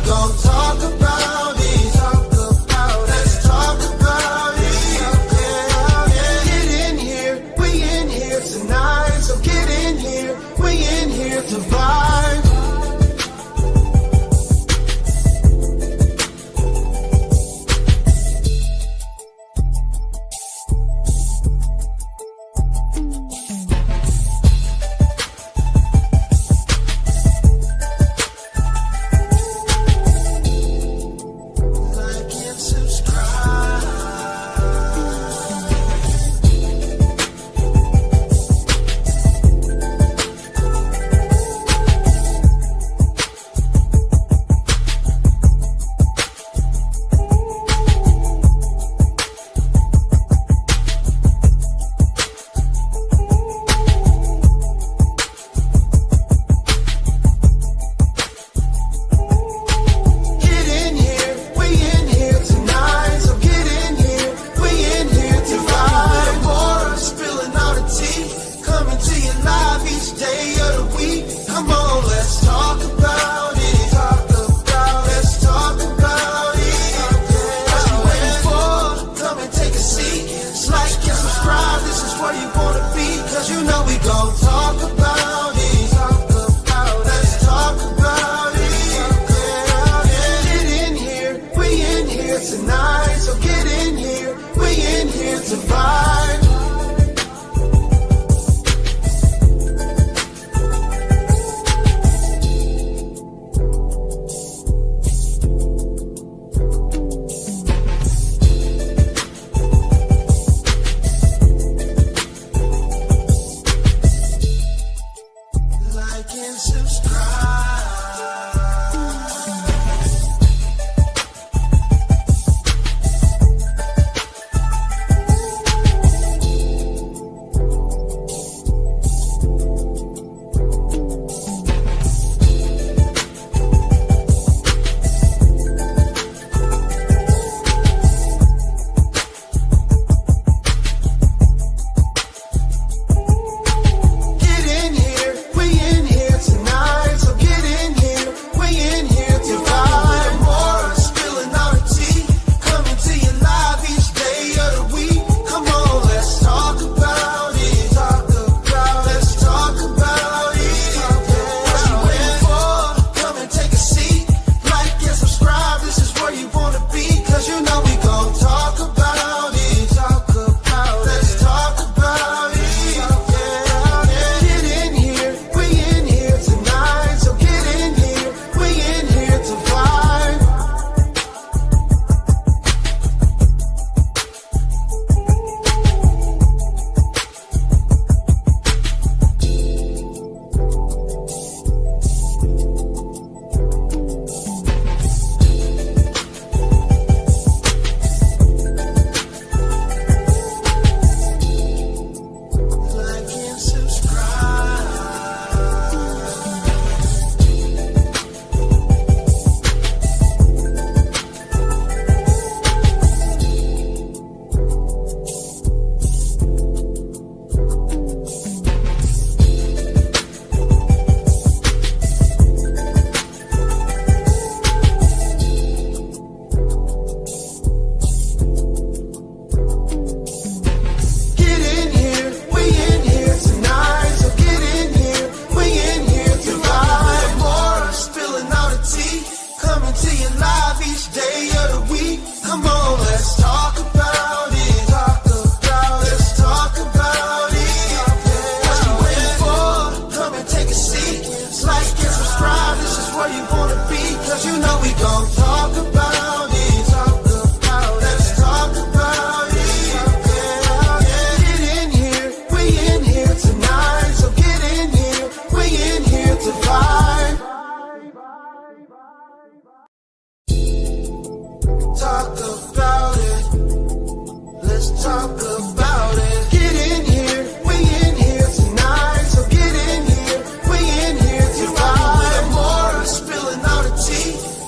gon' talk about it. Let's talk about it. Get in here, we in here tonight. So get in here, we in here to vibe.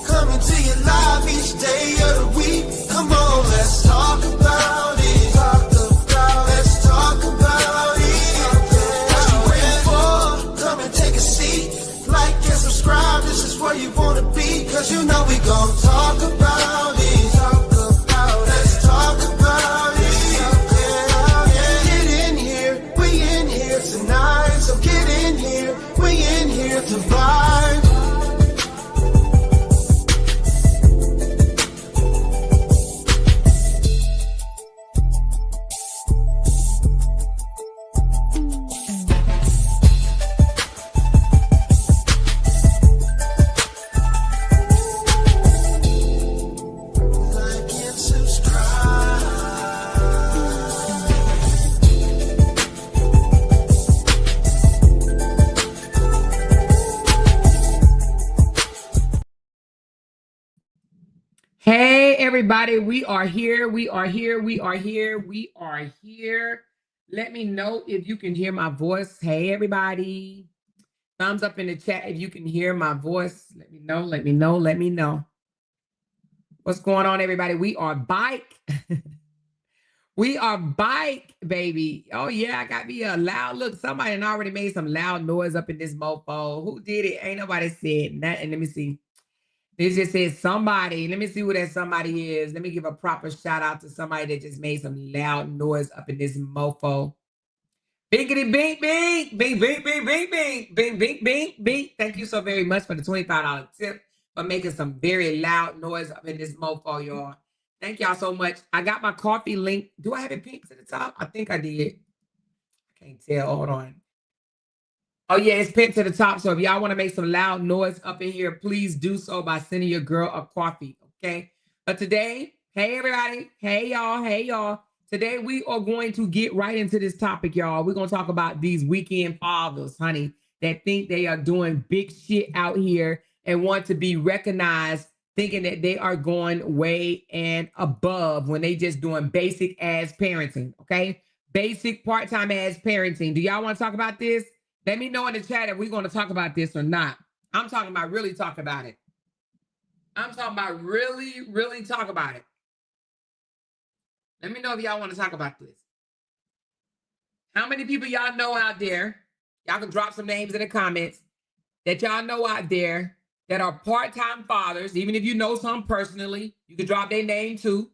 Coming to your live each gon' talk about it. Let's talk about it. Get in here, we in here tonight. So get in here, we in here to vibe. Like and subscribe. Hey, everybody, we are here. We are here. We are here. We are here. Let me know if you can hear my voice. Hey, everybody. Thumbs up in the chat if you can hear my voice. Let me know. Let me know. Let me know. What's going on, everybody? We are bike. We are bike, baby. Oh, yeah, I got me a loud look. Somebody done already made some loud noise up in this mofo. Who did it? Ain't nobody said nothing. Let me see. They just said somebody. Let me see who that somebody is. Let me give a proper shout out to somebody that just made some loud noise up in this mofo. Binkity bink bink. Bink bink bink bink bink. Bink bink bink bink. Thank you so very much for the $25 tip for making some very loud noise up in this mofo, y'all. Thank y'all so much. I got my coffee link. Do I have it pinned to the top? I think I did. I can't tell. Hold on. Oh, yeah, it's pinned to the top. So if y'all want to make some loud noise up in here, please do so by sending your girl a coffee, okay? But today, hey, everybody. Hey, y'all. Hey, y'all. Today, we are going to get right into this topic, y'all. We're going to talk about these weekend fathers, honey, that think they are doing big shit out here and want to be recognized, thinking that they are going way and above when they just doing basic ass parenting, okay? Basic part-time ass parenting. Do y'all want to talk about this? Let me know in the chat if we're going to talk about this or not. I'm talking about really talk about it. I'm talking about really talk about it. Let me know if y'all want to talk about this. How many people y'all know out there? Y'all can drop some names in the comments that y'all know out there that are part-time fathers. Even if you know some personally, you can drop their name too.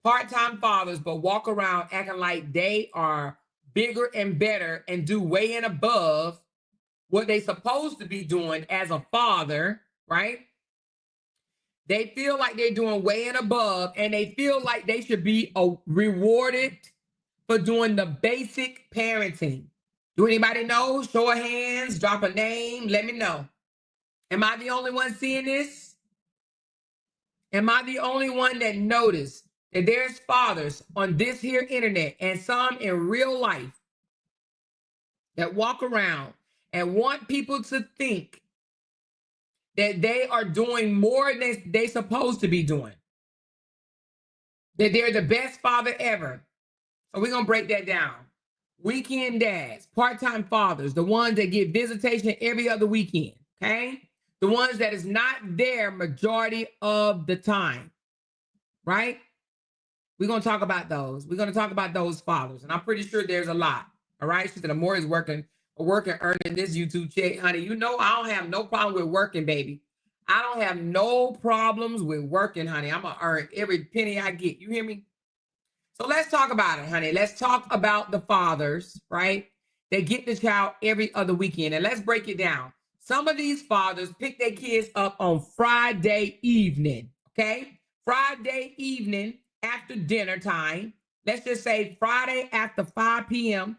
Part-time fathers, but walk around acting like they are bigger and better and do way and above what they supposed to be doing as a father, right? They feel like they're doing way and above, and they feel like they should be rewarded for doing the basic parenting. Do anybody know? Show of hands, drop a name, let me know. Am I the only one seeing this? Am I the only one that noticed that there's fathers on this here internet and some in real life that walk around and want people to think that they are doing more than they supposed to be doing, that they're the best father ever? So we're going to break that down. Weekend dads, part-time fathers, the ones that get visitation every other weekend, okay? The ones that is not there majority of the time, right? We're going to talk about those. We're going to talk about those fathers, and I'm pretty sure there's a lot, all right? She said, Amore is working, earning this YouTube check, honey. You know I don't have no problem with working, baby. I don't have no problems with working, honey. I'm going to earn every penny I get. You hear me? So let's talk about it, honey. Let's talk about the fathers, right? They get the child every other weekend. And let's break it down. Some of these fathers pick their kids up on Friday evening, okay? Friday evening after dinner time. Let's just say Friday after 5 p.m.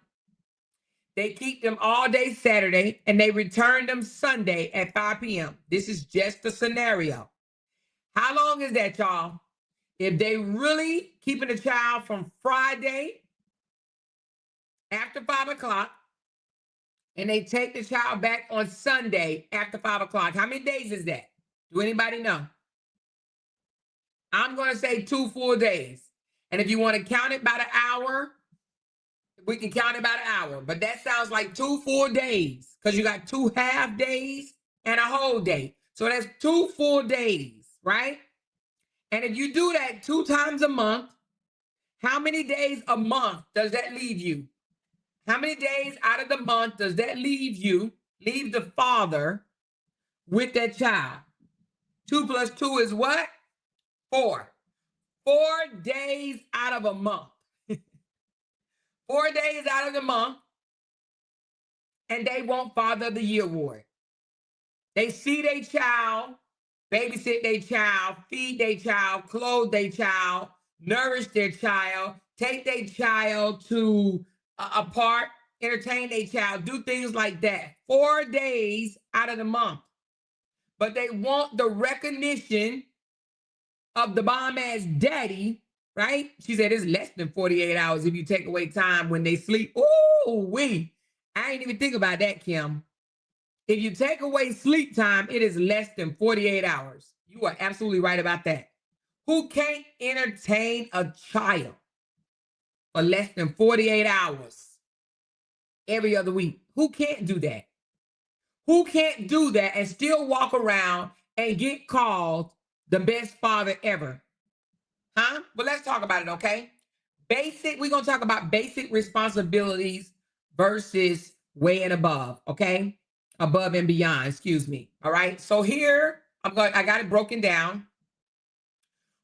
They keep them all day Saturday, and they return them Sunday at 5 p.m. This is just a scenario. How long is that, y'all? If they really keeping the child from Friday after 5 o'clock and they take the child back on Sunday after 5 o'clock, how many days is that? Do anybody know? I'm going to say 2 full days. And if you want to count it by the hour, we can count it by the hour. But that sounds like 2 full days because you got 2 half days and a whole day. So that's 2 full days, right? And if you do that 2 times a month, how many days a month does that leave you? How many days out of the month does that leave you, leave the father with that child? 2 plus 2 is what? 4. 4 days out of a month. 4 days out of the month, and they want Father of the Year award. They see their child, babysit their child, feed their child, clothe their child, nourish their child, take their child to a park, entertain their child, do things like that. 4 days out of the month. But they want the recognition of the bomb-ass daddy, right? She said it's less than 48 hours if you take away time when they sleep. Ooh, I ain't even think about that, Kim. If you take away sleep time, it is less than 48 hours. You are absolutely right about that. Who can't entertain a child for less than 48 hours every other week? Who can't do that? Who can't do that and still walk around and get called the best father ever? Huh? Well, let's talk about it, okay? We're going to talk about basic responsibilities versus way and above, okay? Above and beyond, excuse me. All right. So here, I got it broken down.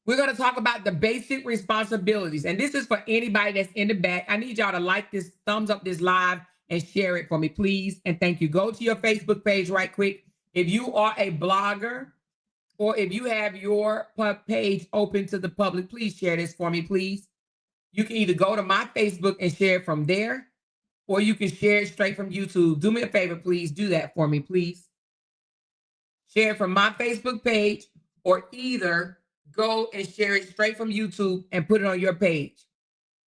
We're going to talk about the basic responsibilities. And this is for anybody that's in the back. I need y'all to like this, thumbs up this live, and share it for me, please. And thank you. Go to your Facebook page right quick. If you are a blogger or if you have your page open to the public, please share this for me, please. You can either go to my Facebook and share it from there, or you can share it straight from YouTube. Do me a favor, please. Do that for me, please. Share it from my Facebook page, or either go and share it straight from YouTube and put it on your page,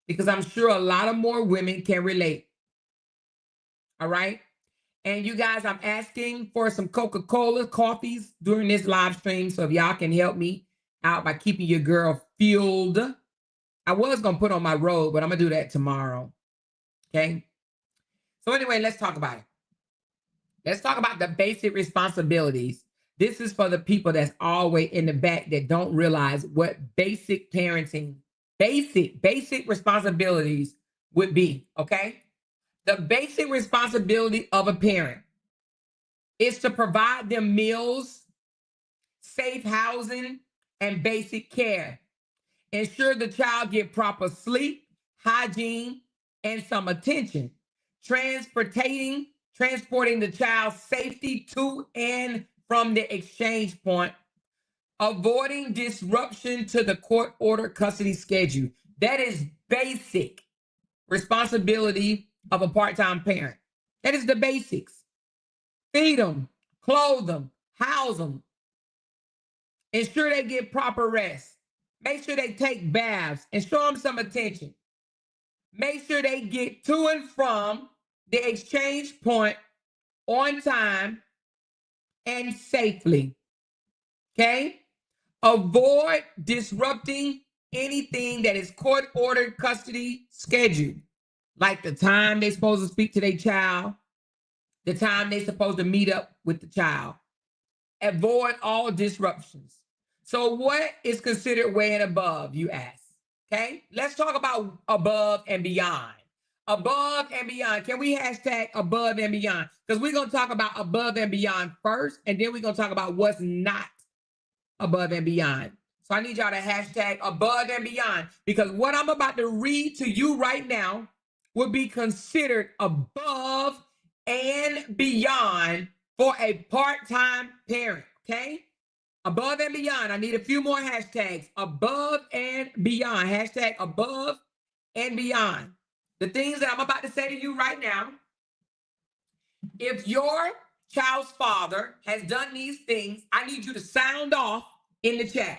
because I'm sure a lot of more women can relate. All right. And you guys, I'm asking for some Coca-Cola coffees during this live stream. So if y'all can help me out by keeping your girl fueled. I was going to put on my robe, but I'm going to do that tomorrow. Okay. So anyway, let's talk about it. Let's talk about the basic responsibilities. This is for the people that's always in the back that don't realize what basic parenting, basic responsibilities would be. Okay. The basic responsibility of a parent is to provide them meals, safe housing, and basic care. Ensure the child get proper sleep, hygiene, and some attention. Transporting the child's safety to and from the exchange point. Avoiding disruption to the court-ordered custody schedule. That is basic responsibility of a part-time parent. That is the basics. Feed them, clothe them, house them. Ensure they get proper rest. Make sure they take baths and show them some attention. Make sure they get to and from the exchange point on time and safely. Okay? Avoid disrupting anything that is court-ordered custody scheduled, like the time they're supposed to speak to their child, the time they're supposed to meet up with the child. Avoid all disruptions. So what is considered way and above, you ask? Okay, let's talk about above and beyond. Above and beyond. Can we hashtag above and beyond? Because we're going to talk about above and beyond first, and then we're going to talk about what's not above and beyond. So I need y'all to hashtag above and beyond, because what I'm about to read to you right now would be considered above and beyond for a part-time parent, okay? Above and beyond. I need a few more hashtags. Above and beyond. Hashtag above and beyond. The things that I'm about to say to you right now, if your child's father has done these things, I need you to sound off in the chat.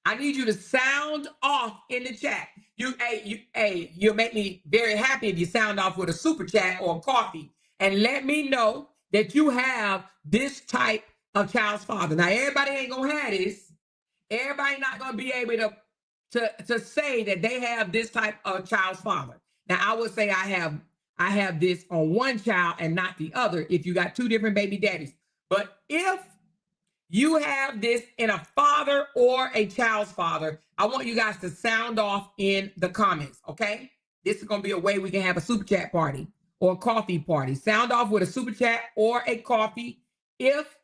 I need you to sound off in the chat. You'll make me very happy if you sound off with a super chat or a coffee and let me know that you have this type of child's father. Now, everybody ain't gonna have this. Everybody not gonna be able to say that they have this type of child's father. Now, I would say I have this on one child and not the other if you got two different baby daddies. But if you have this in a father or a child's father, I want you guys to sound off in the comments, okay? This is going to be a way we can have a super chat party or a coffee party. Sound off with a super chat or a coffee if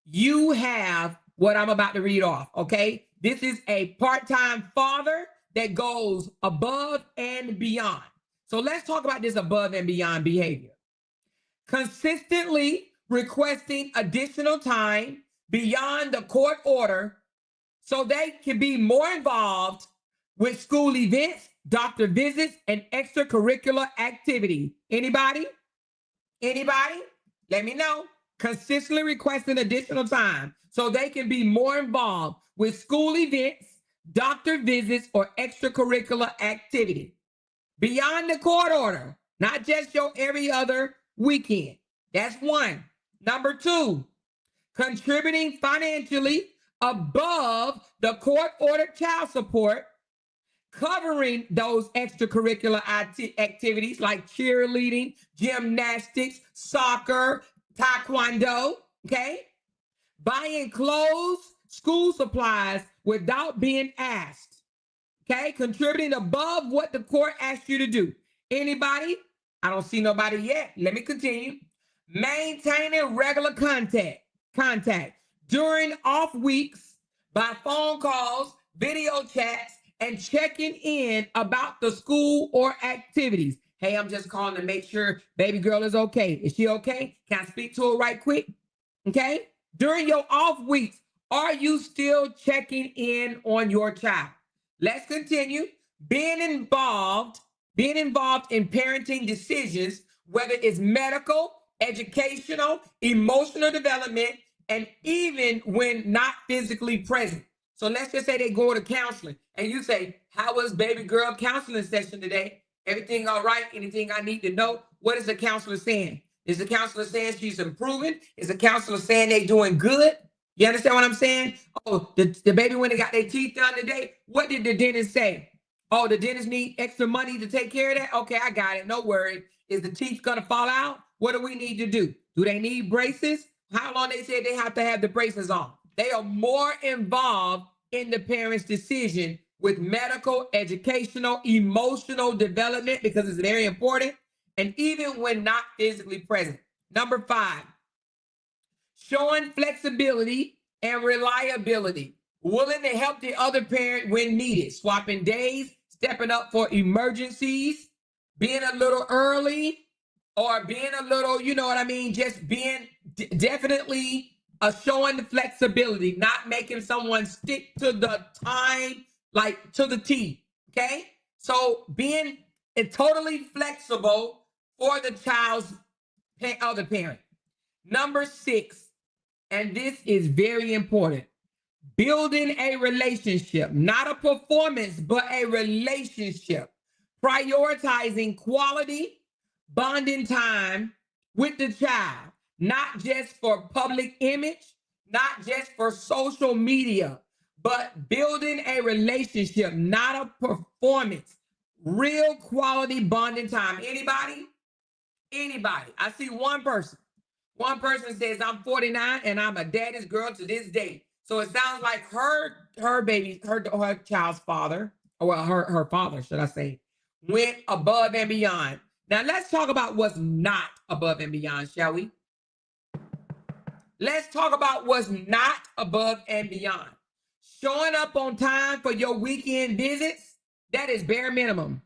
you have what I'm about to read off, okay? This is a part-time father that goes above and beyond. So let's talk about this above and beyond behavior. Consistently requesting additional time beyond the court order so they can be more involved with school events, doctor visits, and extracurricular activity. Anybody? Anybody? Let me know. Consistently requesting additional time so they can be more involved with school events, doctor visits, or extracurricular activity. Beyond the court order, not just your every other weekend. That's one. Number two, contributing financially above the court-ordered child support, covering those extracurricular activities like cheerleading, gymnastics, soccer, taekwondo, okay? Buying clothes, school supplies without being asked, okay? Contributing above what the court asked you to do. Anybody? I don't see nobody yet. Let me continue. Maintaining regular contact during off weeks by phone calls, video chats, and checking in about the school or activities. Hey, I'm just calling to make sure baby girl is okay. Is she okay? Can I speak to her right quick? Okay. During your off weeks, are you still checking in on your child? Let's continue. Being involved in parenting decisions, whether it's medical, educational, emotional development, and even when not physically present. So let's just say they go to counseling and you say, how was baby girl counseling session today? Everything all right? Anything I need to know? What is the counselor saying? Is the counselor saying she's improving? Is the counselor saying they doing good? You understand what I'm saying? Oh, the baby when they got their teeth done today, what did the dentist say? Oh, the dentist need extra money to take care of that? Okay, I got it. No worry. Is the teeth gonna fall out? What do we need to do? Do they need braces? How long they said they have to have the braces on? They are more involved in the parent's decision with medical, educational, emotional development because it's very important. And even when not physically present. Number 5, showing flexibility and reliability, willing to help the other parent when needed, swapping days, stepping up for emergencies, being a little early, or being a little, you know what I mean, just being definitely showing the flexibility, not making someone stick to the time, like to the T, okay? So being totally flexible for the child's other parent. Number 6, and this is very important, building a relationship, not a performance, but a relationship, prioritizing quality bonding time with the child, not just for public image, not just for social media, but building a relationship, not a performance, real quality bonding time. Anybody? Anybody? I see one person. One person says, I'm 49 and I'm a daddy's girl to this day. So it sounds like her baby, her child's father, or well, her father, should I say, went above and beyond. Now let's talk about what's not above and beyond, shall we? Let's talk about what's not above and beyond. Showing up on time for your weekend visits, that is bare minimum.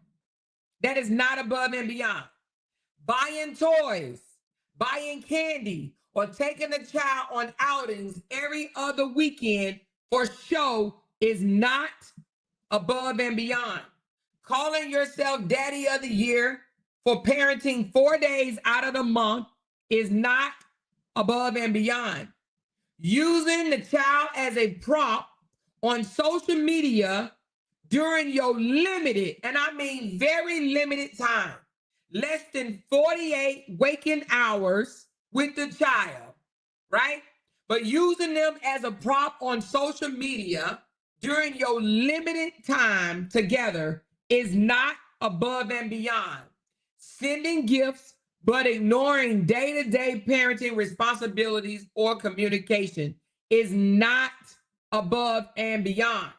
That is not above and beyond. Buying toys, buying candy, or taking the child on outings every other weekend for show is not above and beyond. Calling yourself daddy of the year for parenting 4 days out of the month is not above and beyond. Using the child as a prop on social media during your limited, and I mean very limited time, less than 48 waking hours with the child, right? But using them as a prop on social media during your limited time together is not above and beyond. Sending gifts, but ignoring day-to-day parenting responsibilities or communication is not above and beyond.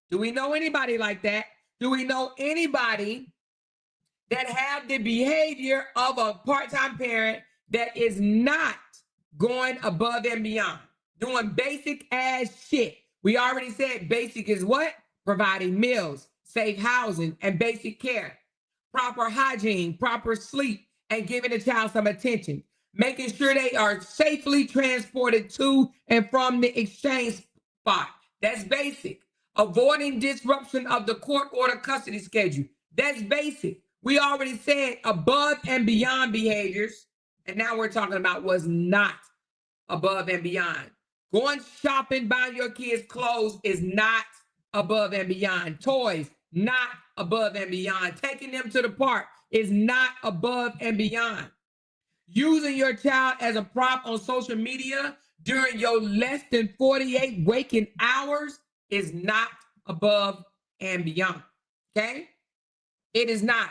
Do we know anybody like that? Do we know anybody that have the behavior of a part-time parent that is not going above and beyond? Doing basic ass shit. We already said basic is what? Providing meals, safe housing, and basic care. Proper hygiene, proper sleep, and giving the child some attention. Making sure they are safely transported to and from the exchange spot. That's basic. Avoiding disruption of the court order custody schedule. That's basic. We already said above and beyond behaviors. And now we're talking about what's not above and beyond. Going shopping, buying your kids clothes is not above and beyond. Toys, not above and beyond. Taking them to the park is not above and beyond. Using your child as a prop on social media during your less than 48 waking hours is not above and beyond. Okay? It is not.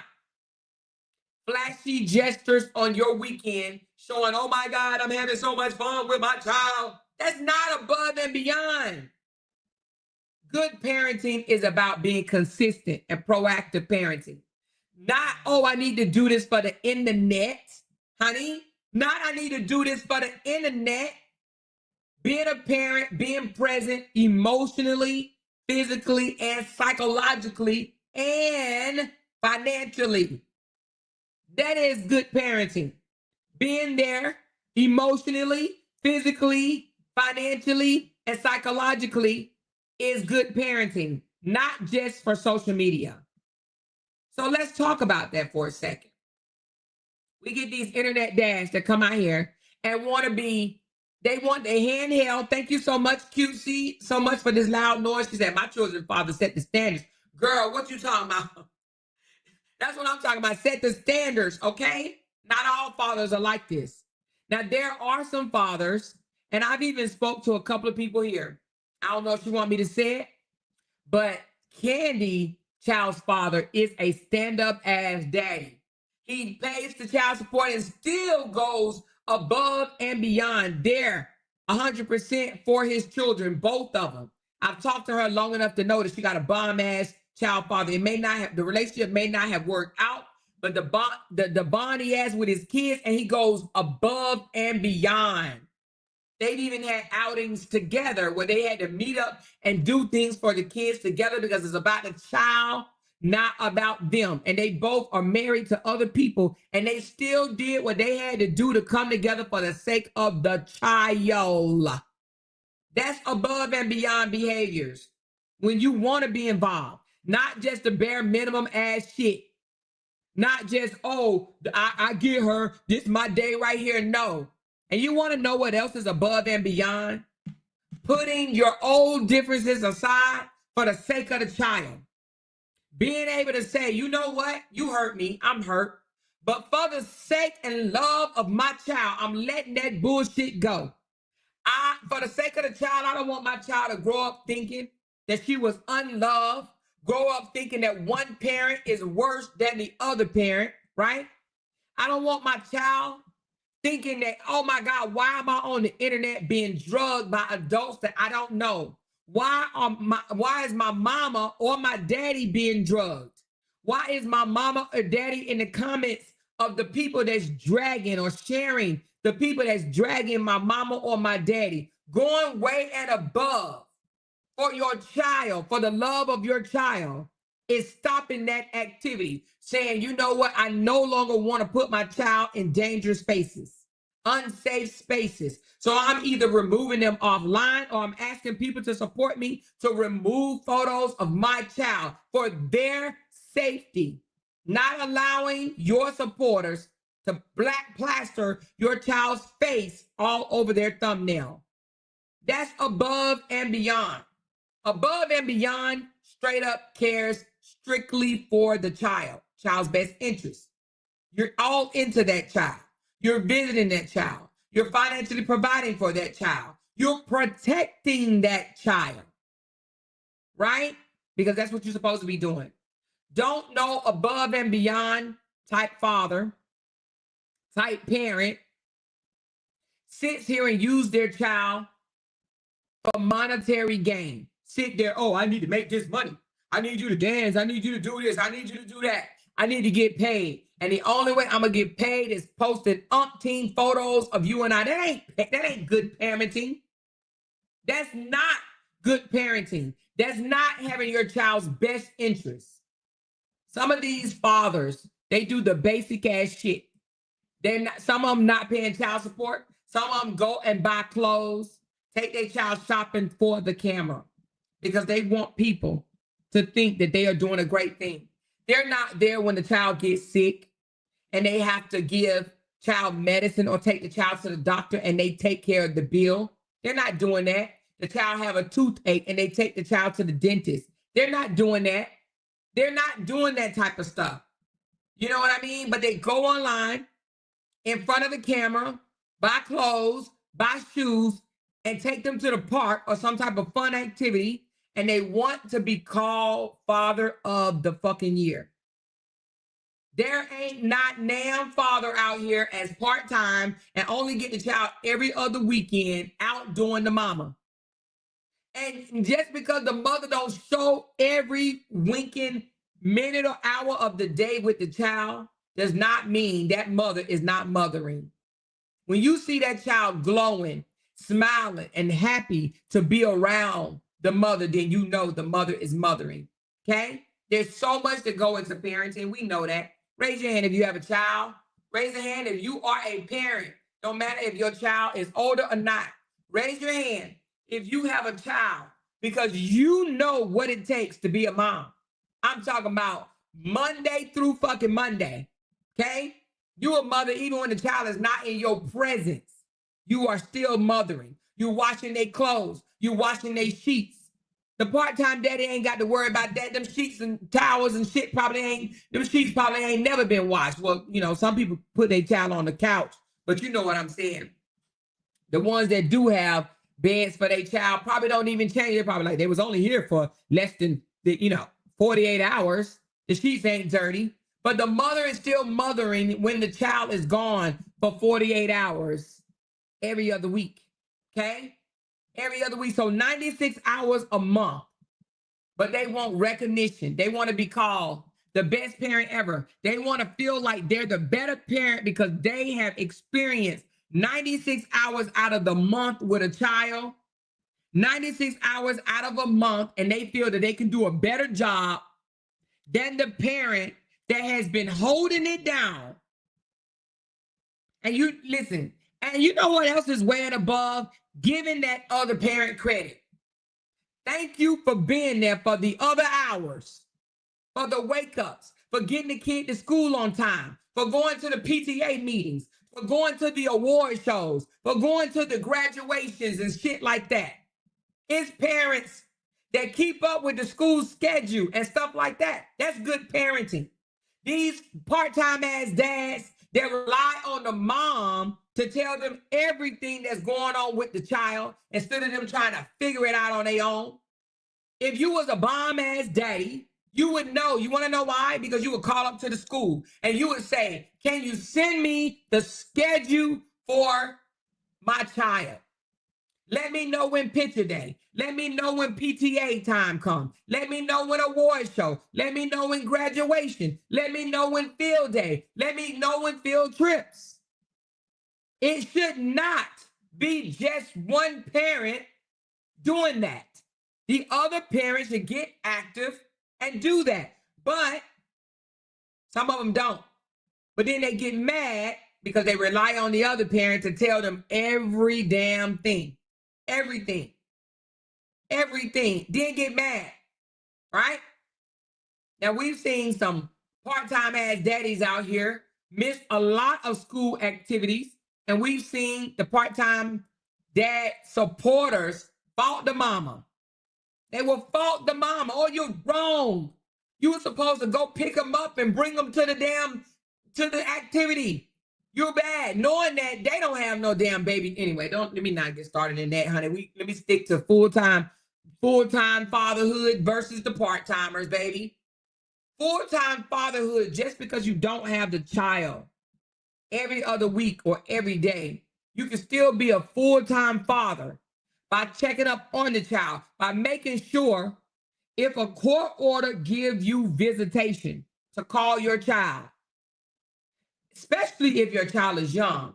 Flashy gestures on your weekend showing, oh my God, I'm having so much fun with my child. That's not above and beyond. Good parenting is about being consistent and proactive parenting. Not, oh, I need to do this for the internet, honey. Not, I need to do this for the internet. Being a parent, being present emotionally, physically, and psychologically, and financially. That is good parenting. Being there emotionally, physically, financially, and psychologically is good parenting, not just for social media. So let's talk about that for a second. We get these internet dads that come out here and want to be, they want their handheld. Thank you so much, QC, so much for this loud noise. She said, my children's father set the standards. Girl, what you talking about? That's what I'm talking about. Set the standards, okay? Not all fathers are like this. Now, there are some fathers, and I've even spoke to a couple of people here. I don't know if you want me to say it, but Candy, child's father, is a stand-up ass daddy. He pays the child support and still goes above and beyond there 100% for his children, both of them. I've talked to her long enough to know that she got a bomb-ass child father. It may not have, the relationship may not have worked out, but the bond he has with his kids, and he goes above and beyond. They've even had outings together where they had to meet up and do things for the kids together because it's about the child, not about them. And they both are married to other people, and they still did what they had to do to come together for the sake of the child. That's above and beyond behaviors. When you want to be involved, not just the bare minimum ass shit. Not just, oh, I get her, this is my day right here. No. And you want to know what else is above and beyond? Putting your old differences aside for the sake of the child. Being able to say, you know what? You hurt me. I'm hurt. But for the sake and love of my child, I'm letting that bullshit go. For the sake of the child, I don't want my child to grow up thinking that she was unloved, grow up thinking that one parent is worse than the other parent, right? I don't want my child thinking that, oh my God, why am I on the internet being drugged by adults that I don't know? Why is my mama or my daddy being drugged? Why is my mama or daddy in the comments of the people that's dragging or sharing, the people that's dragging my mama or my daddy, going way and above for your child, for the love of your child, is stopping that activity, saying, you know what, I no longer want to put my child in dangerous spaces, unsafe spaces. So I'm either removing them offline, or I'm asking people to support me to remove photos of my child for their safety, not allowing your supporters to black plaster your child's face all over their thumbnail. That's above and beyond. Above and beyond straight up cares strictly for the child's best interest. You're all into that child. You're visiting that child. You're financially providing for that child. You're protecting that child, right? Because that's what you're supposed to be doing. Don't know above and beyond type father, type parent sits here and use their child for monetary gain. Sit there, oh, I need to make this money. I need you to dance. I need you to do this. I need you to do that. I need to get paid. And the only way I'm going to get paid is posting umpteen photos of you and I. That ain't good parenting. That's not good parenting. That's not having your child's best interests. Some of these fathers, they do the basic ass shit. They're not, some of them not paying child support. Some of them go and buy clothes, take their child shopping for the camera because they want people to think that they are doing a great thing. They're not there when the child gets sick and they have to give child medicine or take the child to the doctor and they take care of the bill. They're not doing that. The child have a toothache and they take the child to the dentist. They're not doing that. They're not doing that type of stuff. You know what I mean? But they go online in front of the camera, buy clothes, buy shoes, and take them to the park or some type of fun activity, and they want to be called father of the fucking year. There ain't not damn father out here as part-time and only get the child every other weekend out doing the mama. And just because the mother don't show every winking minute or hour of the day with the child does not mean that mother is not mothering. When you see that child glowing, smiling, and happy to be around the mother, then you know the mother is mothering, okay? There's so much to go into parenting. We know that. Raise your hand if you have a child. Raise your hand if you are a parent. No matter if your child is older or not. Raise your hand if you have a child because you know what it takes to be a mom. I'm talking about Monday through fucking Monday, okay? You're a mother even when the child is not in your presence. You are still mothering. You're washing their clothes. You're washing their sheets. The part-time daddy ain't got to worry about that. Them sheets and towels and shit them sheets probably ain't never been washed. Well, you know, some people put their child on the couch, but you know what I'm saying. The ones that do have beds for their child probably don't even change. They're probably like, they was only here for less than, 48 hours. The sheets ain't dirty. But the mother is still mothering when the child is gone for 48 hours every other week, okay? Every other week, so 96 hours a month. But they want recognition. They want to be called the best parent ever. They want to feel like they're the better parent because they have experienced 96 hours out of the month with a child, 96 hours out of a month, and they feel that they can do a better job than the parent that has been holding it down. And you listen, and you know what else is way and above? Giving that other parent credit. Thank you for being there for the other hours, for the wake ups, for getting the kid to school on time, for going to the PTA meetings, for going to the award shows, for going to the graduations and shit like that. It's parents that keep up with the school schedule and stuff like that. That's good parenting. These part-time ass dads that rely on the mom to tell them everything that's going on with the child instead of them trying to figure it out on their own. If you was a bomb ass daddy, you would know. You want to know why? Because you would call up to the school and you would say, can you send me the schedule for my child? Let me know when picture day. Let me know when PTA time comes. Let me know when award show. Let me know when graduation. Let me know when field day. Let me know when field trips. It should not be just one parent doing that. The other parents should get active and do that. But some of them don't. But then they get mad because they rely on the other parent to tell them every damn thing. Everything. Then get mad, right? Now we've seen some part-time ass daddies out here miss a lot of school activities, and we've seen the part-time dad supporters fault the mama. They will fault the mama. Oh, you're wrong. You were supposed to go pick them up and bring them to the activity. You're bad, knowing that they don't have no damn baby. Anyway, let me not get started in that, honey. Let me stick to full-time fatherhood versus the part-timers, baby. Full-time fatherhood, just because you don't have the child every other week or every day, you can still be a full-time father by checking up on the child, by making sure if a court order gives you visitation to call your child, especially if your child is young,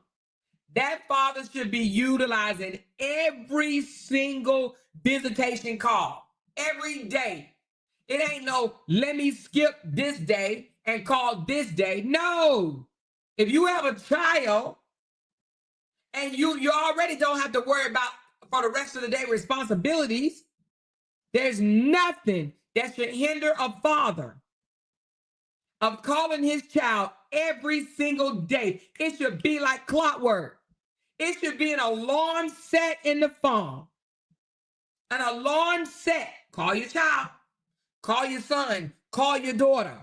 That father should be utilizing every single visitation call every day. It ain't no, let me skip this day and call this day. No. If you have a child and you already don't have to worry about for the rest of the day responsibilities, there's nothing that should hinder a father of calling his child every single day. It should be like clockwork. It should be an alarm set in the phone. An alarm set. Call your child. Call your son. Call your daughter.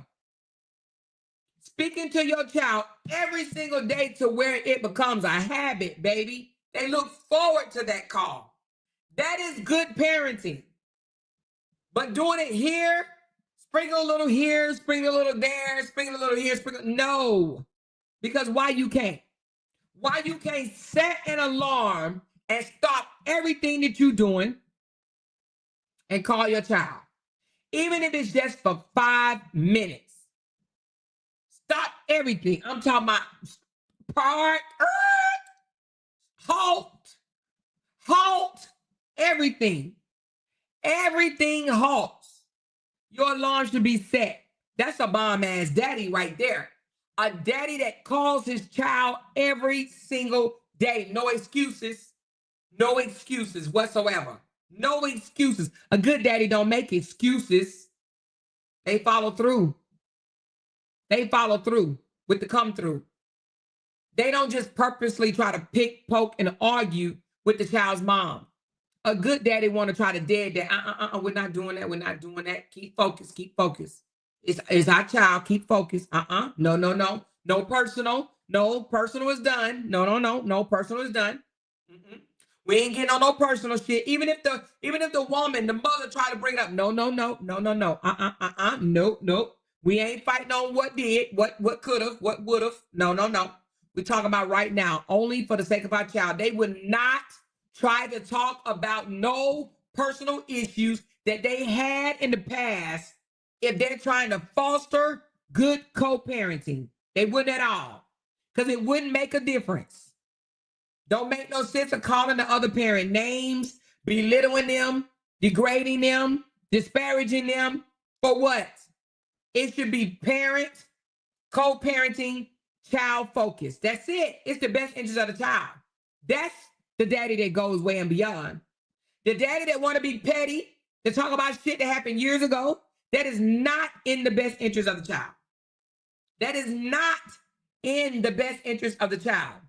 Speaking to your child every single day to where it becomes a habit, baby. They look forward to that call. That is good parenting. But doing it here, sprinkle a little here, sprinkle a little there, sprinkle a little here, sprinkle. No. Because why you can't? Why you can't set an alarm and stop everything that you're doing and call your child? Even if it's just for 5 minutes. Stop everything. I'm talking about park, halt, everything. Everything halts. Your alarm should be set. That's a bomb-ass daddy right there. A daddy that calls his child every single day. No excuses. No excuses whatsoever. No excuses. A good daddy don't make excuses. They follow through. They follow through with the come through. They don't just purposely try to pick, poke, and argue with the child's mom. A good daddy want to try to dead that. We're not doing that. We're not doing that. Keep focused. Keep focused. It's our child. Keep focused. No, no, no. No personal. No personal is done. No, no, no. No personal is done. We ain't getting on no personal shit. Even if the woman, the mother try to bring it up. No, no, no. No, no, no. Nope, nope. We ain't fighting on what did, what could have, what would have. No, no, no. We're talking about right now, only for the sake of our child. They would not try to talk about no personal issues that they had in the past if they're trying to foster good co-parenting. They wouldn't at all, because it wouldn't make a difference. Don't make no sense of calling the other parent names, belittling them, degrading them, disparaging them. For what? It should be parent, co-parenting, child focused. That's it. It's the best interest of the child. That's the daddy that goes way and beyond. The daddy that want to be petty, to talk about shit that happened years ago, that is not in the best interest of the child. That is not in the best interest of the child.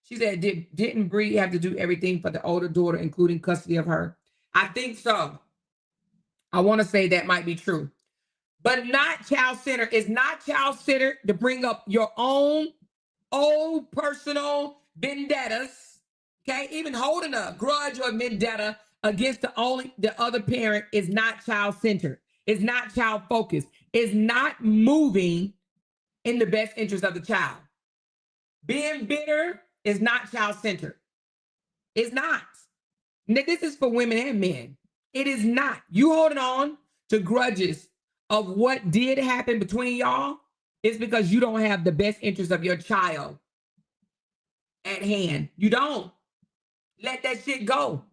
She said, didn't Bree have to do everything for the older daughter, including custody of her? I think so. I want to say that might be true. But not child-centered. It's not child-centered to bring up your own old personal vendettas, okay? Even holding a grudge or vendetta against the other parent is not child-centered. It's not child-focused. It's not moving in the best interest of the child. Being bitter is not child-centered. It's not. This is for women and men. It is not. You holding on to grudges of what did happen between y'all is because you don't have the best interest of your child at hand. You don't. Let that shit go.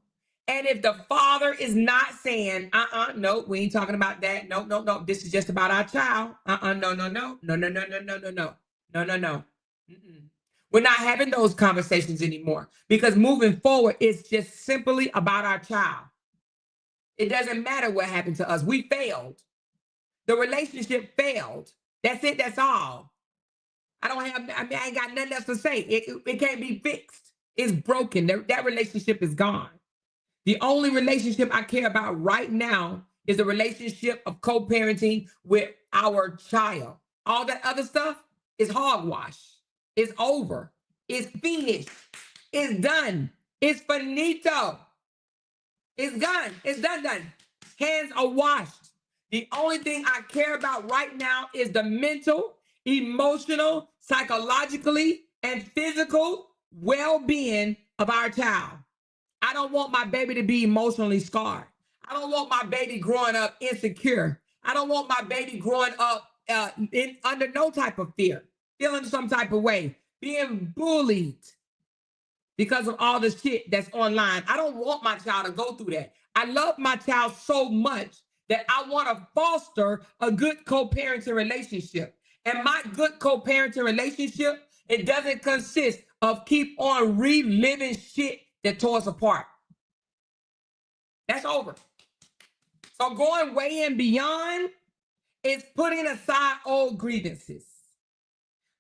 And if the father is not saying, no, we ain't talking about that. No, no, no. This is just about our child. No, no, no. No, no, no, no, no, no, no. No, no, no. We're not having those conversations anymore, because moving forward, it's just simply about our child. It doesn't matter what happened to us. We failed. The relationship failed. That's it. That's all. I ain't got nothing else to say. It can't be fixed. It's broken. That relationship is gone. The only relationship I care about right now is the relationship of co-parenting with our child. All that other stuff is hogwash. It's over. It's finished. It's done. It's finito. It's done. It's done. Hands are washed. The only thing I care about right now is the mental, emotional, psychologically, and physical well-being of our child. I don't want my baby to be emotionally scarred. I don't want my baby growing up insecure. I don't want my baby growing up under no type of fear, feeling some type of way, being bullied. because of all the shit that's online. I don't want my child to go through that. I love my child so much that I want to foster a good co-parenting relationship. And my good co-parenting relationship, it doesn't consist of keep on reliving shit that tore us apart. That's over. So going way and beyond is putting aside old grievances,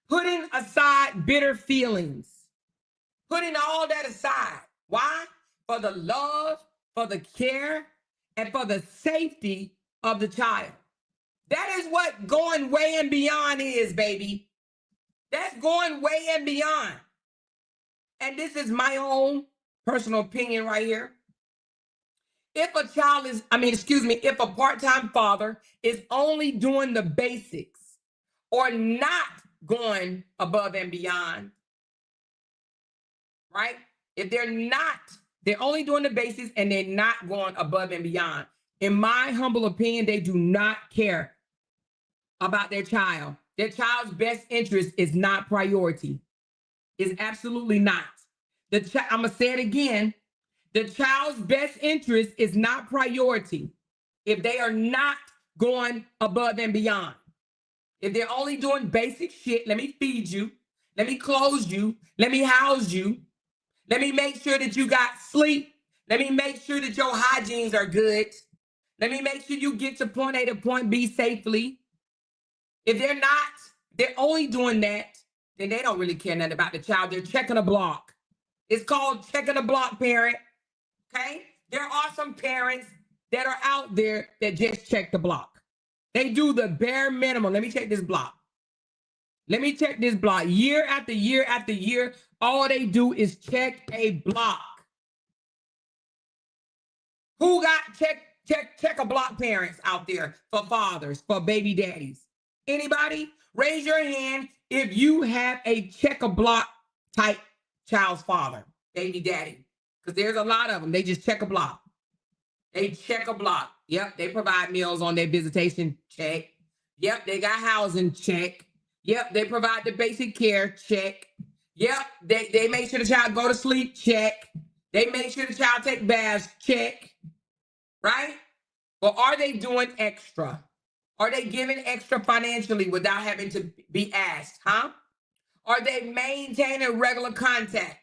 putting aside bitter feelings, putting all that aside. Why? For the love, for the care, and for the safety of the child. That is what going way and beyond is, baby. That's going way and beyond. And this is my own personal opinion right here. If a child is, if a part-time father is only doing the basics or not going above and beyond, right? If they're only doing the basics and they're not going above and beyond. In my humble opinion, they do not care about their child. Their child's best interest is not priority. It's absolutely not. I'm going to say it again. The child's best interest is not priority if they are not going above and beyond. If they're only doing basic shit, let me feed you, let me clothe you, let me house you, let me make sure that you got sleep, let me make sure that your hygienes are good, let me make sure you get to point A to point B safely. If they're only doing that, then they don't really care nothing about the child. They're checking a block. It's called checking a block, parent. Okay? There are some parents that are out there that just check the block. They do the bare minimum. Let me check this block. Let me check this block. Year after year after year, all they do is check a block. Who got check a block parents out there for fathers, for baby daddies? Anybody? Raise your hand if you have a check a block type child's father, baby daddy. Because there's a lot of them. They just check a block. They check a block. Yep, they provide meals on their visitation. Check. Yep, they got housing. Check. Yep, they provide the basic care. Check. Yep, they make sure the child go to sleep. Check. They make sure the child take baths. Check. Right? But are they doing extra? Are they giving extra financially without having to be asked? Huh? Are they maintaining regular contact?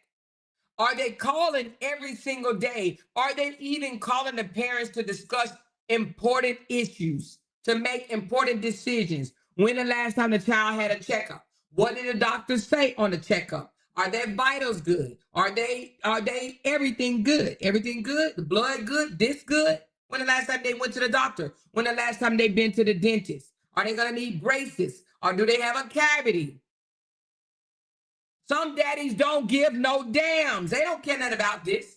Are they calling every single day? Are they even calling the parents to discuss important issues, to make important decisions? When the last time the child had a checkup? What did the doctor say on the checkup? Are their vitals good? Are they everything good? Everything good? The blood good? This good? When the last time they went to the doctor? When the last time they've been to the dentist? Are they going to need braces? Or do they have a cavity? Some daddies don't give no damns. They don't care nothing about this.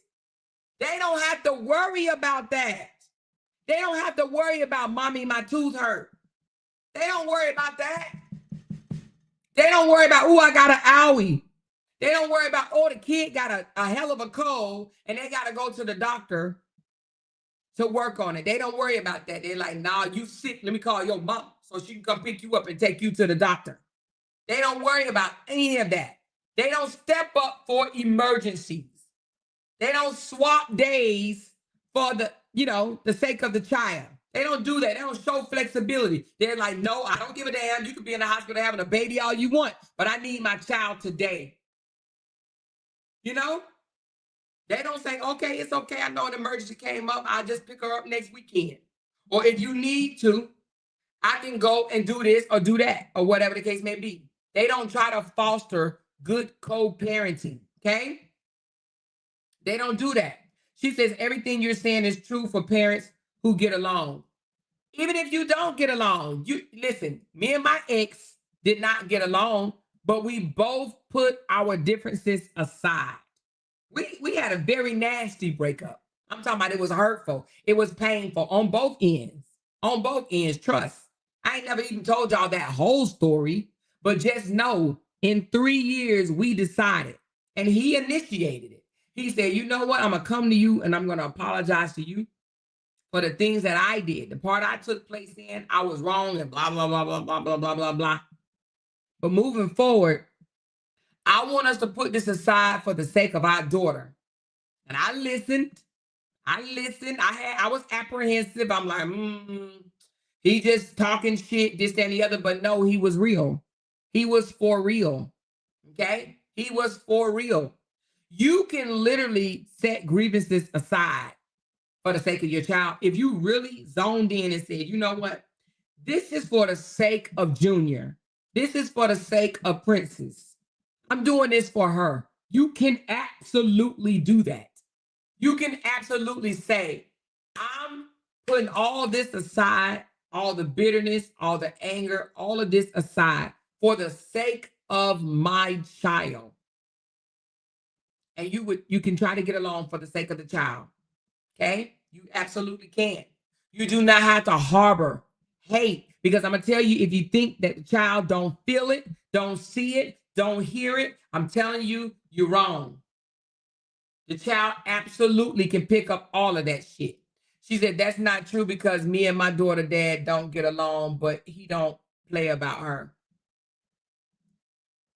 They don't have to worry about that. They don't have to worry about, mommy, my tooth hurt. They don't worry about that. They don't worry about, I got an owie. They don't worry about, the kid got a hell of a cold and they got to go to the doctor to work on it. They don't worry about that. They're like, nah, you sick. Let me call your mom so she can come pick you up and take you to the doctor. They don't worry about any of that. They don't step up for emergencies. They don't swap days for the sake of the child. They don't do that. They don't show flexibility. They're like, no, I don't give a damn. You could be in the hospital having a baby all you want, but I need my child today. They don't say, okay, it's okay. I know an emergency came up. I'll just pick her up next weekend. Or if you need to, I can go and do this or do that or whatever the case may be. They don't try to foster good co-parenting, okay? They don't do that. She says everything you're saying is true for parents who get along. Even if you don't get along, listen, me and my ex did not get along, but we both put our differences aside. We had a very nasty breakup. I'm talking about it was hurtful. It was painful on both ends. On both ends, trust. I ain't never even told y'all that whole story, but just know in 3 years we decided, and he initiated it. He said, you know what? I'm going to come to you and I'm going to apologize to you for the things that I did. The part I took place in, I was wrong and blah, blah, blah, blah, blah, blah, blah, blah, blah. But moving forward, I want us to put this aside for the sake of our daughter. And I listened. I was apprehensive. I'm like, he just talking shit, this, that, and the other. But no, he was real. He was for real. Okay? He was for real. You can literally set grievances aside for the sake of your child. If you really zoned in and said, you know what? This is for the sake of Junior. This is for the sake of Princess. I'm doing this for her. You can absolutely do that. You can absolutely say, I'm putting all this aside, all the bitterness, all the anger, all of this aside for the sake of my child. And you can try to get along for the sake of the child. Okay? You absolutely can. You do not have to harbor hate, because I'm going to tell you, if you think that the child don't feel it, don't see it, don't hear it, I'm telling you, you're wrong. The child absolutely can pick up all of that shit. She said, that's not true because me and my daughter dad don't get along, but he don't play about her.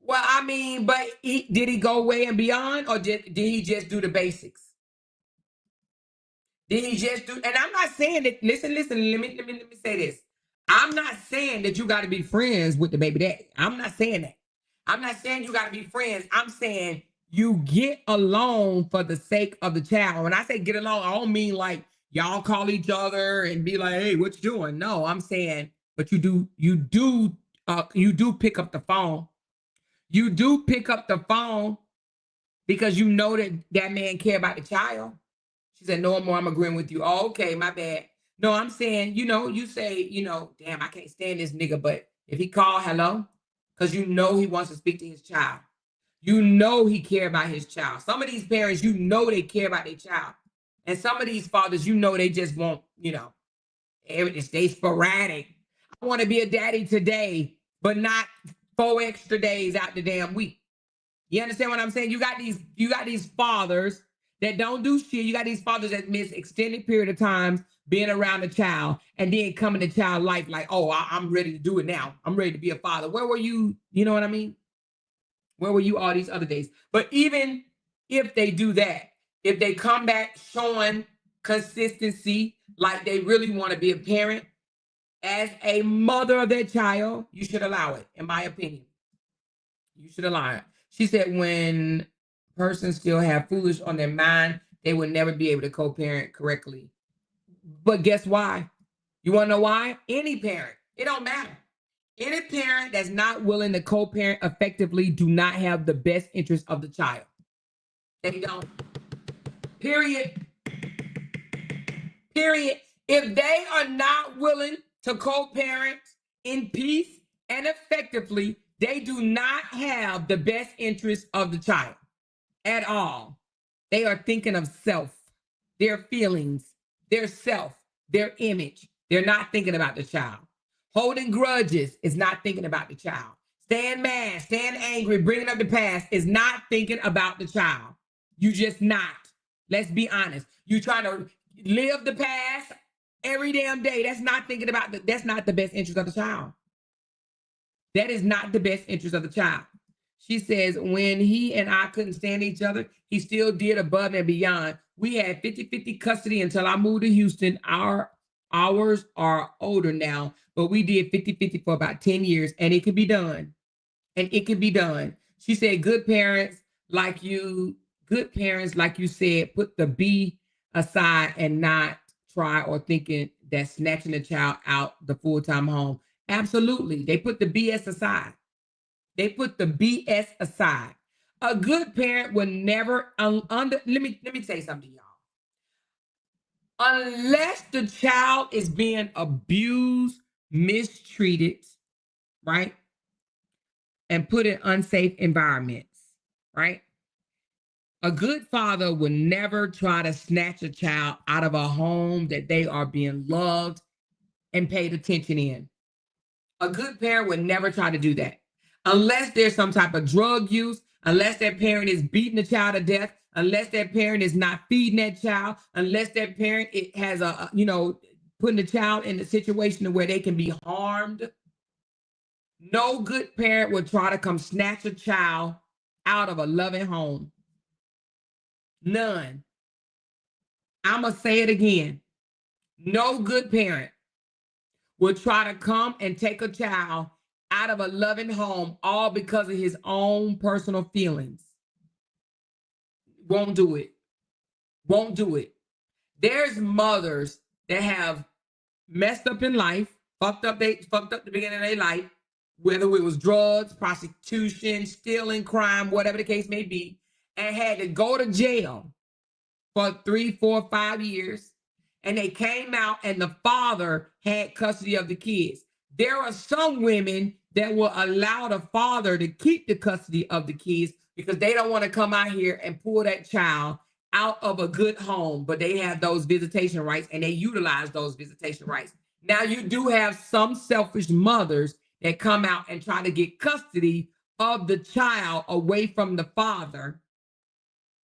Well, I mean, but did he go way and beyond, or did he just do the basics? Did he just do? And I'm not saying that. Listen. Let me say this. I'm not saying that you got to be friends with the baby daddy. I'm not saying that. I'm not saying you got to be friends. I'm saying you get along for the sake of the child. When I say get along, I don't mean like y'all call each other and be like, "Hey, what you doing?" No, I'm saying, but you do pick up the phone. You do pick up the phone because you know that man care about the child. She said, no more, I'm agreeing with you. Oh, okay, my bad. No, I'm saying, you say, damn, I can't stand this nigga, but if he call, hello, because you know he wants to speak to his child. You know he care about his child. Some of these parents, they care about their child. And some of these fathers, they just want, they sporadic. I want to be a daddy today, but not 4 extra days out the damn week. You understand what I'm saying? You got these fathers that don't do shit. You got these fathers that miss extended period of times being around a child and then coming to child life like, oh, I'm ready to do it now. I'm ready to be a father. Where were you? You know what I mean? Where were you all these other days? But even if they do that, if they come back showing consistency, like they really want to be a parent, as a mother of their child, you should allow it, in my opinion. You should allow it. She said when persons still have foolish on their mind, they will never be able to co-parent correctly. But guess why? You want to know why? Any parent, it don't matter. Any parent that's not willing to co-parent effectively do not have the best interest of the child. They don't. Period. Period. If they are not willing to co-parent in peace and effectively, they do not have the best interest of the child at all. They are thinking of self, their feelings, their self, their image. They're not thinking about the child. Holding grudges is not thinking about the child. Staying mad, staying angry, bringing up the past is not thinking about the child. You just not. Let's be honest. You trying to live the past every damn day. That's not thinking about that's not the best interest of the child. That is not the best interest of the child. She says, when he and I couldn't stand each other, he still did above and beyond. We had 50-50 custody until I moved to Houston. Ours are older now, but we did 50-50 for about 10 years, and it could be done. And it could be done. She said, good parents like you said, put the B aside and not try or thinking that snatching the child out the full-time home. Absolutely. They put the BS aside. They put the BS aside. A good parent would never let me say something to y'all. Unless the child is being abused, mistreated, right? And put in unsafe environments, right? A good father would never try to snatch a child out of a home that they are being loved and paid attention in. A good parent would never try to do that. Unless there's some type of drug use, unless that parent is beating the child to death, unless that parent is not feeding that child, unless that parent has putting the child in a situation where they can be harmed. No good parent would try to come snatch a child out of a loving home. None. I'm going to say it again. No good parent will try to come and take a child out of a loving home all because of his own personal feelings. Won't do it. Won't do it. There's mothers that have messed up in life, fucked up the beginning of their life, whether it was drugs, prostitution, stealing, crime, whatever the case may be, and had to go to jail for 3, 4, 5 years. And they came out and the father had custody of the kids. There are some women that will allow the father to keep the custody of the kids because they don't want to come out here and pull that child out of a good home, but they have those visitation rights and they utilize those visitation rights. Now, you do have some selfish mothers that come out and try to get custody of the child away from the father,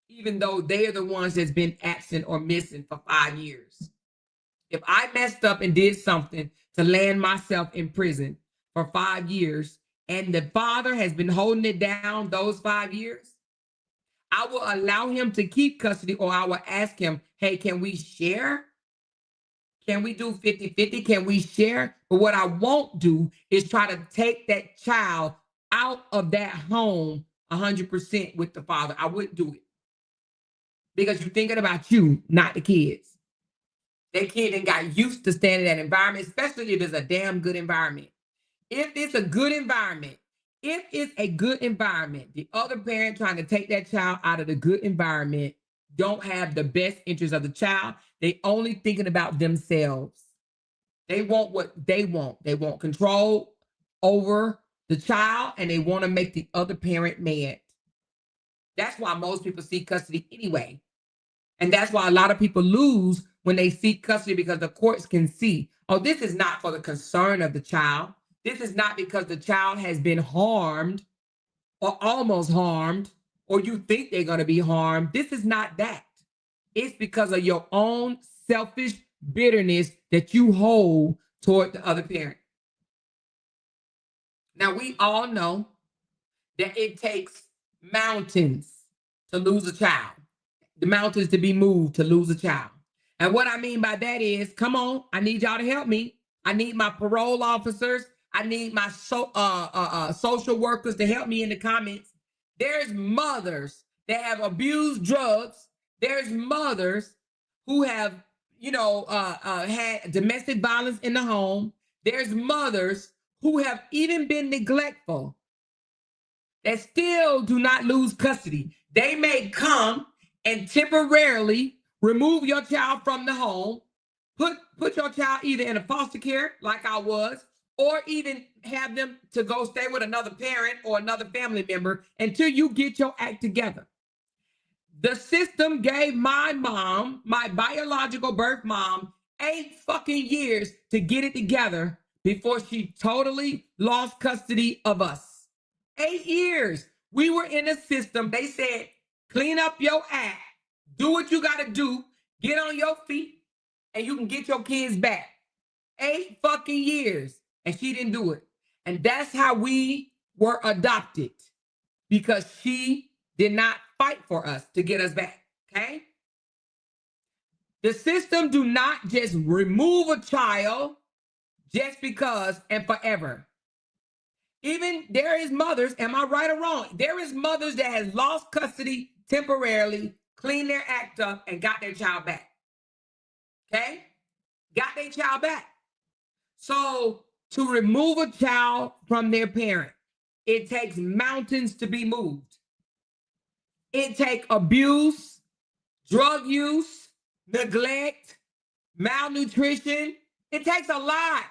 even though they are the ones that's been absent or missing for 5 years. If I messed up and did something to land myself in prison for 5 years and the father has been holding it down those 5 years, I will allow him to keep custody, or I will ask him, hey, can we share? Can we do 50-50? Can we share? But what I won't do is try to take that child out of that home 100% with the father. I wouldn't do it. Because you're thinking about you, not the kids. That kid then got used to staying in that environment, especially if it's a damn good environment. If it's a good environment, the other parent trying to take that child out of the good environment don't have the best interest of the child. They only thinking about themselves. They want what they want. They want control over the child and they want to make the other parent mad. That's why most people seek custody anyway. And that's why a lot of people lose when they seek custody, because the courts can see, oh, this is not for the concern of the child. This is not because the child has been harmed or almost harmed, or you think they're going to be harmed. This is not that. It's because of your own selfish bitterness that you hold toward the other parent. Now, we all know that it takes mountains to lose a child. The mountains to be moved to lose a child. And what I mean by that is, come on, I need y'all to help me. I need my parole officers. I need my social workers to help me in the comments. There's mothers that have abused drugs. There's mothers who have, had domestic violence in the home. There's mothers who have even been neglectful that still do not lose custody. They may come and temporarily remove your child from the home, put your child either in a foster care like I was, or even have them to go stay with another parent or another family member until you get your act together. The system gave my mom, my biological birth mom, 8 fucking years to get it together before she totally lost custody of us. 8 years. We were in a system. They said, clean up your act, do what you got to do, get on your feet, and you can get your kids back. 8 fucking years. And she didn't do it. And that's how we were adopted, because she did not fight for us to get us back. Okay? The system do not just remove a child just because and forever. Even there is mothers, am I right or wrong? There is mothers that has lost custody temporarily, cleaned their act up, and got their child back. Okay? Got their child back. So to remove a child from their parent, it takes mountains to be moved. It takes abuse, drug use, neglect, malnutrition. It takes a lot.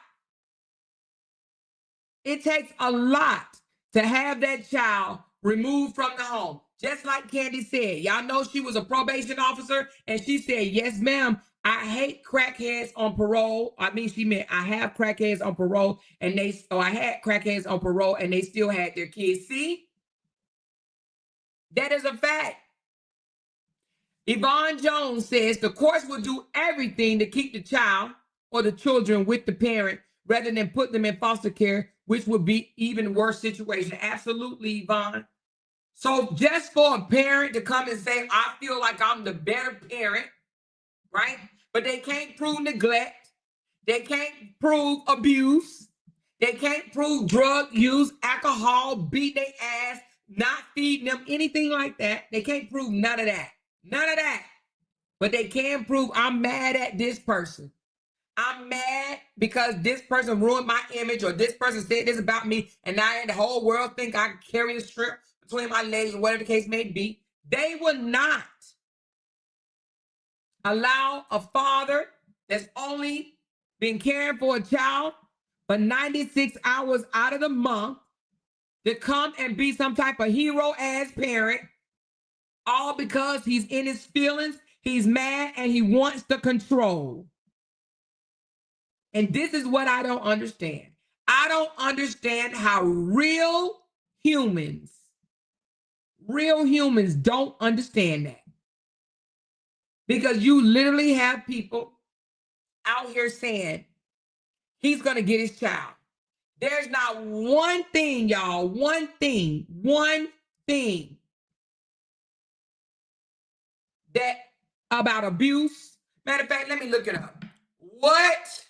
It takes a lot to have that child removed from the home. Just like Candy said, y'all know she was a probation officer, and she said, yes, ma'am, I hate crackheads on parole. I mean, she meant I have crackheads on parole, and I had crackheads on parole, and they still had their kids. See? That is a fact. Yvonne Jones says the courts will do everything to keep the child or the children with the parent rather than put them in foster care, which would be even worse situation. Absolutely, Yvonne. So just for a parent to come and say, I feel like I'm the better parent, right? But they can't prove neglect. They can't prove abuse. They can't prove drug use, alcohol, beat their ass, not feeding them, anything like that. They can't prove none of that. None of that. But they can prove I'm mad at this person. I'm mad because this person ruined my image, or this person said this about me, and now the whole world think I carry a strip between my legs, or whatever the case may be. They will not allow a father that's only been caring for a child for 96 hours out of the month to come and be some type of hero ass parent, all because he's in his feelings, he's mad, and he wants to control. And this is what I don't understand. I don't understand how real humans don't understand that. Because you literally have people out here saying he's going to get his child. There's not one thing, y'all, one thing that about abuse. Matter of fact, let me look it up. What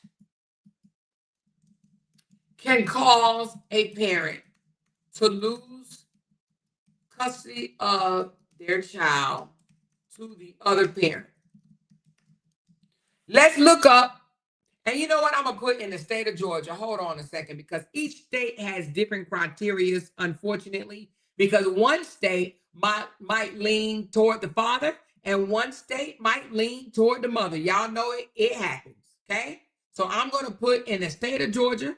can cause a parent to lose custody of their child to the other parent? Let's look up. And you know what? I'm going to put in the state of Georgia. Hold on a second, because each state has different criteria, unfortunately, because one state might lean toward the father and one state might lean toward the mother. Y'all know it happens, okay? So I'm going to put in the state of Georgia,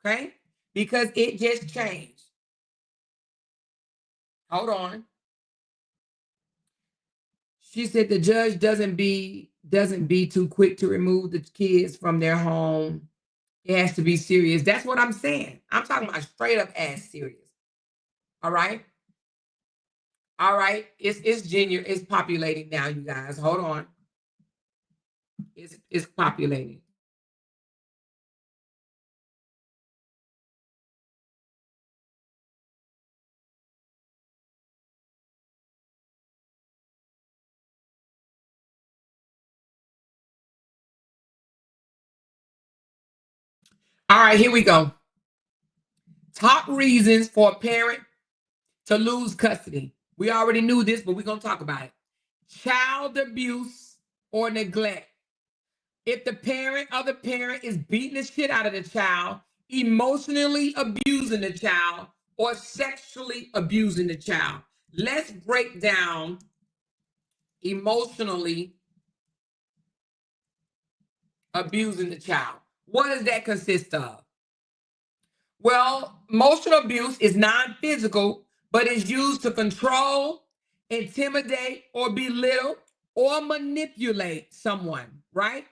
okay, because it just changed. Hold on. She said the judge doesn't be too quick to remove the kids from their home. It has to be serious. That's what I'm saying. I'm talking about straight up ass serious. All right. All right. It's Junior. It's populating now, you guys. Hold on. It's populating. All right, here we go. Top reasons for a parent to lose custody. We already knew this, but we're going to talk about it. Child abuse or neglect. If the other parent is beating the shit out of the child, emotionally abusing the child, or sexually abusing the child. Let's break down emotionally abusing the child. What does that consist of? Well, emotional abuse is non-physical, but is used to control, intimidate, or belittle, or manipulate someone, right?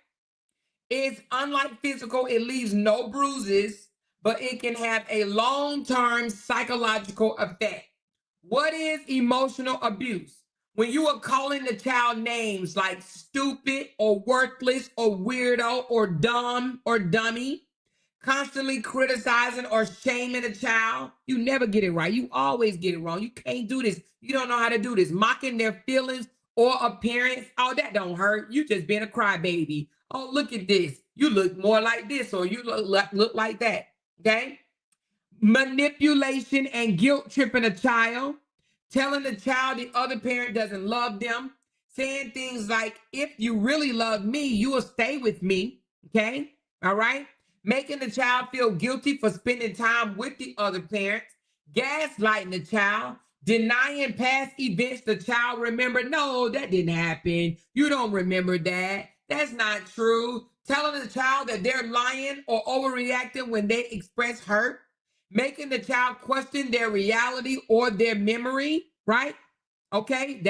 It's unlike physical, it leaves no bruises, but it can have a long-term psychological effect. What is emotional abuse? When you are calling the child names like stupid or worthless or weirdo or dumb or dummy, constantly criticizing or shaming a child, you never get it right. You always get it wrong. You can't do this. You don't know how to do this. Mocking their feelings or appearance. Oh, that don't hurt. You just being a crybaby. Oh, look at this. You look more like this, or you look like that. Okay? Manipulation and guilt tripping a child, telling the child the other parent doesn't love them, saying things like, if you really love me, you will stay with me. Okay? All right? Making the child feel guilty for spending time with the other parent, gaslighting the child, denying past events the child remembered. No, that didn't happen. You don't remember that. That's not true. Telling the child that they're lying or overreacting when they express hurt, making the child question their reality or their memory, right? Okay,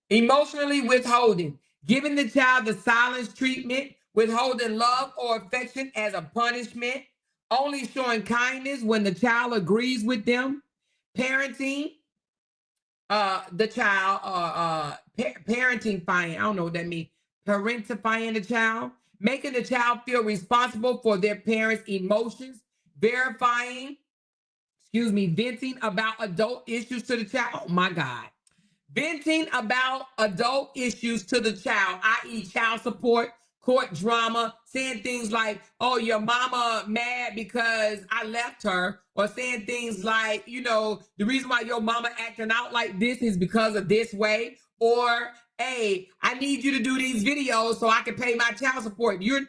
emotionally withholding, giving the child the silence treatment, withholding love or affection as a punishment, only showing kindness when the child agrees with them, parenting the child, parentifying, I don't know what that means, parentifying the child, making the child feel responsible for their parents' emotions, verifying, venting about adult issues to the child. Oh my God. Venting about adult issues to the child, i.e. child support, court drama, saying things like, oh, your mama mad because I left her, or saying things like, the reason why your mama acting out like this is because of this way, or, hey, I need you to do these videos so I can pay my child support. You're,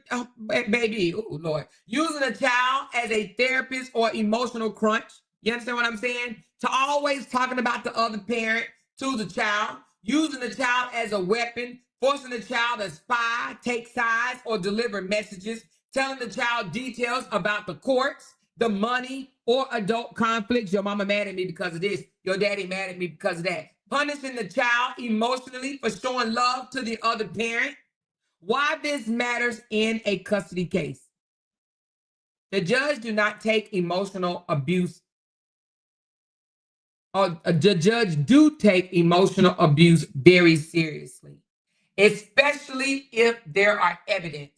baby, oh Lord, using a child as a therapist or emotional crunch. You understand what I'm saying? To always talking about the other parent to the child, using the child as a weapon, forcing the child to spy, take sides, or deliver messages, telling the child details about the courts, the money, or adult conflicts. Your mama mad at me because of this. Your daddy mad at me because of that. Punishing the child emotionally for showing love to the other parent. Why this matters in a custody case. The judge do not take emotional abuse. The judge do take emotional abuse very seriously, especially if there are evidence,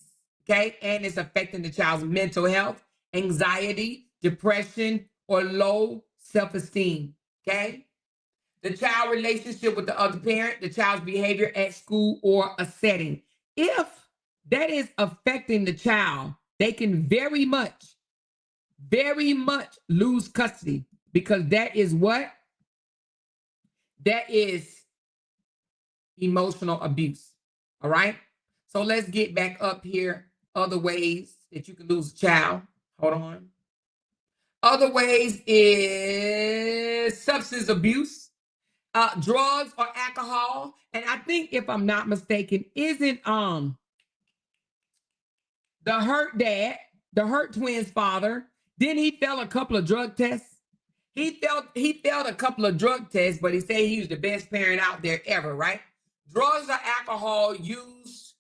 okay? And it's affecting the child's mental health, anxiety, depression, or low self-esteem, okay? The child relationship with the other parent, the child's behavior at school or a setting. If that is affecting the child, they can very much lose custody, because that is what? That is emotional abuse. All right. So let's get back up here. Other ways that you can lose a child. Hold on. Other ways is substance abuse, drugs or alcohol. And I think, if I'm not mistaken, isn't the hurt dad, the hurt twins father, then he failed a couple of drug tests? He failed a couple of drug tests, but he said he was the best parent out there ever, right? Drugs or alcohol used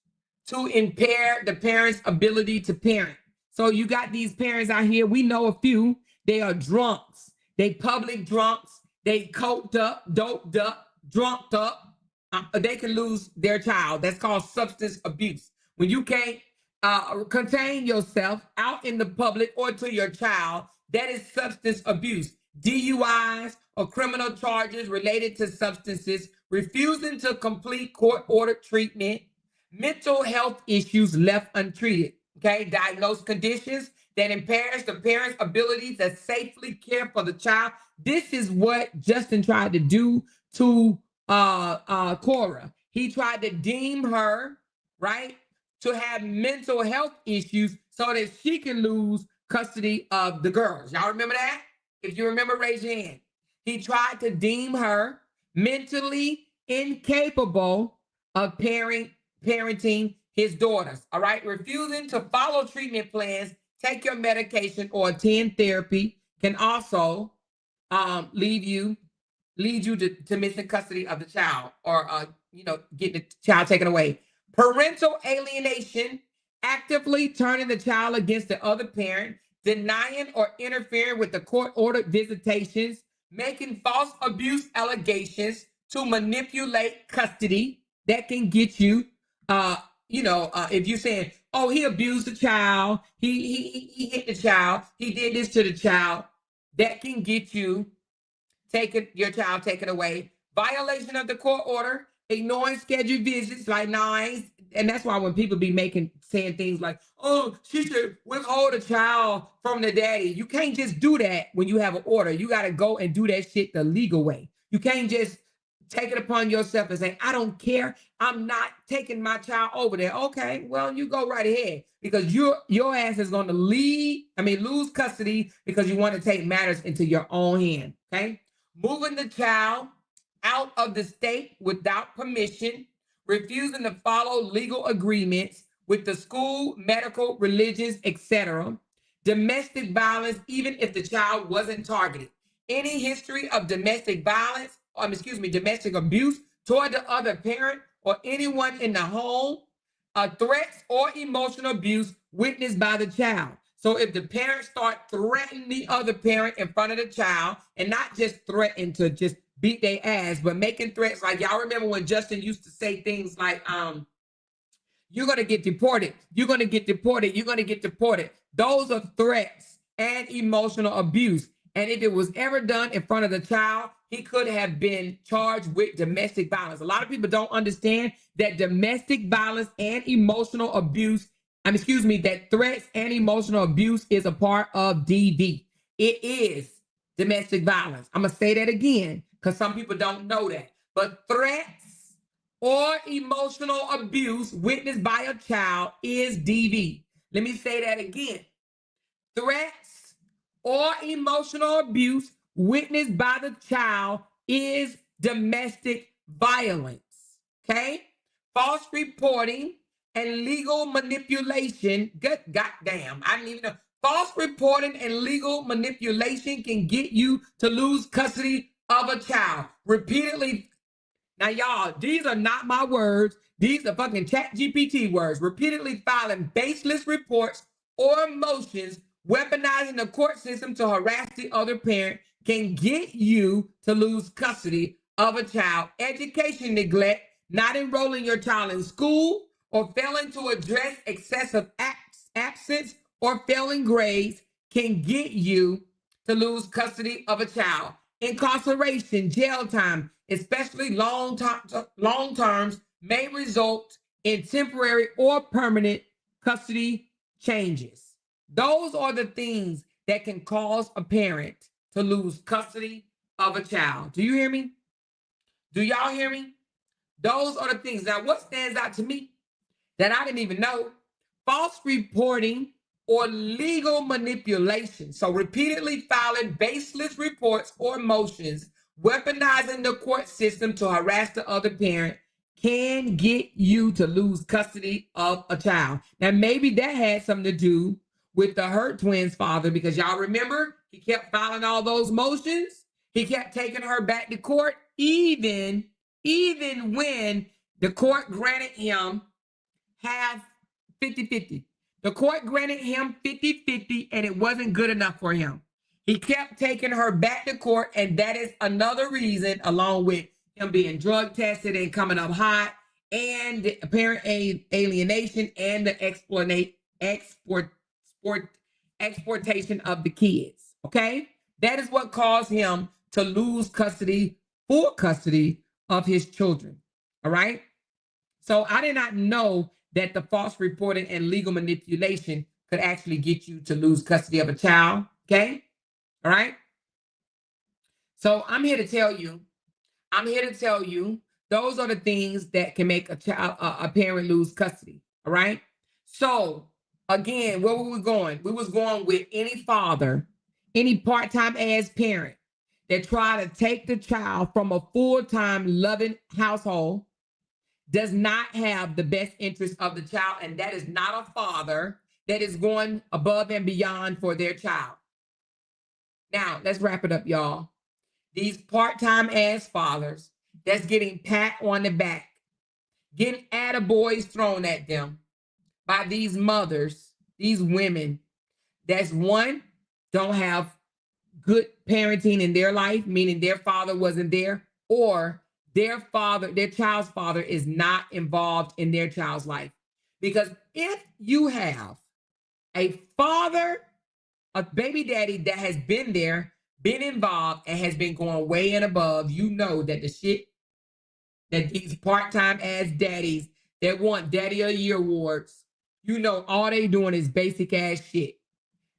to impair the parent's ability to parent. So you got these parents out here, we know a few, they are drunks. They public drunks. They coked up, doped up, drunked up. They can lose their child. That's called substance abuse. When you can't contain yourself out in the public or to your child, that is substance abuse. DUIs or criminal charges related to substances, refusing to complete court-ordered treatment, mental health issues left untreated, okay? Diagnosed conditions that impairs the parent's ability to safely care for the child. This is what Justin tried to do to Cora. He tried to deem her, right, to have mental health issues so that she can lose custody of the girls. Y'all remember that? If you remember, raise your hand. He tried to deem her mentally incapable of parenting his daughters, all right? Refusing to follow treatment plans, take your medication, or attend therapy can also lead you to missing custody of the child, or getting the child taken away. Parental alienation, actively turning the child against the other parent, denying or interfering with the court-ordered visitations, making false abuse allegations to manipulate custody. That can get you, if you're saying, oh, he abused the child, he hit the child, he did this to the child, that can get you your child taken away. Violation of the court order, ignoring scheduled visits like nines. And that's why when people be saying things like, oh, she should withhold a child from the daddy. You can't just do that when you have an order. You got to go and do that shit the legal way. You can't just take it upon yourself and say, I don't care, I'm not taking my child over there. Okay, well, you go right ahead, because your ass is going to lose custody because you want to take matters into your own hand. Okay. Moving the child out of the state without permission, refusing to follow legal agreements with the school, medical, religious, etc. Domestic violence, even if the child wasn't targeted. Any history of domestic violence, domestic abuse toward the other parent or anyone in the home, threats or emotional abuse witnessed by the child. So if the parents start threatening the other parent in front of the child, and not just threaten to just beat their ass, but making threats like, y'all remember when Justin used to say things like, you're going to get deported. You're going to get deported. You're going to get deported. Those are threats and emotional abuse. And if it was ever done in front of the child, he could have been charged with domestic violence. A lot of people don't understand that domestic violence and emotional abuse, that threats and emotional abuse is a part of DV. It is domestic violence. I'm going to say that again because some people don't know that. But threats or emotional abuse witnessed by a child is DV. Let me say that again. Threats or emotional abuse witnessed by the child is domestic violence. Okay? False reporting and legal manipulation. Goddamn, I didn't even know. False reporting and legal manipulation can get you to lose custody of a child. Repeatedly. Now, y'all, these are not my words. These are fucking ChatGPT words. Repeatedly filing baseless reports or motions, weaponizing the court system to harass the other parent can get you to lose custody of a child. Education neglect, not enrolling your child in school, or failing to address excessive absence or failing grades can get you to lose custody of a child. Incarceration, jail time, especially long terms, may result in temporary or permanent custody changes. Those are the things that can cause a parent to lose custody of a child. Do you hear me? Do y'all hear me? Those are the things. Now, what stands out to me that I didn't even know? False reporting or legal manipulation. So repeatedly filing baseless reports or motions, weaponizing the court system to harass the other parent can get you to lose custody of a child. Now, maybe that had something to do with the Hurt twins' father, because y'all remember he kept filing all those motions. He kept taking her back to court, even when the court granted him half 50-50. The court granted him 50-50 and it wasn't good enough for him. He kept taking her back to court, and that is another reason, along with him being drug tested and coming up hot, and the apparent alienation and the exportation of the kids. Okay? That is what caused him to lose full custody of his children. All right? So I did not know that the false reporting and legal manipulation could actually get you to lose custody of a child. Okay? All right? So I'm here to tell you, those are the things that can make a parent lose custody. All right? So again, where were we going? We was going with any father, any part-time ass parent that try to take the child from a full-time loving household does not have the best interest of the child, and that is not a father that is going above and beyond for their child. Now, let's wrap it up, y'all. These part-time ass fathers that's getting pat on the back, getting attaboys thrown at them by these mothers, these women that's one, don't have good parenting in their life, meaning their father wasn't there, or their child's father is not involved in their child's life. Because if you have a father, a baby daddy that has been there, been involved, and has been going way and above, you know that the shit that these part-time ass daddies that want Daddy of the Year awards, you know all they doing is basic ass shit.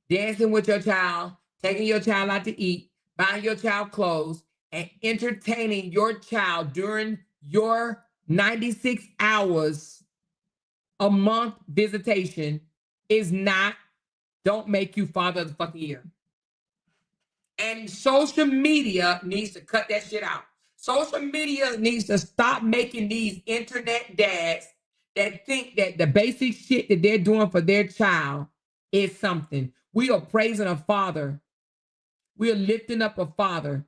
Dancing with your child, taking your child out to eat, buying your child clothes, and entertaining your child during your 96 hours a month visitation don't make you father of the fucking year. And social media needs to cut that shit out. Social media needs to stop making these internet dads that think that the basic shit that they're doing for their child is something. We are praising a father. We are lifting up a father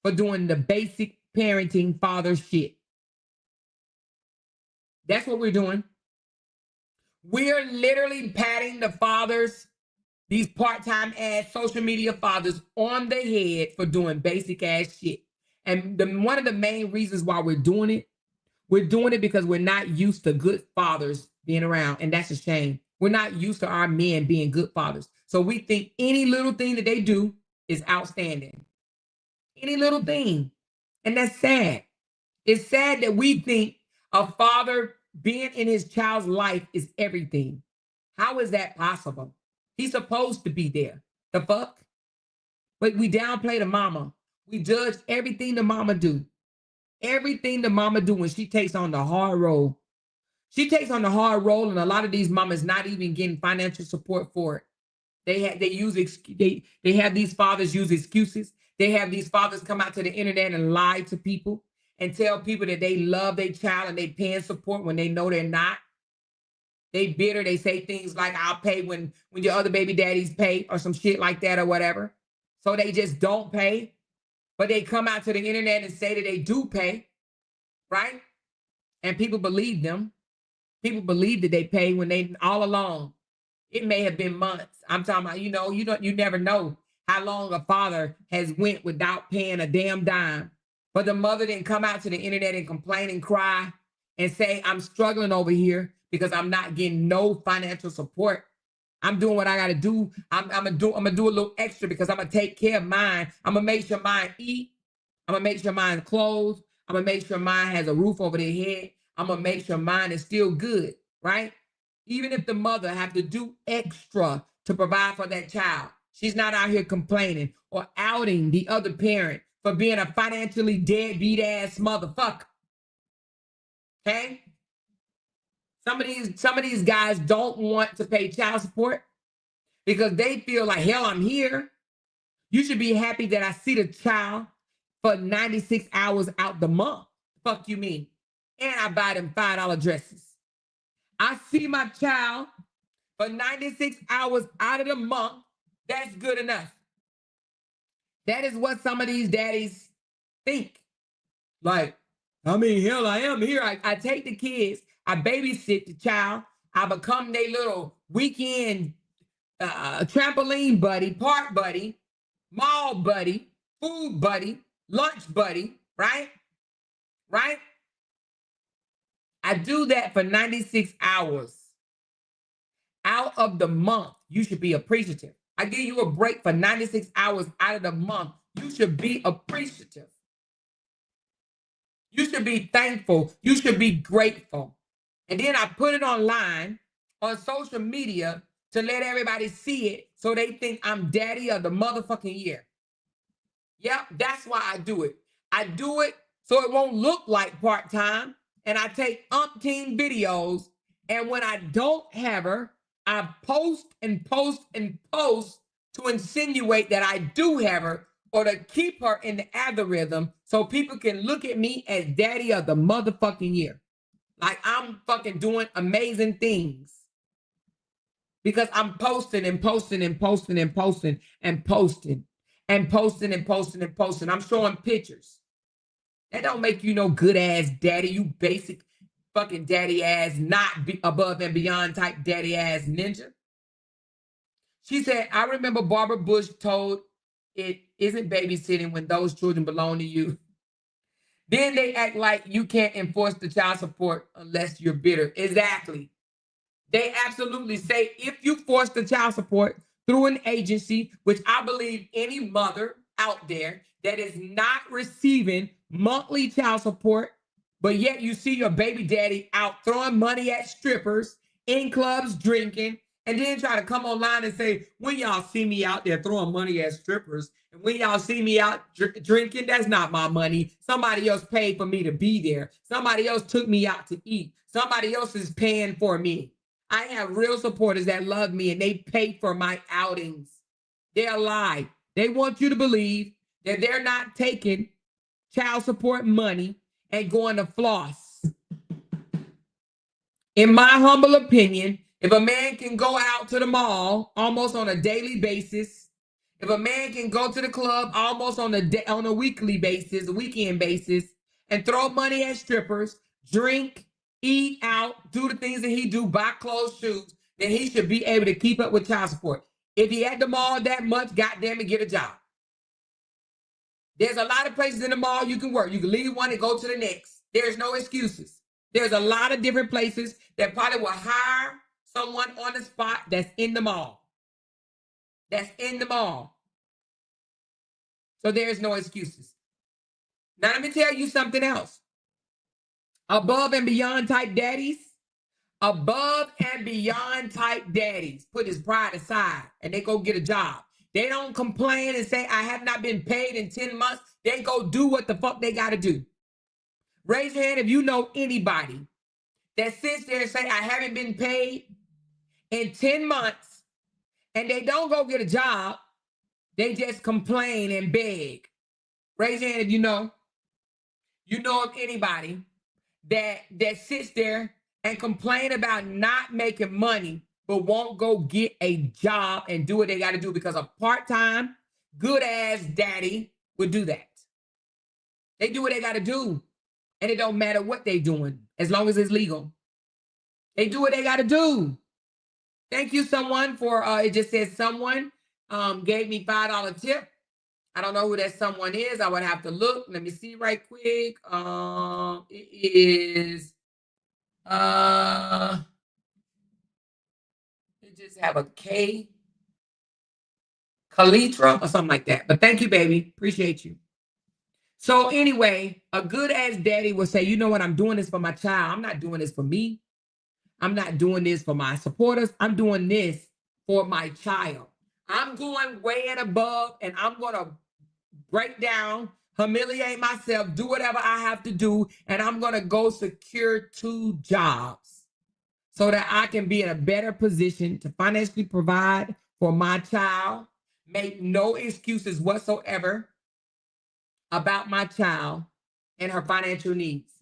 for doing the basic parenting father shit. That's what we're doing. We're literally patting the fathers, these part-time ass social media fathers, on the head for doing basic ass shit. And one of the main reasons why we're doing it because we're not used to good fathers being around. And that's a shame. We're not used to our men being good fathers. So we think any little thing that they do, is outstanding. Any little thing. And that's sad. It's sad that we think a father being in his child's life is everything. How is that possible? He's supposed to be there. The fuck? But we downplay the mama. We judge everything the mama do. Everything the mama do when she takes on the hard role. She takes on the hard role, and a lot of these mamas not even getting financial support for it. They have these fathers use excuses. They have these fathers come out to the internet and lie to people and tell people that they love their child and they paying support when they know they're not. They bitter. They say things like, I'll pay when your other baby daddies pay, or some shit like that or whatever. So they just don't pay. But they come out to the internet and say that they do pay, right? And people believe them. People believe that they pay when they all along. It may have been months. I'm talking about, you never know how long a father has went without paying a damn dime. But the mother didn't come out to the internet and complain and cry and say, I'm struggling over here because I'm not getting no financial support. I'm doing what I got to do. I'm gonna do a little extra because I'm gonna take care of mine. I'm gonna make sure mine eat. I'm gonna make sure mine clothes. I'm gonna make sure mine has a roof over their head. I'm gonna make sure mine is still good, right? Even if the mother have to do extra to provide for that child, she's not out here complaining or outing the other parent for being a financially deadbeat ass motherfucker. Okay? Some of these guys don't want to pay child support because they feel like, hell, I'm here. You should be happy that I see the child for 96 hours out the month. Fuck you mean? And I buy them $5 dresses. I see my child for 96 hours out of the month. That's good enough. That is what some of these daddies think. Like, I mean, hell, I am here. I take the kids. I babysit the child. I become their little weekend trampoline buddy, park buddy, mall buddy, food buddy, lunch buddy, right? Right? I do that for 96 hours. Out of the month, you should be appreciative. I give you a break for 96 hours out of the month. You should be appreciative. You should be thankful. You should be grateful. And then I put it online on social media to let everybody see it so they think I'm daddy of the motherfucking year. Yep, that's why I do it. I do it so it won't look like part-time. And I take umpteen videos. And when I don't have her, I post and post and post to insinuate that I do have her, or to keep her in the algorithm so people can look at me as daddy of the motherfucking year. Like I'm fucking doing amazing things. Because I'm posting and posting and posting and posting and posting and posting and posting and posting. I'm showing pictures. That don't make you no good ass daddy, you basic fucking daddy ass, not be above and beyond type daddy ass ninja. She said, I remember Barbara Bush told it isn't babysitting when those children belong to you. Then they act like you can't enforce the child support unless you're bitter. Exactly. They absolutely say if you force the child support through an agency, which I believe any mother out there that is not receiving monthly child support, but yet you see your baby daddy out throwing money at strippers, in clubs drinking, and then try to come online and say, when y'all see me out there throwing money at strippers, and when y'all see me out drinking, that's not my money. Somebody else paid for me to be there. Somebody else took me out to eat. Somebody else is paying for me. I have real supporters that love me and they pay for my outings. They'll lie. They want you to believe that they're not taking child support money and going to floss. In my humble opinion, if a man can go out to the mall almost on a daily basis, if a man can go to the club almost on a weekly basis, a weekend basis, and throw money at strippers, drink, eat out, do the things that he do, buy clothes, shoes, then he should be able to keep up with child support. If he at the mall that much, goddamn it, get a job. There's a lot of places in the mall you can work. You can leave one and go to the next. There's no excuses. There's a lot of different places that probably will hire someone on the spot that's in the mall. That's in the mall. So there's no excuses. Now let me tell you something else. Above and beyond type daddies, above and beyond type daddies put his pride aside and they go get a job. They don't complain and say, I have not been paid in 10 months. They go do what the fuck they got to do. Raise your hand if you know anybody that sits there and say, I haven't been paid in 10 months, and they don't go get a job. They just complain and beg. Raise your hand if you know. You know of anybody that sits there and complain about not making money, but won't go get a job and do what they got to do because a part-time, good-ass daddy would do that. They do what they got to do, and it don't matter what they doing as long as it's legal. They do what they got to do. Thank you, someone, for, it just says someone gave me $5 tip. I don't know who that someone is. I would have to look. Let me see right quick. It is, it just have a K, Kalitra or something like that. But thank you, baby. Appreciate you. So anyway, a good ass daddy will say, you know what? I'm doing this for my child. I'm not doing this for me. I'm not doing this for my supporters. I'm doing this for my child. I'm going way and above, and I'm going to break down, humiliate myself, do whatever I have to do, and I'm going to go secure 2 jobs so that I can be in a better position to financially provide for my child, make no excuses whatsoever about my child and her financial needs.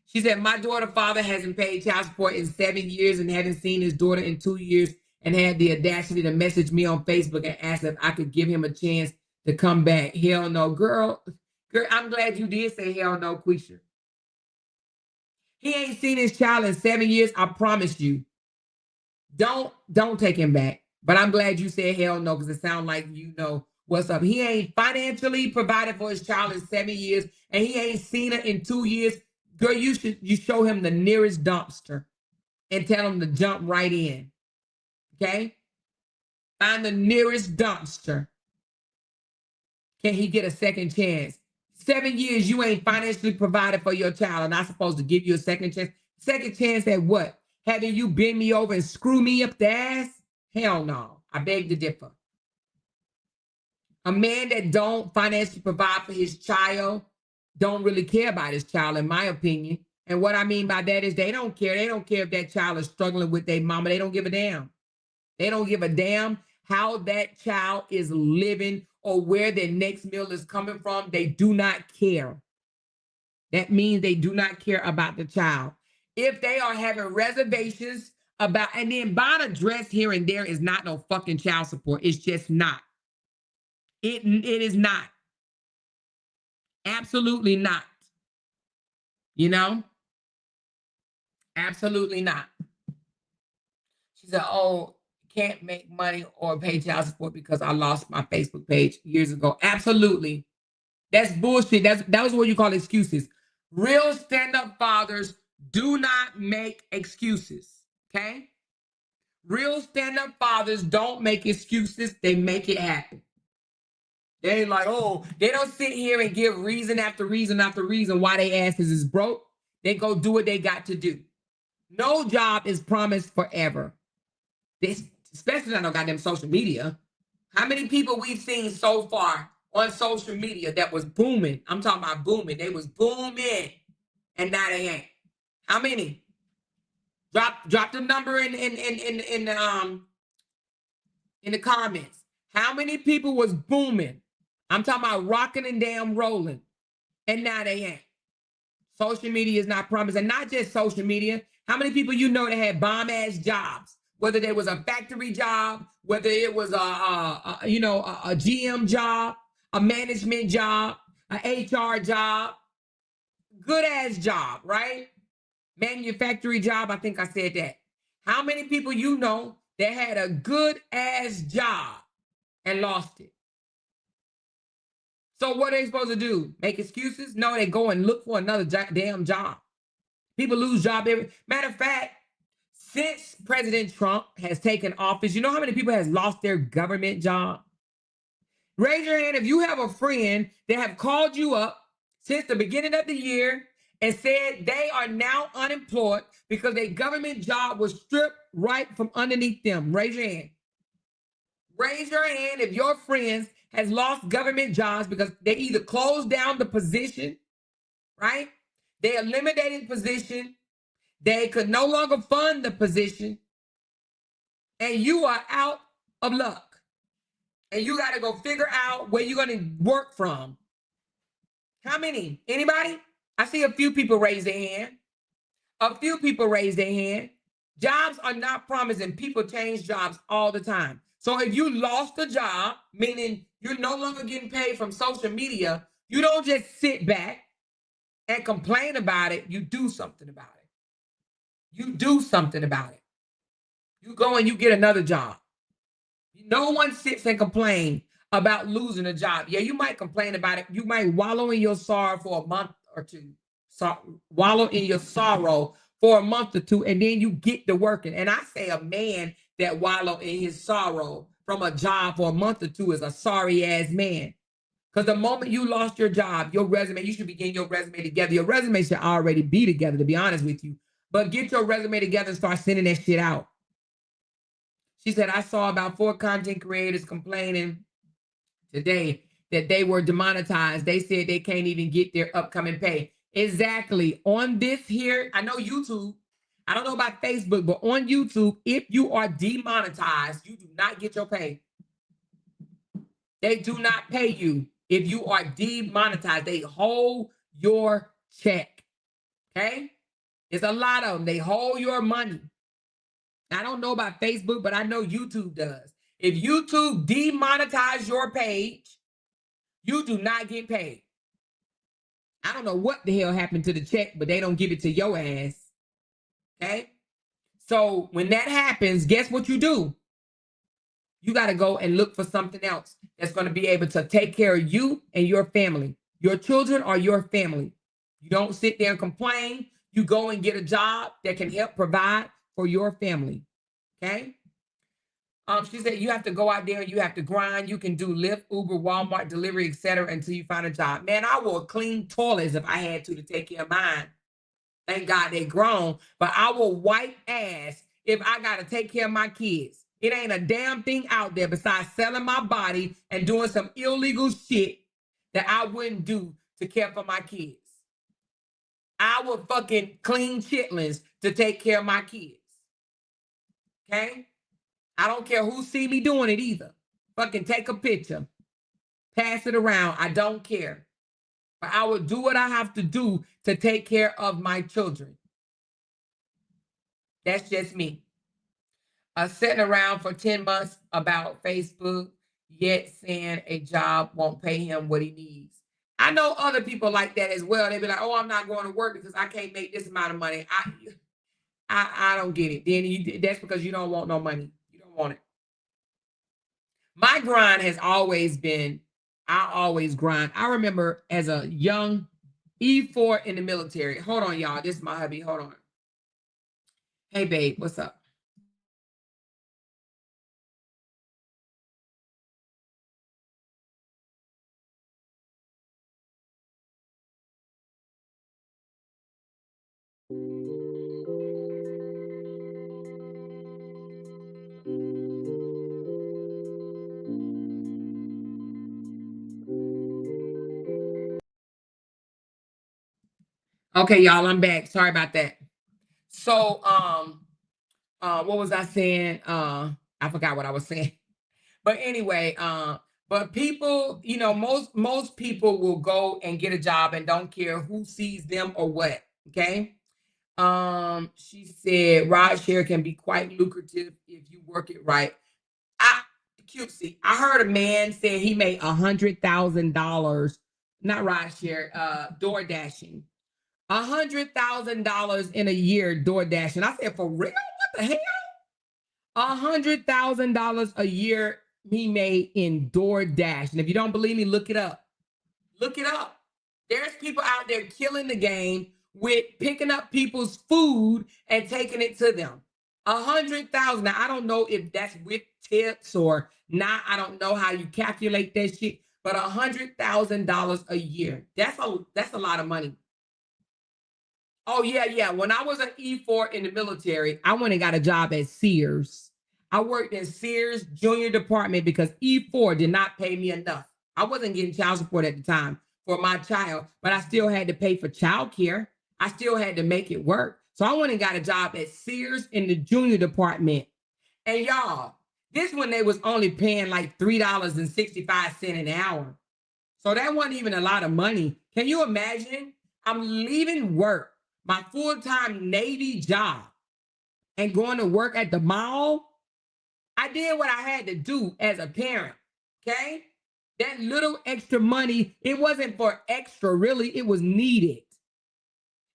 She said, my daughter's father hasn't paid child support in 7 years and hadn't seen his daughter in 2 years and had the audacity to message me on Facebook and ask if I could give him a chance to come back. Hell no. Girl, I'm glad you did say hell no, Quisha. He ain't seen his child in 7 years, I promise you. Don't take him back. But I'm glad you said hell no, because it sounds like you know what's up. He ain't financially provided for his child in 7 years, and he ain't seen her in 2 years. Girl, you show him the nearest dumpster and tell him to jump right in. Okay? Find the nearest dumpster. Can he get a second chance? 7 years you ain't financially provided for your child, and I'm supposed to give you a second chance. Second chance at what? Having you bend me over and screw me up the ass? Hell no. I beg to differ. A man that don't financially provide for his child don't really care about his child, in my opinion. And what I mean by that is they don't care. They don't care if that child is struggling with their mama. They don't give a damn. They don't give a damn how that child is living or where their next meal is coming from. They do not care. That means they do not care about the child. If they are having reservations about, and then buying a dress here and there is not no fucking child support. It's just not. It is not. Absolutely not. You know? Absolutely not. She said, oh, can't make money or pay child support because I lost my Facebook page years ago. Absolutely. That's bullshit. That was what you call excuses. Real stand-up fathers do not make excuses. Okay? Real stand-up fathers don't make excuses. They make it happen. They ain't like, oh, they don't sit here and give reason after reason after reason why they asses is broke. They go do what they got to do. No job is promised forever. This, especially on goddamn social media. How many people we've seen so far on social media that was booming? I'm talking about booming. They was booming, and now they ain't. How many? Drop the number in the comments. How many people was booming? I'm talking about rocking and damn rolling, and now they ain't. Social media is not promised, and not just social media. How many people you know that had bomb ass jobs? Whether there was a factory job, whether it was a GM job, a management job, an HR job, good ass job, right? Manufacturing job. I think I said that. How many people you know that had a good ass job and lost it? So what are they supposed to do? Make excuses? No, they go and look for another damn job. People lose job every. Matter of fact, since President Trump has taken office, you know how many people has lost their government job? Raise your hand if you have a friend that have called you up since the beginning of the year and said they are now unemployed because their government job was stripped right from underneath them. Raise your hand. Raise your hand if your friends has lost government jobs because they either closed down the position, right? They eliminated the position. They could no longer fund the position. And you are out of luck. And you got to go figure out where you're going to work from. How many? Anybody? I see a few people raise their hand. A few people raise their hand. Jobs are not promised, and people change jobs all the time. So if you lost a job, meaning you're no longer getting paid from social media, you don't just sit back and complain about it. You do something about it. You do something about it. You go and you get another job. No one sits and complains about losing a job. Yeah, you might complain about it. You might wallow in your sorrow for a month or two. Wallow in your sorrow for a month or two, and then you get to working. And I say a man that wallow in his sorrow from a job for a month or two is a sorry ass man. Because the moment you lost your job, your resume, you should be getting your resume together. Your resume should already be together, to be honest with you. But get your resume together and start sending that shit out. She said, I saw about 4 content creators complaining today that they were demonetized. They said they can't even get their upcoming pay. Exactly. On this here, I know YouTube. I don't know about Facebook, but on YouTube, if you are demonetized, you do not get your pay. They do not pay you if you are demonetized. They hold your check. Okay? There's a lot of them. They hold your money. I don't know about Facebook, but I know YouTube does. If YouTube demonetize your page, you do not get paid. I don't know what the hell happened to the check, but they don't give it to your ass. Okay? So when that happens, guess what you do? You got to go and look for something else that's going to be able to take care of you and your family. Your children are your family. You don't sit there and complain. You go and get a job that can help provide for your family. Okay? She said you have to go out there and you have to grind. You can do Lyft, Uber, Walmart, delivery, etc. until you find a job. Man, I will clean toilets if I had to take care of mine. Thank God they grown. But I will wipe ass if I got to take care of my kids. It ain't a damn thing out there besides selling my body and doing some illegal shit that I wouldn't do to care for my kids. I would fucking clean chitlins to take care of my kids. Okay? I don't care who see me doing it either. Fucking take a picture. Pass it around. I don't care. But I will do what I have to do to take care of my children. That's just me. Sitting around for 10 months about Facebook, yet saying a job won't pay him what he needs. I know other people like that as well. They be like, oh, I'm not going to work because I can't make this amount of money. I don't get it. Then that's because you don't want no money. You don't want it. My grind has always been, I always grind. I remember as a young E4 in the military. Hold on, y'all. This is my hubby. Hold on. Hey, babe, what's up? Okay, y'all, I'm back. Sorry about that. So, what was I saying? I forgot what I was saying. But anyway, but people, you know, most people will go and get a job and don't care who sees them or what. Okay. She said ride share can be quite lucrative if you work it right. Cutesy. I heard a man say he made $100,000, not ride share, door dashing. $100,000 in a year door dashing. I said, for real? What the hell? $100,000 a year he made in DoorDash. And if you don't believe me, look it up. Look it up. There's people out there killing the game with picking up people's food and taking it to them. 100,000. Now I don't know if that's with tips or not. I don't know how you calculate that shit, but $100,000 a year. That's a lot of money. Oh yeah. When I was an E4 in the military, I went and got a job at Sears. I worked in Sears junior department because E4 did not pay me enough. I wasn't getting child support at the time for my child, but I still had to pay for child care. I still had to make it work. So I went and got a job at Sears in the junior department. And y'all, this one they was only paying like $3.65 an hour. So that wasn't even a lot of money. Can you imagine? I'm leaving work, my full-time Navy job, and going to work at the mall. I did what I had to do as a parent, okay? That little extra money, it wasn't for extra, really. It was needed.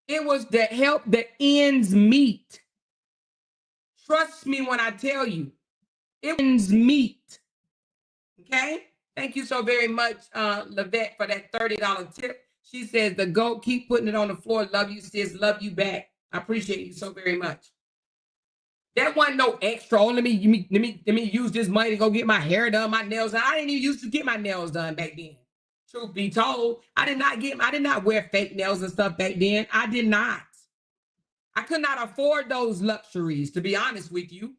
It was to help the ends meet. Trust me when I tell you, it ends meet, okay? Thank you so very much, Lavette, for that $30 tip. She says, the goat, keep putting it on the floor. Love you, sis. Love you back. I appreciate you so very much. That wasn't no extra. Oh, let me use this money to go get my hair done, my nails done. I didn't even used to get my nails done back then. Truth be told, I did not wear fake nails and stuff back then. I did not. I could not afford those luxuries, to be honest with you.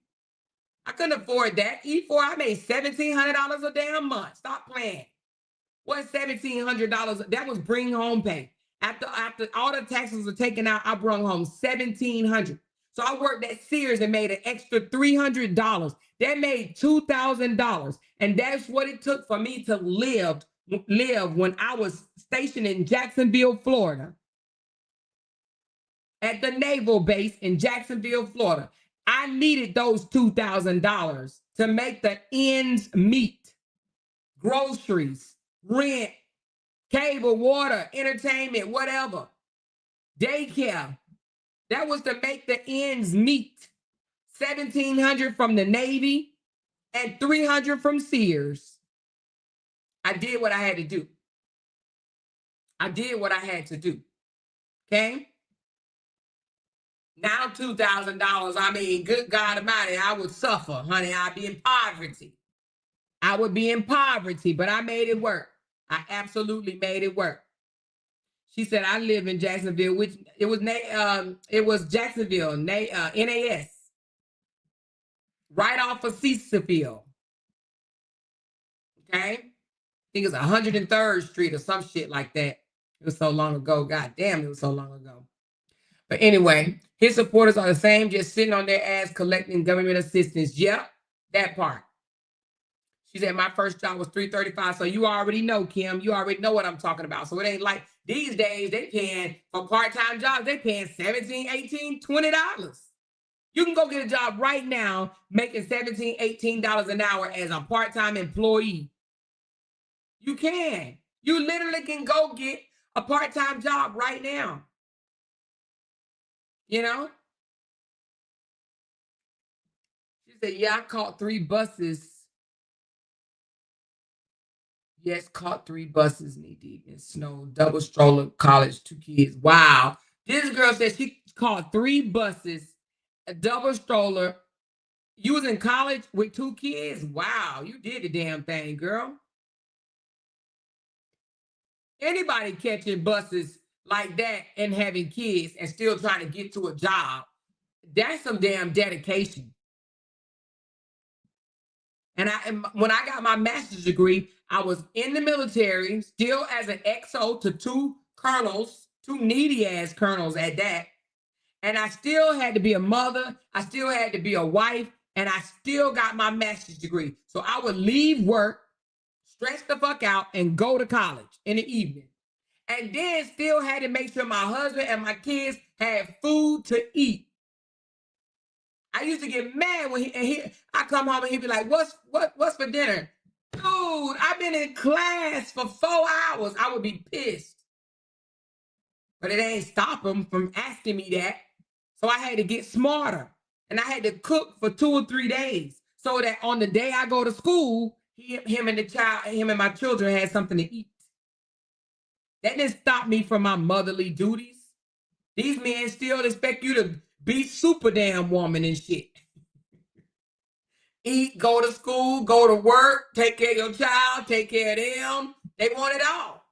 I couldn't afford that. E4, I made $1,700 a damn month. Stop playing. What's $1,700? That was bring home pay. After all the taxes were taken out, I brought home $1,700. So I worked at Sears and made an extra $300. That made $2,000. And that's what it took for me to live when I was stationed in Jacksonville, Florida. At the naval base in Jacksonville, Florida. I needed those $2,000 to make the ends meet. Groceries, rent, cable, water, entertainment, whatever. Daycare. That was to make the ends meet. $1,700 from the Navy and $300 from Sears. I did what I had to do. I did what I had to do. Okay? Now $2,000, I mean, good God Almighty, I would suffer, honey. I'd be in poverty. I would be in poverty, but I made it work. I absolutely made it work. She said, I live in Jacksonville, which it was Jacksonville, NAS, right off of Cecil. Okay? I think it's 103rd Street or some shit like that. It was so long ago. God damn, it was so long ago. But anyway, his supporters are the same, just sitting on their ass collecting government assistance. Yep, that part. She said, my first job was $335. So you already know, Kim. You already know what I'm talking about. So it ain't like these days they paying for part-time jobs. They paying $17, $18, $20. You can go get a job right now making $17, $18 an hour as a part-time employee. You can. You literally can go get a part-time job right now. You know? She said, yeah, I caught 3 buses. Yes, caught 3 buses knee deep in snow, double stroller, college, 2 kids. Wow. This girl said she caught 3 buses, a double stroller. You was in college with 2 kids? Wow, you did the damn thing, girl. Anybody catching buses like that and having kids and still trying to get to a job, that's some damn dedication. And when I got my master's degree, I was in the military, still as an XO to 2 colonels, 2 needy ass colonels at that. And I still had to be a mother. I still had to be a wife. And I still got my master's degree. So I would leave work, stress the fuck out, and go to college in the evening. And then still had to make sure my husband and my kids had food to eat. I used to get mad when I come home and he'd be like, what's for dinner? Dude, I've been in class for 4 hours. I would be pissed. But it ain't stop him from asking me that. So I had to get smarter. And I had to cook for 2 or 3 days so that on the day I go to school, him and my children had something to eat. That didn't stop me from my motherly duties. These men still expect you to be super damn woman and shit. eat, go to school, go to work, take care of your child, take care of them. They want it all.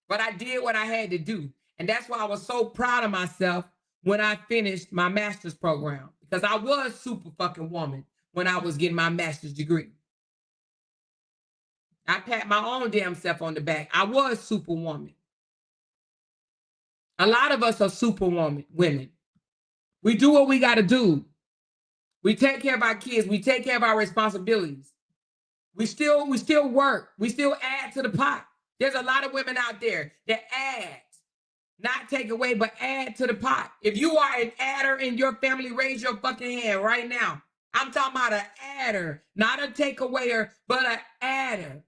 But I did what I had to do. And that's why I was so proud of myself when I finished my master's program. Because I was super fucking woman when I was getting my master's degree. I pat my own damn self on the back. I was superwoman. A lot of us are superwoman women. We do what we got to do. We take care of our kids. We take care of our responsibilities. We still work. We still add to the pot. There's a lot of women out there that add, not take away, but add to the pot. If you are an adder in your family, raise your fucking hand right now. I'm talking about an adder, not a takeawayer, but an adder.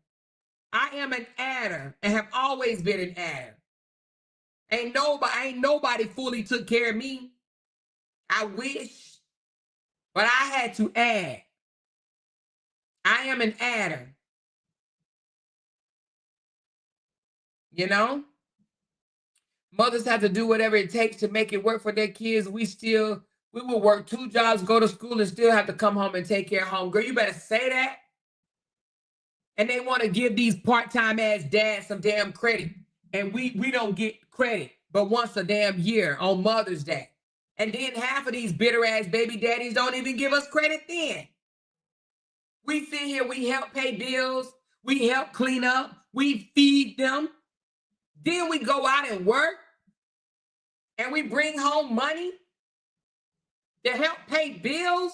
I am an adder and have always been an adder. Ain't nobody fully took care of me. I wish, but I had to add. I am an adder. You know? Mothers have to do whatever it takes to make it work for their kids. We will work 2 jobs, go to school, and still have to come home and take care of home. Girl, you better say that. And they want to give these part-time ass dads some damn credit. And we don't get credit but once a damn year on Mother's Day. And then half of these bitter ass baby daddies don't even give us credit then. We sit here, we help pay bills, we help clean up, we feed them. Then we go out and work and we bring home money to help pay bills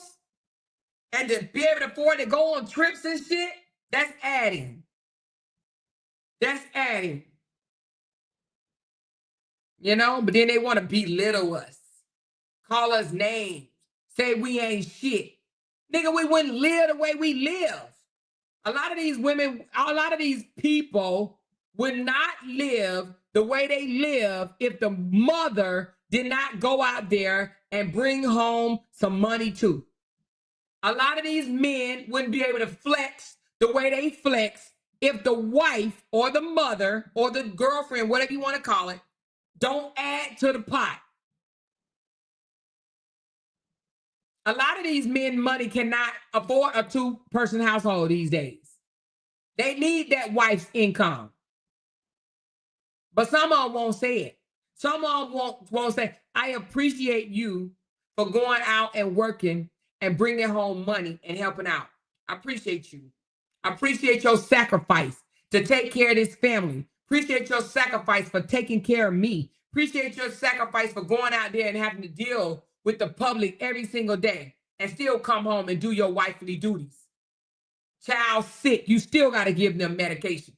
and to be able to afford to go on trips and shit. That's adding. That's adding. You know, but then they want to belittle us, call us names, say we ain't shit. Nigga, we wouldn't live the way we live. A lot of these women, a lot of these people would not live the way they live if the mother did not go out there and bring home some money too. A lot of these men wouldn't be able to flex the way they flex if the wife or the mother or the girlfriend, whatever you want to call it, don't add to the pot. A lot of these men money cannot afford a 2-person household these days. They need that wife's income. But some of them won't say it. Some of them won't say, I appreciate you for going out and working and bringing home money and helping out. I appreciate you. I appreciate your sacrifice to take care of this family. Appreciate your sacrifice for taking care of me. Appreciate your sacrifice for going out there and having to deal with the public every single day and still come home and do your wifely duties. Child sick, you still got to give them medication.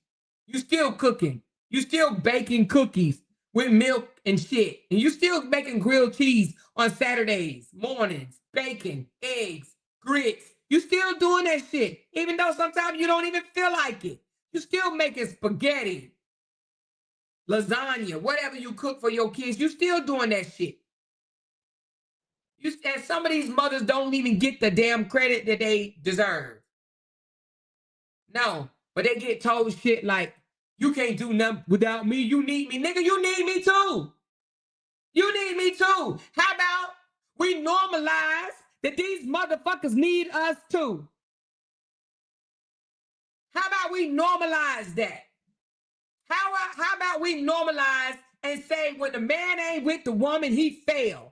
You still cooking. You still baking cookies with milk and shit. And you still making grilled cheese on Saturdays, mornings, bacon, eggs, grits. You still doing that shit. Even though sometimes you don't even feel like it. You still making spaghetti, lasagna, whatever you cook for your kids. You still doing that shit. And some of these mothers don't even get the damn credit that they deserve. No, but they get told shit like, you can't do nothing without me. You need me. Nigga, you need me too. You need me too. How about we normalize that these motherfuckers need us too? How about we normalize that? How about we normalize and say when the man ain't with the woman, he failed.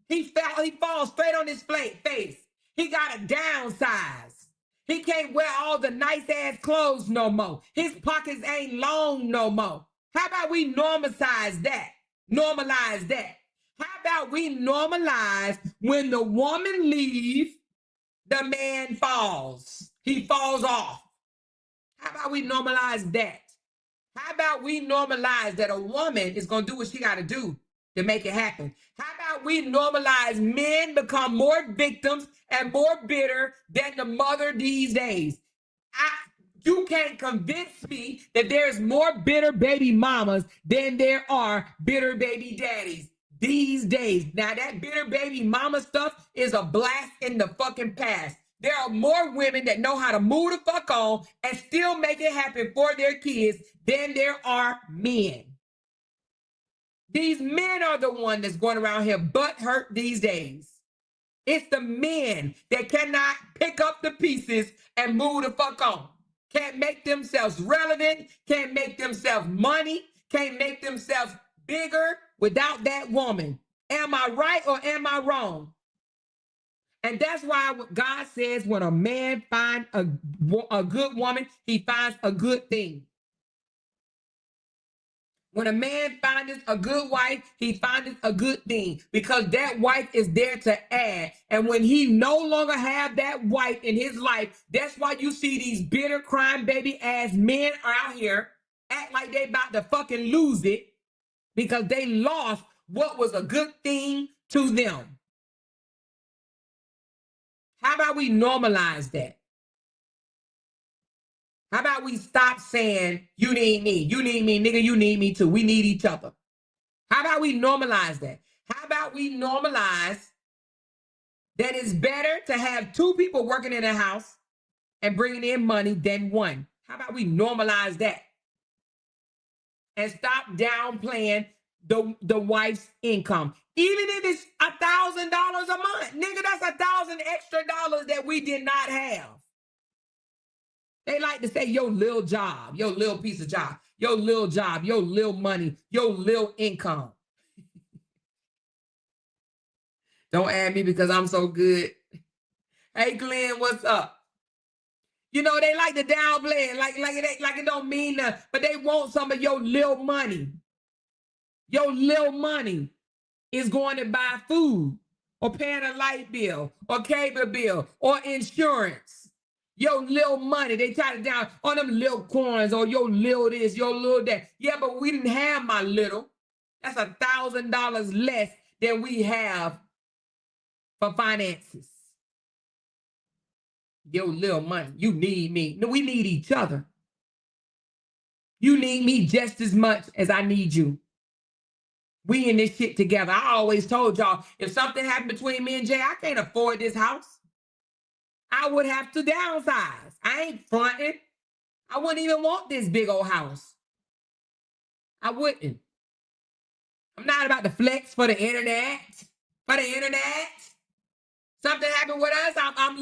He falls straight on his face. He got to downsize. He can't wear all the nice ass clothes no more. His pockets ain't long no more. How about we normalize that? Normalize that. How about we normalize when the woman leaves, the man falls. He falls off. How about we normalize that? How about we normalize that a woman is going to do what she got to do to make it happen? How about we normalize men become more victims and more bitter than the mother these days? You can't convince me that there's more bitter baby mamas than there are bitter baby daddies these days. Now, that bitter baby mama stuff is a blast in the fucking past. There are more women that know how to move the fuck on and still make it happen for their kids than there are men. These men are the one that's going around here butt hurt these days. It's the men that cannot pick up the pieces and move the fuck on. Can't make themselves relevant, can't make themselves money, can't make themselves bigger without that woman. Am I right or am I wrong? And that's why God says when a man finds a good woman, he finds a good thing. When a man finds a good wife, he finds a good thing because that wife is there to add. And when he no longer have that wife in his life, that's why you see these bitter crying baby ass men out here act like they about to fucking lose it because they lost what was a good thing to them. How about we normalize that? How about we stop saying, you need me, nigga, you need me too. We need each other. How about we normalize that? How about we normalize that it's better to have two people working in a house and bringing in money than one? How about we normalize that? And stop downplaying the wife's income. Even if it's $1,000 a month, nigga, that's $1,000 extra that we did not have. They like to say your little job, your little piece of job, your little job, your little money, your little income. Don't add me because I'm so good. Hey, Glenn, what's up? You know, they like to downplay it like it don't mean nothing, but they want some of your little money. Your little money is going to buy food or paying a light bill or cable bill or insurance. Your little money, they try to down on them little coins or your little this, your little that. Yeah, but we didn't have my little. That's $1,000 less than we have for finances. Your little money, you need me. No, we need each other. You need me just as much as I need you. We in this shit together. I always told y'all, if something happened between me and Jay, I can't afford this house. I would have to downsize. I ain't fronting. I wouldn't even want this big old house. I wouldn't. I'm not about to flex for the internet. For the internet. Something happened with us, I'm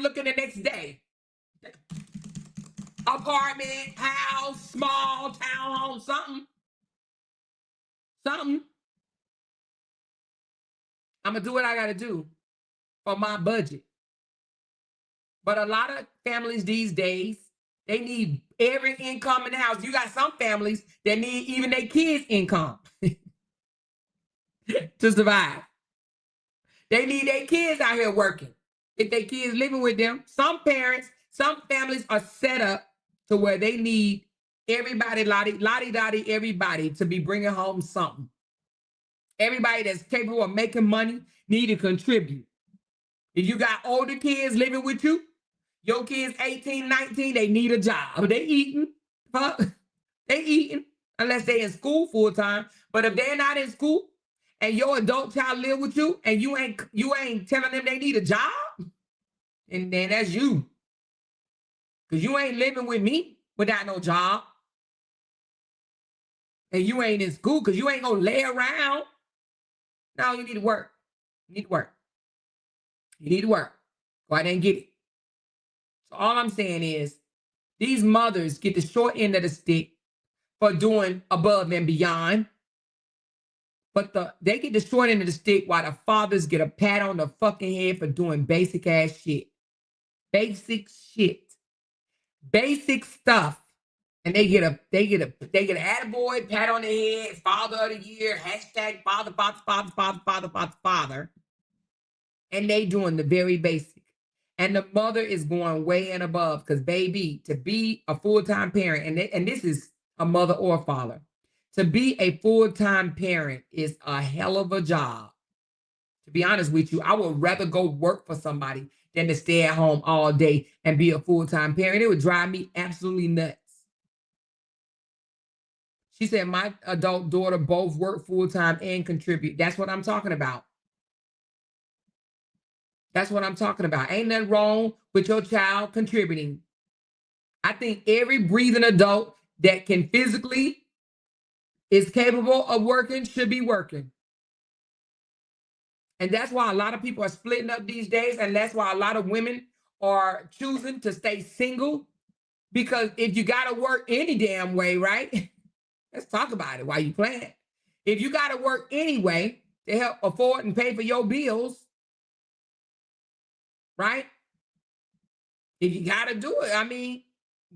looking the next day. Apartment, house, small townhome, something. Something. I'm gonna do what I gotta do for my budget. But a lot of families these days, they need every income in the house. You got some families that need even their kids' income to survive. They need their kids out here working. If their kids living with them, some families are set up to where they need everybody, lottie-dottie, everybody to be bringing home something. Everybody that's capable of making money need to contribute. If you got older kids living with you, your kids 18, 19, they need a job. They eating. They eating unless they in school full time. But if they're not in school and your adult child live with you and you ain't telling them they need a job, and then that's you. Because you ain't living with me without no job. And you ain't in school because you ain't gonna lay around. No, you need to work. You need to work. You need to work. Go out there and get it. So all I'm saying is these mothers get the short end of the stick for doing above and beyond. But they get the short end of the stick while the fathers get a pat on the fucking head for doing basic ass shit. Basic shit. Basic stuff. And they get an attaboy, pat on the head, father of the year, hashtag father. And they doing the very basic. And the mother is going way and above because, baby, to be a full-time parent, and this is a mother or father, to be a full-time parent is a hell of a job. To be honest with you, I would rather go work for somebody than to stay at home all day and be a full-time parent. It would drive me absolutely nuts. She said, my adult daughter both work full-time and contribute. That's what I'm talking about. That's what I'm talking about. Ain't nothing wrong with your child contributing. I think every breathing adult that can physically is capable of working should be working. And that's why a lot of people are splitting up these days. And that's why a lot of women are choosing to stay single. Because if you got to work any damn way, right? Let's talk about it while you plan. If you got to work anyway to help afford and pay for your bills, right? If you got to do it, I mean,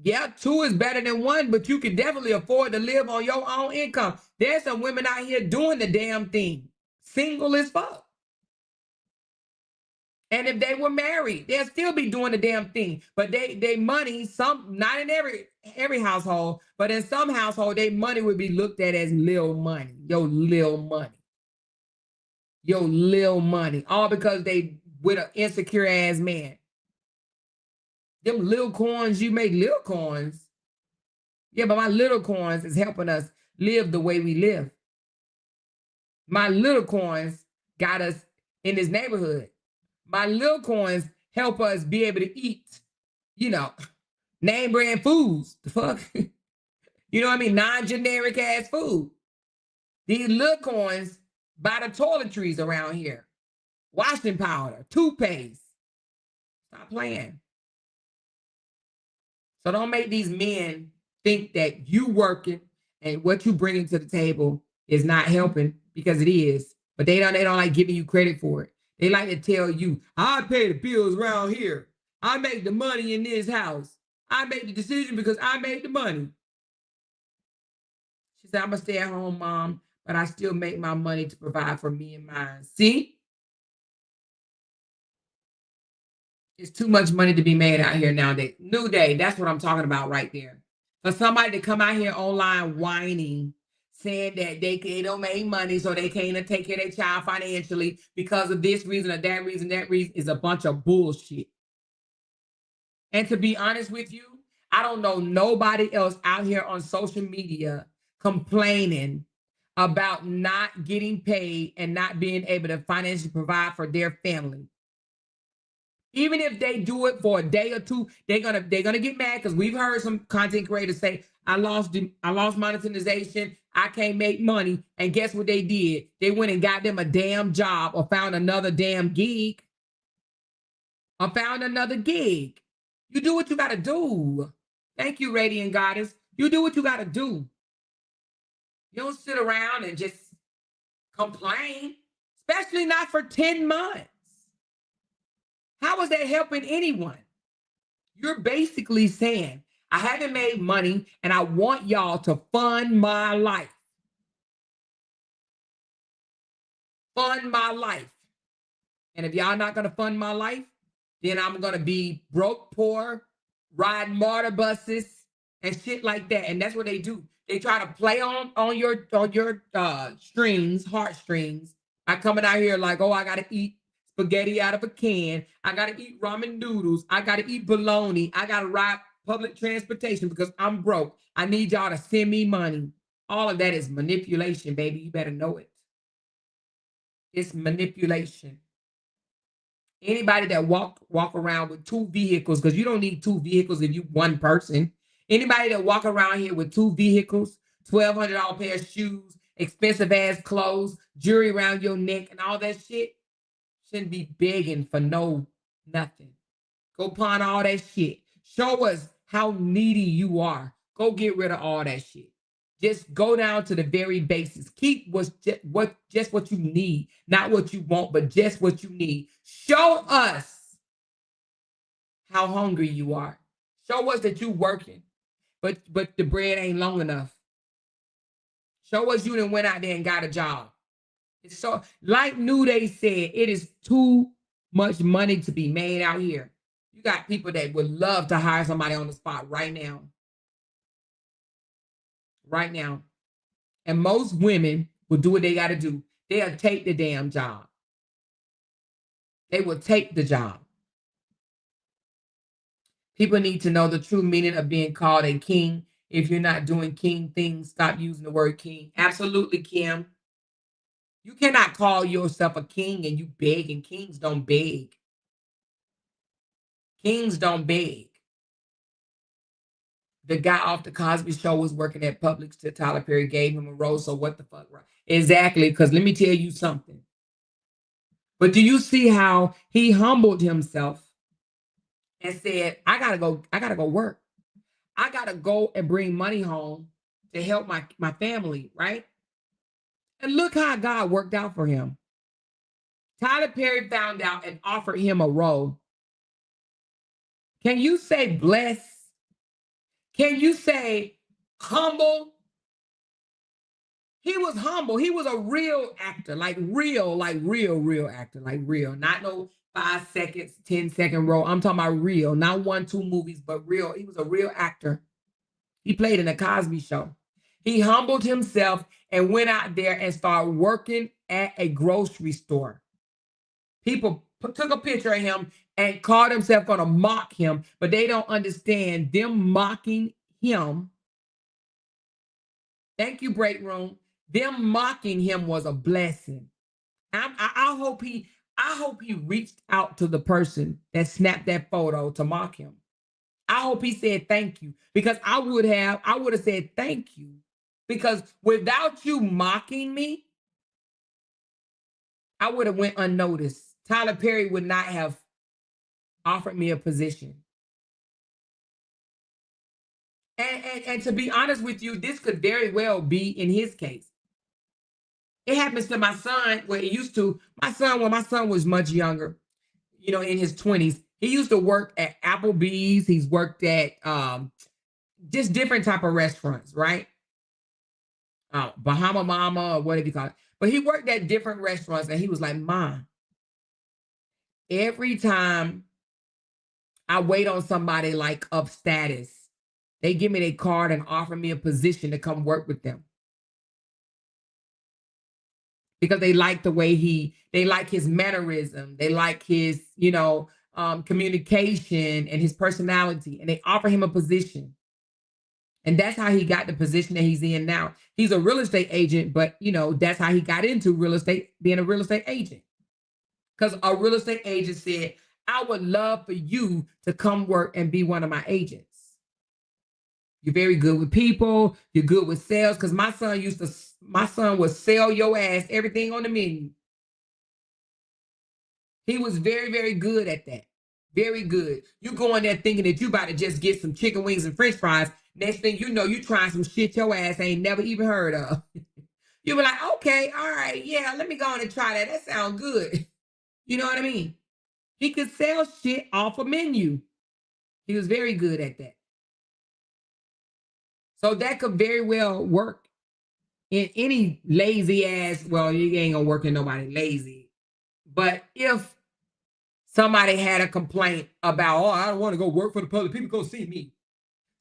yeah, two is better than one, but you can definitely afford to live on your own income. There's some women out here doing the damn thing, single as fuck. And if they were married, they'll still be doing the damn thing. But they money, some not in every household, but in some household, their money would be looked at as lil money. Your lil money. Your lil money. All because they with an insecure ass man. Them little coins, you make little coins. Yeah, but my little coins is helping us live the way we live. My little coins got us in this neighborhood. My little coins help us be able to eat, name brand foods. The fuck? You know what I mean? Non-generic ass food. These little coins buy the toiletries around here. Washing powder, toothpaste. Stop playing. So don't make these men think that you working and what you bringing to the table is not helping, because it is. But they don't like giving you credit for it. They like to tell you, I pay the bills around here. I make the money in this house. I make the decision because I made the money. She said, I'm a stay-at-home mom, but I still make my money to provide for me and mine. See? It's too much money to be made out here nowadays. New day, that's what I'm talking about right there. For somebody to come out here online whining, saying that they don't make money, so they can't take care of their child financially because of this reason or that reason is a bunch of bullshit. And to be honest with you, I don't know nobody else out here on social media complaining about not getting paid and not being able to financially provide for their family. Even if they do it for a day or two, they're gonna get mad, because we've heard some content creators say, I lost monetization, I can't make money. And guess what they did? They went and got them a damn job or found another damn gig. You do what you gotta do. Thank you, Radiant Goddess. You do what you gotta do. You don't sit around and just complain, especially not for 10 months. How is that helping anyone? You're basically saying, I haven't made money and I want y'all to fund my life. Fund my life. And if y'all not going to fund my life, then I'm going to be broke, poor, ride MARTA buses and shit like that. And that's what they do. They try to play on your strings, heartstrings, by coming out here like, oh, I got to eat spaghetti out of a can. I got to eat ramen noodles. I got to eat bologna. I got to ride public transportation because I'm broke. I need y'all to send me money. All of that is manipulation, baby. You better know it. It's manipulation. Anybody that walk around with two vehicles, because you don't need two vehicles if you one person. Anybody that walk around here with two vehicles, $1,200 pair of shoes, expensive ass clothes, jewelry around your neck, and all that shit, shouldn't be begging for nothing. Go pawn all that shit. Show us how needy you are. Go get rid of all that shit. Just go down to the very basics. Keep just what you need, not what you want, but just what you need. Show us how hungry you are. Show us that you're working, but the bread ain't long enough. Show us you done went out there and got a job. It's so, like New Day said, it is too much money to be made out here. You got people that would love to hire somebody on the spot right now. Right now. And most women will do what they got to do. They'll take the damn job. They will take the job. People need to know the true meaning of being called a king. If you're not doing king things, stop using the word king. Absolutely, Kim. You cannot call yourself a king and you beg, and kings don't beg. Kings don't beg. The guy off the Cosby Show was working at Publix till Tyler Perry gave him a rose. So what the fuck, right? Exactly, because let me tell you something. But do you see how he humbled himself and said, I gotta go work. I gotta go and bring money home to help my family, right? And look how God worked out for him. Tyler Perry found out and offered him a role. Can you say blessed? Can you say humble? He was humble. He was a real actor, like real actor, like real. Not no 5 seconds, 10-second role. I'm talking about real, not 1, 2 movies, but real. He was a real actor. He played in a Cosby Show. He humbled himself and went out there and started working at a grocery store. People took a picture of him and called himself going to mock him, but they don't understand them mocking him. Thank you, break room. Them mocking him was a blessing. I hope he reached out to the person that snapped that photo to mock him. I hope he said thank you, because I would have said thank you, because without you mocking me, I would have went unnoticed. Tyler Perry would not have offered me a position. And to be honest with you, this could very well be in his case. It happens to my son where it used to. When my son was much younger, in his 20s, he used to work at Applebee's. He's worked at just different type of restaurants, right? Bahama Mama or whatever you call it. But he worked at different restaurants, and he was like, Mom, every time I wait on somebody like of status, they give me their card and offer me a position to come work with them. Because they like the way they like his mannerism. They like his, communication and his personality, and they offer him a position. And that's how he got the position that he's in now. He's a real estate agent, but that's how he got into real estate, being a real estate agent. Because a real estate agent said, I would love for you to come work and be one of my agents. You're very good with people. You're good with sales. Because my son would sell your ass everything on the menu. He was very, very good at that. Very good. You go in there thinking that you about to just get some chicken wings and french fries. Next thing you know, you trying some shit your ass ain't never even heard of. You be like, okay, all right, yeah, let me go on and try that. That sounds good. You know what I mean? He could sell shit off a menu. He was very good at that. So that could very well work in any lazy ass. Well, you ain't gonna work in nobody lazy. But if somebody had a complaint about, I don't want to go work for the public, people go see me.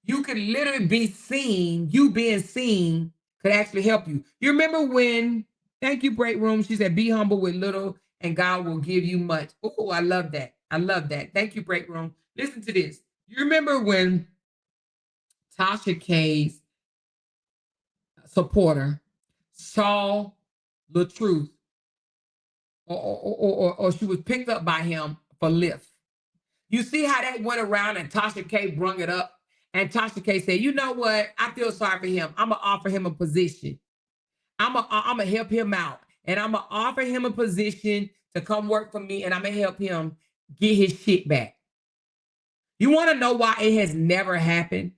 You could literally be seen. You being seen could actually help you. You remember when, thank you, break room, she said, be humble with little and God will give you much. Oh, I love that. I love that. Thank you, break room. Listen to this. You remember when Tasha K's supporter saw the truth, or she was picked up by him for Lyft. You see how that went around and Tasha K brung it up? And Tasha K said, you know what? I feel sorry for him. I'm going to offer him a position. I'm going to help him out. And I'm going to offer him a position to come work for me. And I'm going to help him get his shit back. You want to know why it has never happened?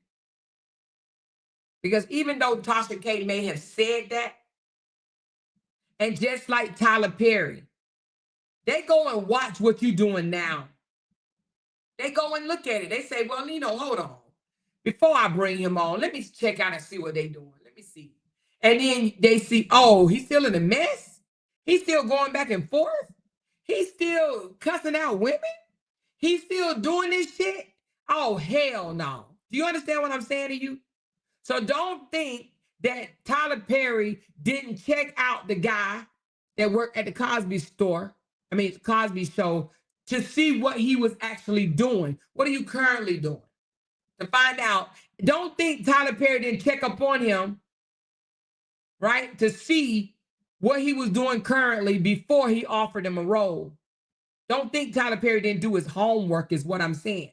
Because even though Tasha K may have said that, and just like Tyler Perry, they go and watch what you're doing now. They go and look at it. They say, well, hold on. Before I bring him on, let me check out and see what they're doing. Let me see. And then they see, oh, he's still in a mess. He's still going back and forth. He's still cussing out women. He's still doing this shit. Oh, hell no. Do you understand what I'm saying to you? So don't think that Tyler Perry didn't check out the guy that worked at the Cosby Show, to see what he was actually doing. What are you currently doing? To find out. Don't think Tyler Perry didn't check up on him, right? To see what he was doing currently before he offered him a role. Don't think Tyler Perry didn't do his homework is what I'm saying.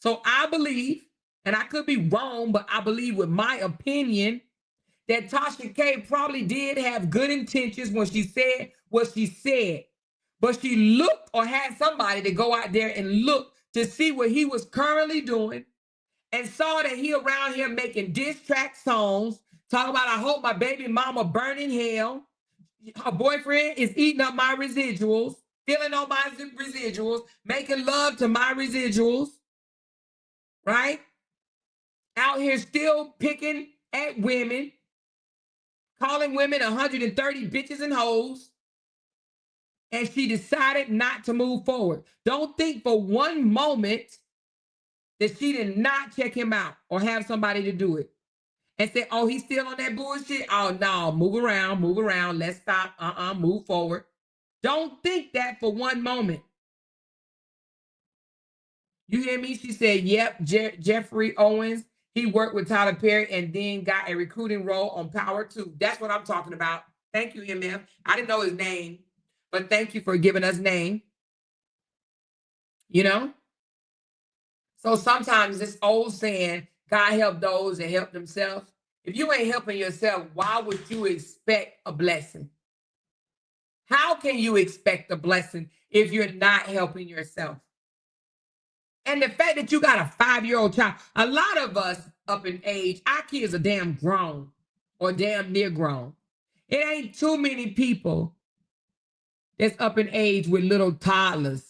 So I believe, and I could be wrong, but I believe with my opinion that Tasha K probably did have good intentions when she said what she said. but she looked or had somebody to go out there and look to see what he was currently doing and saw that he around here making diss track songs, talking about, I hope my baby mama burn in hell. Her boyfriend is eating up my residuals, stealing on my residuals, making love to my residuals, right? Out here still picking at women, calling women 130 bitches and hoes. And she decided not to move forward. Don't think for one moment that she did not check him out or have somebody to do it. And say, oh, he's still on that bullshit. Oh, no, move around. Let's stop. Move forward. Don't think that for one moment. You hear me? She said, yep, Jeffrey Owens. He worked with Tyler Perry and then got a recruiting role on Power 2. That's what I'm talking about. Thank you, MF. I didn't know his name, but thank you for giving us name. You know? So sometimes this old saying, God help those that help themselves. If you ain't helping yourself, why would you expect a blessing? How can you expect a blessing if you're not helping yourself? And the fact that you got a 5-year-old child, a lot of us up in age, our kids are damn grown or damn near grown. It ain't too many people that's up in age with little toddlers.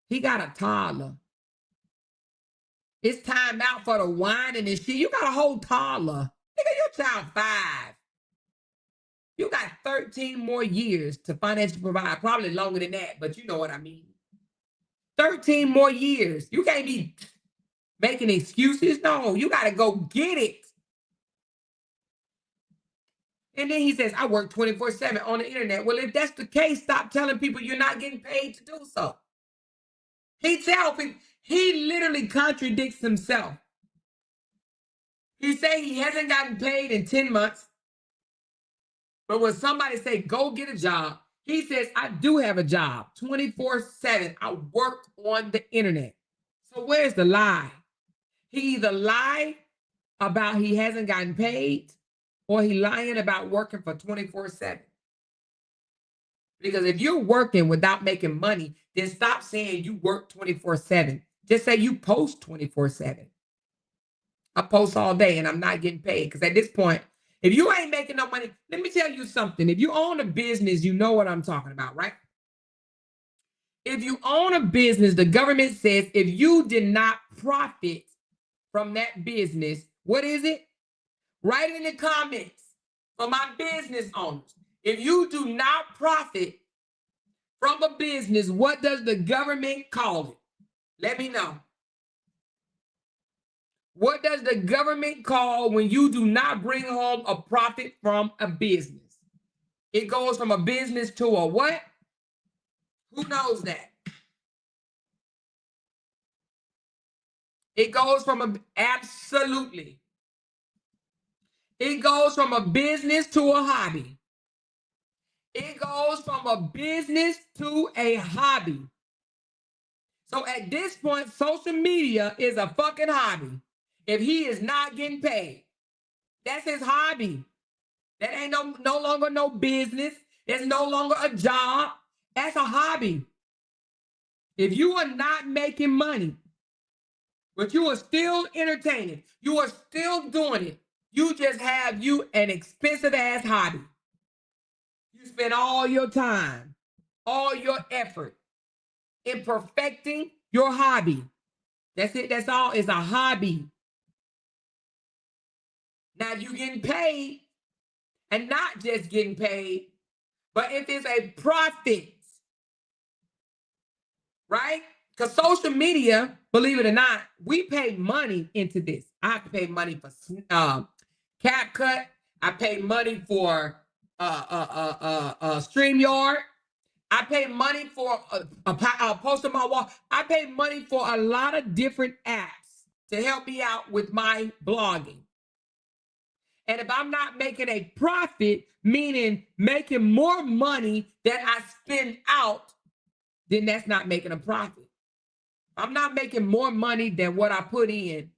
He got a toddler. It's time out for the whining and shit. You got a whole toddler. Nigga, your child 5. You got 13 more years to financially provide. Probably longer than that, but you know what I mean. 13 more years. You can't be making excuses. No, you got to go get it. And then he says, I work 24/7 on the internet. Well, if that's the case, stop telling people you're not getting paid to do so. He literally contradicts himself. He say he hasn't gotten paid in 10 months. But when somebody say, go get a job, he says, I do have a job 24/7. I work on the internet. So where's the lie? He either lied about he hasn't gotten paid or he lying about working for 24/7. Because if you're working without making money, then stop saying you work 24/7. Just say you post 24/7. I post all day and I'm not getting paid. Because at this point, if you ain't making no money, let me tell you something. If you own a business, you know what I'm talking about, right? If you own a business, the government says if you did not profit from that business, what is it? Write in the comments for my business owners. If you do not profit from a business, what does the government call it? Let me know. What does the government call when you do not bring home a profit from a business? It goes from a business to a what? Who knows that? It goes from absolutely. It goes from a business to a hobby. It goes from a business to a hobby. So at this point, social media is a fucking hobby. If he is not getting paid, that's his hobby. That ain't no longer no business. It's no longer a job. That's a hobby. If you are not making money, but you are still entertaining, you are still doing it, you just have you an expensive ass hobby. You spend all your time, all your effort in perfecting your hobby. That's it. That's all. It's a hobby. Now you getting paid, and not just getting paid, but if it's a profit, right? Because social media, believe it or not, we pay money into this. I have to pay money for CapCut. I pay money for StreamYard. I pay money for a post on my wall. I pay money for a lot of different apps to help me out with my blogging. And if I'm not making a profit, meaning making more money than I spend out, then that's not making a profit. I'm not making more money than what I put in.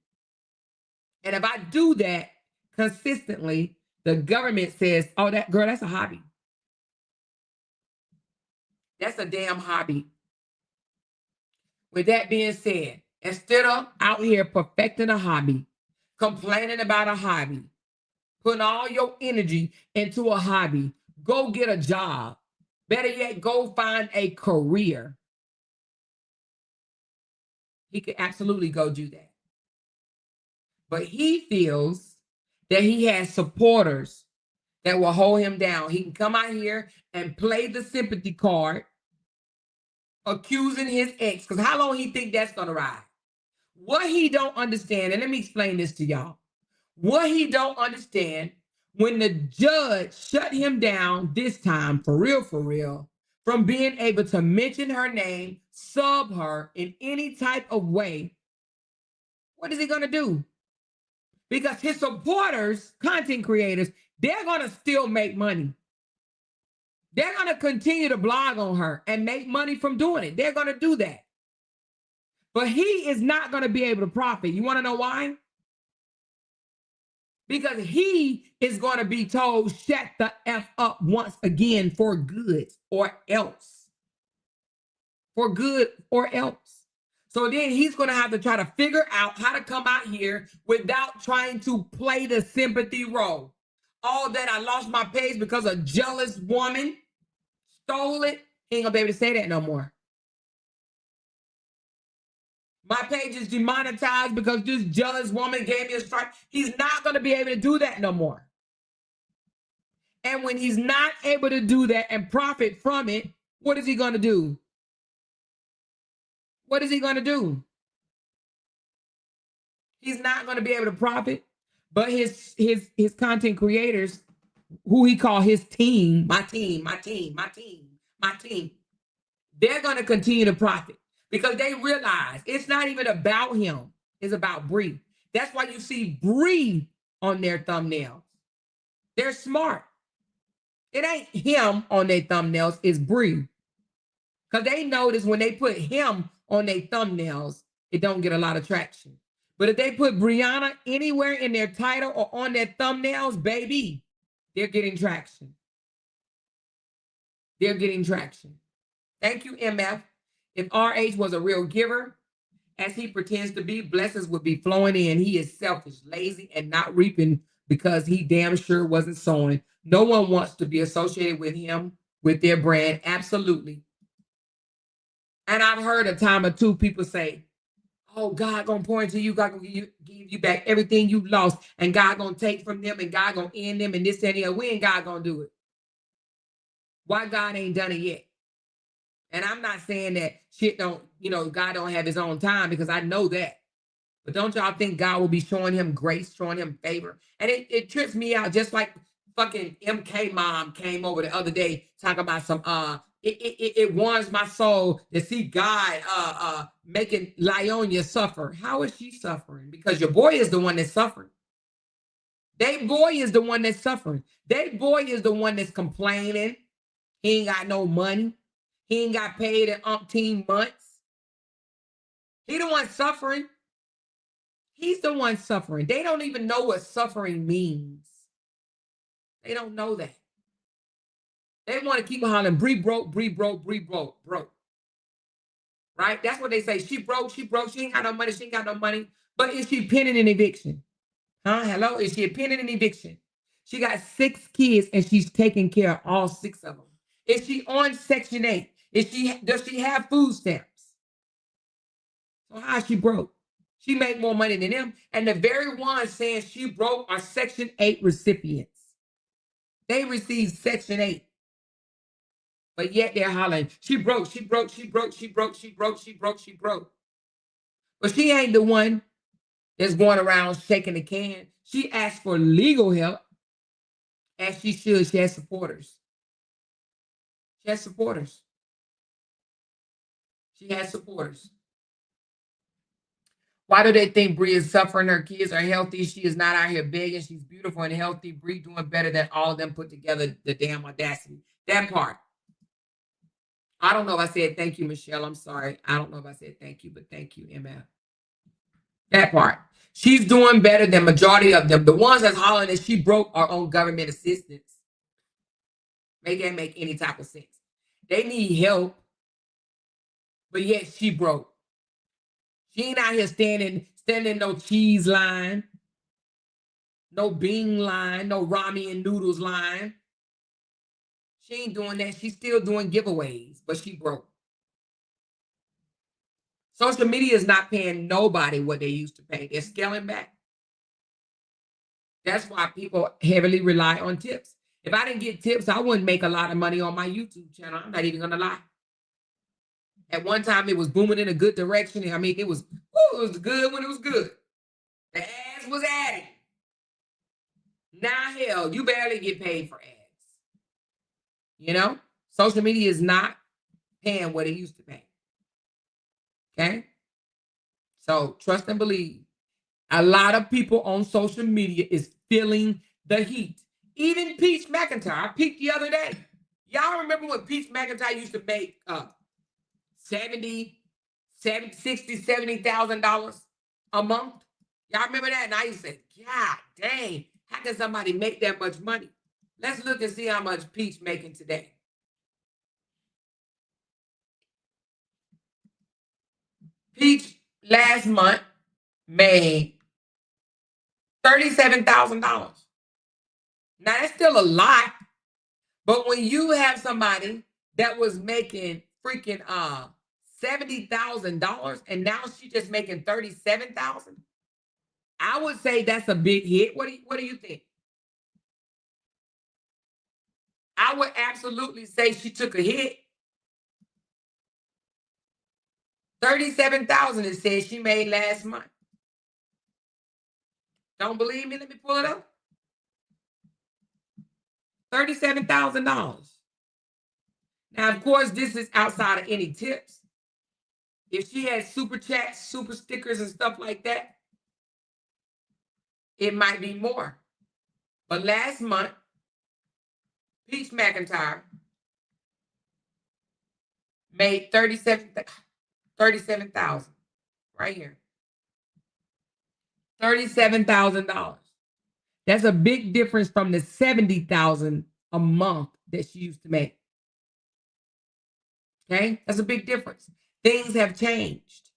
And if I do that consistently, the government says, oh, that girl, that's a hobby. That's a damn hobby. With that being said, instead of out here perfecting a hobby, complaining about a hobby, putting all your energy into a hobby, go get a job. Better yet, go find a career. He could absolutely go do that. But he feels that he has supporters that will hold him down. He can come out here and play the sympathy card, accusing his ex, because how long he think that's gonna ride? What he don't understand, and let me explain this to y'all. What he don't understand, when the judge shut him down this time, for real, from being able to mention her name, sub her in any type of way, what is he gonna do? Because his supporters, content creators, they're gonna still make money. They're gonna continue to blog on her and make money from doing it. They're gonna do that. But he is not gonna be able to profit. You wanna know why? Because he is going to be told, shut the F up once again for good or else. For good or else. So then he's going to have to try to figure out how to come out here without trying to play the sympathy role. All that I lost my page because a jealous woman stole it. He ain't going to be able to say that no more. My page is demonetized because this jealous woman gave me a strike. He's not going to be able to do that no more. And when he's not able to do that and profit from it, what is he going to do? What is he going to do? He's not going to be able to profit, but his content creators, who he call his team, my team, they're going to continue to profit because they realize it's not even about him. It's about Bree. That's why you see Bree on their thumbnails. They're smart. It ain't him on their thumbnails, it's Bree. Because they notice when they put him on their thumbnails, it don't get a lot of traction. But if they put Brianna anywhere in their title or on their thumbnails, baby, they're getting traction. They're getting traction. Thank you, MF. If RH was a real giver, as he pretends to be, blessings would be flowing in. He is selfish, lazy, and not reaping because he damn sure wasn't sowing. No one wants to be associated with him, with their brand. Absolutely. And I've heard a time or two people say, oh, God gonna pour into you, God gonna give you back everything you lost, and God gonna take from them, and God gonna end them, and this and the other. When God gonna do it? Why God ain't done it yet? And I'm not saying that shit don't, God don't have his own time, because I know that. But don't y'all think God will be showing him grace, showing him favor? And it trips me out, just like fucking MK mom came over the other day talking about some it warms my soul to see God making Lyonia suffer. How is she suffering? Because your boy is the one that's suffering. They boy is the one that's suffering. They boy is the one that's complaining. He ain't got no money. He ain't got paid in umpteen months. He the one suffering. He's the one suffering. They don't even know what suffering means. They don't know that. They want to keep hollering, Bree broke, Bree broke, Bree broke. Right? That's what they say. She broke, she ain't got no money, she ain't got no money. But is she pending an eviction? Huh? Hello? Is she pending an eviction? She got 6 kids and she's taking care of all 6 of them. Is she on Section 8? Does she have food stamps? So how is she broke? She make more money than them. And the very ones saying she broke are Section 8 recipients. They receive Section 8. But yet they're hollering, she broke. But she ain't the one that's going around shaking the can. She asked for legal help, as she should. She has supporters. She has supporters. Why do they think Bree is suffering? Her kids are healthy. She is not out here begging. She's beautiful and healthy. Bree doing better than all of them put together. The damn audacity. That part. I don't know if I said thank you, Michelle. I'm sorry. I don't know if I said thank you, but thank you, MF. That part. She's doing better than majority of them. The ones that's hollering that she broke are on government assistance. They can't make any type of sense. They need help, but yet she broke. She ain't out here standing no cheese line, no bean line, no ramen noodles line. She ain't doing that. She's still doing giveaways, but she broke. Social media is not paying nobody what they used to pay. They're scaling back. That's why people heavily rely on tips. If I didn't get tips, I wouldn't make a lot of money on my YouTube channel. I'm not even going to lie. At one time, it was booming in a good direction. I mean, it was good when it was good. The ads was adding. Now, hell, you barely get paid for ads. You know, social media is not paying what it used to pay. Okay? So trust and believe. A lot of people on social media is feeling the heat. Even Peach McIntyre, I peeked the other day. Y'all remember when Peach McIntyre used to make $70,000 a month? Y'all remember that? And I used to say, God dang, how can somebody make that much money? Let's look and see how much Peach making today. Peach last month made $37,000. Now that's still a lot, but when you have somebody that was making freaking $70,000 and now she's just making $37,000, I would say that's a big hit. What do you think? I would absolutely say she took a hit. 37,000 it says she made last month. Don't believe me? Let me pull it up. $37,000. Now, of course, this is outside of any tips. If she has super chats, super stickers, and stuff like that, it might be more. But last month, Peach McIntyre made $37,000 right here. $37,000. That's a big difference from the $70,000 a month that she used to make. Okay, that's a big difference. Things have changed.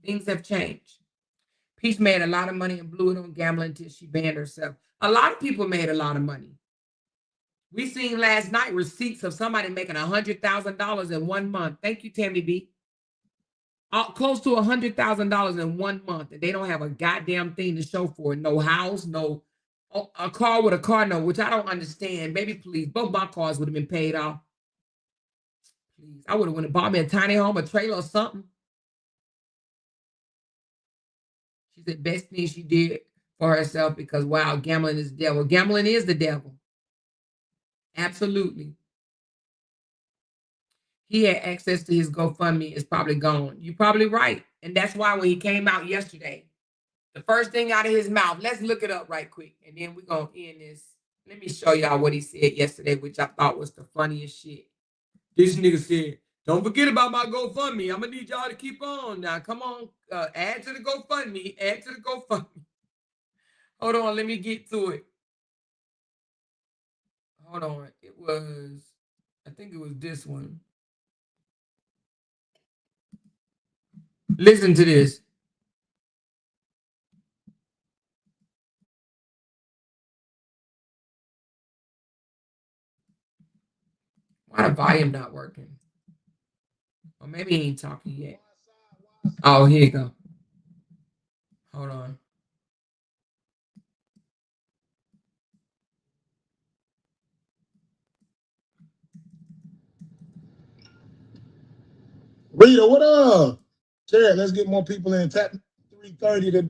Things have changed. Peach made a lot of money and blew it on gambling until she banned herself. A lot of people made a lot of money. We seen last night receipts of somebody making $100,000 in 1 month. Thank you, Tammy B. Close to $100,000 in 1 month, and they don't have a goddamn thing to show for it. No house, no a car with a car note, which I don't understand. Baby, please, both my cars would have been paid off. Please, I would have went and bought me a tiny home, a trailer, or something. She said best thing she did for herself because wow, gambling is the devil. Gambling is the devil. Absolutely. He had access to his GoFundMe. It's probably gone. You're probably right. And that's why when he came out yesterday, the first thing out of his mouth, let's look it up right quick. And then we're going to end this. Let me show y'all what he said yesterday, which I thought was the funniest shit. This nigga said, don't forget about my GoFundMe. I'm going to need y'all to keep on. Now, come on. Add to the GoFundMe. Add to the GoFundMe. Hold on. Let me get to it. Hold on. It was, I think it was this one. Listen to this. Why the volume not working? Or maybe he ain't talking yet. Oh, here you go. Hold on. Rita, what up? Jared, let's get more people in. Tap 3:30 to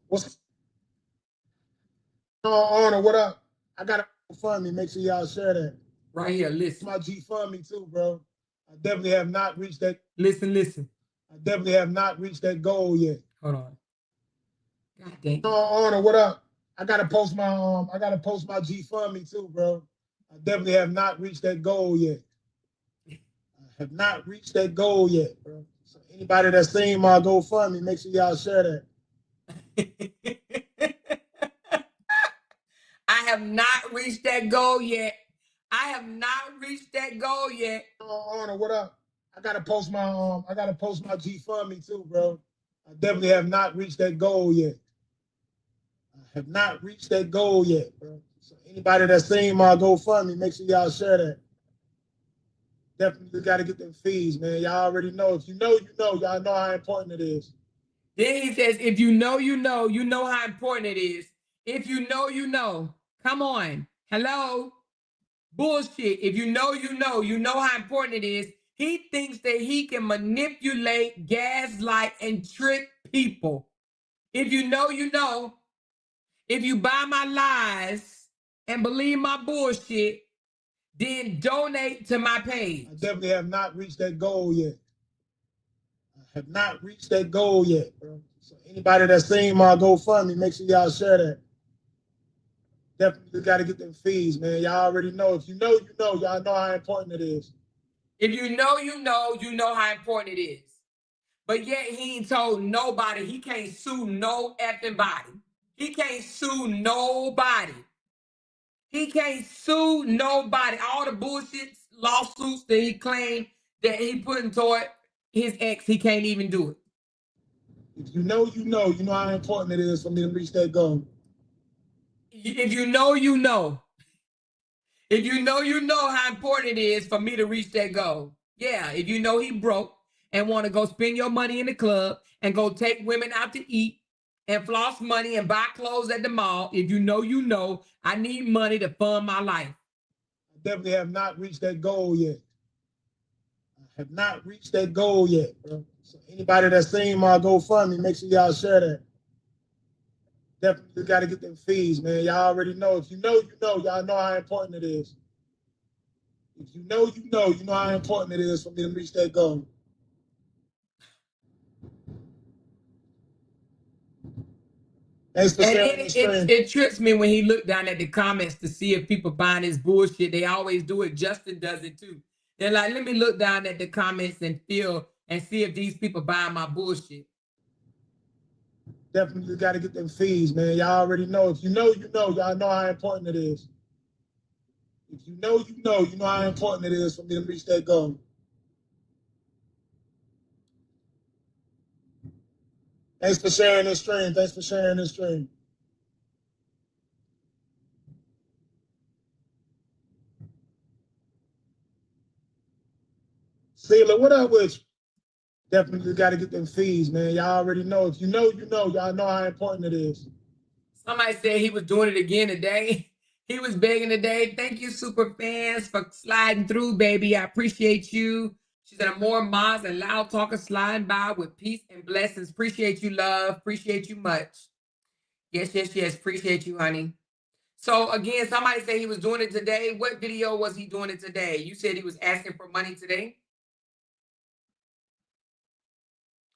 what's on or what up? I got a fund me. Make sure y'all share that. Right here, listen. My G fund me too, bro. I definitely have not reached that. Listen. I definitely have not reached that goal yet. Hold on. God dang. On or what up? I gotta post my G fund me too, bro. I definitely have not reached that goal yet. I have not reached that goal yet, bro. So anybody that's seen my GoFundMe, make sure y'all share that. I I have not reached that goal yet. I have not reached that goal yet. Honor, what up? I gotta post my G Fund me too, bro. I definitely have not reached that goal yet. I have not reached that goal yet, bro. So anybody that's seen my GoFundMe, make sure y'all share that. Definitely got to get them fees, man. Y'all already know. If you know, you know. Y'all know how important it is. Then he says, if you know, you know how important it is. If you know, you know. Come on. Hello? Bullshit. If you know how important it is. He thinks that he can manipulate, gaslight, and trick people. If you know, you know. If you buy my lies and believe my bullshit, then donate to my page. I definitely have not reached that goal yet. I have not reached that goal yet, bro. So anybody that's seen my GoFundMe, make sure y'all share that. Definitely got to get them fees, man. Y'all already know. If you know, you know. Y'all know how important it is. If you know, you know how important it is. But yet he ain't told nobody. He can't sue no effing body. He can't sue nobody. He can't sue nobody. All the bullshit lawsuits that he claimed that he put toward his ex, he can't even do it. If you know, you know. You know how important it is for me to reach that goal. If you know, you know. If you know, you know how important it is for me to reach that goal. Yeah, if you know he broke and want to go spend your money in the club and go take women out to eat and floss money and buy clothes at the mall, if you know, I need money to fund my life. I definitely have not reached that goal yet. I have not reached that goal yet, bro. So anybody that's seen my GoFundMe, make sure y'all share that. Definitely got to get them fees, man. Y'all already know. If you know, you know. Y'all know how important it is. If you know, you know how important it is for me to reach that goal. Thanks for And sharing the stream. it trips me when he looked down at the comments to see if people buying his bullshit. They always do it. Justin does it too. They're like, let me look down at the comments and feel and see if these people buying my bullshit. Definitely got to get them fees, man. Y'all already know. If you know, you know. Y'all know how important it is. If you know, you know how important it is for me to reach that goal. Thanks for sharing this stream. Thanks for sharing this stream. Sealer, what up with you? Definitely got to get them fees, man. Y'all already know. If you know, you know. Y'all know how important it is. Somebody said he was doing it again today. He was begging today. Thank you, super fans, for sliding through, baby. I appreciate you. She said, more mods and loud talkers sliding by with peace and blessings. Appreciate you, love. Appreciate you much. Yes. Appreciate you, honey. So again, somebody said he was doing it today. What video was he doing it today? You said he was asking for money today.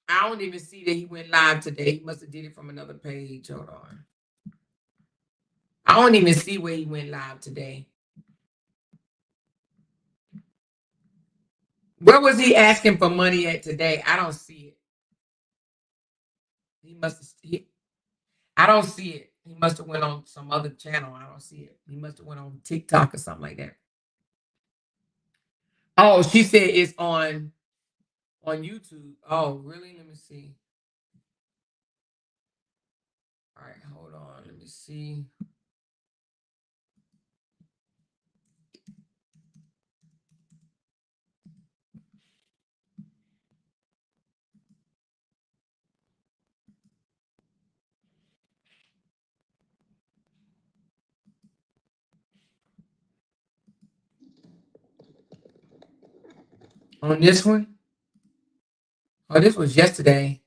I don't even see that he went live today. He must have did it from another page. Hold on. I don't even see where he went live today. Where was he asking for money at today? I don't see it. He must have. I don't see it. He must have went on some other channel. I don't see it. He must have went on TikTok or something like that. Oh, she said it's on YouTube. Oh, really? Let me see. All right, hold on. Let me see. On this one? Oh, this was yesterday.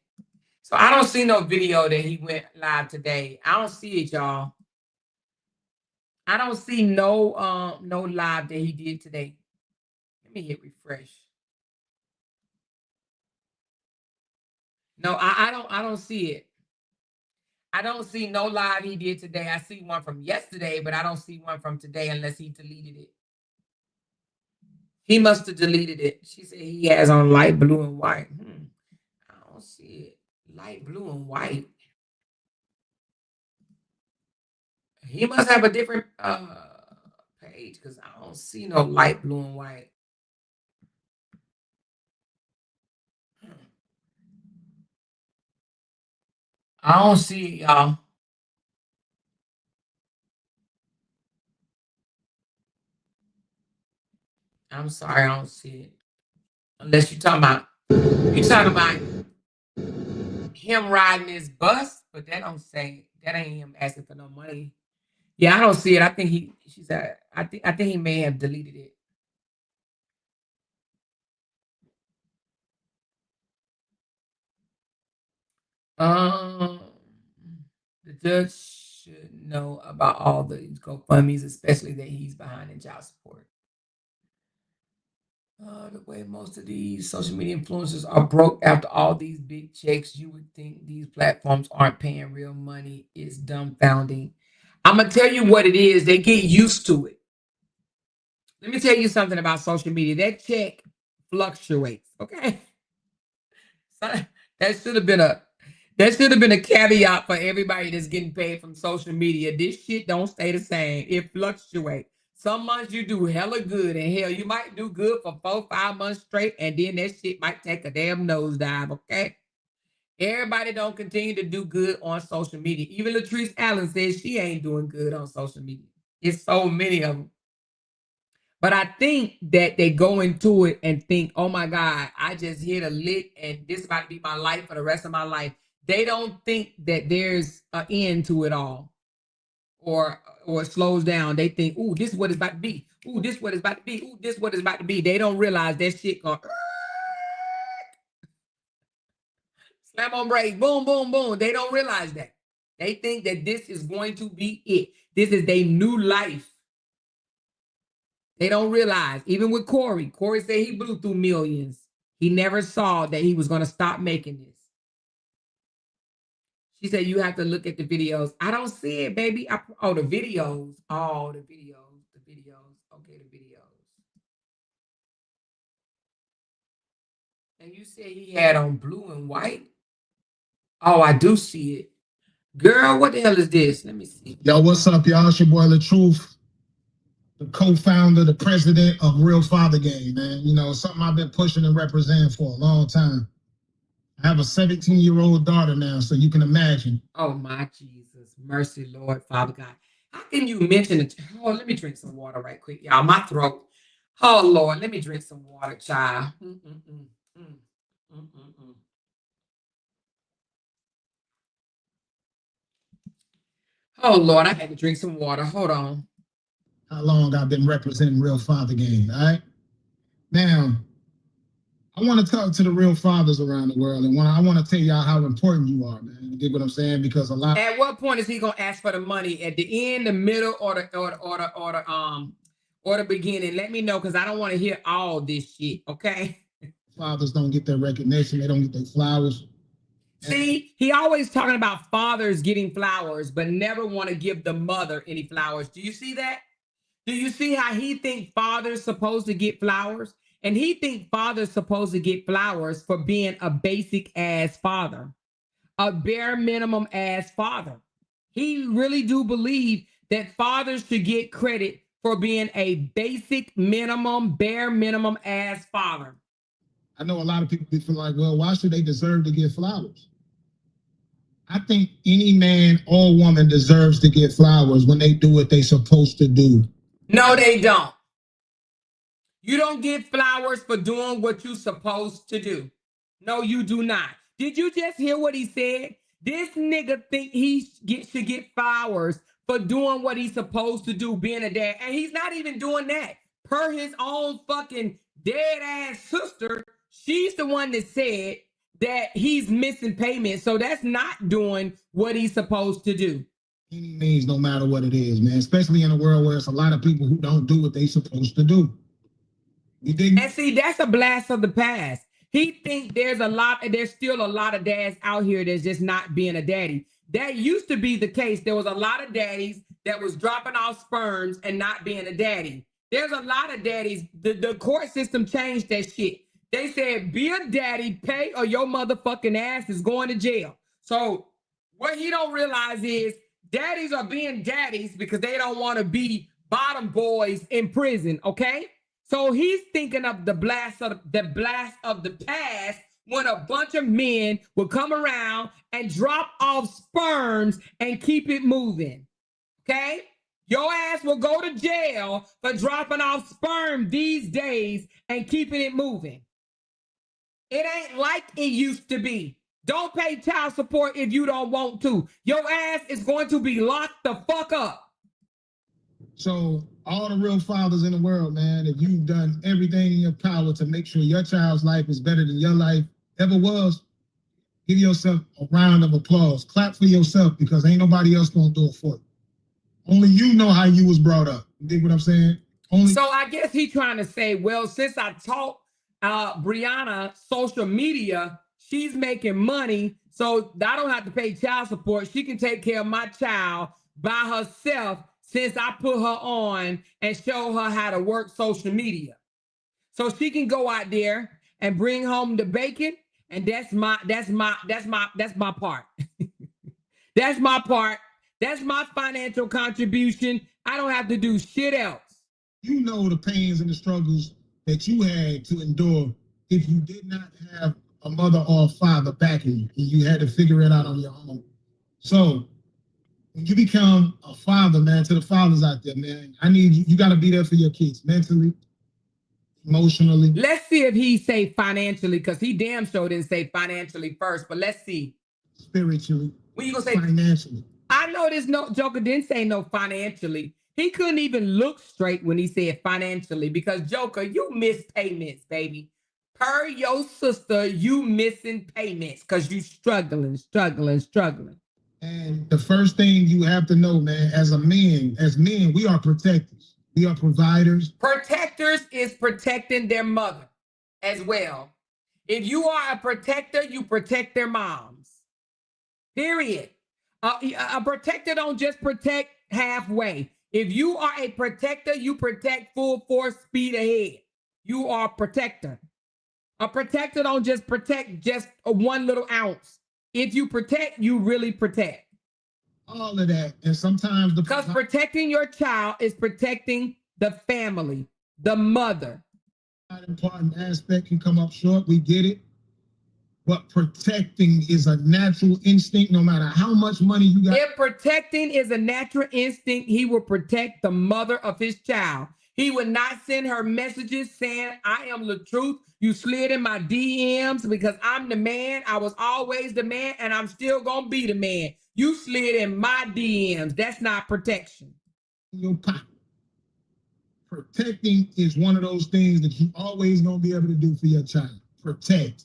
So I don't see no video that he went live today. I don't see it, y'all. I don't see no live that he did today. Let me hit refresh. No, I don't see it. I don't see no live he did today. I see one from yesterday, but I don't see one from today unless he deleted it. He must have deleted it. She said he has on light blue and white. I don't see it. Light blue and white. He must have a different page because I don't see no light blue and white. I don't see it, y'all. I'm sorry, I don't see it. Unless you talking about him riding his bus, but that don't say that ain't him asking for no money. Yeah, I don't see it. I think she said I think he may have deleted it. Um the judge should know about all the GoFundMe's, especially that he's behind in child support. The way most of these social media influencers are broke after all these big checks, you would think these platforms aren't paying real money. Is dumbfounding. I'm gonna tell you what it is. They get used to it. Let me tell you something about social media. That check fluctuates. Okay, so that should have been a caveat for everybody that's getting paid from social media. This shit don't stay the same. It fluctuates. Some months you do hella good, and hell, you might do good for 4, 5 months straight, and then that shit might take a damn nosedive. Okay, everybody don't continue to do good on social media. Even Latrice Allen says she ain't doing good on social media. It's so many of them. But I think that they go into it and think, oh my God, I just hit a lick and this is about to be my life for the rest of my life. They don't think that there's an end to it all or it slows down. They think, ooh, this is what it's about to be. Ooh, this is what it's about to be. Ooh, this is what it's about to be. They don't realize that shit going slam on brakes, boom, boom, boom. They don't realize that. They think that this is going to be it. This is their new life. They don't realize, even with Corey said he blew through millions. He never saw that he was going to stop making this. She said, you have to look at the videos. I don't see it, baby. The videos. Oh, the videos. The videos. Okay, the videos. And you said he had on blue and white? Oh, I do see it. Girl, what the hell is this? Let me see. Yo, what's up, y'all? It's your boy, La Truth, the co-founder, the president of Real Father Game, man. You know, something I've been pushing and representing for a long time. I have a 17-year-old daughter now, so you can imagine. Oh, my Jesus. Mercy, Lord, Father God. How can you mention it? Oh, let me drink some water right quick, y'all. My throat. Oh, Lord, let me drink some water, child. Oh, Lord, I had to drink some water. Hold on. How long I've been representing Real Father Game, all right? Now, I want to talk to the real fathers around the world, and I want to tell y'all how important you are, man. You get what I'm saying? Because a lot. At what point is he gonna ask for the money? At the end, the middle, or the beginning? Let me know, because I don't want to hear all this shit. Okay. Fathers don't get their recognition. They don't get their flowers. See, he always talking about fathers getting flowers, but never want to give the mother any flowers. Do you see that? Do you see how he think fathers supposed to get flowers? And he think fathers supposed to get flowers for being a basic ass father, a bare minimum ass father. He really do believe that fathers should get credit for being a basic minimum, bare minimum ass father. I know a lot of people feel like, well, why should they deserve to get flowers? I think any man or woman deserves to get flowers when they do what they're supposed to do. No, they don't. You don't get flowers for doing what you're supposed to do. No, you do not. Did you just hear what he said? This nigga think he should get flowers for doing what he's supposed to do, being a dad. And he's not even doing that. Per his own fucking dead ass sister, she's the one that said that he's missing payments. So that's not doing what he's supposed to do. Any means, no matter what it is, man. Especially in a world where it's a lot of people who don't do what they're supposed to do. You dig? And see, that's a blast of the past. He think there's still a lot of dads out here that's just not being a daddy. That used to be the case. There was a lot of daddies that was dropping off sperms and not being a daddy. There's a lot of daddies. The court system changed that shit. They said, be a daddy, pay, or your motherfucking ass is going to jail. So what he don't realize is Daddies are being daddies because they don't want to be bottom boys in prison, okay? So he's thinking of the blast of the past when a bunch of men would come around and drop off sperms and keep it moving, okay? Your ass will go to jail for dropping off sperm these days and keeping it moving. It ain't like it used to be. Don't pay child support if you don't want to. Your ass is going to be locked the fuck up. So all the real fathers in the world, man, if you've done everything in your power to make sure your child's life is better than your life ever was, give yourself a round of applause. Clap for yourself, because ain't nobody else gonna do it for you. Only you know how you was brought up. You dig what I'm saying? So I guess he's trying to say, well, since I taught Brianna social media, she's making money, so I don't have to pay child support. She can take care of my child by herself since I put her on and show her how to work social media. So she can go out there and bring home the bacon, and that's my part. That's my part. That's my financial contribution. I don't have to do shit else. You know the pains and the struggles that you had to endure if you did not have a mother or a father backing you, and you had to figure it out on your own. So when you become a father, man, to the fathers out there, man, I need you. You got to be there for your kids mentally, emotionally. Let's see if he say financially, because he damn sure didn't say financially first, but let's see. Spiritually. When you gonna say financially? I know this Joker didn't say no financially. He couldn't even look straight when he said financially, because Joker, you miss payments, baby. Per your sister, you missing payments because you struggling. And the first thing you have to know, man, as men, we are protectors. We are providers. Protectors is protecting their mother as well. If you are a protector, you protect their moms. Period. A protector don't just protect halfway. If you are a protector, you protect full force, speed ahead. You are a protector. A protector don't just protect just one little ounce. If you protect, you really protect. All of that. And sometimes because protecting your child is protecting the family, the mother. That important aspect can come up short. We get it. But protecting is a natural instinct, no matter how much money you got. If protecting is a natural instinct, he will protect the mother of his child. He would not send her messages saying, I am the truth. You slid in my DMs because I'm the man. I was always the man, and I'm still going to be the man. You slid in my DMs. That's not protection. Your pocket. Protecting is one of those things that you always going to be able to do for your child. Protect.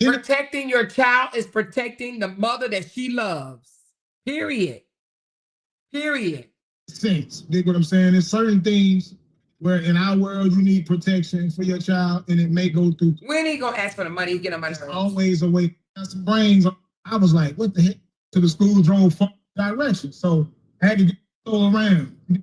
Protecting your child is protecting the mother that she loves. Period. Sense. Dig what I'm saying? There's certain things where in our world you need protection for your child, and it may go through. When he gonna ask for the money, he get on my nerves. Always a way. Got some brains. I was like, what the heck? To the school drove direction, so I had to go around.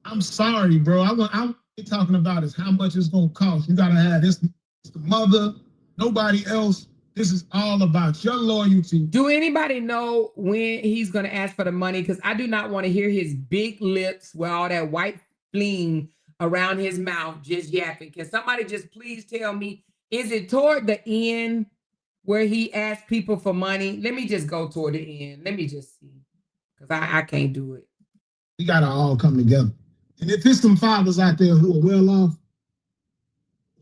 I'm sorry, bro. I'm talking about is how much it's gonna cost. You gotta have this. The mother, nobody else. This is all about your loyalty. Do anybody know when he's going to ask for the money? Because I do not want to hear his big lips with all that white fleeing around his mouth just yapping. Can somebody just please tell me, is it toward the end where he asked people for money? Let me just go toward the end. Let me just see. Because I can't do it. We got to all come together. And if there's some fathers out there who are well off,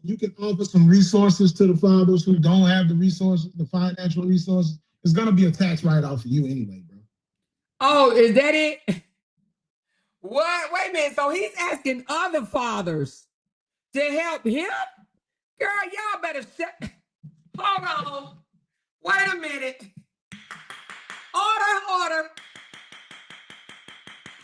you can offer some resources to the fathers who don't have the resources, the financial resources. It's going to be a tax write-off for you anyway, bro. Oh, is that it? What? Wait a minute. So he's asking other fathers to help him? Girl, y'all better shut. Hold on. Wait a minute. Order.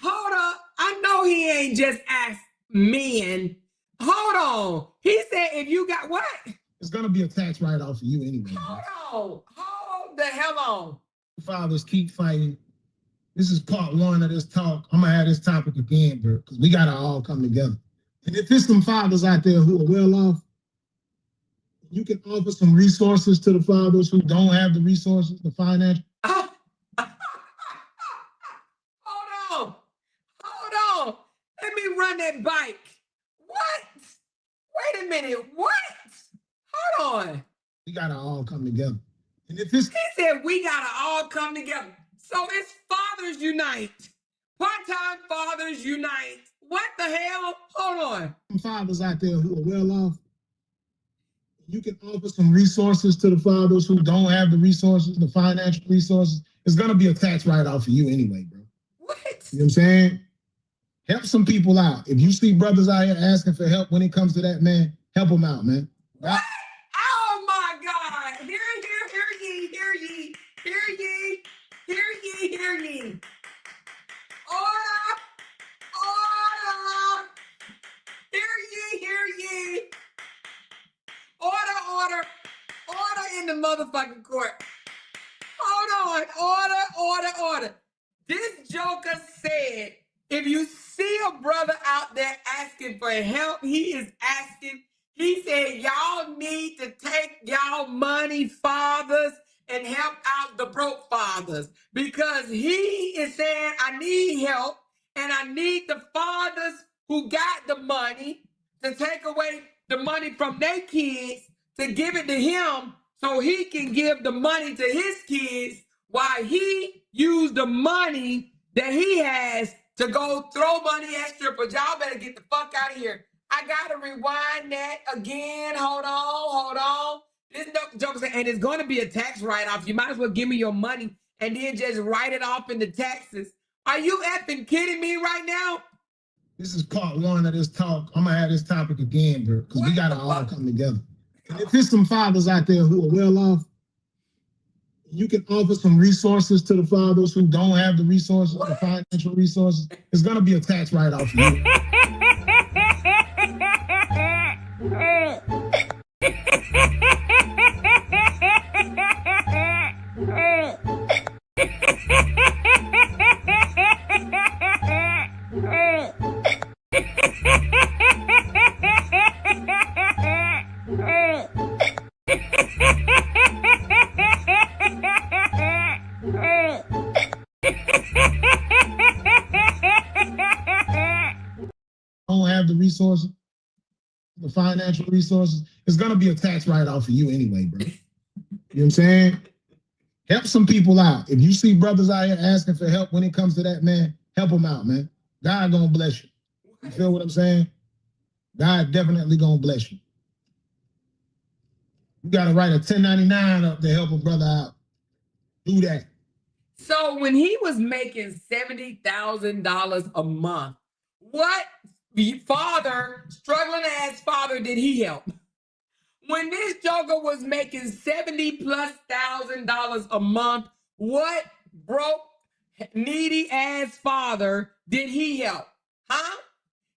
Hold up. I know he ain't just asked men. Hold on. He said if you got what? It's going to be a tax write-off for you anyway. Hold the hell on. Fathers keep fighting. This is part one of this talk. I'm going to have this topic again, bro, because we got to all come together. And if there's some fathers out there who are well off, you can offer some resources to the fathers who don't have the resources, the financial. run that bike. What? Wait a minute. What? Hold on. We gotta all come together. And if it's He said we gotta all come together. So it's fathers unite. Part-time fathers unite. What the hell? Hold on. fathers out there who are well off, you can offer some resources to the fathers who don't have the resources, the financial resources. It's gonna be a tax write-off for you anyway, bro. What? You know what I'm saying? Help some people out. If you see brothers out here asking for help when it comes to that, man, help them out, man. What? Oh my God. Hear ye, hear ye, hear ye, hear ye, hear ye. Order, order. Hear ye. Order in the motherfucking court. Hold on, order. This joker said, if you see a brother out there asking for help, he said, y'all need to take y'all money, fathers, and help out the broke fathers. Because he is saying, I need help, and I need the fathers who got the money to take away the money from their kids to give it to him so he can give the money to his kids while he used the money that he has to go throw money at strippers. Y'all better get the fuck out of here. I gotta rewind that again. Hold on. This joke saying, and it's gonna be a tax write-off. You might as well give me your money and then just write it off in the taxes. Are you effing kidding me right now? This is part one of this talk. I'm gonna have this topic again, bro, because we gotta all come together. And if there's some fathers out there who are well off, you can offer some resources to the fathers who don't have the resources, the financial resources. It's gonna be a tax write-off for you. Don't have the resources, the financial resources. It's gonna be a tax write-off for you anyway, bro. You know what I'm saying? Help some people out. If you see brothers out here asking for help when it comes to that, man, help them out, man. God gonna bless you. You feel what I'm saying? God definitely gonna bless you. You gotta write a 1099 up to help a brother out. Do that. So when he was making $70,000 a month, what struggling ass father did he help? When this joker was making $70,000+ a month, what broke, needy ass father did he help? Huh?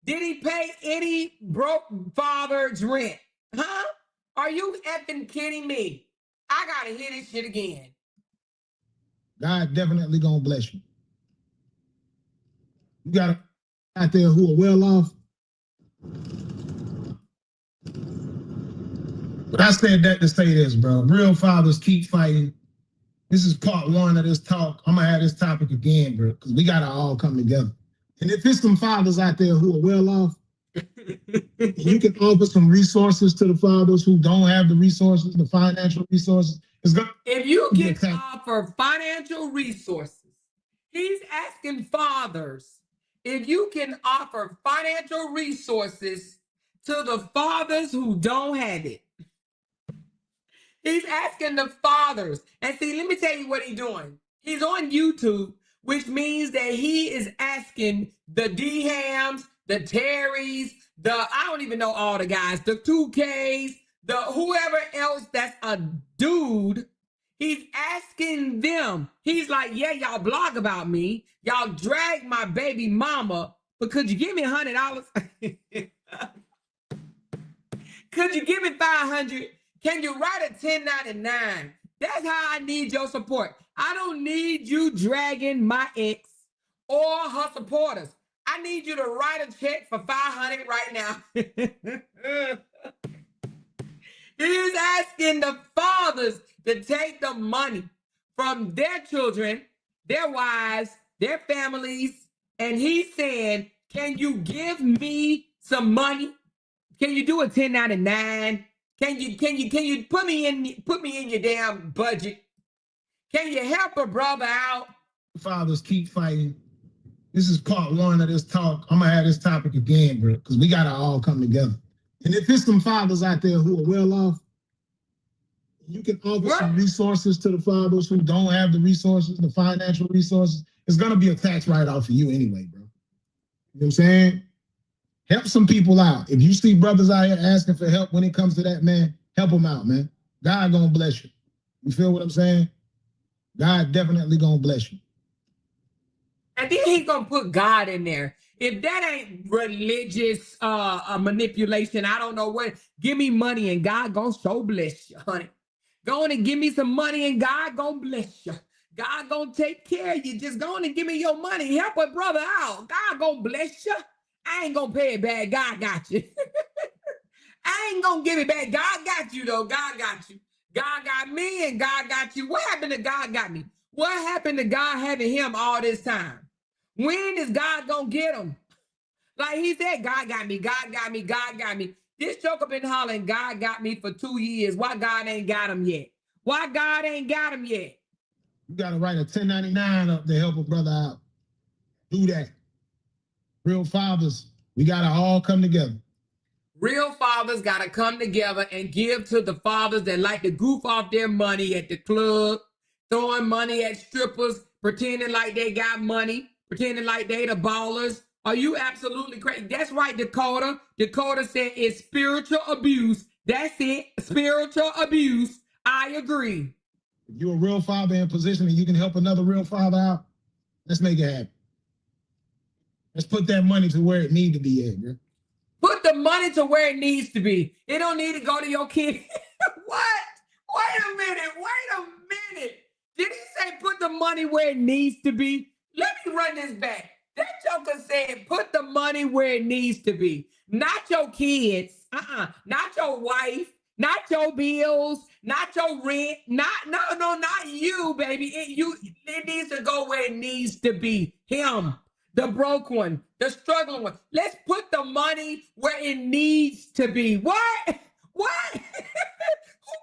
Did he pay any broke father's rent? Huh? Are you effing kidding me? I gotta hear this shit again. God definitely gonna bless you. You got out there who are well off. But I said that to say this, bro. Real fathers keep fighting. This is part one of this talk. I'm gonna have this topic again, bro, because we gotta all come together. And if there's some fathers out there who are well off, you can offer some resources to the fathers who don't have the resources, the financial resources. If you can offer financial resources, he's asking fathers, if you can offer financial resources to the fathers who don't have it. He's asking the fathers. And see, let me tell you what he's doing. He's on YouTube, which means that he is asking the D-Hams, the Terrys, I don't even know all the guys, the 2Ks, the whoever else that's a dude. He's asking them. He's like, yeah, y'all blog about me. Y'all drag my baby mama, but could you give me $100? Could you give me $500? Can you write a 1099? That's how I need your support. I don't need you dragging my ex or her supporters. I need you to write a check for $500 right now. He's asking the fathers to take the money from their children, their wives, their families, and he's saying, can you give me some money? Can you do a 1099? Can you put me in your damn budget? Can you help a brother out? Fathers, keep fighting. This is part one of this talk. I'm gonna have this topic again, bro, because we gotta all come together. And if there's some fathers out there who are well off, you can offer some resources to the fathers who don't have the resources, the financial resources. It's gonna be a tax write-off for you anyway, bro. You know what I'm saying? Help some people out. If you see brothers out here asking for help when it comes to that, man, help them out, man. God gonna bless you. You feel what I'm saying? God definitely gonna bless you. And then he gonna put God in there. If that ain't religious manipulation, I don't know what. Give me money and God gonna so bless you, honey. Go on and give me some money and God gonna bless you. God gonna take care of you. Just go on and give me your money. Help a brother out. God gonna bless you. I ain't gonna pay it back. God got you. I ain't gonna give it back. God got you though. God got you. God got me and God got you. What happened to God got me? What happened to God having him all this time? When is God gonna get him? Like he said, God got me, God got me, God got me. This joker been hollering, God got me for 2 years. Why God ain't got him yet? Why God ain't got him yet? You gotta write a 1099 up to help a brother out. Do that. Real fathers, we gotta all come together. Real fathers gotta come together and give to the fathers that like to goof off their money at the club, throwing money at strippers, pretending like they got money, pretending like they the ballers. Are you absolutely crazy? That's right, Dakota. Dakota said it's spiritual abuse. That's it, spiritual abuse. I agree. If you're a real father in position and you can help another real father out, let's make it happen. Let's put that money to where it needs to be at, bro. Put the money to where it needs to be. It don't need to go to your kid. What? Wait a minute. Did he say put the money where it needs to be? Let me run this back. That joker said put the money where it needs to be. Not your kids. Not your wife. Not your bills. Not your rent. Not you, baby. It needs to go where it needs to be. Him. The broke one, the struggling one. Let's put the money where it needs to be. What? Who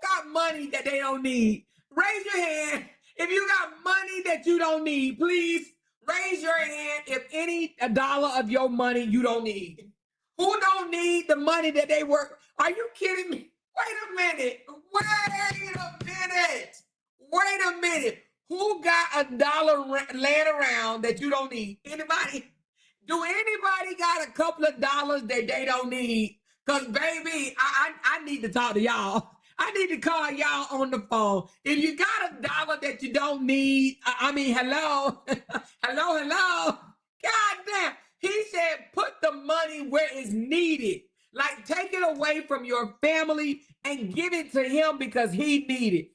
got money that they don't need? Raise your hand. If you got money that you don't need, please raise your hand if any dollar of your money you don't need. Who don't need the money that they work? Are you kidding me? Wait a minute. Who got a dollar laying around that you don't need? Anybody? Do anybody got a couple of dollars that they don't need? Because, baby, I need to talk to y'all. I need to call y'all on the phone. If you got a dollar that you don't need, hello. Hello. God damn. He said put the money where it's needed. Like, take it away from your family and give it to him because he needed it.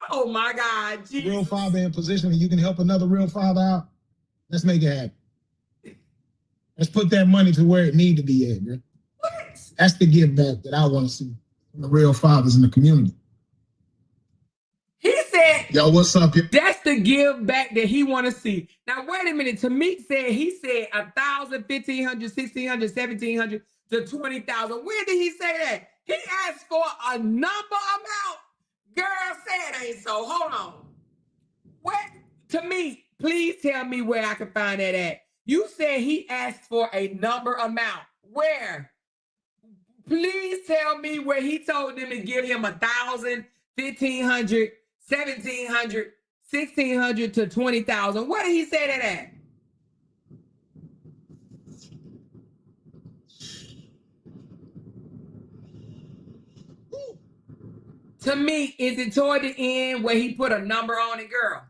Oh my God, Jesus. Real father in position and you can help another real father out. Let's make it happen. Let's put that money to where it need to be at, bro. What? That's the give back that I want to see from the real fathers in the community. He said, yo, what's up? That's the give back that he want to see. Now, wait a minute. Tamik said, he said 1,000, 1,500, 1,600, 1,700 to 20,000. When did he say that? He asked for a number amount. Girl, say it ain't so. Hold on. What? Tamik, please tell me where I can find that at. You said he asked for a number amount. Where? Please tell me where he told them to give him 1,000, 1,500, 1,700, 1,600 to 20,000. What did he say that at? To me, is it toward the end where he put a number on it, girl?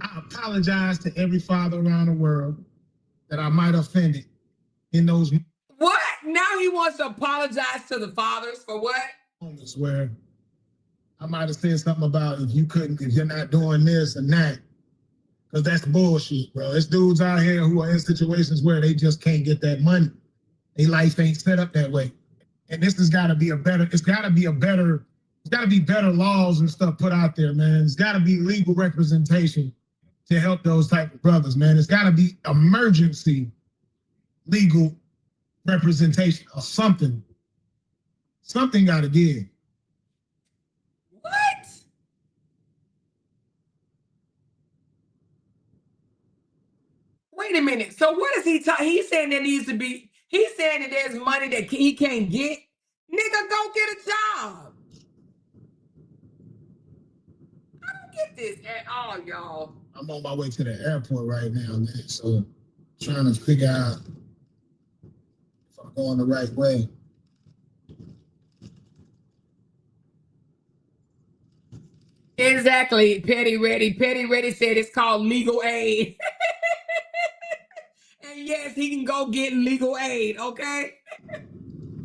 I apologize to every father around the world that I might have offended in those. What? Now he wants to apologize to the fathers for what? Moments where I might have said something about if you're not doing this and that. Because that's bullshit, bro. There's dudes out here who are in situations where they just can't get that money. Their life ain't set up that way. And this has got to be better laws and stuff put out there, man. It's got to be legal representation to help those type of brothers, man. It's got to be emergency legal representation or something. Something got to give. What? Wait a minute. So what is he talking? He's saying there needs to be, he's saying that there's money that he can't get. Nigga, go get a job. I don't get this at all, y'all. I'm on my way to the airport right now, man. So trying to figure out if I'm going the right way. Exactly. Petty Ready. Petty Ready said it's called legal aid. And yes, he can go get legal aid, okay?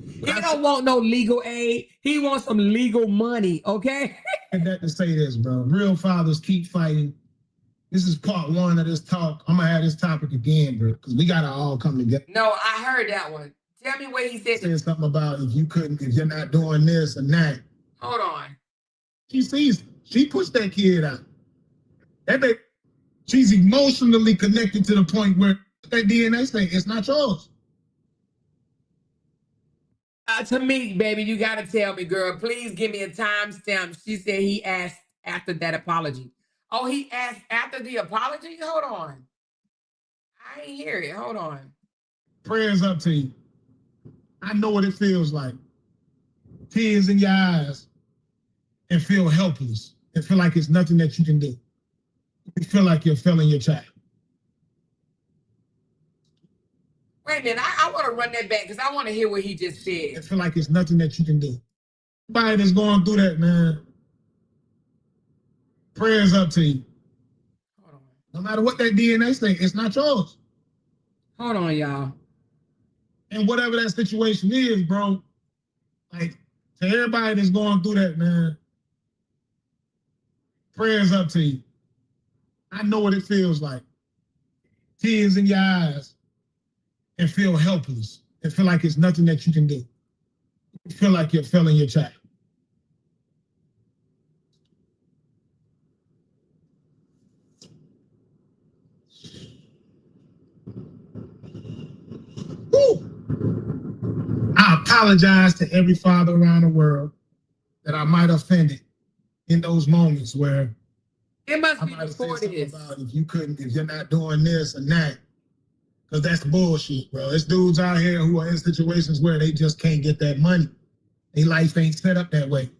He don't want no legal aid. He wants some legal money, okay? And that to say this, bro. Real fathers keep fighting. This is part one of this talk. I'm gonna have this topic again, bro, because we gotta all come together. No, I heard that one. Tell me what he said. Saying something about if you're not doing this and that. Hold on. She pushed that kid out. She's emotionally connected to the point where that DNA thing, it's not yours. To me, baby, you gotta tell me, girl. Please give me a timestamp. She said he asked after that apology. Oh, he asked after the apology? Hold on. I ain't hear it. Hold on. Prayers up to you. I know what it feels like. Tears in your eyes and feel helpless and feel like it's nothing that you can do. You feel like you're failing your child. Wait a minute. I want to run that back because I want to hear what he just said. And feel like it's nothing that you can do. Everybody that's going through that, man, prayers up to you. Hold on. No matter what that DNA thing, it's not yours. Hold on, y'all. And whatever that situation is, bro, like, to everybody that's going through that, man, prayers up to you. I know what it feels like. Tears in your eyes and feel helpless and feel like it's nothing that you can do. You feel like you're failing your child. Woo! I apologize to every father around the world that I might have offended in those moments where It must I be might have before said something this. about if you're not doing this and that, because that's bullshit, bro. There's dudes out here who are in situations where they just can't get that money. Their life ain't set up that way.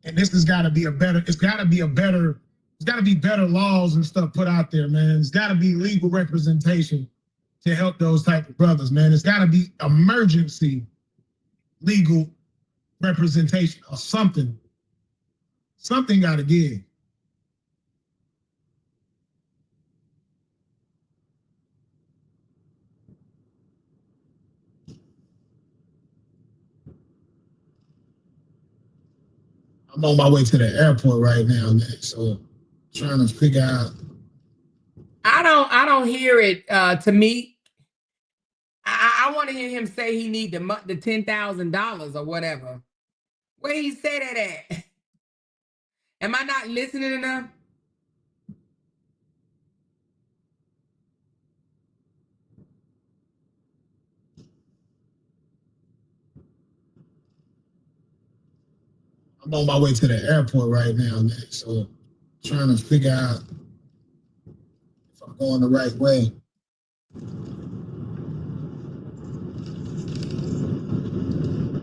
And this has got to be it's got to be better laws and stuff put out there, man. It's got to be legal representation to help those type of brothers, man. It's got to be emergency legal representation or something. Something got to give. I'm on my way to the airport right now, man. So trying to figure out. I don't hear it. To me, I want to hear him say he need the $10,000 or whatever. Where he say that at? Am I not listening enough? I'm on my way to the airport right now, man. So trying to figure out if I'm going the right way.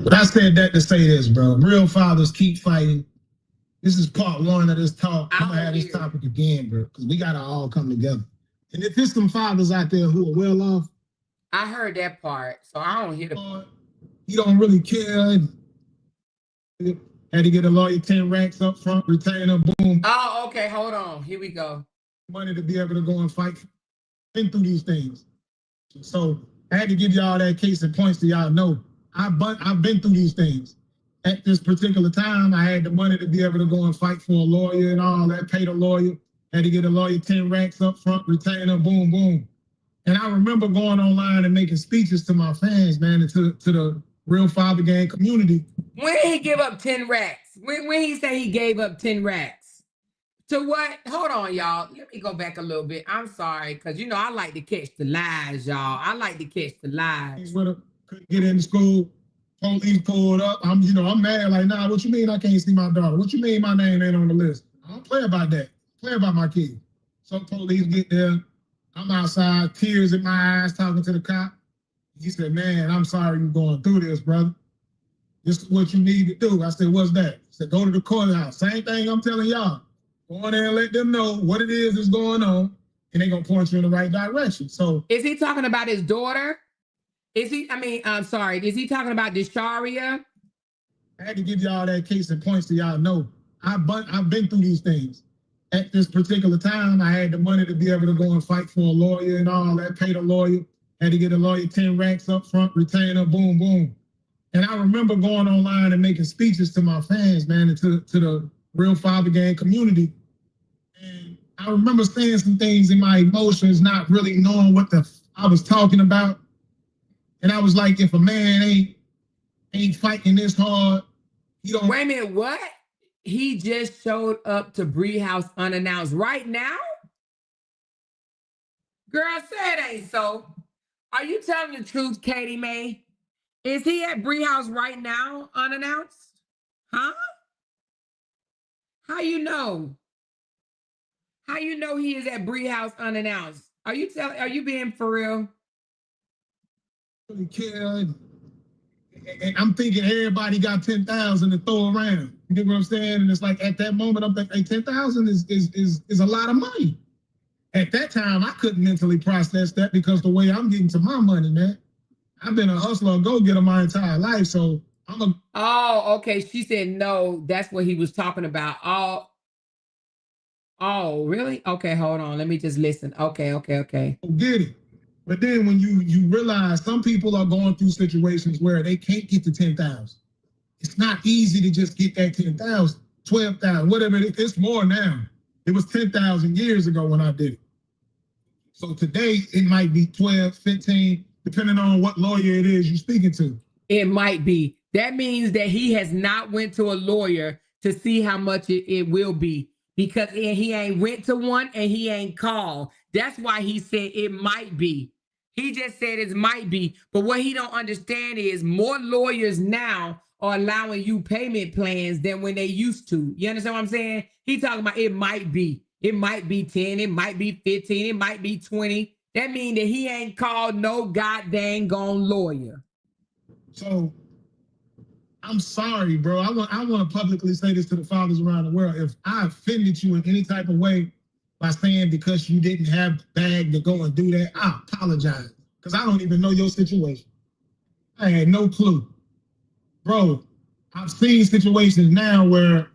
But I said that to say this, bro. Real fathers keep fighting. This is part one of this talk. I'm gonna have this topic again, bro, because we gotta all come together. And if there's some fathers out there who are well off, I heard that part, so I don't hear the part. You don't really care. Had to get a lawyer 10 racks up front, retainer, boom. Oh, okay, hold on. Here we go. Money to be able to go and fight. Been through these things. So I had to give y'all that case in points so y'all know I've been through these things. At this particular time, I had the money to be able to go and fight for a lawyer and all that, paid a lawyer, had to get a lawyer 10 racks up front, retainer, boom, boom. And I remember going online and making speeches to my fans, man, and to the Real Father Gang community. When did he give up 10 racks? When he say he gave up 10 racks? To what? Hold on, y'all. Let me go back a little bit. I'm sorry, because you know I like to catch the lies, y'all. I like to catch the lies. Couldn't get into school. Police pulled up. I'm mad. Like, nah, what you mean I can't see my daughter? What you mean my name ain't on the list? I don't play about that. Play about my kid. So police get there. I'm outside, tears in my eyes, talking to the cop. He said, man, I'm sorry you're going through this, brother. This is what you need to do. I said, what's that? He said, go to the courthouse. Same thing I'm telling y'all. Go in there and let them know what it is that's going on, and they're going to point you in the right direction. So, is he talking about his daughter? Is he, I'm sorry, is he talking about Desharia? I had to give y'all that case and points so y'all know. I've been through these things. At this particular time, I had the money to be able to go and fight for a lawyer and all that, pay the lawyer. Had to get a lawyer 10 racks up front, retainer, boom, boom. And I remember going online and making speeches to my fans, man, and to the real father gang community. And I remember saying some things in my emotions, not really knowing what I was talking about. And I was like, if a man ain't fighting this hard, he don't. Wait a minute, what? He just showed up to Bree House unannounced right now? Girl, say it ain't so. Are you telling the truth, Katie Mae? Is he at Bree House right now, unannounced? Huh? How you know? How you know he is at Bree House unannounced? Are you being for real? Really care. And I'm thinking everybody got 10,000 to throw around. You get what I'm saying? And it's like at that moment, I'm thinking, hey, 10,000 is a lot of money. At that time, I couldn't mentally process that because the way I'm getting to my money, man, I've been a hustler, a go-getter my entire life. So Oh, okay. She said no. That's what he was talking about. Oh, really? Okay, hold on. Let me just listen. Okay. Get it. But then when you realize some people are going through situations where they can't get to 10,000. It's not easy to just get that 10,000, 12,000, whatever it is. It's more now. It was 10,000 years ago when I did it. So today it might be 12, 15, depending on what lawyer it is you're speaking to. It might be. That means that he has not went to a lawyer to see how much it will be, because he ain't went to one and he ain't called. That's why he said it might be. He just said it might be. But what he don't understand is more lawyers now are allowing you payment plans than when they used to. You understand what I'm saying? He talking about it might be. It might be 10. It might be 15. It might be 20. That means that he ain't called no goddamn gone lawyer. So I'm sorry, bro. I want to publicly say this to the fathers around the world. If I offended you in any type of way by saying because you didn't have the bag to go and do that, I apologize. Because I don't even know your situation. I had no clue. Bro, I've seen situations now where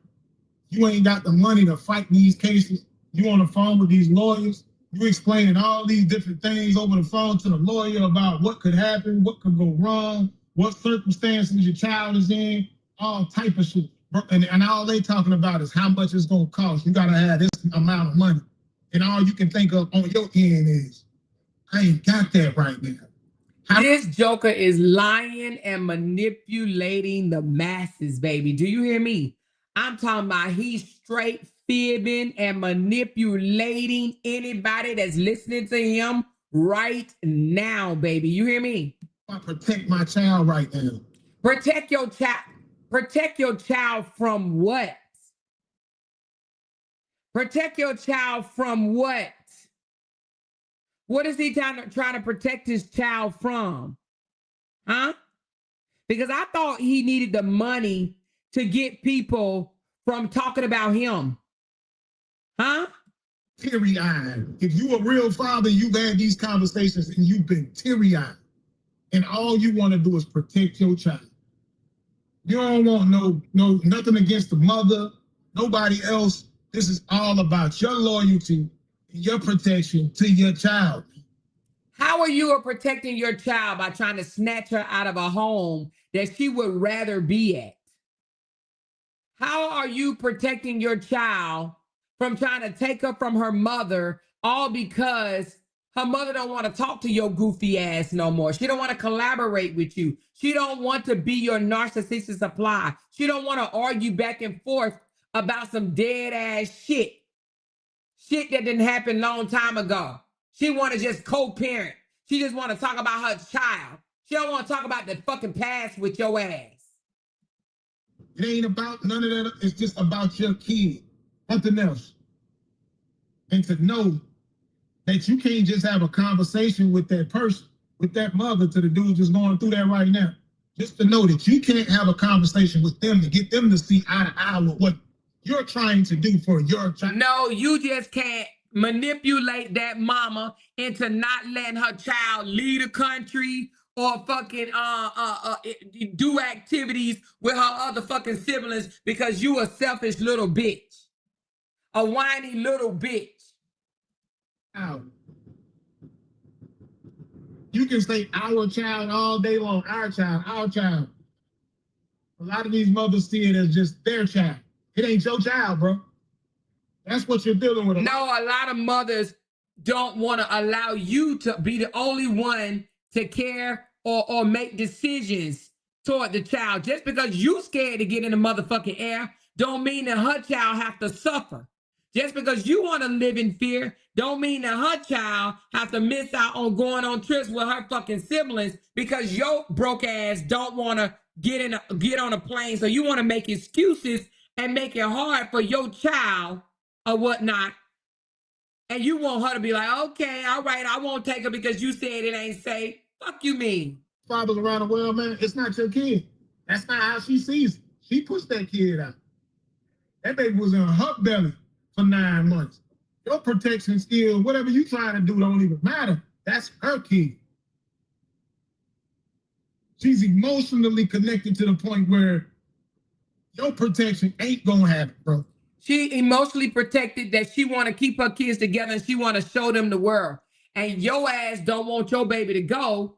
you ain't got the money to fight these cases. You on the phone with these lawyers. You explaining all these different things over the phone to the lawyer about what could happen, what could go wrong, what circumstances your child is in, all type of shit. And all they talking about is how much it's going to cost. You got to have this amount of money. And all you can think of on your end is, I ain't got that right now. This joker is lying and manipulating the masses, baby. Do you hear me? I'm talking about he's straight fibbing and manipulating anybody that's listening to him right now, baby. You hear me? I protect my child right now. Protect your child. Protect your child from what? Protect your child from what? What is he trying to protect his child from? Huh? Because I thought he needed the money to get from talking about him. Huh? Teary-eyed. If you a real father, you've had these conversations and you've been teary-eyed. And all you want to do is protect your child. You don't want nothing against the mother, nobody else. This is all about your loyalty and your protection to your child. How are you protecting your child by trying to snatch her out of a home that she would rather be at? How are you protecting your child from trying to take her from her mother, all because her mother don't want to talk to your goofy ass no more? She don't want to collaborate with you. She don't want to be your narcissistic supply. She don't want to argue back and forth about some dead ass shit. shit that didn't happen long time ago. She want to just co-parent. She just want to talk about her child. She don't want to talk about the fucking past with your ass. It ain't about none of that. It's just about your kid, nothing else. And to know that you can't just have a conversation with that person, with that mother, to the dude just going through that right now. Just to know that you can't have a conversation with them to get them to see eye to eye with what you're trying to do for your child. No, you just can't manipulate that mama into not letting her child lead a country or fucking do activities with her other fucking siblings because you a selfish little bitch. A whiny little bitch. Out. You can say our child all day long, our child, our child. A lot of these mothers see it as just their child. It ain't your child, bro. That's what you're dealing with. No, a lot of mothers don't want to allow you to be the only one to care or make decisions toward the child. Just because you scared to get in the motherfucking air don't mean that her child have to suffer. Just because you want to live in fear don't mean that her child have to miss out on going on trips with her fucking siblings because your broke ass don't want to get on a plane. So you want to make excuses and make it hard for your child or whatnot. And you want her to be like, okay, all right, I won't take her because you said it ain't safe. Fuck you mean? Fathers around the world, man, it's not your kid. That's not how she sees it. She pushed that kid out. That baby was in her belly for 9 months. Your protection skills, whatever you trying to do, don't even matter. That's her kid. She's emotionally connected to the point where your protection ain't gonna happen, bro. She emotionally protected that she want to keep her kids together and she want to show them the world. And your ass don't want your baby to go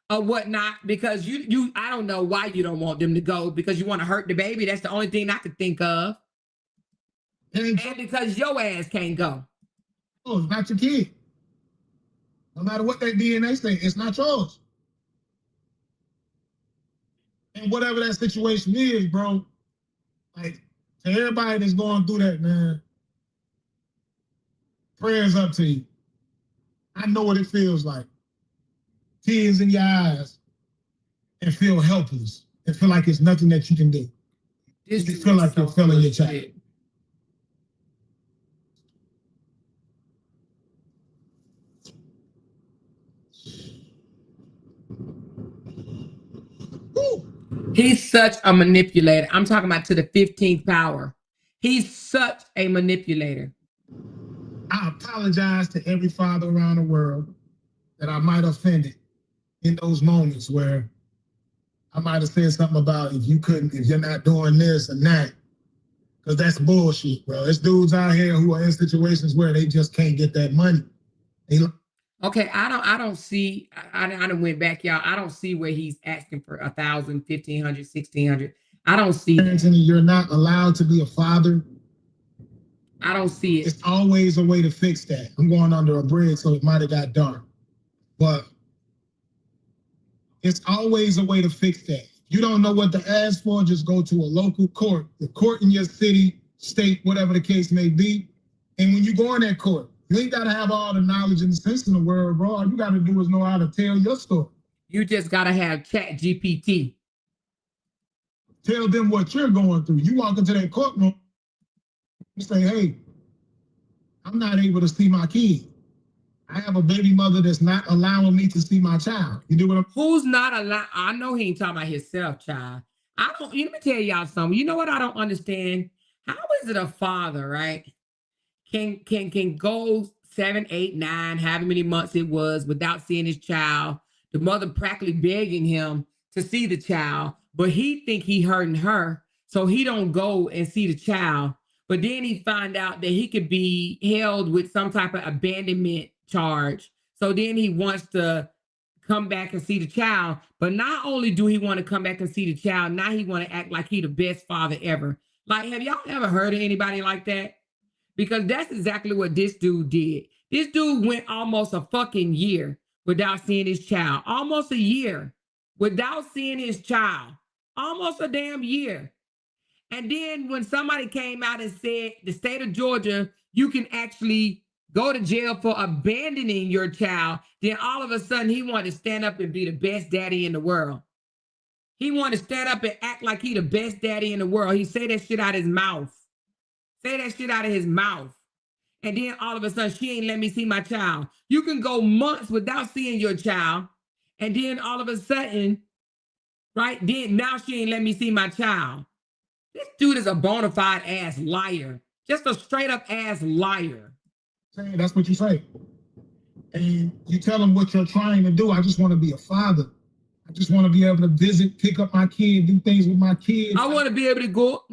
or whatnot because you I don't know why you don't want them to go because you want to hurt the baby. That's the only thing I could think of. And because your ass can't go. Oh, it's not your kid. No matter what that DNA say, it's not yours. And whatever that situation is, bro, like, to everybody that's going through that, man, prayers up to you. I know what it feels like. Tears in your eyes and feel helpless and feel like it's nothing that you can do. You feel like you're failing your child. He's such a manipulator. I'm talking about to the 15th power. He's such a manipulator. I apologize to every father around the world that I might have offended in those moments where I might have said something about if you're not doing this and that, because that's bullshit, bro. There's dudes out here who are in situations where they just can't get that money. Okay, I don't see, I done went back, y'all. I don't see where he's asking for 1,000, 1,500, 1,600. I don't see that. You're not allowed to be a father. I don't see it. It's always a way to fix that. I'm going under a bridge, so it might have got dark. But it's always a way to fix that. You don't know what to ask for, just go to a local court, the court in your city, state, whatever the case may be. And when you go in that court, you ain't got to have all the knowledge and sense in the world, bro. All you got to do is know how to tell your story. You just got to have ChatGPT. Tell them what you're going through. You walk into that courtroom, you say, hey, I'm not able to see my kid. I have a baby mother that's not allowing me to see my child. You do what I'm Who's not allowed? I know he ain't talking about himself, child. Let me tell y'all something. You know what I don't understand? How is it a father, right? Can go 7, 8, 9, however many months it was without seeing his child. The mother practically begging him to see the child, but he think he hurting her, so he don't go and see the child. But then he find out that he could be held with some type of abandonment charge. So then he wants to come back and see the child. But not only do he want to come back and see the child, now he want to act like he the best father ever. Like, have y'all ever heard of anybody like that? Because that's exactly what this dude did. This dude went almost a fucking year without seeing his child. Almost a year without seeing his child. Almost a damn year. And then when somebody came out and said the state of Georgia you can actually go to jail for abandoning your child. Then all of a sudden he wanted to stand up and be the best daddy in the world. He wanted to stand up and act like he the best daddy in the world. He say that shit out of his mouth. Say that shit out of his mouth. And then all of a sudden, she ain't let me see my child. You can go months without seeing your child. And then all of a sudden, right, then now she ain't let me see my child. This dude is a bona fide ass liar. Just a straight up ass liar. That's what you say. And you tell them what you're trying to do. I just want to be a father. I just want to be able to visit, pick up my kid, do things with my kids. I want to be able to go.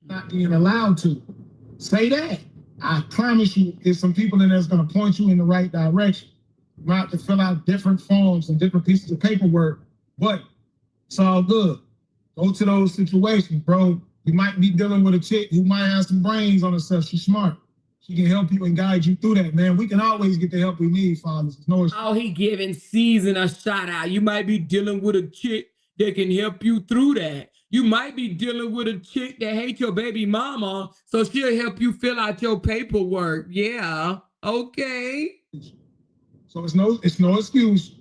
Not being allowed to. Say that. I promise you, there's some people in there that's going to point you in the right direction. You might have to fill out different forms and different pieces of paperwork, but it's all good. Go to those situations, bro. You might be dealing with a chick who might have some brains on herself. She's smart. She can help you and guide you through that, man. We can always get the help we need, fathers. Oh, he giving Season a shout out. You might be dealing with a chick that can help you through that. You might be dealing with a chick that hates your baby mama, so she'll help you fill out your paperwork. Yeah, okay. So it's no excuse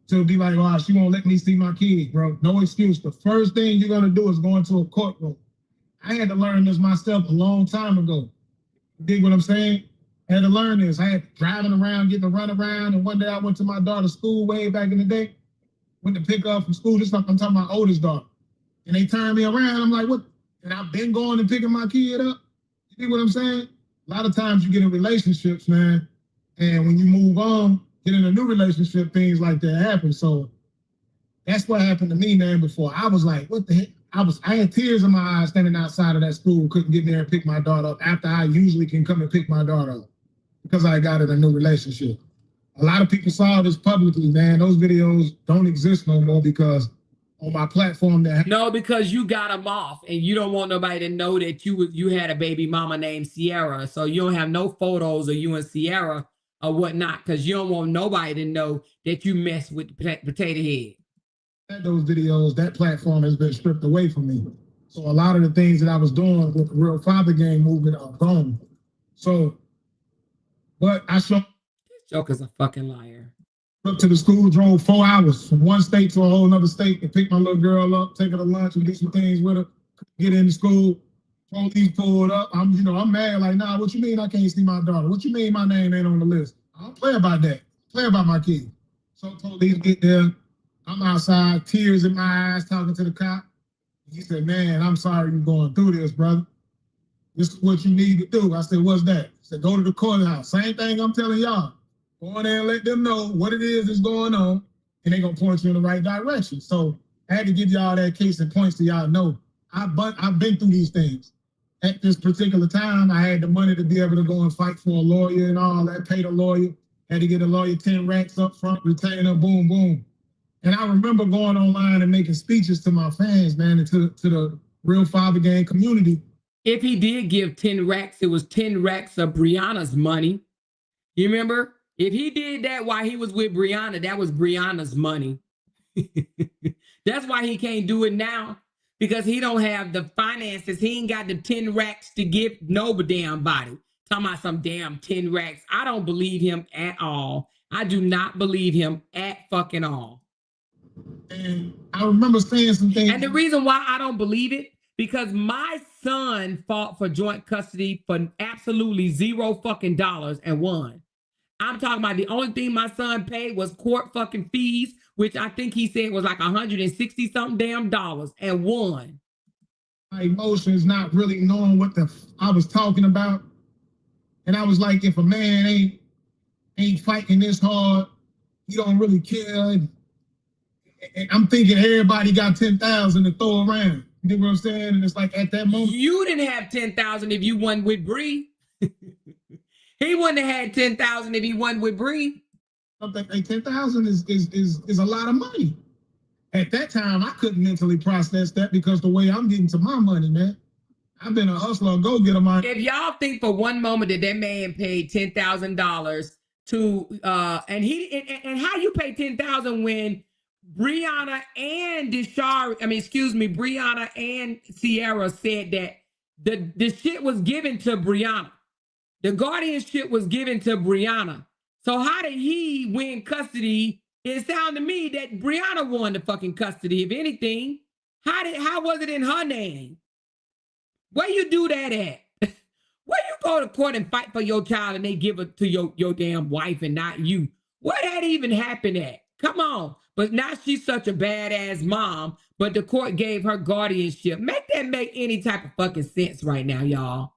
to be like, oh, she won't let me see my kid, bro. No excuse. The first thing you're gonna do is go into a courtroom. I had to learn this myself a long time ago. You dig what I'm saying? I had to learn this. I had driving around, getting to run around, and one day I went to my daughter's school way back in the day. Went to pick her up from school. This stuff I'm talking about my oldest daughter. And they turned me around. I'm like, what? And I've been going and picking my kid up. You see what I'm saying? A lot of times you get in relationships, man. And when you move on, get in a new relationship, things like that happen. So that's what happened to me, man, before. I was like, what the heck? I had tears in my eyes standing outside of that school, couldn't get there and pick my daughter up after I usually can come and pick my daughter up because I got in a new relationship. A lot of people saw this publicly, man. Those videos don't exist no more because on my platform no, because you got them off and you don't want nobody to know that you had a baby mama named Sierra. So you don't have no photos of you and Sierra or whatnot because you don't want nobody to know that you mess with Potato Head. Those videos, that platform has been stripped away from me. So a lot of the things that I was doing with the Real Father Gang movement are gone. So, but I showed. This joker's a fucking liar. Up to the school, drove 4 hours from one state to a whole other state to pick my little girl up, take her to lunch and do some things with her, get into school. Police pulled up. I'm mad. Like, nah, what you mean I can't see my daughter? What you mean my name ain't on the list? I don't play about that. Play about my kid. So police get there. I'm outside, tears in my eyes, talking to the cop. He said, man, I'm sorry you're going through this, brother. This is what you need to do. I said, what's that? He said, go to the courthouse. Same thing I'm telling y'all. Go in there and let them know what it is that's going on, and they're going to point you in the right direction. So I had to give y'all that case and points so y'all know I've been through these things. At this particular time, I had the money to be able to go and fight for a lawyer and all that, pay the lawyer. Had to get a lawyer 10 racks up front, retainer, boom, boom. And I remember going online and making speeches to my fans, man, and to the Real Father Gang community. If he did give 10 racks, it was 10 racks of Brianna's money. You remember? If he did that while he was with Brianna, that was Brianna's money. That's why he can't do it now, because he don't have the finances. He ain't got the 10 racks to give no damn body. Talking about some damn 10 racks. I don't believe him at all. I do not believe him at fucking all. And I remember saying some things. And the reason why I don't believe it, because my son fought for joint custody for absolutely $0 fucking and won. I'm talking about the only thing my son paid was court fucking fees, which I think he said was like 160 something damn dollars, and won. My emotions, not really knowing what I was talking about. And I was like, if a man ain't fighting this hard, he don't really care. And I'm thinking everybody got 10,000 to throw around. You know what I'm saying? And it's like at that moment. You didn't have 10,000 if you won with Bree. He wouldn't have had 10,000 if he won with Bree. I think 10,000 is a lot of money. At that time, I couldn't mentally process that because the way I'm getting to my money, man. I've been a hustler, go-getter, man. If y'all think for one moment that man paid $10,000 to and how you pay 10,000 when Brianna and Brianna and Sierra said that The shit was given to Brianna. The guardianship was given to Brianna. So how did he win custody? It sounded to me that Brianna won the fucking custody. If anything, how was it in her name? Where you do that at? Where you go to court and fight for your child and they give it to your damn wife and not you? Where that even happened at? Come on. But now she's such a badass mom, but the court gave her guardianship. Make that make any type of fucking sense right now, y'all.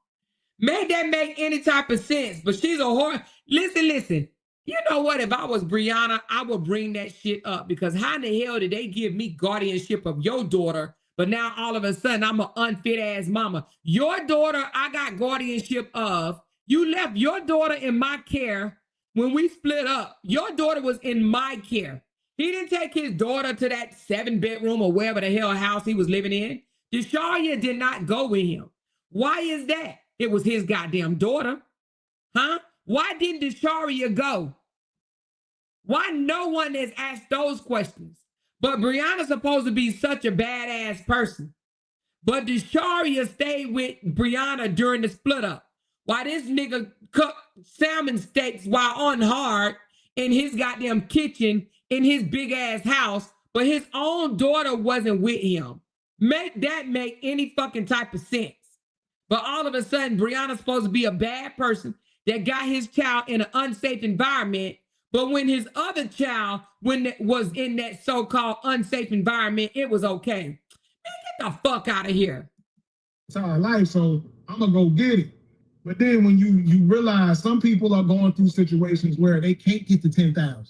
Make that make any type of sense. But she's a whore. Listen. You know what? If I was Brianna, I would bring that shit up because how in the hell did they give me guardianship of your daughter? But now all of a sudden I'm an unfit ass mama. Your daughter, I got guardianship of. You left your daughter in my care when we split up. Your daughter was in my care. He didn't take his daughter to that 7-bedroom or wherever the hell house he was living in. Desharia did not go with him. Why is that? It was his goddamn daughter. Huh? Why didn't Desharia go? Why no one has asked those questions? But Brianna's supposed to be such a badass person. But Desharia stayed with Brianna during the split up. While this nigga cooked salmon steaks while unhard in his goddamn kitchen in his big ass house, but his own daughter wasn't with him. Make that make any fucking type of sense. But all of a sudden, Brianna's supposed to be a bad person that got his child in an unsafe environment. But when his other child, when it was in that so-called unsafe environment, it was okay. Man, get the fuck out of here. It's our life, so I'm gonna go get it. But then when you realize some people are going through situations where they can't get to 10,000.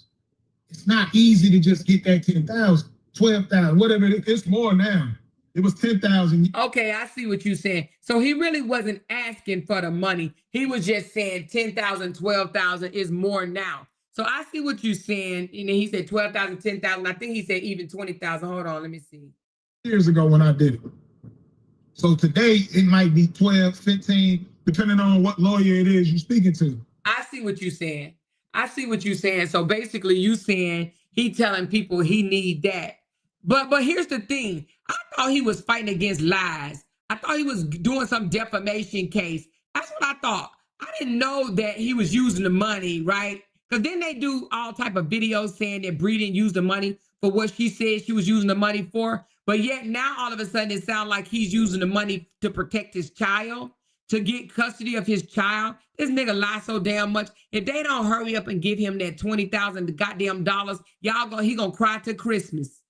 It's not easy to just get that 10,000, 12,000, whatever it is. It's more now. It was 10,000. Okay, I see what you're saying. So he really wasn't asking for the money. He was just saying 10,000, 12,000 is more now. So I see what you're saying. You know, he said 12,000, 10,000. I think he said even 20,000. Hold on, let me see. Years ago when I did it. So today it might be 12, 15, depending on what lawyer it is you're speaking to. I see what you're saying. I see what you're saying. So basically you saying he telling people he need that. But here's the thing. I thought he was fighting against lies. I thought he was doing some defamation case. That's what I thought. I didn't know that he was using the money, right? Because then they do all type of videos saying that Bree didn't use the money for what she said she was using the money for. But yet now all of a sudden it sounds like he's using the money to protect his child, to get custody of his child. This nigga lies so damn much. If they don't hurry up and give him that 20,000 goddamn dollars, he gonna cry till Christmas.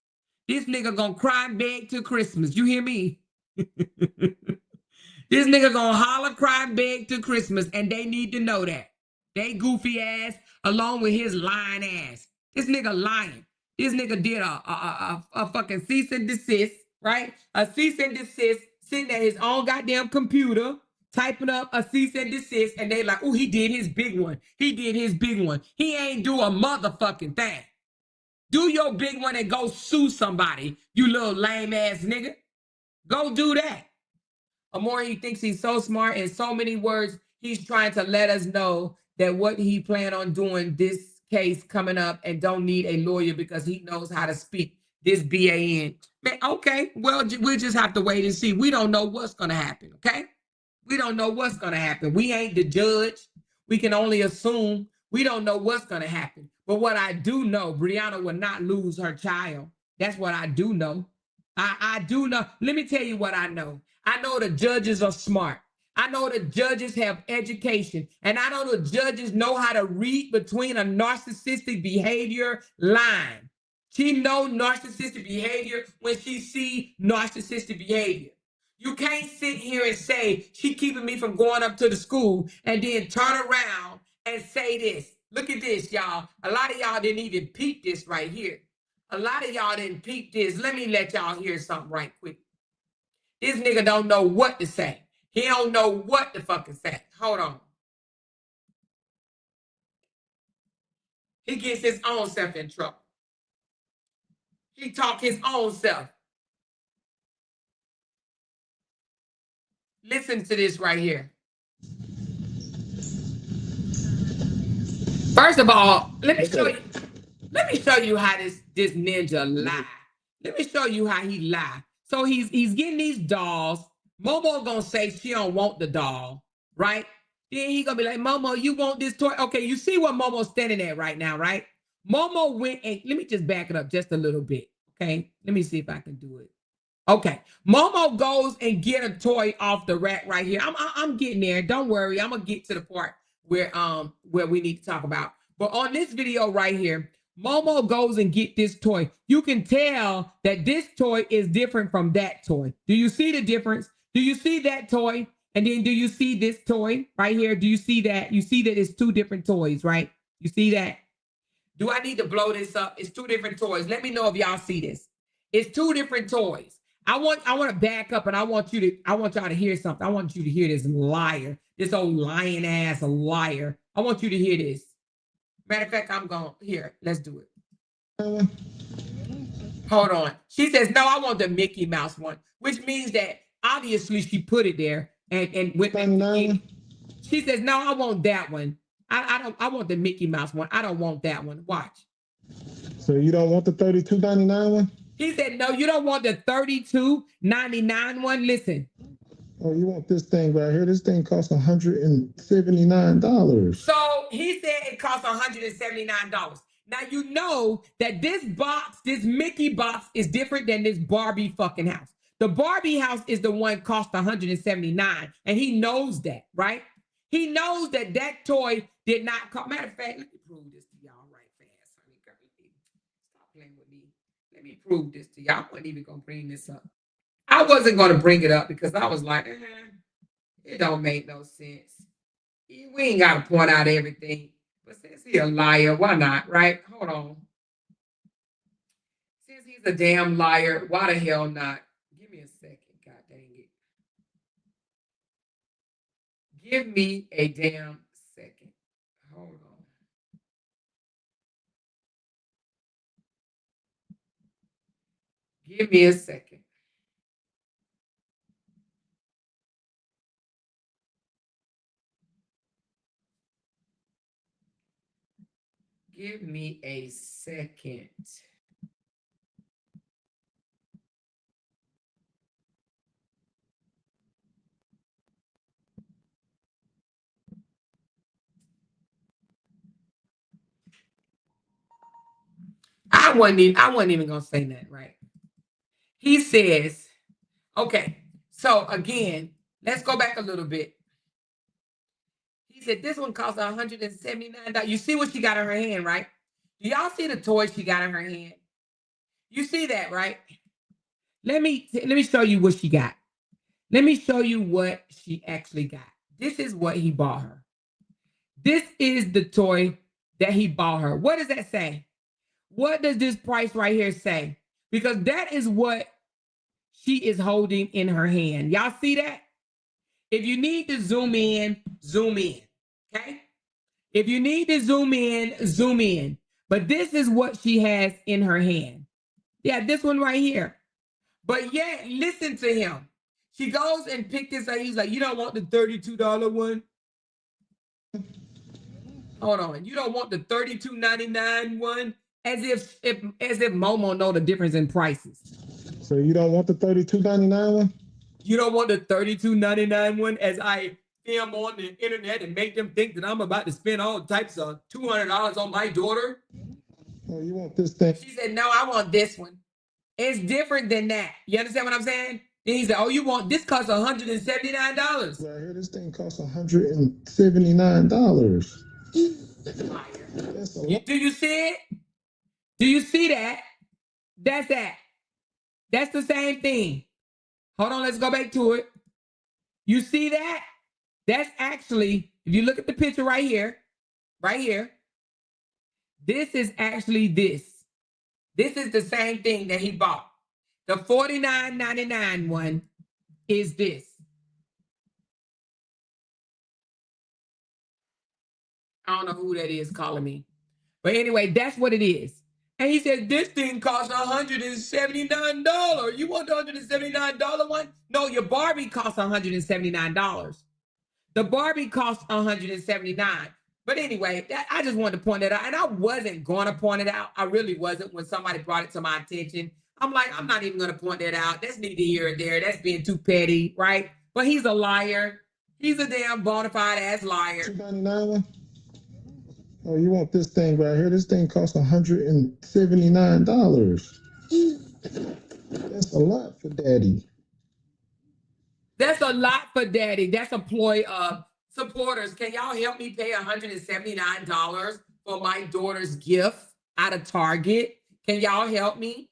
This nigga gonna cry and beg till Christmas. You hear me? This nigga gonna holler, cry, and beg till Christmas, and they need to know that. They goofy ass, along with his lying ass. This nigga lying. This nigga did a fucking cease and desist, right? A cease and desist, sitting at his own goddamn computer, typing up a cease and desist, and they like, oh, he did his big one. He did his big one. He ain't do a motherfucking thing. Do your big one and go sue somebody, you little lame ass nigga. Go do that. Amore, he thinks he's so smart. In so many words, he's trying to let us know that what he planned on doing this case coming up and don't need a lawyer because he knows how to speak this BAN. Man, okay, well, we'll just have to wait and see. We don't know what's going to happen, okay? We don't know what's going to happen. We ain't the judge. We can only assume. We don't know what's going to happen. But what I do know, Brianna will not lose her child. That's what I do know. I do know. Let me tell you what I know. I know the judges are smart. I know the judges have education. And I know the judges know how to read between a narcissistic behavior line. She knows narcissistic behavior when she sees narcissistic behavior. You can't sit here and say, she keeping me from going up to the school and then turn around and say this. Look at this, y'all. A lot of y'all didn't even peep this right here. A lot of y'all didn't peep this. Let me let y'all hear something right quick. This nigga don't know what to say. He don't know what to fucking say. Hold on. He gets his own self in trouble. He talk his own self. Listen to this right here. First of all, let me show you how this ninja lie. Let me show you how he lie. So he's getting these dolls Momo gonna say she don't want the doll, right? Then he gonna be like, Momo, you want this toy? Okay, you see what Momo's standing at right now, right? Momo went and let me just back it up just a little bit. Okay, let me see if I can do it. Okay, Momo goes and get a toy off the rack right here. I'm getting there. Don't worry, I'm gonna get to the part where we need to talk about. But on this video right here, Momo goes and get this toy. You can tell that this toy is different from that toy. Do you see the difference? Do you see that toy? And then do you see this toy right here? Do you see that? You see that it's two different toys, right? You see that? Do I need to blow this up? It's two different toys. Let me know if y'all see this. It's two different toys. I want to back up and I want y'all to hear something. I want you to hear this liar, this old lying ass liar. I want you to hear this. Matter of fact, I'm going here. Let's do it. Hold on. She says, no, I want the Mickey Mouse one, which means that obviously she put it there and went. She says, no, I want that one. I want the Mickey Mouse one. I don't want that one. Watch. So you don't want the $32.99 one? He said, no, you don't want the $32.99 one. Listen. Oh, you want this thing right here? This thing costs $179. So he said it costs $179. Now you know that this box, this Mickey box, is different than this Barbie fucking house. The Barbie house is the one cost $179, and he knows that, right? He knows that that toy did not cost. Matter of fact, let me prove this to y'all right fast, honey girl. Stop playing with me. Let me prove this to y'all. I wasn't even gonna bring this up. I wasn't gonna bring it up because I was like, it don't make no sense. We ain't gotta point out everything. But since he's a liar, why not? Right? Hold on. Since he's a damn liar, why the hell not? Give me a second. God dang it. Give me a damn second. Hold on. Give me a second. Give me a second. I wasn't even gonna say that, right? He says, okay, so again, let's go back a little bit. He said this one costs $179. You see what she got in her hand, right? Do y'all see the toy she got in her hand? You see that, right? Let me show you what she got. Let me show you what she actually got. This is what he bought her. This is the toy that he bought her. What does that say? What does this price right here say? Because that is what she is holding in her hand. Y'all see that? If you need to zoom in, zoom in. Okay? If you need to zoom in, zoom in. But this is what she has in her hand. Yeah, this one right here. But yet, listen to him. She goes and picked this up. He's like, you don't want the $32 one? Hold on. You don't want the $32.99 one? As if Momo know the difference in prices. So you don't want the $32.99 one? You don't want the $32.99 one as I film on the internet and make them think that I'm about to spend all types of $200 on my daughter? Oh, you want this thing? She said, no, I want this one. It's different than that. You understand what I'm saying? Then he said, oh, you want this costs $179. Right here, this thing costs $179. That's a liar. Do you see it? Do you see that? That's that. That's the same thing. Hold on, let's go back to it. You see that? That's actually, if you look at the picture right here, this is actually this. This is the same thing that he bought. The $49.99 one is this. I don't know who that is calling me. But anyway, that's what it is. And he said, this thing costs $179. You want the $179 one? No, your Barbie costs $179. The Barbie costs $179. But anyway, I just wanted to point that out. And I wasn't going to point it out. I really wasn't when somebody brought it to my attention. I'm like, I'm not even going to point that out. That's neither here or there. That's being too petty, right? But he's a liar. He's a damn bona fide ass liar. $299. Oh, you want this thing right here? This thing costs $179. That's a lot for daddy. That's a lot for daddy. That's a ploy of supporters. Can y'all help me pay $179 for my daughter's gift out of Target? Can y'all help me?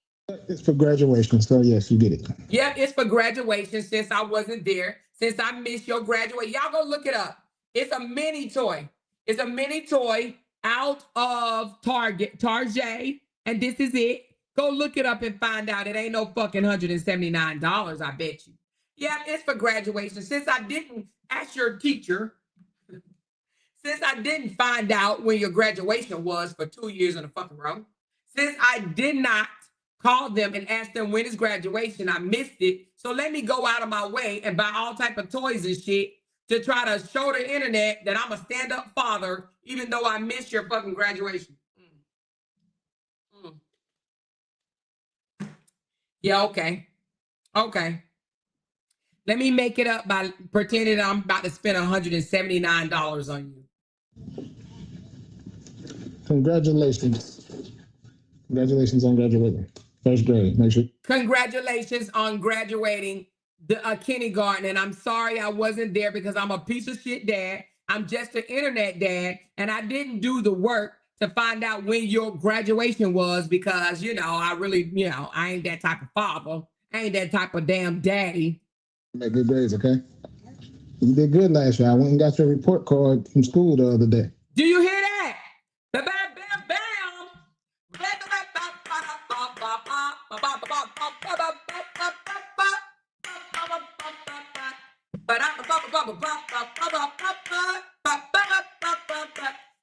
It's for graduation, so yes, you get it. Yep, it's for graduation since I wasn't there, since I missed your graduation. Y'all go look it up. It's a mini toy. It's a mini toy out of Target, and this is it. Go look it up and find out. It ain't no fucking $179, I bet you. Yeah, it's for graduation. Since I didn't ask your teacher, since I didn't find out when your graduation was for 2 years in a fucking row, since I did not call them and ask them when is graduation, I missed it. So let me go out of my way and buy all type of toys and shit to try to show the internet that I'm a stand-up father, even though I missed your fucking graduation. Yeah, okay. Okay. Let me make it up by pretending I'm about to spend $179 on you. Congratulations. Congratulations on graduating. First grade. Make sure. Congratulations on graduating the kindergarten. And I'm sorry I wasn't there because I'm a piece of shit dad. I'm just an internet dad. And I didn't do the work to find out when your graduation was because, you know, I really, you know, I ain't that type of father. I ain't that type of damn daddy. Make good grades, okay? You did good last year. I went and got your report card from school the other day. Do you hear that? Bam, bam, bam.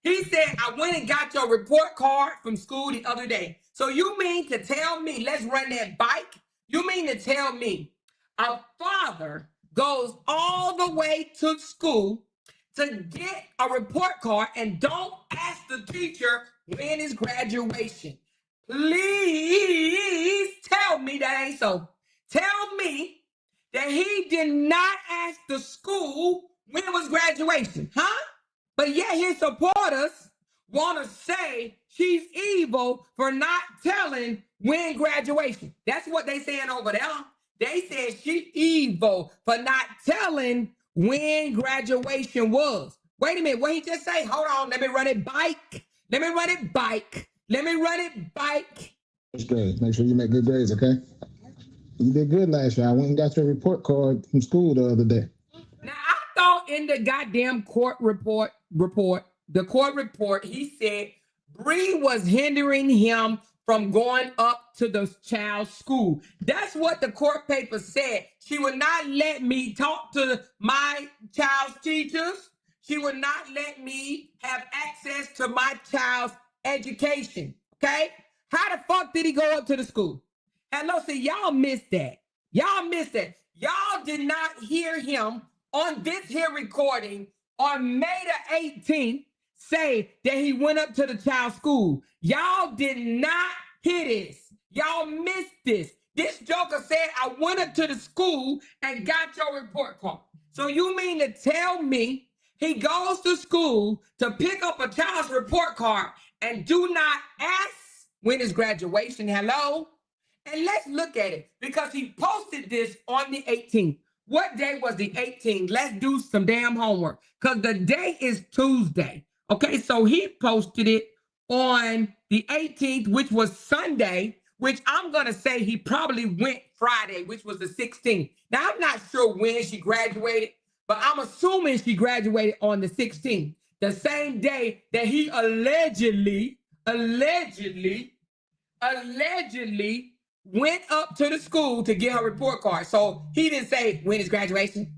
He said, I went and got your report card from school the other day. So you mean to tell me, let's run that bike? You mean to tell me a father goes all the way to school to get a report card and don't ask the teacher when is graduation? Please tell me that ain't so. Tell me that he did not ask the school when was graduation, huh? But yet his supporters want to say she's evil for not telling when graduation. That's what they saying over there. They said she evil for not telling when graduation was. Wait a minute, what he just say? Hold on, let me run it bike. Let me run it bike. Let me run it bike. First grade. Make sure you make good grades, okay? You did good last year. I went and got your report card from school the other day. Now, I thought in the goddamn court report, he said Bree was hindering him from going up to the child's school. That's what the court paper said. She would not let me talk to my child's teachers. She would not let me have access to my child's education. Okay? How the fuck did he go up to the school? Hello, see, y'all missed that. Y'all missed that. Y'all did not hear him on this here recording on May the 18th say that he went up to the child's school. Y'all did not hear this. Y'all missed this. This joker said, I went up to the school and got your report card. So you mean to tell me he goes to school to pick up a child's report card and do not ask when is graduation? Hello? And let's look at it because he posted this on the 18th. What day was the 18th? Let's do some damn homework because the day is Tuesday. Okay, so he posted it on the 18th, which was Sunday, which I'm going to say he probably went Friday, which was the 16th. Now, I'm not sure when she graduated, but I'm assuming she graduated on the 16th, the same day that he allegedly went up to the school to get her report card. So he didn't say, when is graduation?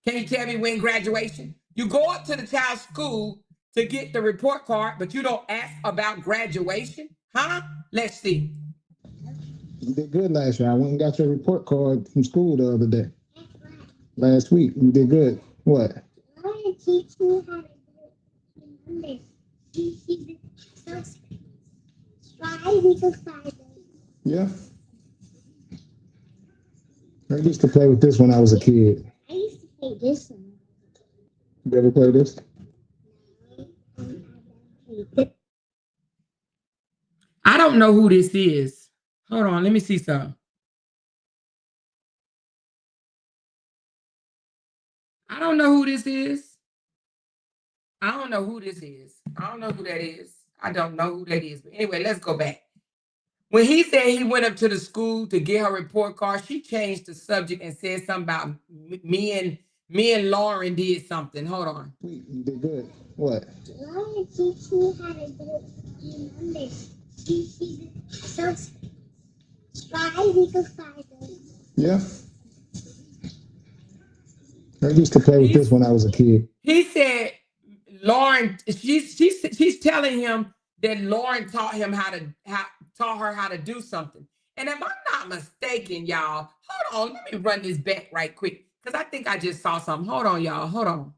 Can you tell me when graduation? You go up to the child's school to get the report card, but you don't ask about graduation? Huh? Let's see. You did good last year. I went and got your report card from school the other day. Last week. You did good. What? I want to teach me how to do it. She's so striving to find it. Yeah. I used to play with this when I was a kid. I used to play this one. You ever play this? I don't know who this is. Hold on, let me see some. I don't know who this is. I don't know who this is. I don't know who that is. I don't know who that is. But anyway, let's go back. When he said he went up to the school to get her report card, she changed the subject and said something about me and Lauren did something. Hold on. You did good. What? Lauren teach me how to do numbers. She's so strive equals 5. Yeah. I used to play with this when I was a kid. He said Lauren, she's telling him that Lauren taught her how to do something. And if I'm not mistaken, y'all, hold on, let me run this back right quick because I think I just saw something. Hold on, y'all. Hold on.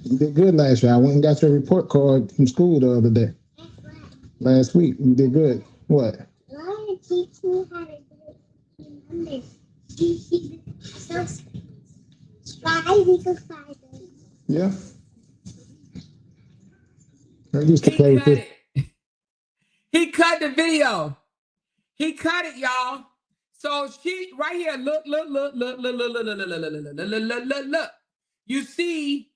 You did good last year. I went and got your report card from school the other day. Last week. You did good. What? Lauren teach me how to do numbers. She's so strive equals 5. Yeah. I used to play with this. He cut the video. He cut it, y'all. So she right here, look. You see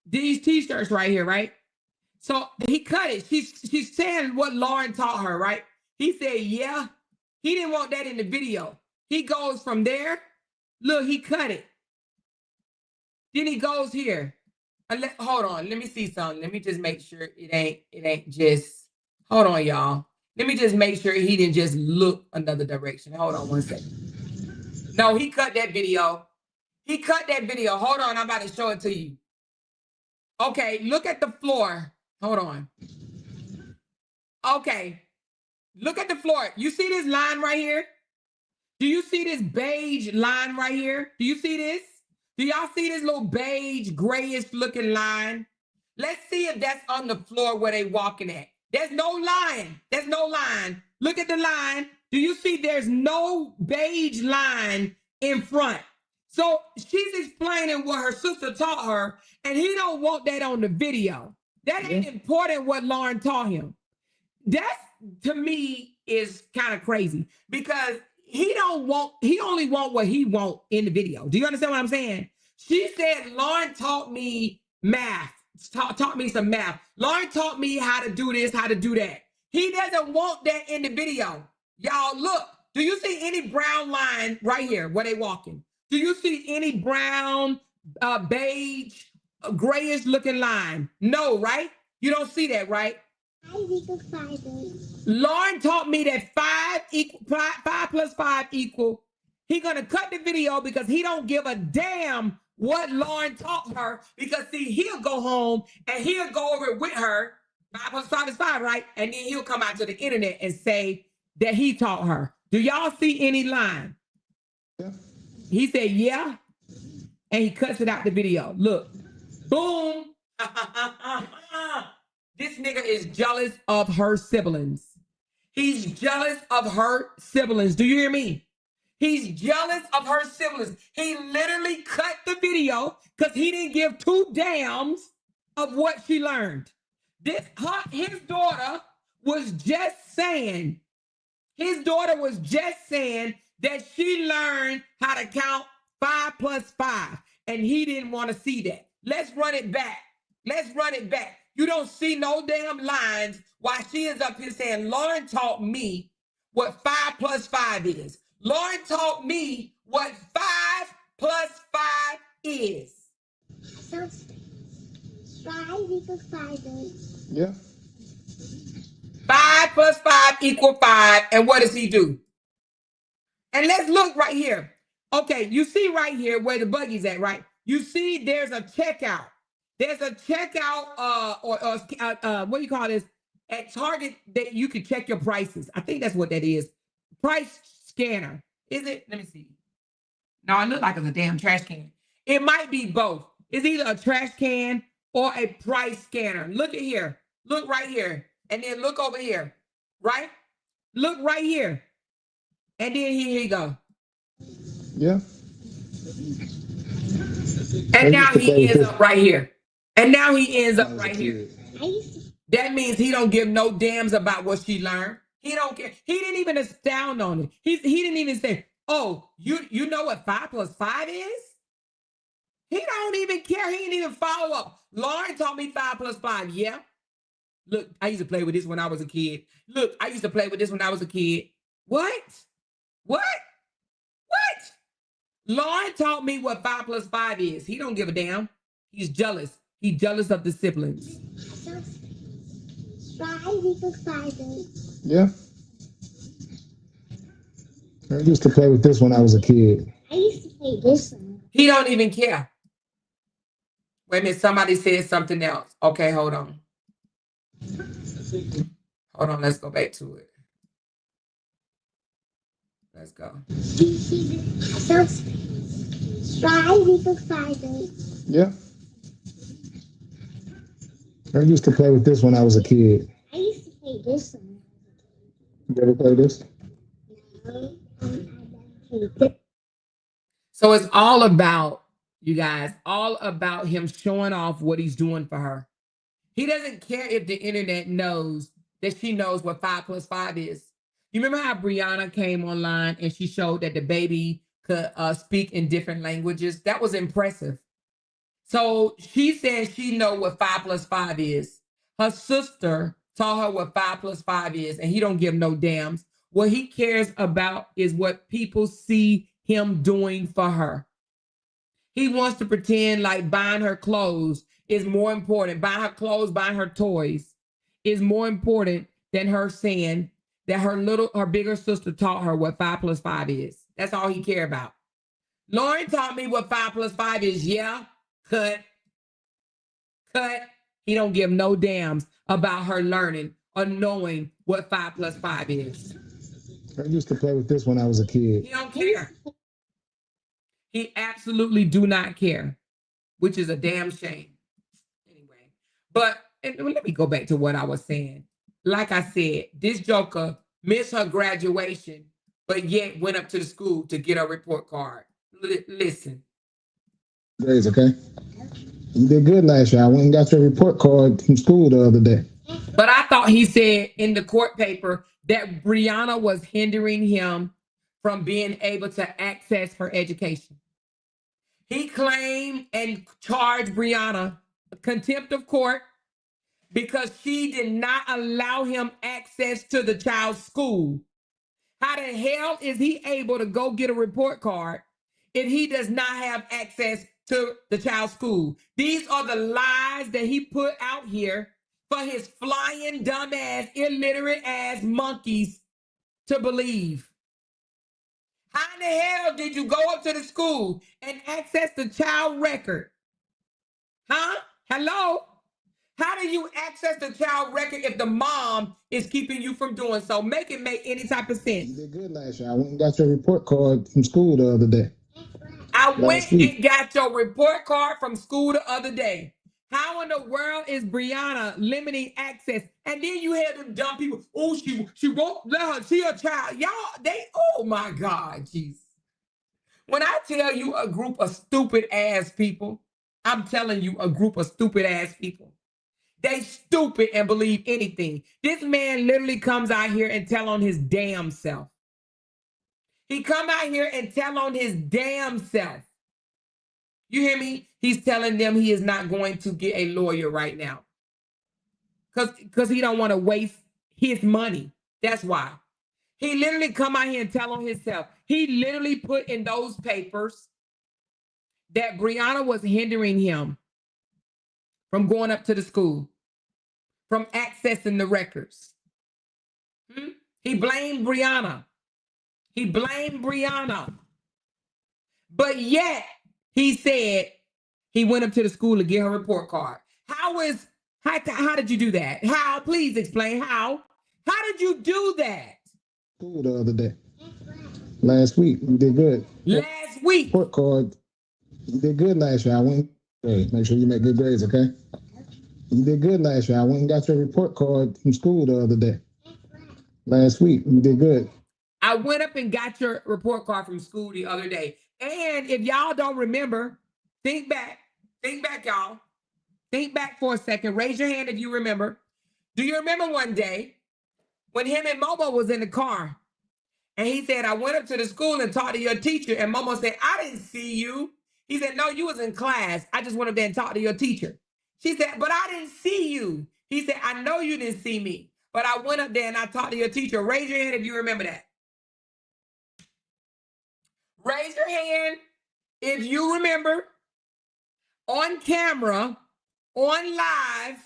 these t-shirts right here, right? So he cut it. She's saying what Lauren taught her, right? He said, yeah. He didn't want that in the video. He goes from there. Look, he cut it. Then he goes here. Hold on. Let me see something. Let me just make sure it ain't just. Hold on, y'all. Let me just make sure he didn't just look another direction. Hold on one second. No, he cut that video. He cut that video. Hold on. I'm about to show it to you. Okay, look at the floor. Hold on. Okay. Look at the floor. You see this line right here? Do you see this beige line right here? Do you see this? Do y'all see this little beige, grayish looking line? Let's see if that's on the floor where they walking at. There's no line. There's no line. Look at the line. Do you see there's no beige line in front? So she's explaining what her sister taught her, and he don't want that on the video. That ain't important what Lauren taught him. That, to me, is kind of crazy because he only want what he want in the video. Do you understand what I'm saying? She said, Lauren taught me math, taught me some math. Lauren taught me how to do this, how to do that. He doesn't want that in the video. Y'all, look, do you see any brown line right here where they walking? Do you see any brown, beige, grayish looking line? No, right? You don't see that, right? 5 equals 5. Lauren taught me that 5 plus 5 equal. He's gonna cut the video because he don't give a damn what Lauren taught her. Because see, he'll go home and he'll go over it with her. 5 plus 5 is 5, right? And then he'll come out to the internet and say that he taught her. Do y'all see any line? Yeah. He said, yeah. And he cuts it out the video. Look, boom. This nigga is jealous of her siblings. He's jealous of her siblings. Do you hear me? He's jealous of her siblings. He literally cut the video because he didn't give 2 damns of what she learned. His daughter was just saying that she learned how to count 5 plus 5, and he didn't want to see that. Let's run it back. You don't see no damn lines while she is up here saying, Lauren taught me what 5 plus 5 is. Lauren taught me what 5 plus 5 is. So 5 equals 5. Yeah. 5 plus 5 equal 5. And what does he do? And let's look right here. Okay, you see right here where the buggy's at, right? You see there's a checkout. There's a checkout, what do you call this? At Target that you can check your prices. I think that's what that is. Price scanner. Is it? Let me see. No, it looks like it's a damn trash can. It might be both. It's either a trash can or a price scanner. Look at here. Look right here. And then look over here. Right? Look right here. And then here you go. Yeah. And now he ends up right here. And now he ends up right here. I used to That means he don't give no damns about what she learned. He don't care. He didn't even astound on it. He didn't even say, "Oh, you know what 5 + 5 is?" He don't even care. He didn't even follow up. Lauren taught me 5 + 5. Yeah. Look, I used to play with this when I was a kid. Look, I used to play with this when I was a kid. What? What? What? Lauren taught me what 5 + 5 is. He don't give a damn. He's jealous. He's jealous of the siblings. so 5 = 5. Yeah. I used to play with this when I was a kid. I used to play this one. He don't even care. Wait a minute, somebody said something else. Okay, hold on. Hold on, let's go back to it. Let's go. So 5 = 5. Yeah. I used to play with this when I was a kid. I used to play this one. You ever play this? No, I never played. So it's all about, you guys, all about him showing off what he's doing for her. He doesn't care if the internet knows that she knows what 5 + 5 is. You remember how Brianna came online and she showed that the baby could speak in different languages? That was impressive. So she says she know what 5 + 5 is. Her sister taught her what 5 + 5 is, and he don't give no damns. What he cares about is what people see him doing for her. He wants to pretend like buying her clothes is more important. Buying her clothes, buying her toys is more important than her saying that her bigger sister taught her what 5 + 5 is. That's all he care about. Lauren taught me what 5 + 5 is. Yeah, cut. He don't give no damns about her learning or knowing what 5 + 5 is. I used to play with this when I was a kid. He don't care. He absolutely do not care, which is a damn shame. Anyway, but let me go back to what I was saying. Like I said, this joker missed her graduation, but yet went up to the school to get her report card. Listen. Grades, okay? You did good last year. I went and got your report card from school the other day. But I thought he said in the court paper that Brianna was hindering him from being able to access her education. He claimed and charged Brianna contempt of court because she did not allow him access to the child's school. How the hell is he able to go get a report card if he does not have access to the child's school? These are the lies that he put out here for his flying, dumbass, illiterate ass monkeys to believe. How in the hell did you go up to the school and access the child record? Huh? Hello? How do you access the child record if the mom is keeping you from doing so? Make it make any type of sense. You did good last year. I went and got your report card from school the other day. I went and got your report card from school the other day. How in the world is Brianna limiting access? And then you had them dumb people. Oh, she won't let her see her child. Y'all, oh my God, jeez. When I tell you a group of stupid ass people, I'm telling you a group of stupid ass people. They stupid and believe anything. This man literally comes out here and tell on his damn self. He come out here and tell on his damn self. You hear me? He's telling them he is not going to get a lawyer right now. Because he don't want to waste his money. That's why. He literally come out here and tell on himself. He literally put in those papers that Brianna was hindering him from going up to the school, from accessing the records. He blamed Brianna. He blamed Brianna. But yet, he said he went up to the school to get her report card. How did you do that? How? Please explain how. How did you do that? School the other day. Last week. You did good. Last week. Report card. You did good last year. I went. Make sure you make good grades, okay? You did good last year. I went and got your report card from school the other day. Last week. You did good. I went up and got your report card from school the other day. And if y'all don't remember, think back, y'all. Think back for a second. Raise your hand if you remember. Do you remember one day when him and Momo was in the car and he said, I went up to the school and talked to your teacher, and Momo said, I didn't see you. He said, no, you was in class. I just went up there and talked to your teacher. She said, but I didn't see you. He said, I know you didn't see me, but I went up there and I talked to your teacher. Raise your hand if you remember that. Raise your hand if you remember on camera, on live.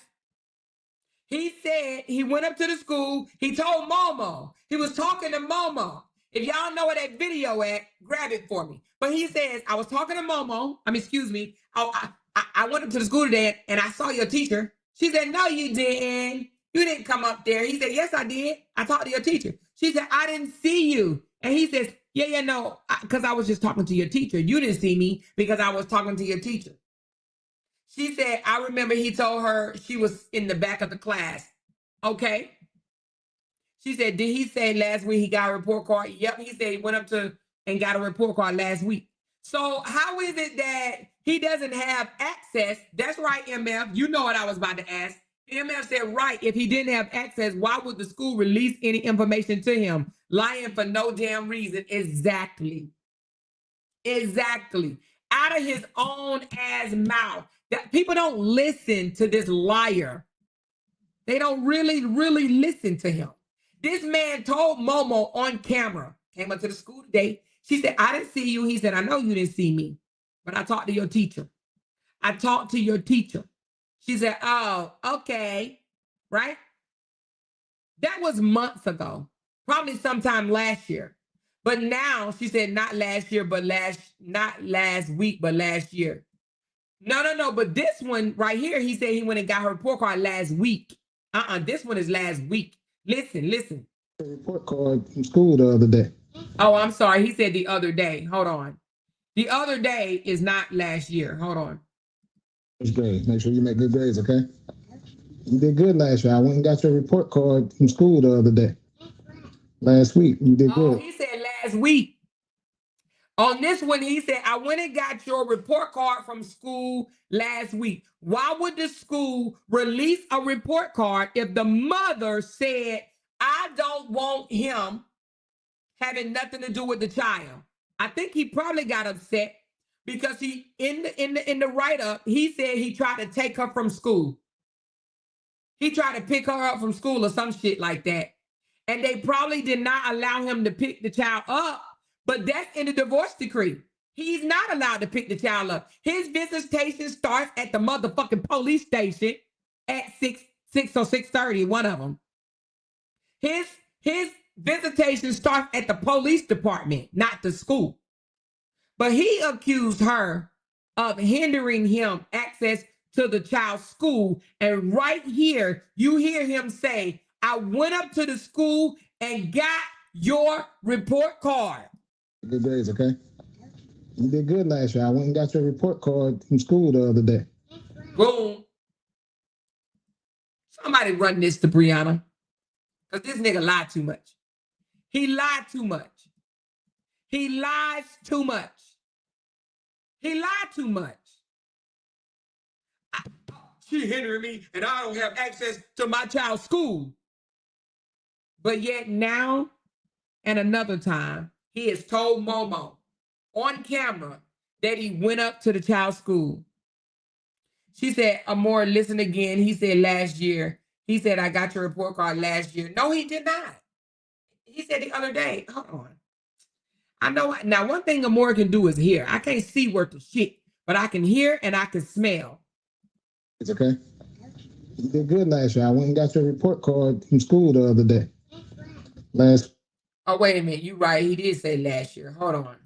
He said he went up to the school. He told Momo. He was talking to Momo. If y'all know where that video at, grab it for me. But he says, I was talking to Momo. Excuse me. I went up to the school today and I saw your teacher. She said, no, you didn't. You didn't come up there. He said, yes, I did. I talked to your teacher. She said, I didn't see you. And he says, yeah, no, because I was just talking to your teacher. You didn't see me because I was talking to your teacher. She said, I remember he told her she was in the back of the class. Okay. She said, did he say last week he got a report card? Yep, he said he went up to and got a report card last week. So how is it that he doesn't have access? That's right, MF. You know what I was about to ask. MF said, right, if he didn't have access, why would the school release any information to him? Lying for no damn reason. Exactly. Exactly. Out of his own ass mouth. That people don't listen to this liar. They don't really listen to him. This man told Momo on camera, came up to the school today. She said, I didn't see you. He said, I know you didn't see me, but I talked to your teacher. I talked to your teacher. She said, oh, okay. Right? That was months ago, probably sometime last year. But now she said, not last year, but not last week, but last year. No. But this one right here, he said he went and got her report card last week. This one is last week. Listen. A report card from school the other day. Oh, I'm sorry. He said the other day. Hold on. The other day is not last year. Hold on. First grade. Make sure you make good grades, okay? You did good last year. I went and got your report card from school the other day. Last week. You did good. He said last week. On this one, he said, I went and got your report card from school last week. Why would the school release a report card if the mother said, I don't want him having nothing to do with the child? I think he probably got upset because he in the write-up, he said he tried to take her from school. He tried to pick her up from school or some shit like that. And they probably did not allow him to pick the child up. But that's in the divorce decree. He's not allowed to pick the child up. His visitation starts at the motherfucking police station at 6 or 6:30, one of them. His visitation starts at the police department, not the school. But he accused her of hindering him access to the child's school. And right here, you hear him say, I went up to the school and got your report card. Good grades, okay? You did good last year. I went and got your report card from school the other day. Boom. Somebody run this to Brianna. Because this nigga lied too much. He lied too much. He lies too much. He lied too much. She hindering me and I don't have access to my child's school. But yet now and another time, he has told Momo on camera that he went up to the child's school. She said, Amor, listen again. He said last year. He said, I got your report card last year. No, he did not. He said the other day. Hold on. I know. Now, one thing Amor can do is hear. I can't see worth the shit, but I can hear and I can smell. It's okay. You did good last year. I went and got your report card from school the other day. Oh, wait a minute. You're right. He did say last year. Hold on.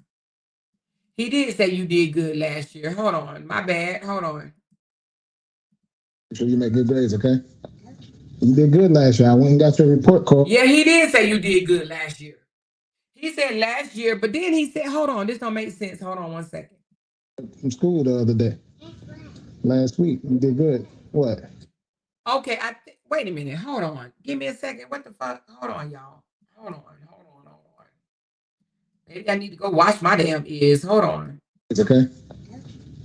He did say you did good last year. Hold on. My bad. Hold on. Make sure you make good grades, okay? You did good last year. I went and got your report card. Yeah, he did say you did good last year. He said last year, but then he said, hold on. This don't make sense. Hold on one second. From school the other day. Last week. You did good. What? Okay. Wait a minute. Hold on. Give me a second. What the fuck? Hold on, y'all. Hold on. Maybe I need to go wash my damn ears. Hold on. It's okay.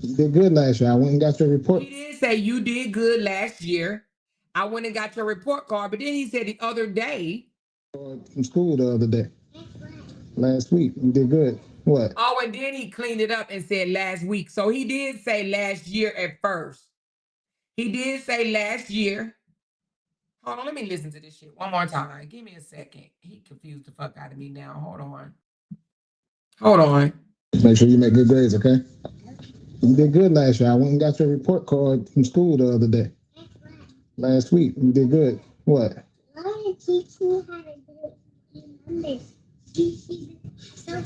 You did good last year. I went and got your report. He did say you did good last year. I went and got your report card, but then he said the other day. From school the other day. Last week. You did good. What? Oh, and then he cleaned it up and said last week. So he did say last year at first. He did say last year. Hold on, let me listen to this shit one more time. Give me a second. He confused the fuck out of me now. Hold on. Hold on. Make sure you make good grades, okay? You did good last year. I went and got your report card from school the other day. Last week. You did good. What? I want to teach me how to do numbers. She's so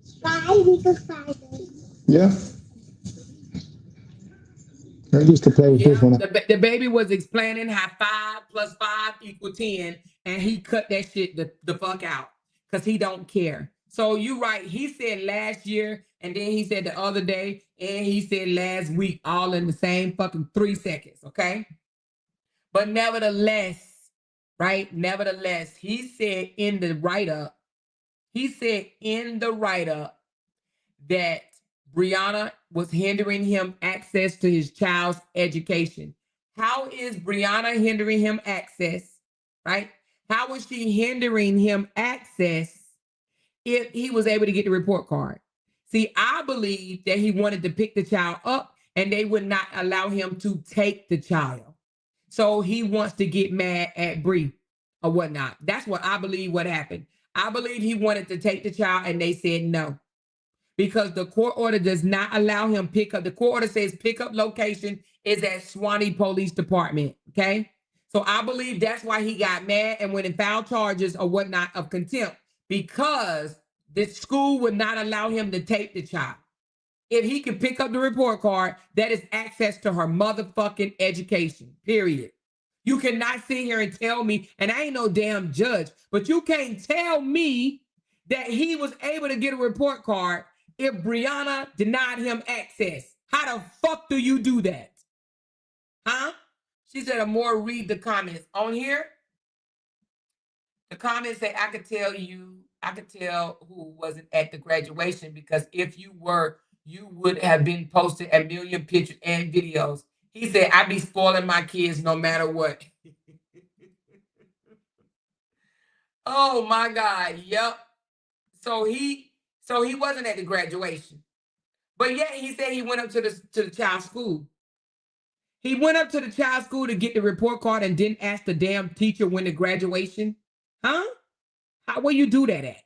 striving. Yeah. I used to play with this one. The baby was explaining how 5 plus 5 equal 10, and he cut that shit the fuck out because he don't care. So you right. He said last year, and then he said the other day, and he said last week, all in the same fucking 3 seconds, okay? But nevertheless, right? Nevertheless, he said in the write-up, that Brianna was hindering him access to his child's education. How is Brianna hindering him access, right? How was she hindering him access if he was able to get the report card? See, I believe that he wanted to pick the child up and they would not allow him to take the child. So he wants to get mad at Bree or whatnot. That's what I believe what happened. I believe he wanted to take the child and they said no. Because the court order does not allow him pick up. The court order says pickup location is at Swanee Police Department, okay? So I believe that's why he got mad and went and filed charges or whatnot of contempt, because the school would not allow him to take the child. If he can pick up the report card, that is access to her motherfucking education, period. You cannot sit here and tell me, and I ain't no damn judge, but you can't tell me that he was able to get a report card if Brianna denied him access. How the fuck do you do that? Huh? She said, "Amore, read the comments." On here, the comments say, I could tell who wasn't at the graduation, because if you were, you would have been posted a million pictures and videos. He said, "I be spoiling my kids no matter what." Oh my God. Yep. So he wasn't at the graduation. But yet he said he went up to the child's school. He went up to the child's school to get the report card and didn't ask the damn teacher when the graduation. Huh? Where you do that at?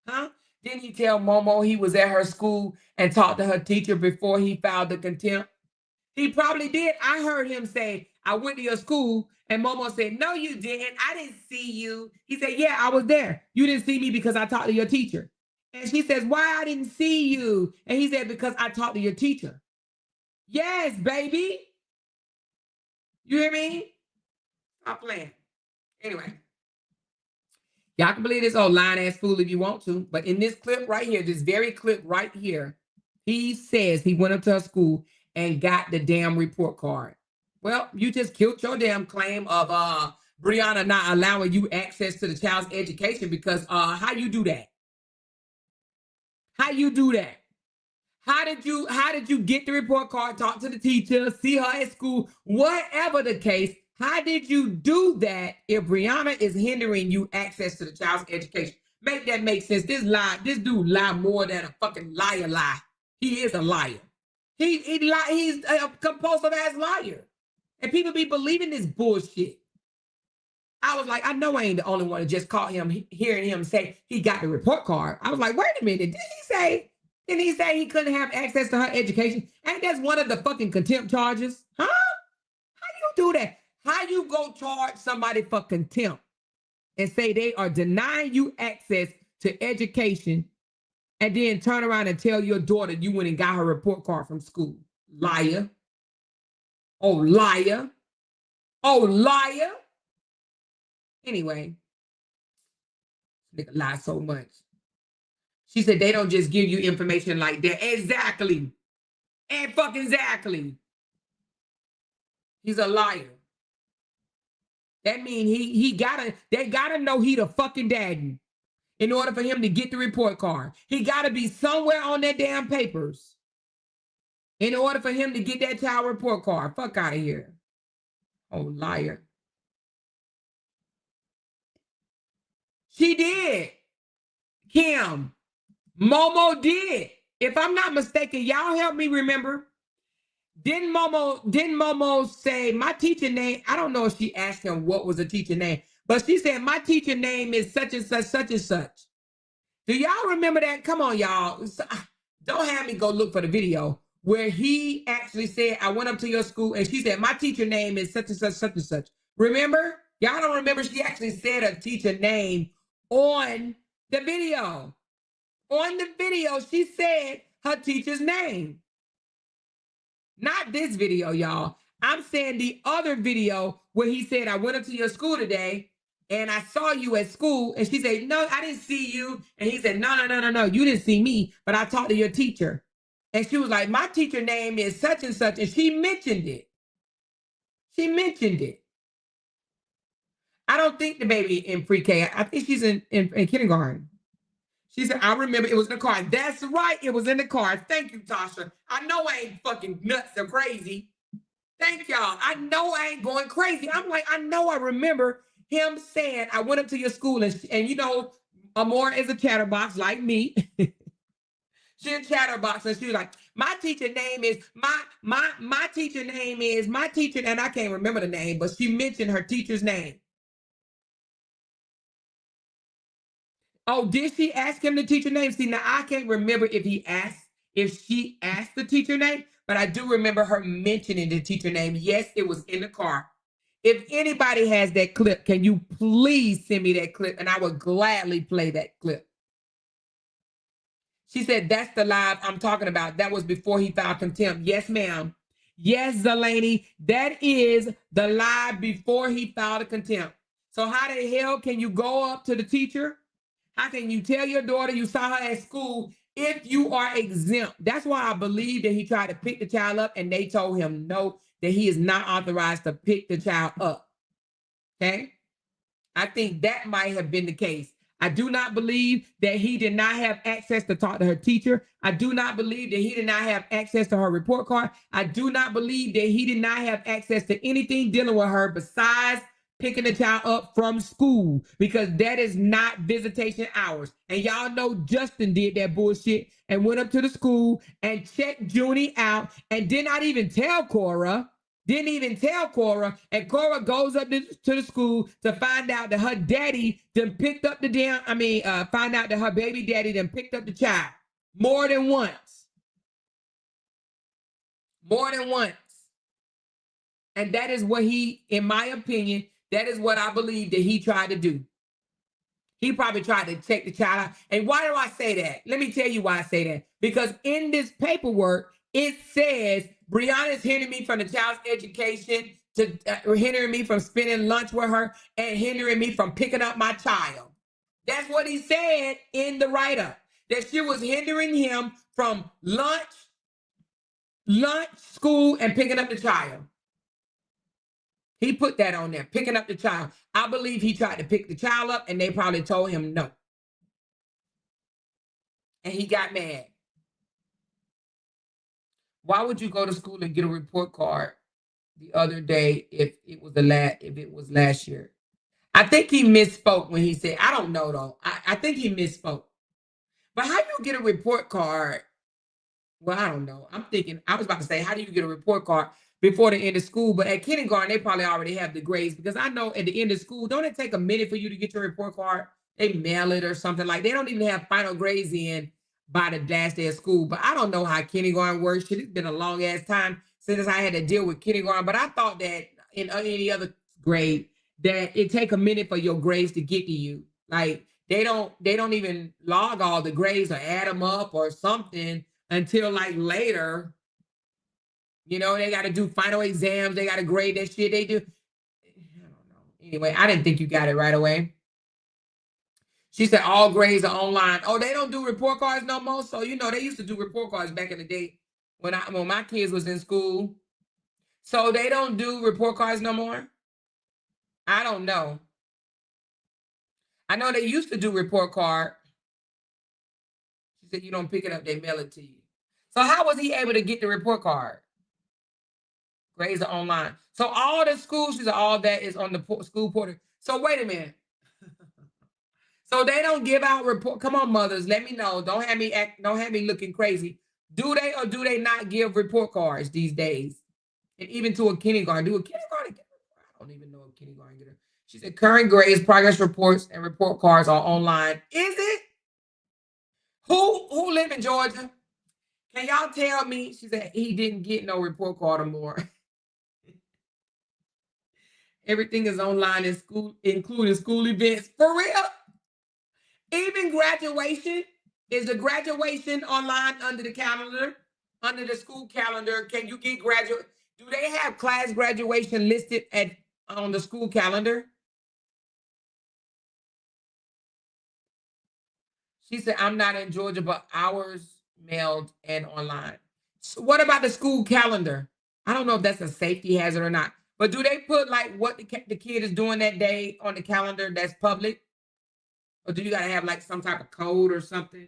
Huh? Didn't he tell Momo he was at her school and talked to her teacher before he filed the contempt? He probably did. I heard him say, "I went to your school," and Momo said, "No, you didn't. I didn't see you." He said, "Yeah, I was there. You didn't see me because I talked to your teacher." And she says, "Why I didn't see you?" And he said, "Because I talked to your teacher." Yes, baby. You hear me? Stop playing. Anyway. Y'all can believe this old lying ass fool if you want to. But in this clip right here, this very clip right here, he says he went up to her school and got the damn report card. Well, you just killed your damn claim of Brianna not allowing you access to the child's education, because how you do that? How you do that? How did you get the report card, talk to the teacher, see her at school, whatever the case? How did you do that if Brianna is hindering you access to the child's education? Make that make sense. This dude lie more than a fucking liar lie. He is a liar. He's a compulsive ass liar. And people be believing this bullshit. I was like, I know I ain't the only one to just caught him hearing him say he got the report card. I was like, wait a minute, didn't he say he couldn't have access to her education? Ain't that's one of the fucking contempt charges? Huh? How you do that? How you go charge somebody for contempt and say they are denying you access to education and then turn around and tell your daughter you went and got her report card from school? Liar. Oh, liar. Oh, liar. Anyway, nigga lie so much. She said they don't just give you information like that. Exactly. And fucking exactly. He's a liar. That means they gotta know he the fucking daddy. in order for him to get the report card. He got to be somewhere on that damn papers in order for him to get that child report card. Fuck out of here. Oh, liar. She did. Kim. Momo did. If I'm not mistaken, y'all help me remember. Didn't Momo say my teacher name? I don't know if she asked him what was the teacher name, but she said my teacher name is such and such, such and such. Do y'all remember that? Come on, y'all. Don't have me go look for the video where he actually said, I went up to your school and she said, my teacher name is such and such, such and such. Remember? Y'all don't remember? She actually said a teacher name on the video. On the video, she said her teacher's name. Not this video, y'all. I'm saying the other video where he said, I went up to your school today and I saw you at school. And she said, no, I didn't see you. And he said, no, you didn't see me, but I talked to your teacher. And she was like, my teacher name is such and such. And she mentioned it. She mentioned it. I don't think the baby in pre-K. I think she's in kindergarten. She said, I remember it was in the car. That's right. It was in the car. Thank you, Tasha. I know I ain't fucking nuts or crazy. Thank y'all. I know I ain't going crazy. I'm like, I know I remember him saying, I went up to your school and you know, Amora is a chatterbox like me. She's a chatterbox and she was like, my teacher name is, my teacher name is, my teacher, and I can't remember the name, but she mentioned her teacher's name. Oh, did she ask him the teacher name? See, now I can't remember if she asked the teacher name, but I do remember her mentioning the teacher name. Yes, it was in the car. If anybody has that clip, can you please send me that clip? And I would gladly play that clip. She said, that's the live I'm talking about. That was before he filed contempt. Yes, ma'am. Yes, Zelani, that is the live before he filed a contempt. So how the hell can you go up to the teacher? How can you tell your daughter you saw her at school if you are exempt? That's why I believe that he tried to pick the child up and they told him no, that he is not authorized to pick the child up. Okay? I think that might have been the case. I do not believe that he did not have access to talk to her teacher. I do not believe that he did not have access to her report card. I do not believe that he did not have access to anything dealing with her besides picking the child up from school, because that is not visitation hours. And y'all know Justin did that bullshit and went up to the school and checked Junie out and did not even tell Cora. Didn't even tell Cora. And Cora goes up to the school to find out that her daddy then picked up the find out that her baby daddy then picked up the child more than once. More than once. And that is what he, in my opinion, that is what I believe that he tried to do. He probably tried to check the child out. And why do I say that? Let me tell you why I say that. Because in this paperwork, it says Brianna is hindering me from the child's education, to hindering me from spending lunch with her, and hindering me from picking up my child. That's what he said in the write-up. That she was hindering him from lunch, school, and picking up the child. He put that on there, picking up the child. I believe he tried to pick the child up and they probably told him no. And he got mad. Why would you go to school and get a report card the other day if it was last year? I think he misspoke when he said, I don't know though. I think he misspoke. But how do you get a report card? Well, I don't know. I'm thinking, I was about to say, how do you get a report card before the end of school? But at kindergarten, they probably already have the grades, because I know at the end of school, don't it take a minute for you to get your report card? They mail it or something. Like, they don't even have final grades in by the last day of school. But I don't know how kindergarten works. Shit, it's been a long ass time since I had to deal with kindergarten. But I thought that in any other grade that it take a minute for your grades to get to you. Like, they don't even log all the grades or add them up or something until like later. You know, they got to do final exams. They got to grade that shit. They do. I don't know. Anyway, I didn't think you got it right away. She said all grades are online. Oh, they don't do report cards no more. So, you know, they used to do report cards back in the day when my kids was in school. So they don't do report cards no more. I don't know. I know they used to do report card. She said you don't pick it up, they mail it to you. So how was he able to get the report card? Grades are online. So all the schools, she said all that is on the school portal. So wait a minute. So they don't give out report. Come on, mothers, let me know. Don't have me looking crazy. Do they or do they not give report cards these days? And even to a kindergarten. Do a kindergarten get? I don't even know if kindergarten get her. She said current grades, progress reports, and report cards are online. Is it? Who live in Georgia? Can y'all tell me? She said he didn't get no report card or more. Everything is online in school, including school events. For real? Even graduation? Is the graduation online under the calendar? Under the school calendar? Can you get graduate? Do they have class graduation listed on the school calendar? She said, I'm not in Georgia, but ours mailed and online. So what about the school calendar? I don't know if that's a safety hazard or not. But do they put like what the kid is doing that day on the calendar that's public? Or do you got to have like some type of code or something?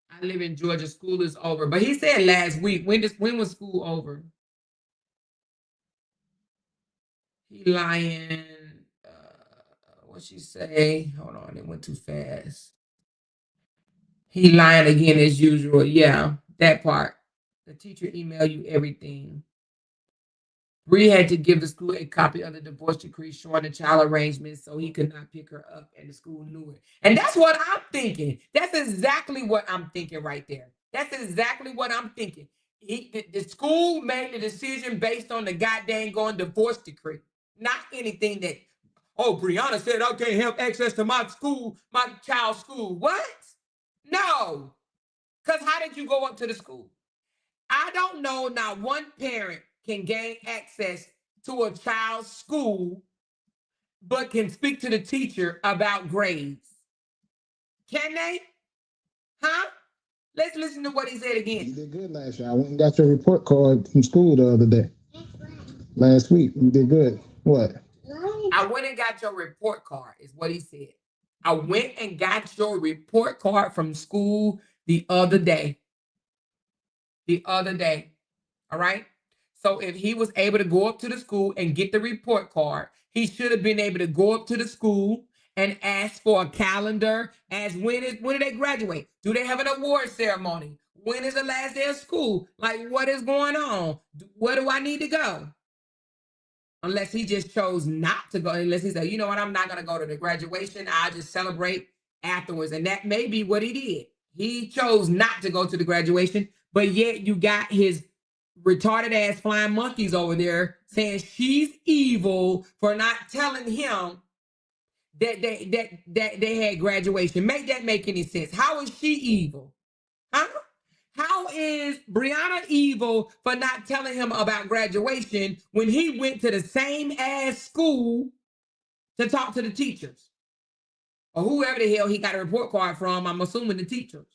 I live in Georgia. School is over. But he said last week. When was school over? He lying. What she say? Hold on, it went too fast. He lying again as usual. Yeah, that part. The teacher email you everything. Bree had to give the school a copy of the divorce decree showing the child arrangements so he could not pick her up, and the school knew it. And that's what I'm thinking. That's exactly what I'm thinking right there. That's exactly what I'm thinking. The school made the decision based on the goddamn going divorce decree, not anything that, oh, Brianna said I can't have access to my school, my child's school. What? No. Because how did you go up to the school? I don't know, not one parent can gain access to a child's school, but can speak to the teacher about grades. Can they? Huh? Let's listen to what he said again. You did good last year. I went and got your report card from school the other day. Last week. You did good. What? I went and got your report card, is what he said. I went and got your report card from school the other day. The other day. All right? So if he was able to go up to the school and get the report card, he should have been able to go up to the school and ask for a calendar. As when do they graduate? Do they have an award ceremony? When is the last day of school? Like, what is going on? Where do I need to go? Unless he just chose not to go. Unless he said, you know what, I'm not going to go to the graduation. I'll just celebrate afterwards. And that may be what he did. He chose not to go to the graduation, but yet you got his retarded ass flying monkeys over there saying she's evil for not telling him that they had graduation. Make that make any sense? How is she evil? Huh? How is Brianna evil for not telling him about graduation when he went to the same ass school to talk to the teachers? Or whoever the hell he got a report card from, I'm assuming the teachers.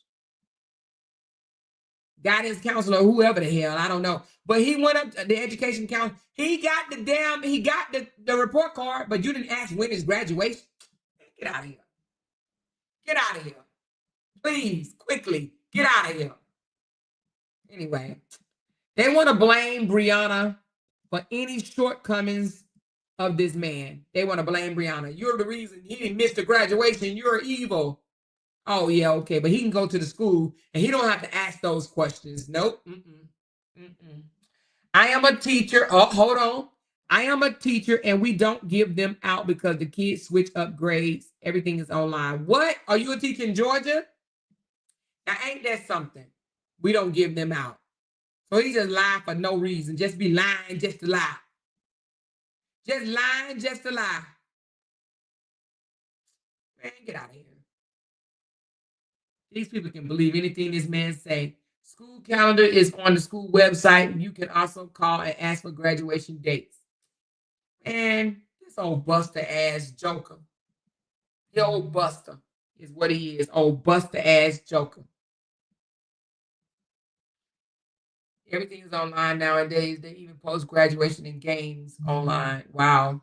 Guidance counselor, whoever the hell, I don't know. But he went up to the education council. He got the report card, but you didn't ask when his graduation. Get out of here. Get out of here. Please, quickly, get out of here. Anyway, they want to blame Brianna for any shortcomings of this man. They want to blame Brianna. You're the reason he didn't miss the graduation. You're evil. Oh, yeah, okay. But he can go to the school and he don't have to ask those questions. Nope. I am a teacher. Oh, hold on. I am a teacher and we don't give them out because the kids switch up grades. Everything is online. What? Are you a teacher in Georgia? Now, ain't that something? We don't give them out. So he just lie for no reason. Just be lying just to lie. Just lying just to lie. Man, get out of here. These people can believe anything this man say. School calendar is on the school website. You can also call and ask for graduation dates. And this old buster ass joker. The old buster is what he is. Old buster ass joker. Everything is online nowadays. They even post graduation and games online. Wow.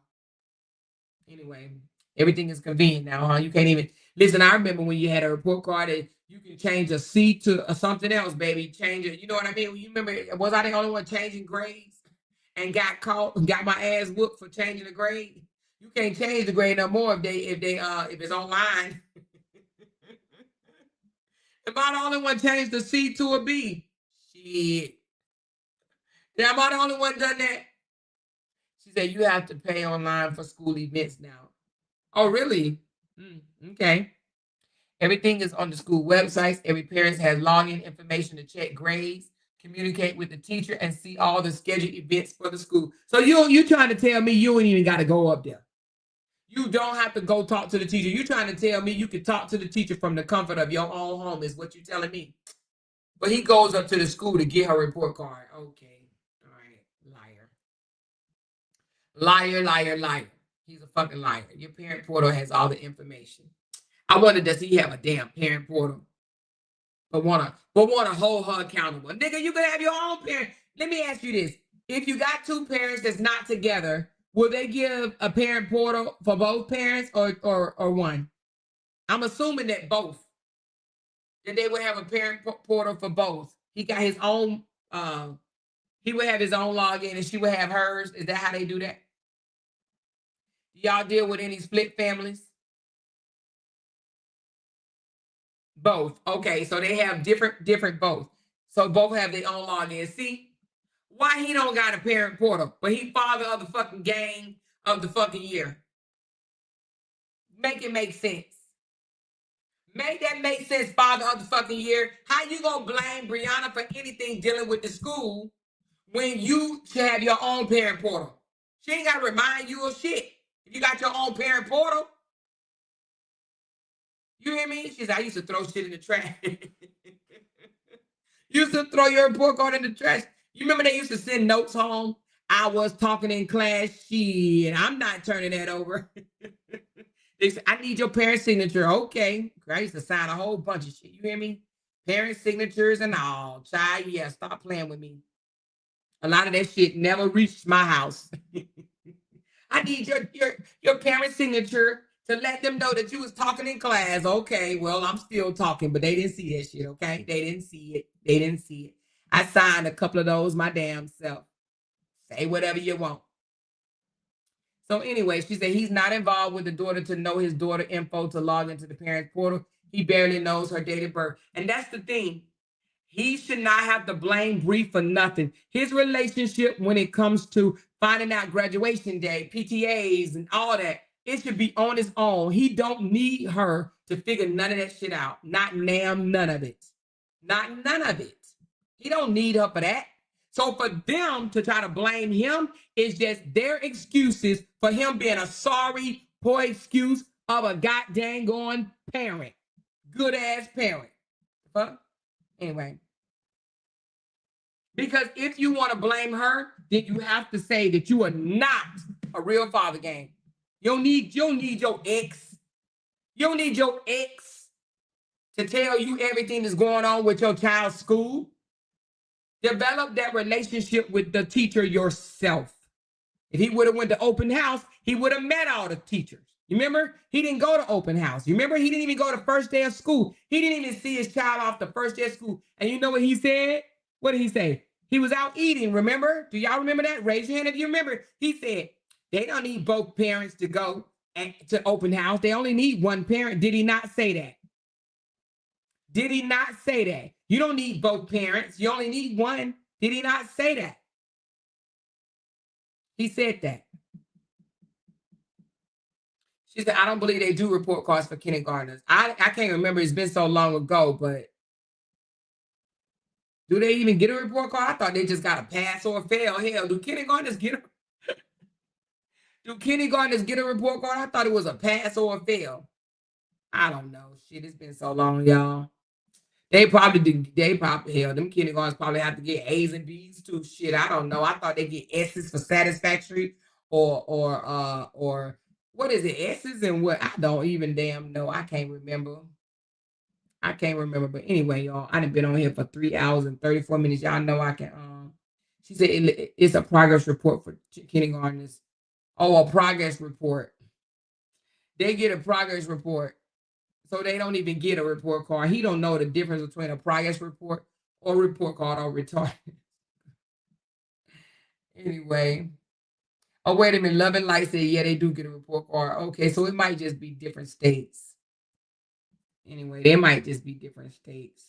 Anyway, everything is convenient now, huh? You can't even listen. I remember when you had a report card that you can change a C to something else, baby. Change it. You know what I mean? You remember? Was I the only one changing grades and got caught, got my ass whooped for changing the grade? You can't change the grade no more if it's online. Am I the only one changed the C to a B? Shit. Yeah, am I the only one done that? She said you have to pay online for school events now. Oh, really? Okay. Everything is on the school websites. Every parent has login information to check grades, communicate with the teacher, and see all the scheduled events for the school. So you trying to tell me you ain't even got to go up there? You don't have to go talk to the teacher. You trying to tell me you can talk to the teacher from the comfort of your own home is what you're telling me. But he goes up to the school to get her report card. Okay. All right. Liar. Liar, liar, liar. He's a fucking liar. Your parent portal has all the information. I wonder, does he have a damn parent portal? But wanna hold her accountable. Nigga, you can have your own parent. Let me ask you this. If you got two parents that's not together, will they give a parent portal for both parents or one? I'm assuming that both. That they would have a parent portal for both. He got his own, he would have his own login and she would have hers. Is that how they do that? Do y'all deal with any split families? Both. Okay, so they have different both. So both have their own login. See why he don't got a parent portal, but he father of the fucking gang of the fucking year. Make it make sense. Make that make sense, father of the fucking year. How you gonna blame Brianna for anything dealing with the school when you should have your own parent portal? She ain't gotta remind you of shit. If you got your own parent portal, you hear me? She said, I used to throw shit in the trash. Used to throw your report card in the trash. You remember they used to send notes home? I was talking in class. Shit, I'm not turning that over. They said, I need your parent signature. Okay. I used to sign a whole bunch of shit. You hear me? Parent signatures and all. Child, yeah, stop playing with me. A lot of that shit never reached my house. I need your parent signature to let them know that you was talking in class. Okay, well, I'm still talking, but they didn't see that shit, okay? They didn't see it. They didn't see it. I signed a couple of those my damn self. Say whatever you want. So anyway, she said he's not involved with the daughter to know his daughter info to log into the parent portal. He barely knows her date of birth. And that's the thing. He should not have to blame Bree for nothing. His relationship when it comes to finding out graduation day, PTAs and all that, it should be on his own. He don't need her to figure none of that shit out. Not none of it. Not none of it. He don't need her for that. So for them to try to blame him is just their excuses for him being a sorry, poor excuse of a goddamn going parent. Good ass parent. Huh? Anyway. Because if you want to blame her, then you have to say that you are not a real father game. You don't need your ex. You don't need your ex to tell you everything that's going on with your child's school. Develop that relationship with the teacher yourself. If he would have went to open house, he would have met all the teachers. You remember? He didn't go to open house. You remember? He didn't even go to first day of school. He didn't even see his child off the first day of school. And you know what he said? What did he say? He was out eating, remember? Do y'all remember that? Raise your hand if you remember. He said, they don't need both parents to go to open house. They only need one parent. Did he not say that? Did he not say that? You don't need both parents. You only need one. Did he not say that? He said that. She said, I don't believe they do report cards for kindergartners. I can't remember. It's been so long ago, but do they even get a report card? I thought they just got a pass or a fail. Hell, do kindergartners get a report card? I thought it was a pass or a fail. I don't know. Shit, it's been so long, y'all. They probably hell, them kindergartens probably have to get A's and B's too. Shit, I don't know. I thought they get S's for satisfactory or what is it? S's and what? I don't even damn know. I can't remember. But anyway, y'all, I done been on here for 3 hours and 34 minutes. Y'all know I can. She said it's a progress report for kindergartners. Oh, a progress report. they get a progress report. So they don't even get a report card. He don't know the difference between a progress report or report card or retarded. Anyway. Oh, wait a minute. Love and Light said, yeah, they do get a report card. Okay, so it might just be different states. Anyway, they might just be different states.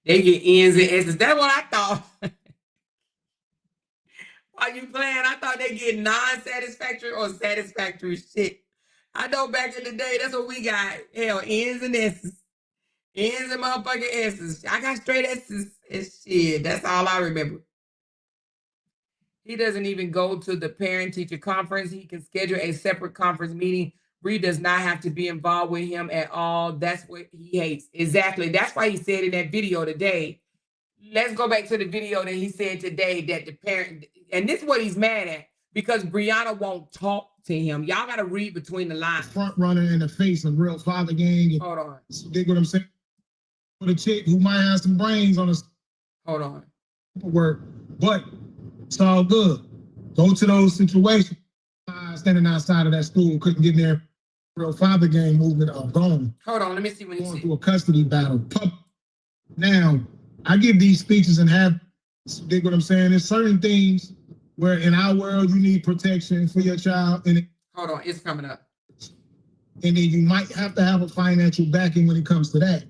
They get N's and S's. That's what I thought. While you playing, I thought they get non-satisfactory or satisfactory shit. I know back in the day, that's what we got. Hell, N's and S's. N's and motherfucking S's. I got straight S's and shit. That's all I remember. He doesn't even go to the parent-teacher conference. He can schedule a separate conference meeting. Bree does not have to be involved with him at all. That's what he hates. Exactly. That's why he said in that video today. Let's go back to the video that he said today that the parent, and this is what he's mad at, because Brianna won't talk to him. Y'all got to read between the lines. Front runner in the face of real father gang. Hold on. Dig what I'm saying? For the chick who might have some brains on the Hold on. work, but it's all good. Go to those situations. Standing outside of that school, couldn't get in there. Real father gang movement are gone. Hold on. Let me see what he Going said. through a custody battle. Now, I give these speeches and have, dig what I'm saying? There's certain things where in our world you need protection for your child, and Hold on. It's coming up. then you might have to have a financial backing when it comes to that.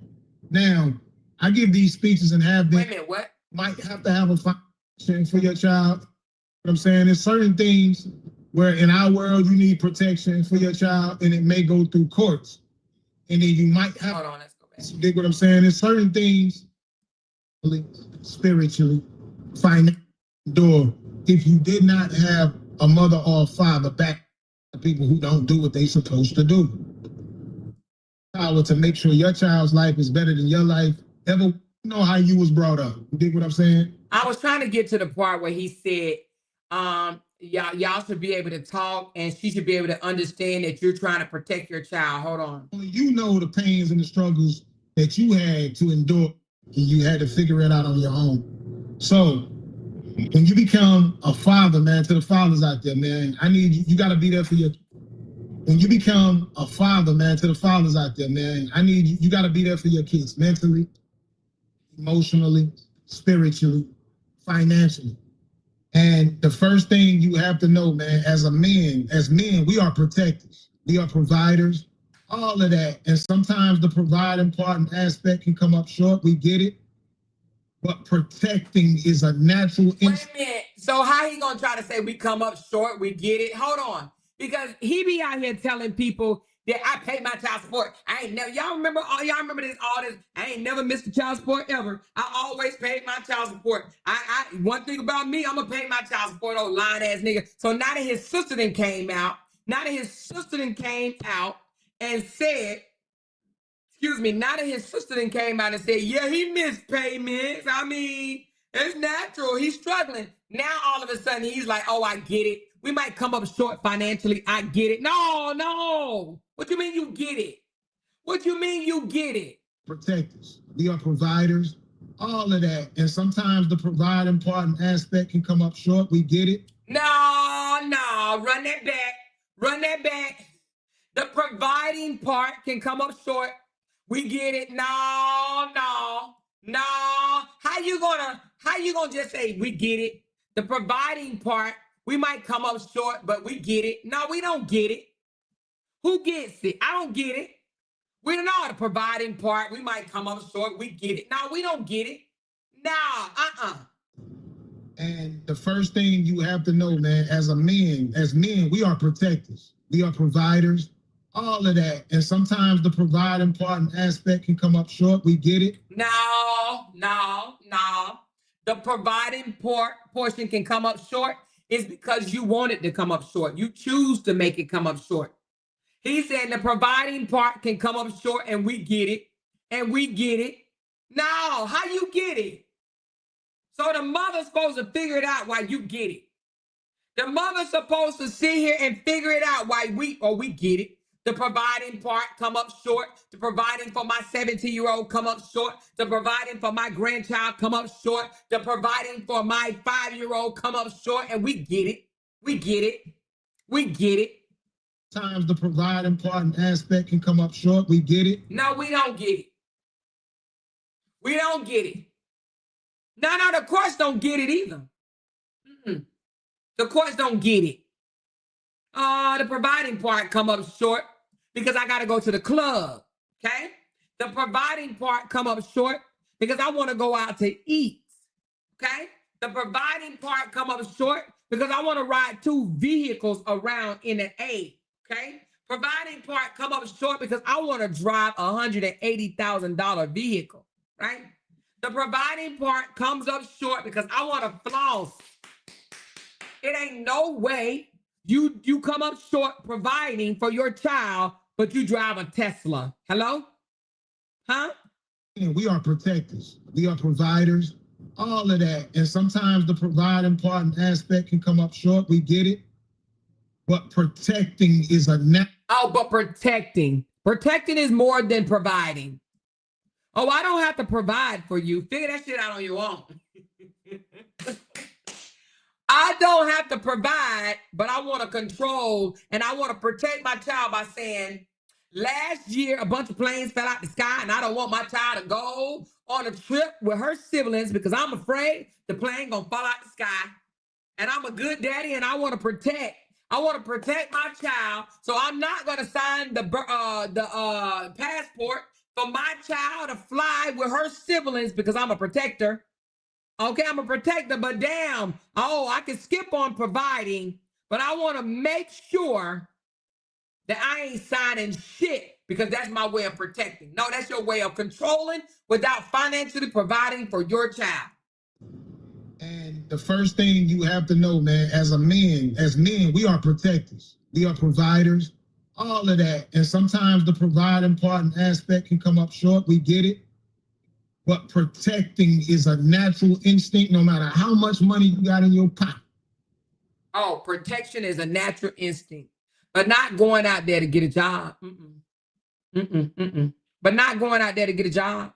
Now, I give these speeches and have them. Wait a minute. What? Might have to have a financial for your child. What I'm saying? There's certain things where in our world you need protection for your child, and it may go through courts. And then you might have. Hold on. Let's go back. Dig what I'm saying? There's certain things, spiritually, financially, door. If you did not have a mother or a father back, people who don't do what they supposed to do. Power to make sure your child's life is better than your life. Ever know how you was brought up? You dig what I'm saying? I was trying to get to the part where he said, y'all should be able to talk and she should be able to understand that you're trying to protect your child. Hold on. Only you know the pains and the struggles that you had to endure, and you had to figure it out on your own. So when you become a father, man, to the fathers out there, man, I need you got to be there for your. When you become a father, man, to the fathers out there, man, I need you got to be there for your kids mentally, emotionally, spiritually, financially. And the first thing you have to know, man, as men, we are protectors, we are providers, all of that. And sometimes the providing part and aspect can come up short. We get it. But protecting is a natural instinct. Wait a minute. So how he gonna try to say we come up short? We get it. Hold on, because he be out here telling people that I pay my child support. I ain't never. Y'all remember this? All this. I ain't never missed a child support ever. I always paid my child support. I one thing about me, I'm gonna pay my child support. Old lying ass nigga. So now that his sister then came out. And said, excuse me, now that his sister then came out and said, yeah, he missed payments. I mean, it's natural. He's struggling. Now all of a sudden he's like, oh, I get it. We might come up short financially. I get it. No. What you mean you get it? What you mean you get it? Protectors. We are providers. All of that. And sometimes the providing part and aspect can come up short. We get it. No. Run that back. The providing part can come up short. We get it. No. How you gonna just say we get it? The providing part, we might come up short, but we get it. No, we don't get it. Who gets it? I don't get it. We don't know the providing part. We might come up short. We get it. No, we don't get it. No, And the first thing you have to know, man, as men, we are protectors. We are providers. All of that. And sometimes the providing part and aspect can come up short. We get it. No. The providing portion can come up short is because you want it to come up short. You choose to make it come up short. He's saying the providing part can come up short and we get it. No, how you get it? So the mother's supposed to figure it out while you get it. The mother's supposed to sit here and figure it out while we get it. The providing part come up short. The providing for my 17-year-old come up short. The providing for my grandchild come up short. The providing for my 5-year-old come up short. And we get it. Times the providing part and aspect can come up short. We get it. No, we don't get it. We don't get it. No, the courts don't get it either. The courts don't get it. The providing part come up short because I got to go to the club, okay? The providing part come up short because I want to go out to eat, okay? The providing part come up short because I want to ride 2 vehicles around in an A, okay? Providing part come up short because I want to drive a $180,000 vehicle, right? The providing part comes up short because I want to floss. It ain't no way you come up short providing for your child, but you drive a Tesla. Hello? Huh? And we are protectors. We are providers. All of that. And sometimes the providing part and aspect can come up short. We get it. But protecting is a Oh, but protecting. Protecting is more than providing. Oh, I don't have to provide for you. Figure that shit out on your own. I don't have to provide, but I want to control and I want to protect my child by saying, last year, a bunch of planes fell out the sky and I don't want my child to go on a trip with her siblings because I'm afraid the plane gonna fall out the sky. And I'm a good daddy and I want to protect. I want to protect my child, so I'm not gonna sign the passport for my child to fly with her siblings because I'm a protector. Okay, I'm a protector, but damn, I can skip on providing, but I want to make sure that I ain't signing shit because that's my way of protecting. No, that's your way of controlling without financially providing for your child. And the first thing you have to know, man, as men, we are protectors. We are providers, all of that. And sometimes the providing part and aspect can come up short. We get it. But protecting is a natural instinct no matter how much money you got in your pocket. Oh, protection is a natural instinct, but not going out there to get a job. But not going out there to get a job.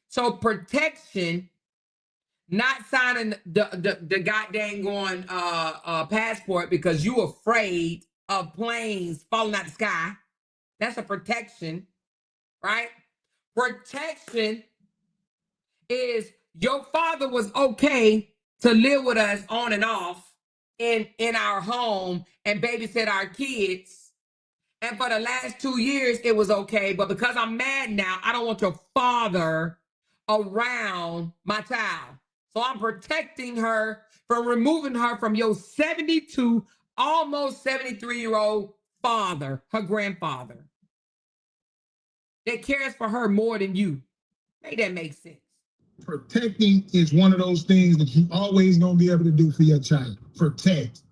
So protection, not signing the goddamn going passport because you afraid of planes falling out the sky. That's a protection, right? Protection is your father was okay to live with us on and off in our home and babysit our kids. And for the last 2 years, it was okay. But because I'm mad now, I don't want your father around my child. So I'm protecting her from removing her from your 72, almost 73-year-old father, her grandfather, that cares for her more than you. Make that make sense. Protecting is one of those things that you always gonna be able to do for your child. Protect.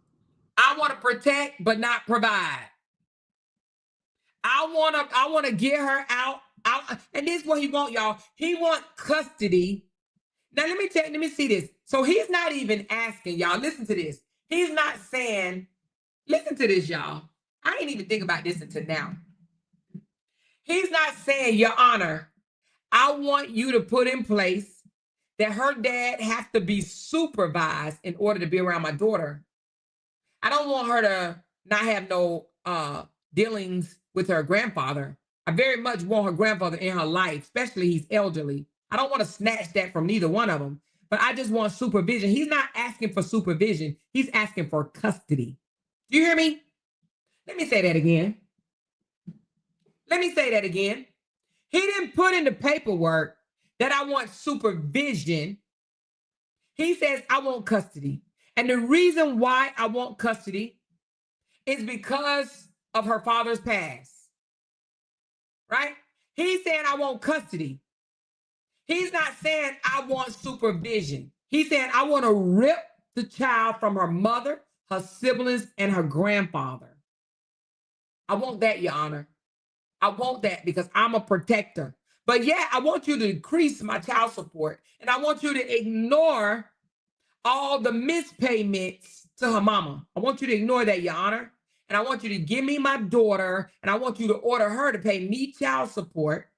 I want to protect, but not provide. I want to get her out. And this is what he want, y'all. He want custody. Now let me see this. So he's not even asking, y'all. Listen to this. He's not saying, listen to this, y'all. I ain't even think about this until now. He's not saying, Your Honor, I want you to put in place that her dad has to be supervised in order to be around my daughter. I don't want her to not have no dealings with her grandfather. I very much want her grandfather in her life, especially he's elderly. I don't want to snatch that from neither one of them, but I just want supervision. He's not asking for supervision. He's asking for custody. Do you hear me? Let me say that again. He didn't put in the paperwork that I want supervision. He says, I want custody. And the reason why I want custody is because of her father's past. Right? He's saying, I want custody. He's not saying, I want supervision. He's saying, I want to rip the child from her mother, her siblings, and her grandfather. I want that, Your Honor. I want that because I'm a protector. But yeah, I want you to increase my child support. And I want you to ignore all the mispayments to her mama. I want you to ignore that, Your Honor. And I want you to give me my daughter, and I want you to order her to pay me child support.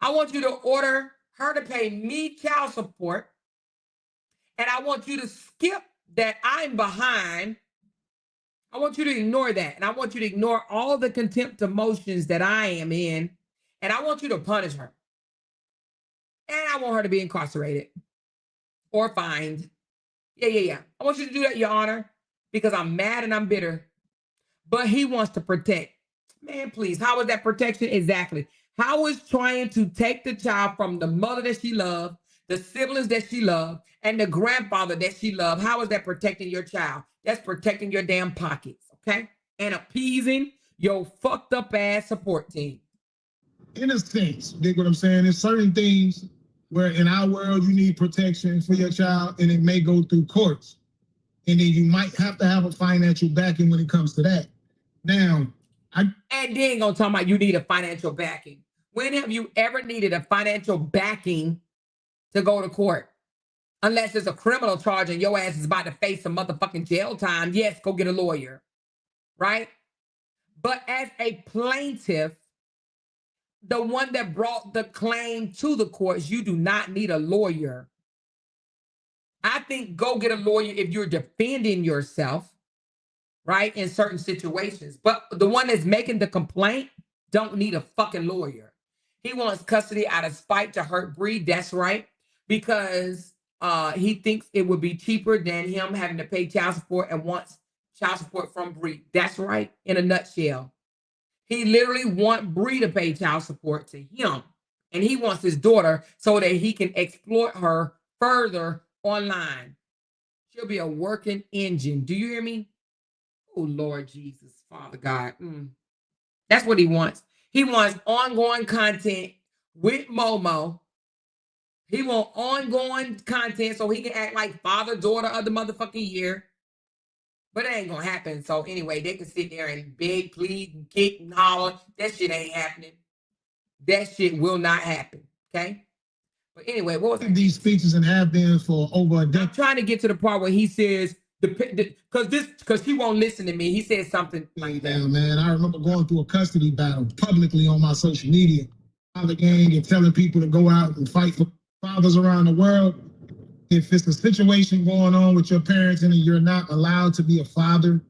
I want you to order her to pay me child support. And I want you to skip that I'm behind I want you to ignore that. And I want you to ignore all the contempt emotions that I am in. And I want you to punish her. And I want her to be incarcerated or fined. Yeah. I want you to do that, Your Honor, because I'm mad and I'm bitter. But he wants to protect. Man, please. How is that protection? Exactly. How is trying to take the child from the mother that she loved, the siblings that she loved, and the grandfather that she loved? How is that protecting your child? That's protecting your damn pockets, okay? And appeasing your fucked up ass support team. In a sense, dig what I'm saying? There's certain things where in our world you need protection for your child, and it may go through courts. And then you might have to have a financial backing when it comes to that. Now, and then gonna talk about you need a financial backing. When have you ever needed a financial backing to go to court? Unless there's a criminal charge and your ass is about to face some motherfucking jail time. Yes, go get a lawyer, right? But as a plaintiff, the one that brought the claim to the courts, you do not need a lawyer. I think go get a lawyer if you're defending yourself, right, in certain situations. But the one that's making the complaint don't need a fucking lawyer. He wants custody out of spite to hurt Bree. That's right. Because he thinks it would be cheaper than him having to pay child support and wants child support from Bree. That's right. In a nutshell. He literally wants Bree to pay child support to him. And he wants his daughter so that he can exploit her further online. She'll be a working engine. Do you hear me? Oh, Lord Jesus, Father God. That's what he wants. He wants ongoing content with Momo. He wants ongoing content so he can act like father, daughter of the motherfucking year. But it ain't going to happen. So anyway, they can sit there and beg, plead, and kick and holler. That shit ain't happening. That shit will not happen. Okay? But anyway, what was that? these speeches and have been for over a decade. I'm trying to get to the part where he says, because he won't listen to me. He said something like that. Yeah, man. I remember going through a custody battle publicly on my social media. Father gang and telling people to go out and fight for fathers around the world. If it's a situation going on with your parents and you're not allowed to be a father,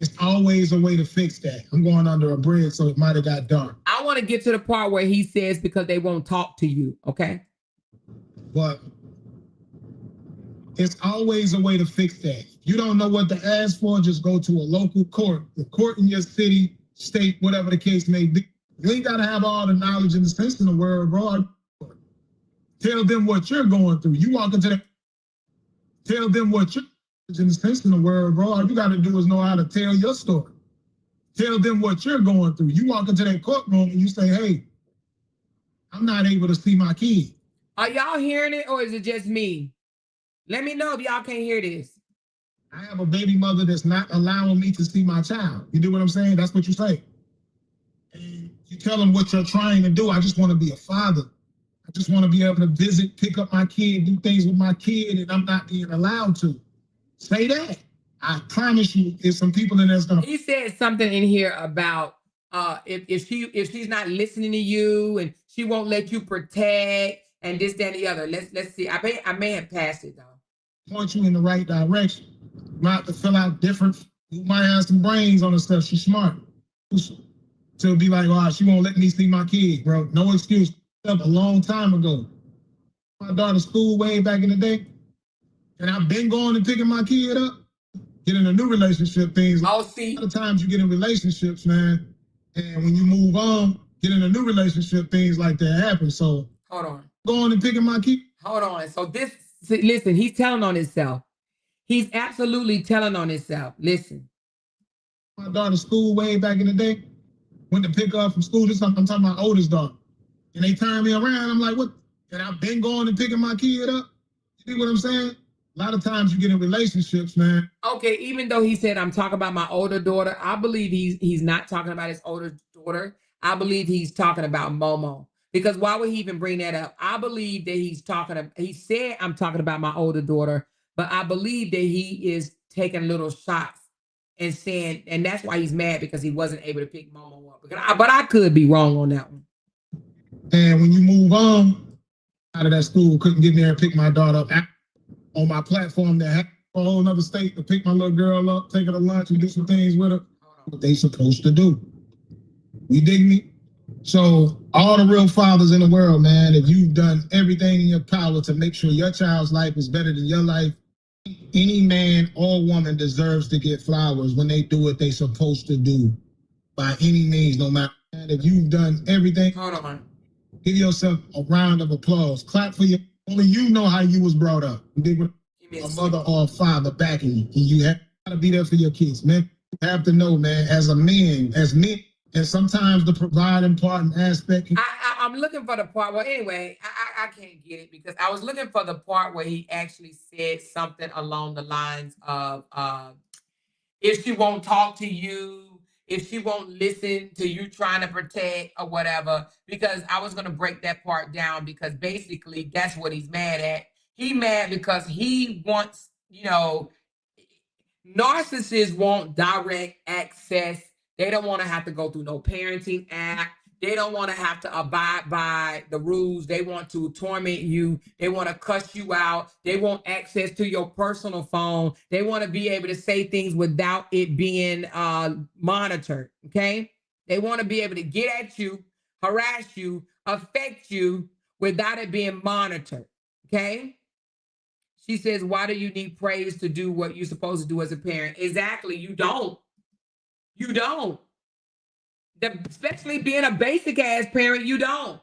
it's always a way to fix that. I'm going under a bridge, so it might have got dark. I want to get to the part where he says because they won't talk to you, okay? But it's always a way to fix that. If you don't know what to ask for, just go to a local court. The court in your city, state, whatever the case may be. You ain't got to have all the knowledge and the sense in the world, bro. Tell them what you're going through. You walk into that, tell them what you're in the sense in the world, bro. All you got to do is know how to tell your story. Tell them what you're going through. You walk into that courtroom and you say, hey, I'm not able to see my kid. Are y'all hearing it or is it just me? Let me know if y'all can't hear this. I have a baby mother that's not allowing me to see my child. You do what I'm saying? That's what you say. And you tell them what you're trying to do. I just want to be a father. I just want to be able to visit, pick up my kid, do things with my kid, and I'm not being allowed to. Say that. I promise you, there's some people in there's gonna. He said something in here about if she's not listening to you and she won't let you protect and this, that, and the other. Let's see. I may have passed it though. Point you in the right direction. You might have to fill out different. You might have some brains on the stuff. She's smart. To be like, oh, she won't let me see my kid, bro. No excuse. A long time ago. My daughter's school way back in the day. And I've been going and picking my kid up. Get in a new relationship things. I'll see. A lot of times you get in relationships, man. And when you move on, get in a new relationship, things like that happen. So hold on. Going and picking my kid. Hold on. So listen, he's telling on himself. He's absolutely telling on himself. Listen. My daughter's school way back in the day. Went to pick her up from school. I'm talking about my oldest daughter. And they turn me around. I'm like, what? And I've been going and picking my kid up. You see what I'm saying? A lot of times you get in relationships, man. Okay, even though he said I'm talking about my older daughter, I believe he's not talking about his older daughter. I believe he's talking about Momo. Because why would he even bring that up? I believe that he said I'm talking about my older daughter, but I believe that he is taking little shots and saying, and that's why he's mad because he wasn't able to pick Momo up. But I could be wrong on that one. And when you move on out of that school, couldn't get there and pick my daughter up on my platform that a whole nother state to pick my little girl up, take her to lunch and do some things with her. What they supposed to do. You dig me? So all the real fathers in the world, man, if you've done everything in your power to make sure your child's life is better than your life, any man or woman deserves to get flowers when they do what they supposed to do by any means, no matter. And if you've done everything, Hold on. give yourself a round of applause. Clap for you. Only you know how you was brought up. You dig what? A mother or a father backing you. And you have to be there for your kids, man. You have to know, man, as a man, as men, and sometimes the providing part and aspect. I'm looking for the part. Well, anyway, I can't get it because I was looking for the part where he actually said something along the lines of, if she won't talk to you, if she won't listen to you trying to protect or whatever, because I was going to break that part down because basically that's what he's mad at. He mad because he wants, narcissists want direct access. They don't want to have to go through no parenting act. They don't want to have to abide by the rules. They want to torment you. They want to cuss you out. They want access to your personal phone. They want to be able to say things without it being monitored, okay? They want to be able to get at you, harass you, affect you without it being monitored, okay? She says, why do you need praise to do what you're supposed to do as a parent? Exactly, you don't. You don't. Especially being a basic ass parent, you don't.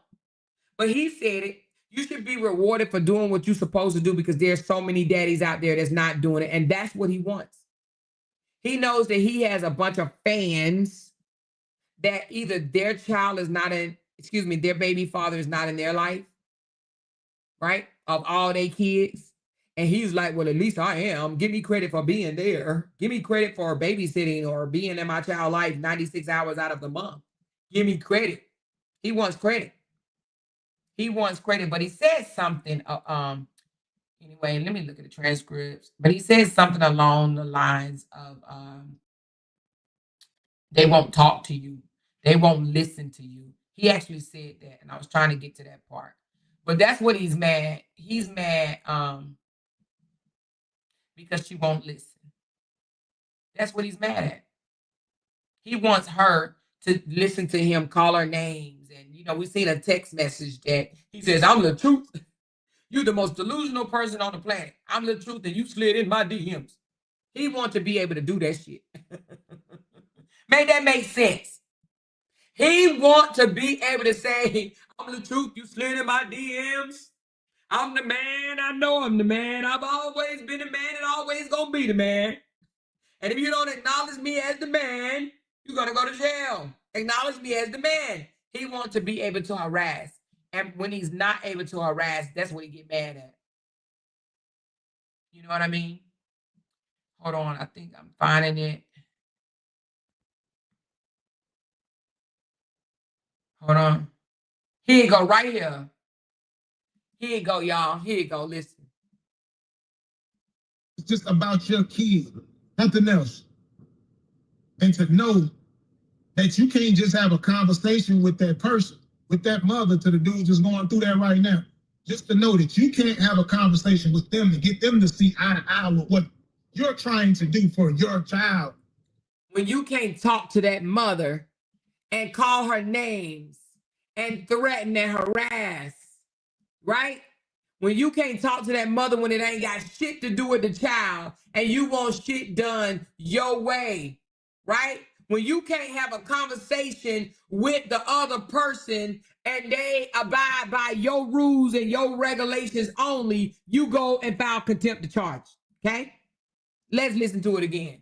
But he said it. You should be rewarded for doing what you're supposed to do because there's so many daddies out there that's not doing it. And that's what he wants. He knows that he has a bunch of fans that either their child is not in, their baby father is not in their life, right? Of all their kids. And he's like, well, at least I am. Give me credit for being there. Give me credit for babysitting or being in my child's life 96 hours out of the month. Give me credit. He wants credit. He wants credit, but he says something. Anyway, let me look at the transcripts. But he says something along the lines of, they won't talk to you. They won't listen to you. He actually said that, and I was trying to get to that part. But that's what he's mad. He's mad because she won't listen. That's what he's mad at. He wants her to listen to him, call her names. And, we seen a text message that he says, I'm the truth. You're the most delusional person on the planet. I'm the truth, and you slid in my DMs. He wants to be able to do that shit. Make that make sense. He wants to be able to say, I'm the truth, you slid in my DMs. I'm the man. I know I'm the man. I've always been the man and always gonna be the man. And if you don't acknowledge me as the man, you're gonna go to jail. Acknowledge me as the man. He wants to be able to harass. And when he's not able to harass, that's when he get mad at. You know what I mean? Hold on, I think I'm finding it. Hold on. Here you go, right here. Here you go, y'all. Here you go. Listen. It's just about your kid, nothing else. And to know that you can't just have a conversation with that person, with that mother, to the dude just going through that right now. Just to know that you can't have a conversation with them to get them to see eye to eye with what you're trying to do for your child. When you can't talk to that mother and call her names and threaten and harass, right? When you can't talk to that mother when it ain't got shit to do with the child and you want shit done your way, right? When you can't have a conversation with the other person and they abide by your rules and your regulations only, you go and file contempt of charge, okay? Let's listen to it again.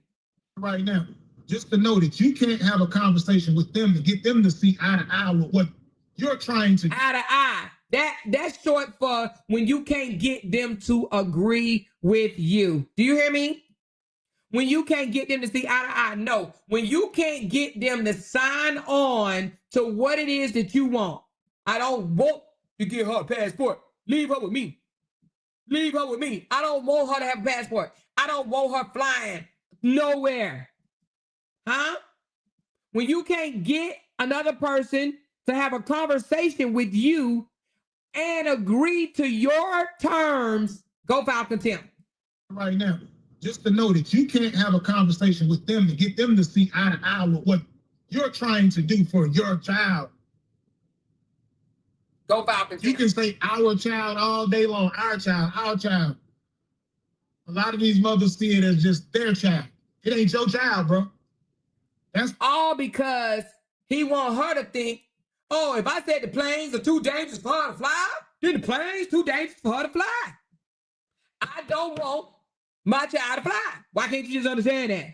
Right now, just to know that you can't have a conversation with them to get them to see eye to eye with what you're trying to do. Eye to eye. That's short for when you can't get them to agree with you. Do you hear me? When you can't get them to see eye to eye. No. When you can't get them to sign on to what it is that you want. I don't want to give her a passport. Leave her with me. Leave her with me. I don't want her to have a passport. I don't want her flying nowhere. Huh? When you can't get another person to have a conversation with you and agree to your terms, go file contempt. Right now, just to know that you can't have a conversation with them to get them to see eye to eye with what you're trying to do for your child. Go Falcons. You can say our child all day long, our child, our child. A lot of these mothers see it as just their child. It ain't your child, bro. That's all because he want her to think, oh, if I said the planes are too dangerous for her to fly, then the planes too dangerous for her to fly. I don't want my child to fly. Why can't you just understand that?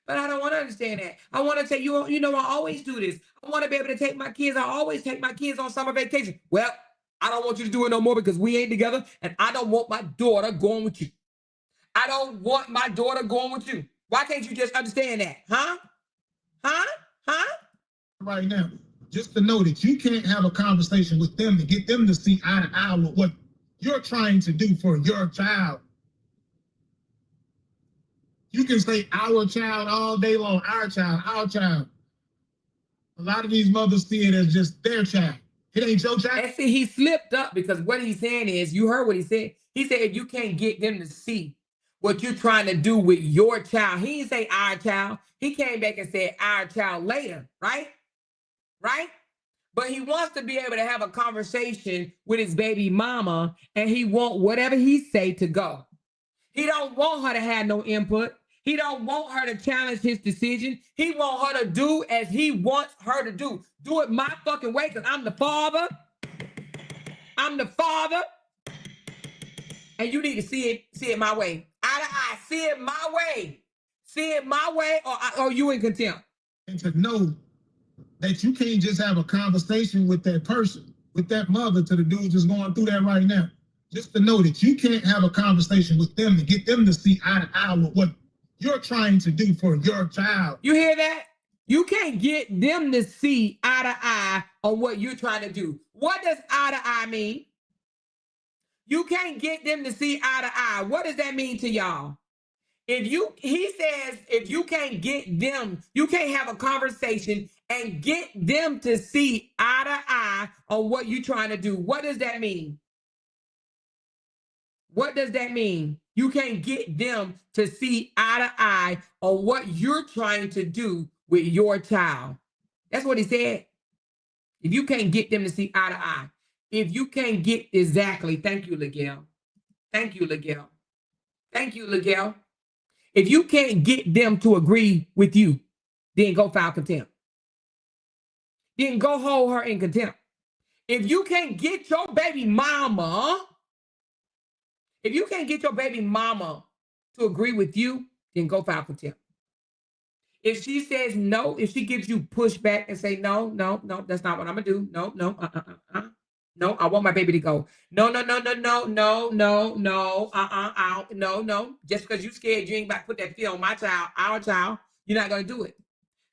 But I don't want to understand that. I want to say, you know, I always do this. I want to be able to take my kids. I always take my kids on summer vacation. Well, I don't want you to do it no more because we ain't together, and I don't want my daughter going with you. I don't want my daughter going with you. Why can't you just understand that? Huh? Right now, just to know that you can't have a conversation with them to get them to see eye to eye with what you're trying to do for your child. You can say our child all day long, our child, our child. A lot of these mothers see it as just their child. It ain't your child. And see, he slipped up because what he's saying is, you heard what he said. He said, you can't get them to see what you're trying to do with your child. He didn't say our child. He came back and said our child later, right? Right? But he wants to be able to have a conversation with his baby mama, and he want whatever he say to go. He don't want her to have no input. He don't want her to challenge his decision. He want her to do as he wants her to do. Do it my fucking way, because I'm the father. I'm the father. And you need to see it my way. Eye to eye. See it my way. See it my way, or you in contempt. And to know that you can't just have a conversation with that person, with that mother, to the dude just going through that right now. Just to know that you can't have a conversation with them to get them to see eye to eye with what you're trying to do for your child. You hear that? You can't get them to see eye to eye on what you're trying to do. What does eye to eye mean? You can't get them to see eye to eye. What does that mean to y'all? He says, if you can't get them, you can't have a conversation and get them to see eye to eye on what you're trying to do. What does that mean? What does that mean? You can't get them to see eye to eye on what you're trying to do with your child. That's what he said. If you can't get them to see eye to eye, if you can't get exactly, thank you, Miguel. Thank you, Miguel. Thank you, Miguel. If you can't get them to agree with you, then go file contempt. Then go hold her in contempt. If you can't get your baby mama, to agree with you, then go file contempt. If she says no, if she gives you pushback and say, no, that's not what I'm gonna do. No, I want my baby to go. No. Just because you scared, you ain't about to put that fear on my child, our child, you're not gonna do it.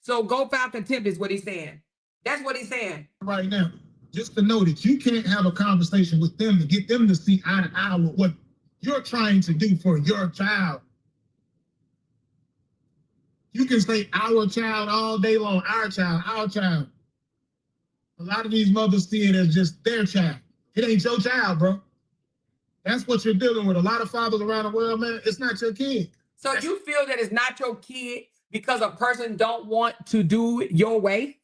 So go file contempt is what he's saying. That's what he's saying. Right now, just to know that you can't have a conversation with them to get them to see eye to eye with what you're trying to do for your child. You can say our child all day long, our child, our child. A lot of these mothers see it as just their child. It ain't your child, bro. That's what you're dealing with. A lot of fathers around the world, man, it's not your kid. So you feel that it's not your kid because a person don't want to do it your way?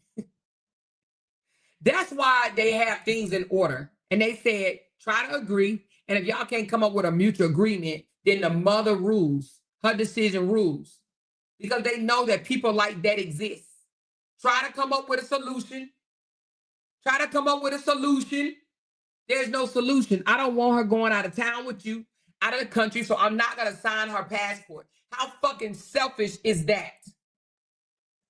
That's why they have things in order. And they said, try to agree. And if y'all can't come up with a mutual agreement, then the mother rules. Her decision rules. Because they know that people like that exist. Try to come up with a solution. There's no solution. I don't want her going out of town with you, out of the country, so I'm not going to sign her passport. How fucking selfish is that?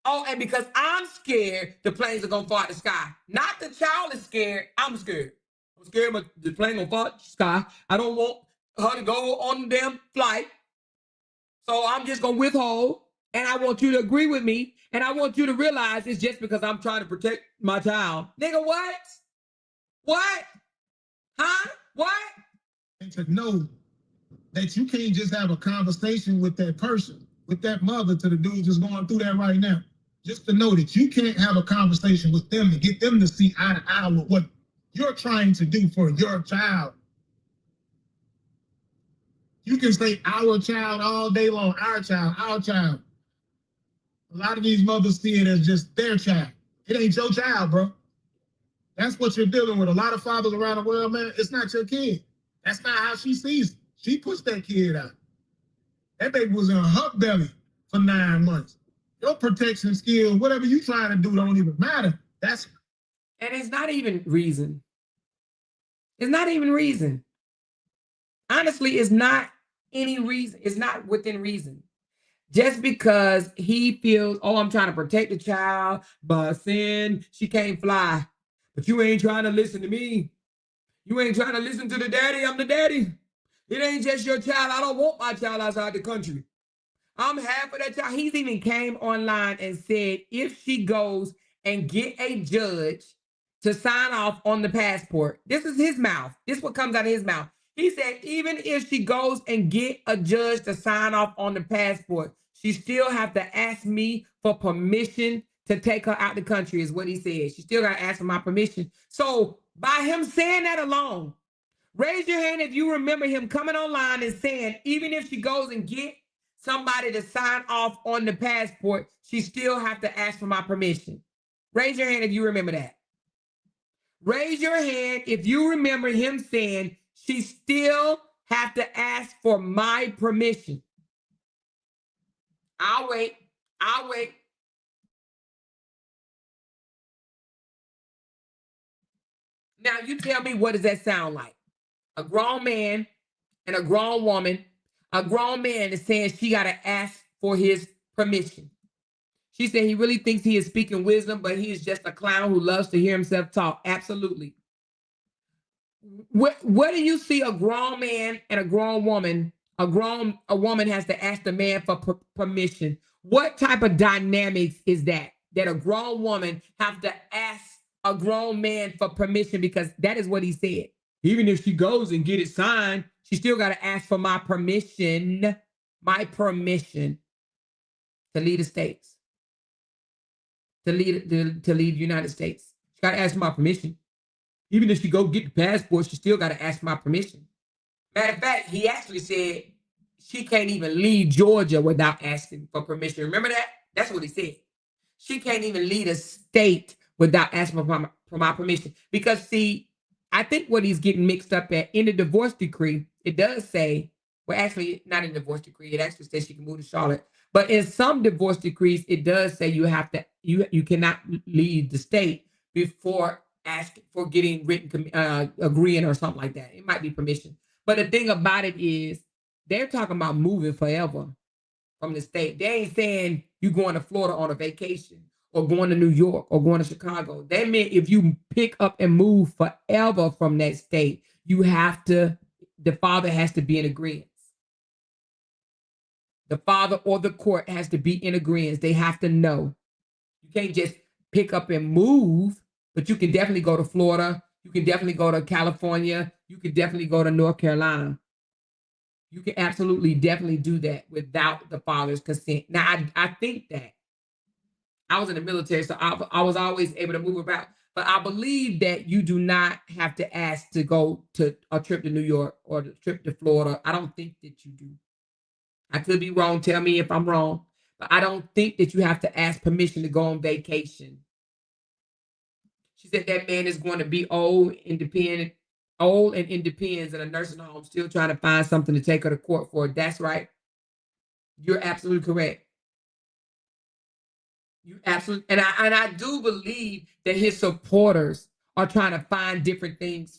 Oh, and because I'm scared the planes are going to fall out of the sky. Not the child is scared. I'm scared. I'm scared the plane going to fall out of the sky. I don't want her to go on the damn flight. So I'm just going to withhold. And I want you to agree with me. And I want you to realize it's just because I'm trying to protect my child. Nigga, what? What? Huh? What? And to know that you can't just have a conversation with that person, with that mother, to the dude just going through that right now. Just to know that you can't have a conversation with them to get them to see eye to eye with what you're trying to do for your child. You can say our child all day long. Our child, our child. A lot of these mothers see it as just their child. It ain't your child, bro. That's what you're dealing with. A lot of fathers around the world, man, it's not your kid. That's not how she sees it. She pushed that kid out. That baby was in her belly for 9 months. Your protection skills, whatever you trying to do, don't even matter. And it's not even reason. It's not even reason. Honestly, it's not any reason. It's not within reason. Just because he feels, oh, I'm trying to protect the child, but then she can't fly. But you ain't trying to listen to me. You ain't trying to listen to the daddy. I'm the daddy. It ain't just your child. I don't want my child outside the country. I'm half of that child. He's even came online and said if she goes and get a judge to sign off on the passport, this is his mouth. This is what comes out of his mouth. He said even if she goes and get a judge to sign off on the passport, she still have to ask me for permission to take her out the country, is what he said. She still got to ask for my permission. So by him saying that alone, raise your hand if you remember him coming online and saying, even if she goes and get somebody to sign off on the passport, she still have to ask for my permission. Raise your hand if you remember that. Raise your hand if you remember him saying she still have to ask for my permission. I'll wait. I'll wait. Now you tell me, what does that sound like? A grown man and a grown woman. A grown man is saying she got to ask for his permission. She said he really thinks he is speaking wisdom, but he is just a clown who loves to hear himself talk. Absolutely. What do you see a grown man and a grown woman? A woman has to ask the man for permission. What type of dynamics is that? That a grown woman have to ask a grown man for permission, because that is what he said. Even if she goes and get it signed, she still got to ask for my permission to leave the States, to leave the United States. She got to ask for my permission. Even if she go get the passport, she still got to ask my permission. Matter of fact, he actually said she can't even leave Georgia without asking for permission. Remember that? That's what he said. She can't even leave a state without asking for my permission. Because, see, I think what he's getting mixed up at, in the divorce decree, it does say, well, actually, not in the divorce decree, it actually says she can move to Charlotte. But in some divorce decrees, it does say you cannot leave the state before asking for getting written agreeing or something like that. It might be permission. But the thing about it is, they're talking about moving forever from the state. They ain't saying you going to Florida on a vacation or going to New York or going to Chicago. They meant if you pick up and move forever from that state, the father has to be in agreement. The father or the court has to be in agreement. They have to know. You can't just pick up and move, but you can definitely go to Florida. You can definitely go to California. You can definitely go to North Carolina. You can absolutely definitely do that without the father's consent. Now, I think that I was in the military, so I was always able to move about. But I believe that you do not have to ask to go to a trip to New York or a trip to Florida. I don't think that you do. I could be wrong. Tell me if I'm wrong. But I don't think that you have to ask permission to go on vacation. She said that man is going to be old and independent in a nursing home, still trying to find something to take her to court for. That's right. You're absolutely correct. You absolutely, and I do believe that his supporters are trying to find different things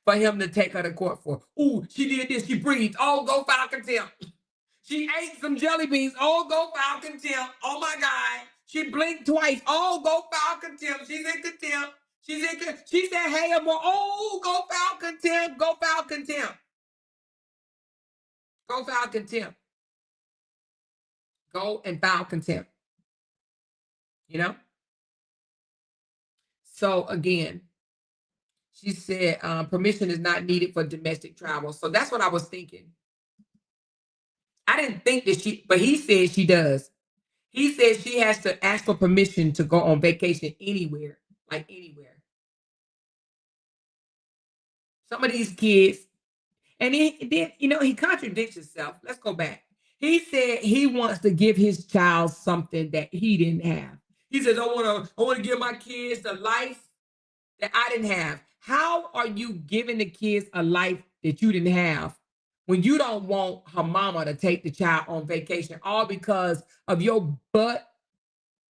for him to take her to court for. Ooh, she did this. She breathed. Oh, go file contempt. She ate some jelly beans. Oh, go file contempt. Oh my God. She blinked twice. Oh, go file contempt. She's in contempt. She said, hey, amor. Oh, go file contempt. Go file contempt. Go file contempt. Go and file contempt. You know? So again, she said permission is not needed for domestic travel. So that's what I was thinking. I didn't think that but he said she does. He said she has to ask for permission to go on vacation anywhere, like anywhere. Some of these kids, and then, he contradicts himself. Let's go back. He said he wants to give his child something that he didn't have. He says, I want to give my kids the life that I didn't have. How are you giving the kids a life that you didn't have when you don't want her mama to take the child on vacation, all because of your butt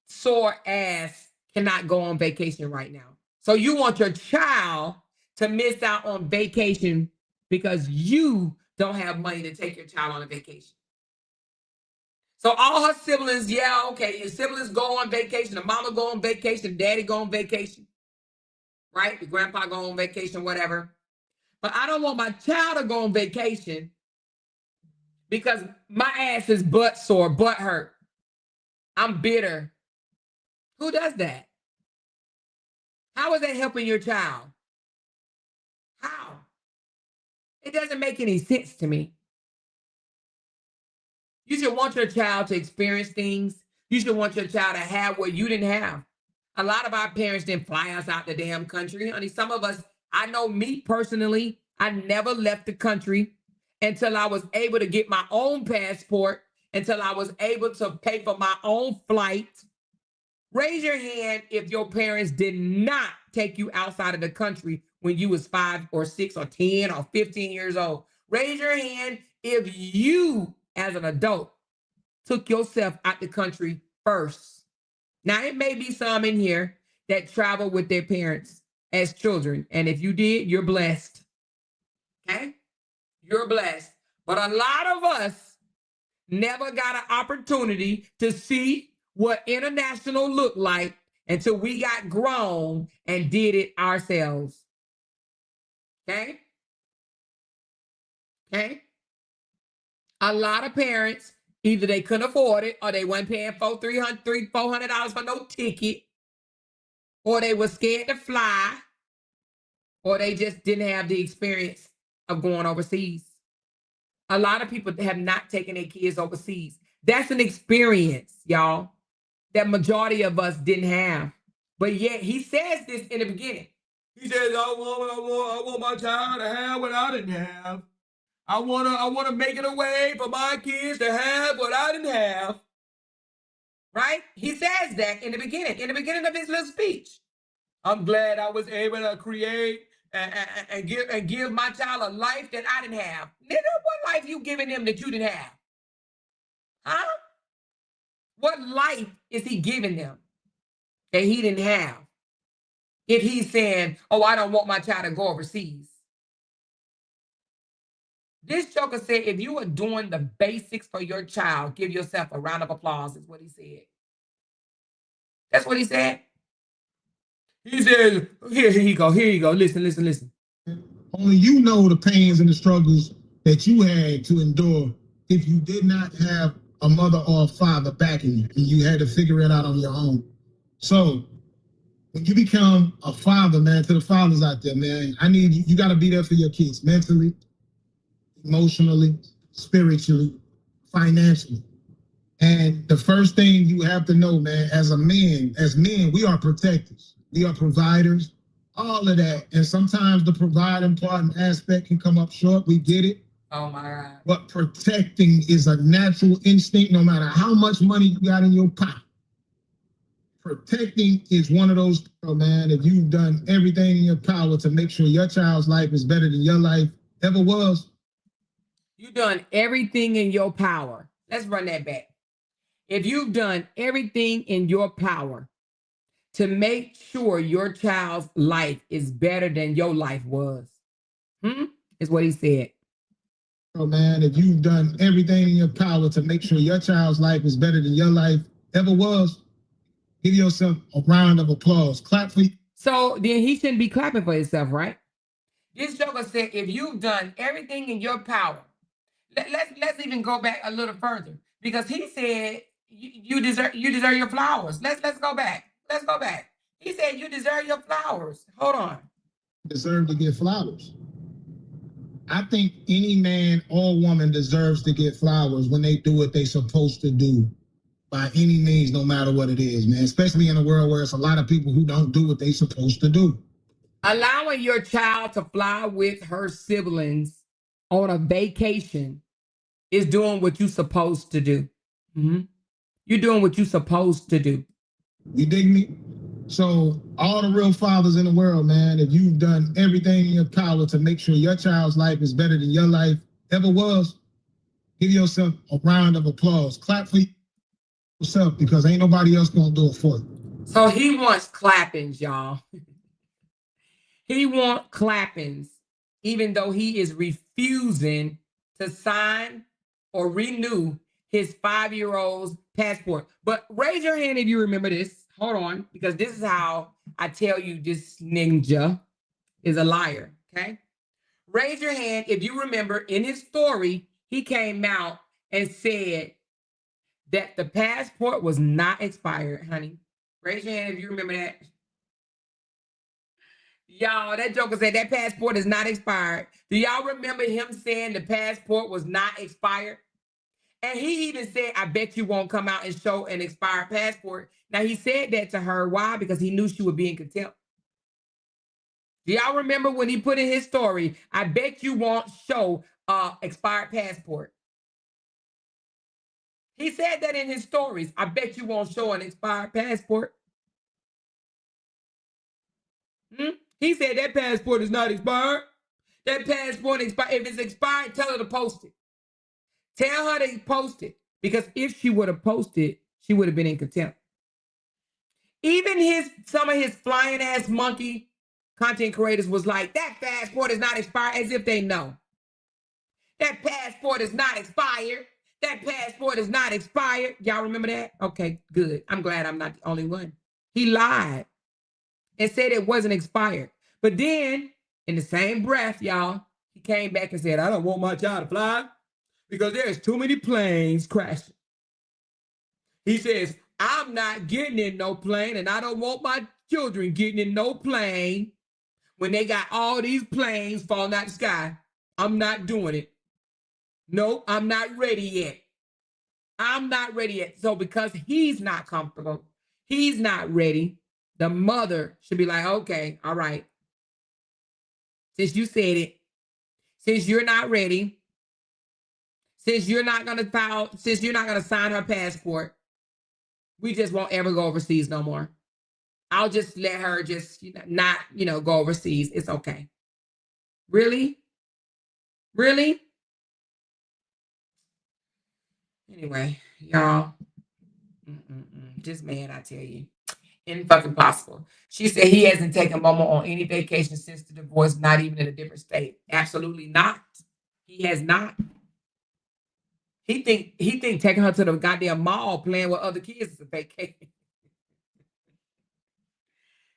sore ass cannot go on vacation right now? So you want your child to miss out on vacation because you don't have money to take your child on a vacation. So all her siblings, yeah, okay, your siblings go on vacation, the mama go on vacation, the daddy go on vacation, right? The grandpa go on vacation, whatever. But I don't want my child to go on vacation because my ass is butt sore, butt hurt. I'm bitter. Who does that? How is that helping your child? How? It doesn't make any sense to me. You should want your child to experience things. You should want your child to have what you didn't have. A lot of our parents didn't fly us out the damn country. Honey, some of us, I know me personally, I never left the country until I was able to get my own passport, until I was able to pay for my own flight. Raise your hand if your parents did not take you outside of the country when you was 5 or 6 or 10 or 15 years old. Raise your hand if you, as an adult, took yourself out the country first. Now, it may be some in here that travel with their parents as children. And if you did, you're blessed. Okay? You're blessed. But a lot of us never got an opportunity to see what international looked like until we got grown and did it ourselves. Okay? Okay? A lot of parents, either they couldn't afford it or they weren't paying $400 for no ticket, or they were scared to fly, or they just didn't have the experience of going overseas. A lot of people have not taken their kids overseas. That's an experience, y'all, that majority of us didn't have. But yet he says this in the beginning. He says, I want my child to have what I didn't have. I want to make it a way for my kids to have what I didn't have. Right? He says that in the beginning of his little speech. I'm glad I was able to create and give my child a life that I didn't have. Nigga, what life you giving him that you didn't have? Huh? What life is he giving them that he didn't have? If he's saying, oh, I don't want my child to go overseas. This joker said, if you are doing the basics for your child, give yourself a round of applause, is what he said. That's what he said. He said, here you go. Listen. Only you know the pains and the struggles that you had to endure if you did not have a mother or a father backing you, and you had to figure it out on your own. So when you become a father, man, to the fathers out there, man, I need you got to be there for your kids mentally, emotionally, spiritually, financially. And the first thing you have to know, man, as men, we are protectors. We are providers, all of that. And sometimes the providing part and aspect can come up short. We get it. Oh, my God. But protecting is a natural instinct, no matter how much money you got in your pocket. Protecting is one of those, man, if you've done everything in your power to make sure your child's life is better than your life ever was. You've done everything in your power. Let's run that back. If you've done everything in your power to make sure your child's life is better than your life was, is what he said. Oh, man, if you've done everything in your power to make sure your child's life is better than your life ever was, give yourself a round of applause. Clap for you. So then he shouldn't be clapping for himself, right? This joker said, if you've done everything in your power, let's even go back a little further, because he said you deserve your flowers. Let's go back. Let's go back. He said you deserve your flowers. Hold on. Deserve to get flowers. I think any man or woman deserves to get flowers when they do what they're supposed to do by any means, no matter what it is, man. Especially in a world where it's a lot of people who don't do what they're supposed to do. Allowing your child to fly with her siblings on a vacation is doing what you're supposed to do. Mhm. You're doing what you're supposed to do. You dig me? So all the real fathers in the world, man, if you've done everything in your power to make sure your child's life is better than your life ever was, give yourself a round of applause. Clap for yourself because ain't nobody else gonna do it for you. So he wants clappings, y'all. He wants clappings, even though he is refusing to sign or renew his 5-year-old's passport. But raise your hand if you remember this. Hold on, because this is how I tell you this ninja is a liar, okay? Raise your hand if you remember in his story, he came out and said that the passport was not expired, honey. Raise your hand if you remember that. Y'all, that joker said that passport is not expired. Do y'all remember him saying the passport was not expired? And he even said, I bet you won't come out and show an expired passport. Now, he said that to her. Why? Because he knew she would be in contempt. Do y'all remember when he put in his story, I bet you won't show expired passport? He said that in his stories. I bet you won't show an expired passport. He said that passport is not expired. That passport expired. If it's expired, tell her to post it. Tell her to post it. Because if she would have posted, she would have been in contempt. Even some of his flying ass monkey content creators was like, that passport is not expired, as if they know. That passport is not expired. That passport is not expired. Y'all remember that? Okay, good. I'm glad I'm not the only one. He lied and said it wasn't expired. But then, in the same breath, y'all, he came back and said, I don't want my child to fly because there's too many planes crashing. He says, I'm not getting in no plane, and I don't want my children getting in no plane when they got all these planes falling out the sky. I'm not doing it. No, I'm not ready yet. I'm not ready yet. So because he's not comfortable, he's not ready, the mother should be like, okay, all right. Since you said it, since you're not ready, since you're not going to file, since you're not going to sign her passport, we just won't ever go overseas no more. I'll just let her just not, go overseas. It's okay. Really? Really? Anyway, y'all, just man, I tell you, fucking possible. She said he hasn't taken Mama on any vacation since the divorce, not even in a different state. Absolutely not. He has not. He think taking her to the goddamn mall playing with other kids is a vacation.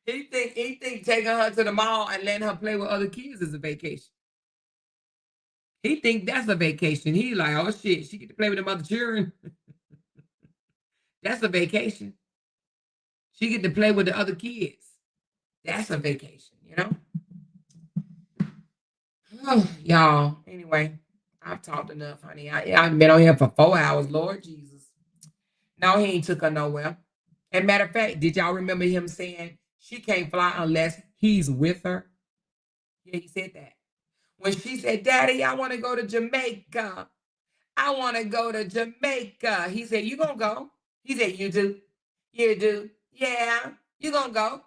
He think taking her to the mall and letting her play with other kids is a vacation. He think that's a vacation. He like, oh shit, she get to play with them other children. That's a vacation. She get to play with the other kids. That's a vacation, Oh, y'all. Anyway, I've talked enough, honey. I've been on here for 4 hours, Lord Jesus. No, he ain't took her nowhere. And matter of fact, did y'all remember him saying she can't fly unless he's with her? Yeah, he said that. When she said, Daddy, I want to go to Jamaica. I want to go to Jamaica. He said, you gonna go? He said, you do? You do? Yeah, you gonna go?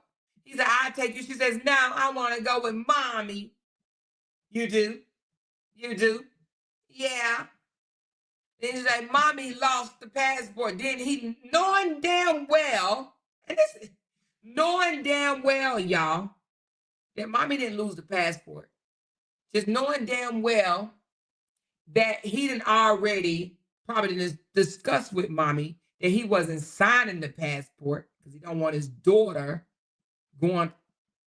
He said, I'll take you. She says, no, I want to go with Mommy. You do? You do? Yeah. Then he's like, Mommy lost the passport. Then he, knowing damn well, knowing damn well, y'all, that Mommy didn't lose the passport. Just knowing damn well that he didn't already probably discussed with Mommy that he wasn't signing the passport because he don't want his daughter going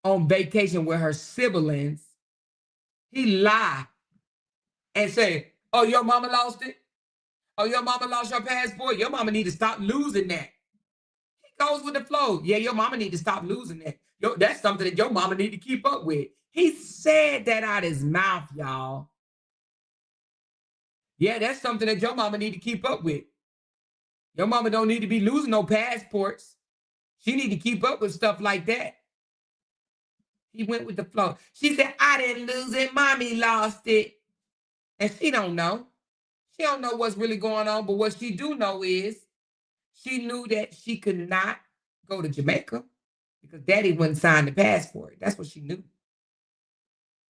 on vacation with her siblings. He lied and said, oh, your mama lost it? Oh, your mama lost your passport? Your mama need to stop losing that. He goes with the flow. Yeah, your mama need to stop losing that. That's something that your mama need to keep up with. He said that out his mouth, y'all. Yeah, that's something that your mama need to keep up with. Your mama don't need to be losing no passports. She need to keep up with stuff like that. He went with the flow. She said, I didn't lose it. Mommy lost it. And she don't know. She don't know what's really going on. But what she do know is she knew that she could not go to Jamaica because daddy wouldn't sign the passport. That's what she knew.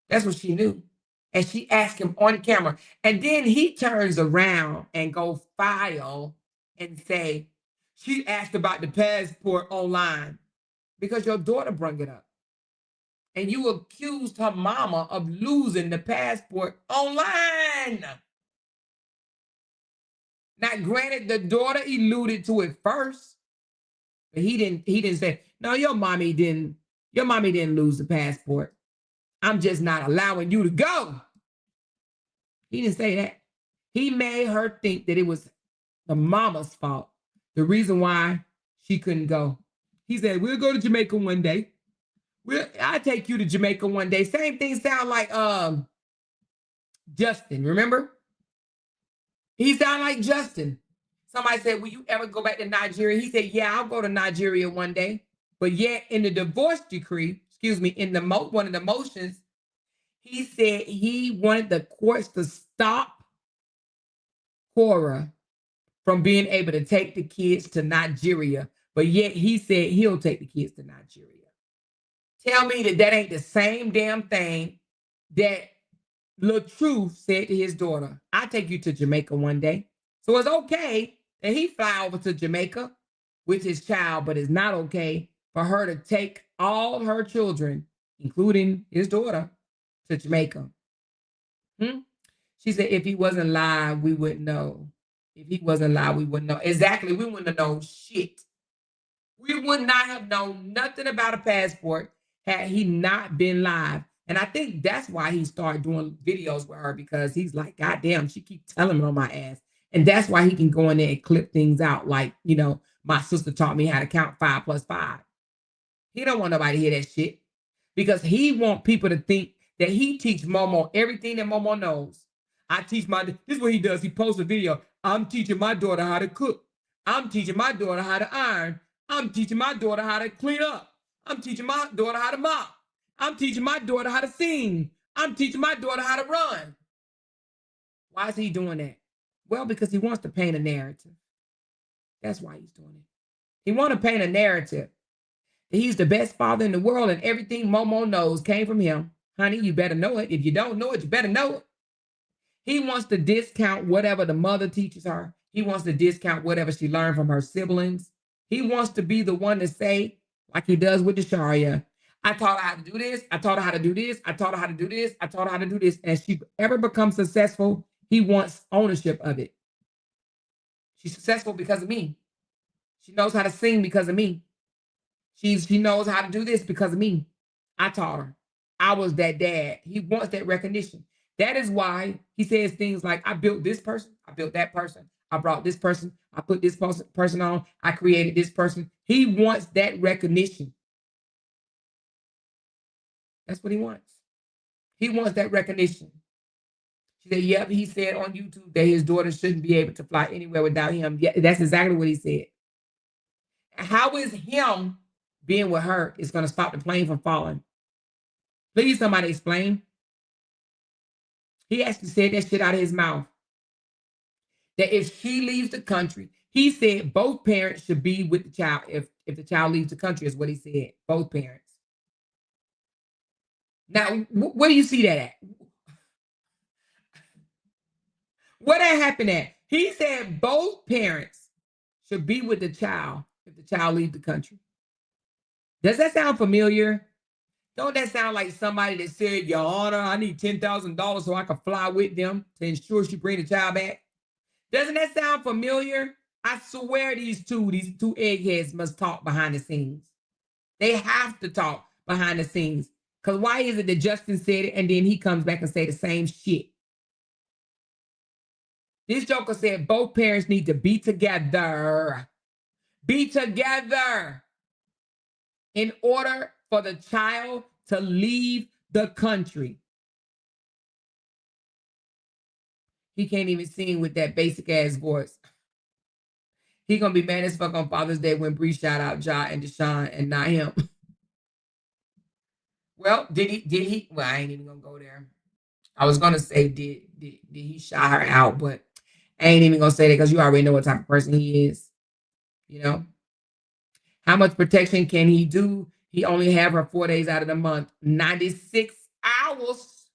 That's what she knew. And she asked him on camera. And then he turns around and go file and say, she asked about the passport online because your daughter brought it up. And you accused her mama of losing the passport online. Now, granted, the daughter alluded to it first, but he didn't say, no, your mommy didn't lose the passport. I'm just not allowing you to go. He didn't say that. He made her think that it was the mama's fault. The reason why she couldn't go. He said, we'll go to Jamaica one day. I'll take you to Jamaica one day. Same thing sound like Justin, remember? He sound like Justin. Somebody said, will you ever go back to Nigeria? He said, yeah, I'll go to Nigeria one day. But yet in the divorce decree, in one of the motions, he said he wanted the courts to stop Cora from being able to take the kids to Nigeria. But yet he said he'll take the kids to Nigeria. Tell me that ain't the same damn thing that Lil Truth said to his daughter. I'll take you to Jamaica one day. So it's okay that he fly over to Jamaica with his child, but it's not okay for her to take all her children, including his daughter, to Jamaica. She said, if he wasn't live, we wouldn't know. If he wasn't live, we wouldn't know. Exactly, we wouldn't have known shit. We would not have known nothing about a passport had he not been live. And I think that's why he started doing videos with her, because he's like, God damn, she keeps telling me on my ass. And that's why he can go in there and clip things out. Like, you know, my sister taught me how to count 5 + 5. He don't want nobody to hear that shit because he want people to think that he teach Momo everything that Momo knows. This is what he does. He posts a video. I'm teaching my daughter how to cook. I'm teaching my daughter how to iron. I'm teaching my daughter how to clean up. I'm teaching my daughter how to mop. I'm teaching my daughter how to sing. I'm teaching my daughter how to run. Why is he doing that? Well, because he wants to paint a narrative. That's why he's doing it. He wants to paint a narrative. He's the best father in the world, and everything Momo knows came from him. Honey, you better know it. If you don't know it, you better know it. He wants to discount whatever the mother teaches her. He wants to discount whatever she learned from her siblings. He wants to be the one to say, like he does with Desharia, I taught her how to do this. I taught her how to do this. I taught her how to do this. I taught her how to do this. And if she ever becomes successful, he wants ownership of it. She's successful because of me. She knows how to sing because of me. She knows how to do this because of me. I taught her. I was that dad. He wants that recognition. That is why he says things like, I built this person. I built that person. I brought this person. I put this person on. I created this person. He wants that recognition. That's what he wants. He wants that recognition. She said, yep, he said on YouTube that his daughter shouldn't be able to fly anywhere without him. Yeah, that's exactly what he said. How is him being with her is going to stop the plane from falling? Please, somebody explain. He actually said that shit out of his mouth. That if she leaves the country, he said both parents should be with the child. If the child leaves the country, is what he said. Both parents. Now, where do you see that at? Where that happened at? He said both parents should be with the child if the child leaves the country. Does that sound familiar? Don't that sound like somebody that said, Your Honor, I need $10,000 so I can fly with them to ensure she bring the child back? Doesn't that sound familiar? I swear these two eggheads must talk behind the scenes. They have to talk behind the scenes. Because why is it that Justin said it and then he comes back and say the same shit? This joker said both parents need to be together. Be together in order for the child to leave the country. He can't even sing with that basic ass voice. He gonna be mad as fuck on Father's Day when Bree shout out Ja and Deshaun and not him. Well, did he? Well, I ain't even gonna go there. I was gonna say, did he shot her out? But I ain't even gonna say that because you already know what type of person he is. You know, how much protection can he do? He only have her 4 days out of the month, 96 hours,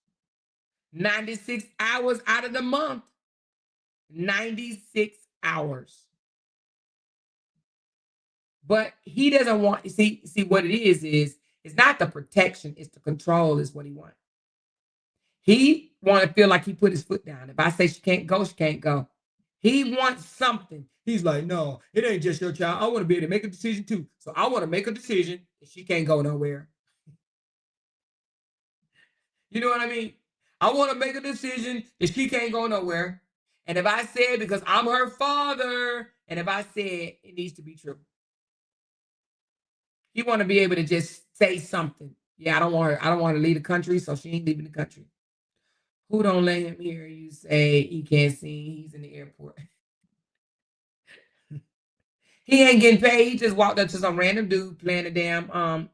96 hours out of the month, 96 hours. But he doesn't want. See what it is it's not the protection, it's the control is what he wants. He want to feel like he put his foot down. If I say she can't go, she can't go. He wants something. He's like, no, it ain't just your child. I want to be able to make a decision too. So I want to make a decision that she can't go nowhere. You know what I mean? I want to make a decision that she can't go nowhere. And if I say it because I'm her father, and if I say it needs to be true. He want to be able to just say something. Yeah, I don't want her. I don't want to leave the country, so she ain't leaving the country. Who don't let him hear you say he can't sing? He's in the airport. He ain't getting paid. He just walked up to some random dude playing a damn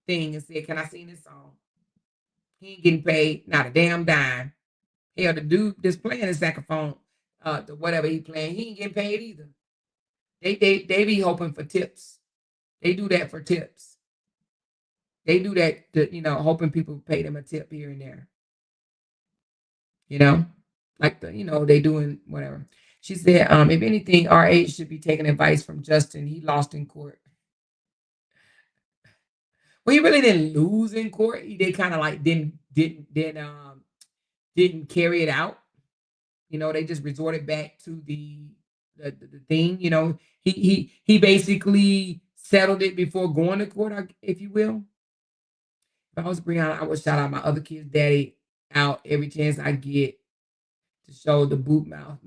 thing and said, "Can I sing this song?" He ain't getting paid, not a damn dime. Hell, the dude that's playing the saxophone, the whatever he playing, he ain't getting paid either. They be hoping for tips. They do that for tips. They do that to, hoping people pay them a tip here and there. Like they doing whatever. She said, if anything, RH should be taking advice from Justin. He lost in court. Well, he really didn't lose in court. They kind of like didn't carry it out. They just resorted back to the thing. He basically settled it before going to court, if you will. If I was Brianna, I would shout out my other kid's daddy out every chance I get to show the boot mouth.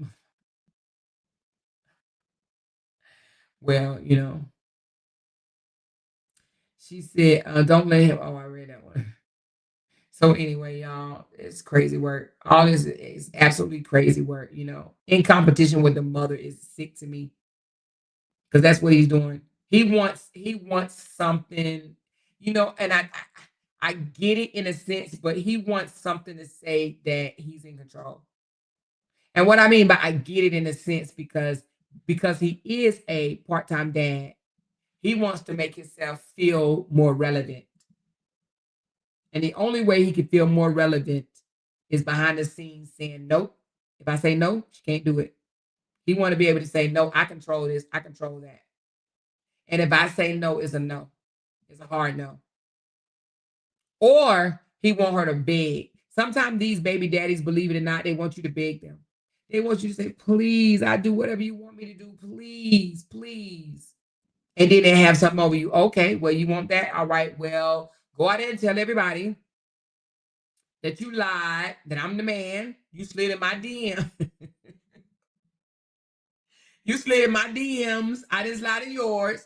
Well, she said, don't let him. Oh, I read that one. So anyway, y'all, it's crazy work. All this is absolutely crazy work, In competition with the mother is sick to me. Because that's what he's doing. He wants something, and I get it in a sense, but he wants something to say that he's in control. And what I mean by I get it in a sense because he is a part-time dad, he wants to make himself feel more relevant. And the only way he can feel more relevant is behind the scenes saying, nope. If I say no, she can't do it. He want to be able to say, no, I control this. I control that. And if I say no, it's a no. It's a hard no. Or he want her to beg. Sometimes these baby daddies, believe it or not, they want you to beg them. They want you to say, please, I do whatever you want me to do. Please, please. And then they have something over you. Okay, well, you want that? All right, well, go out there and tell everybody that you lied, that I'm the man. You slid in my DM. You slid in my DMs. I didn't slide in yours.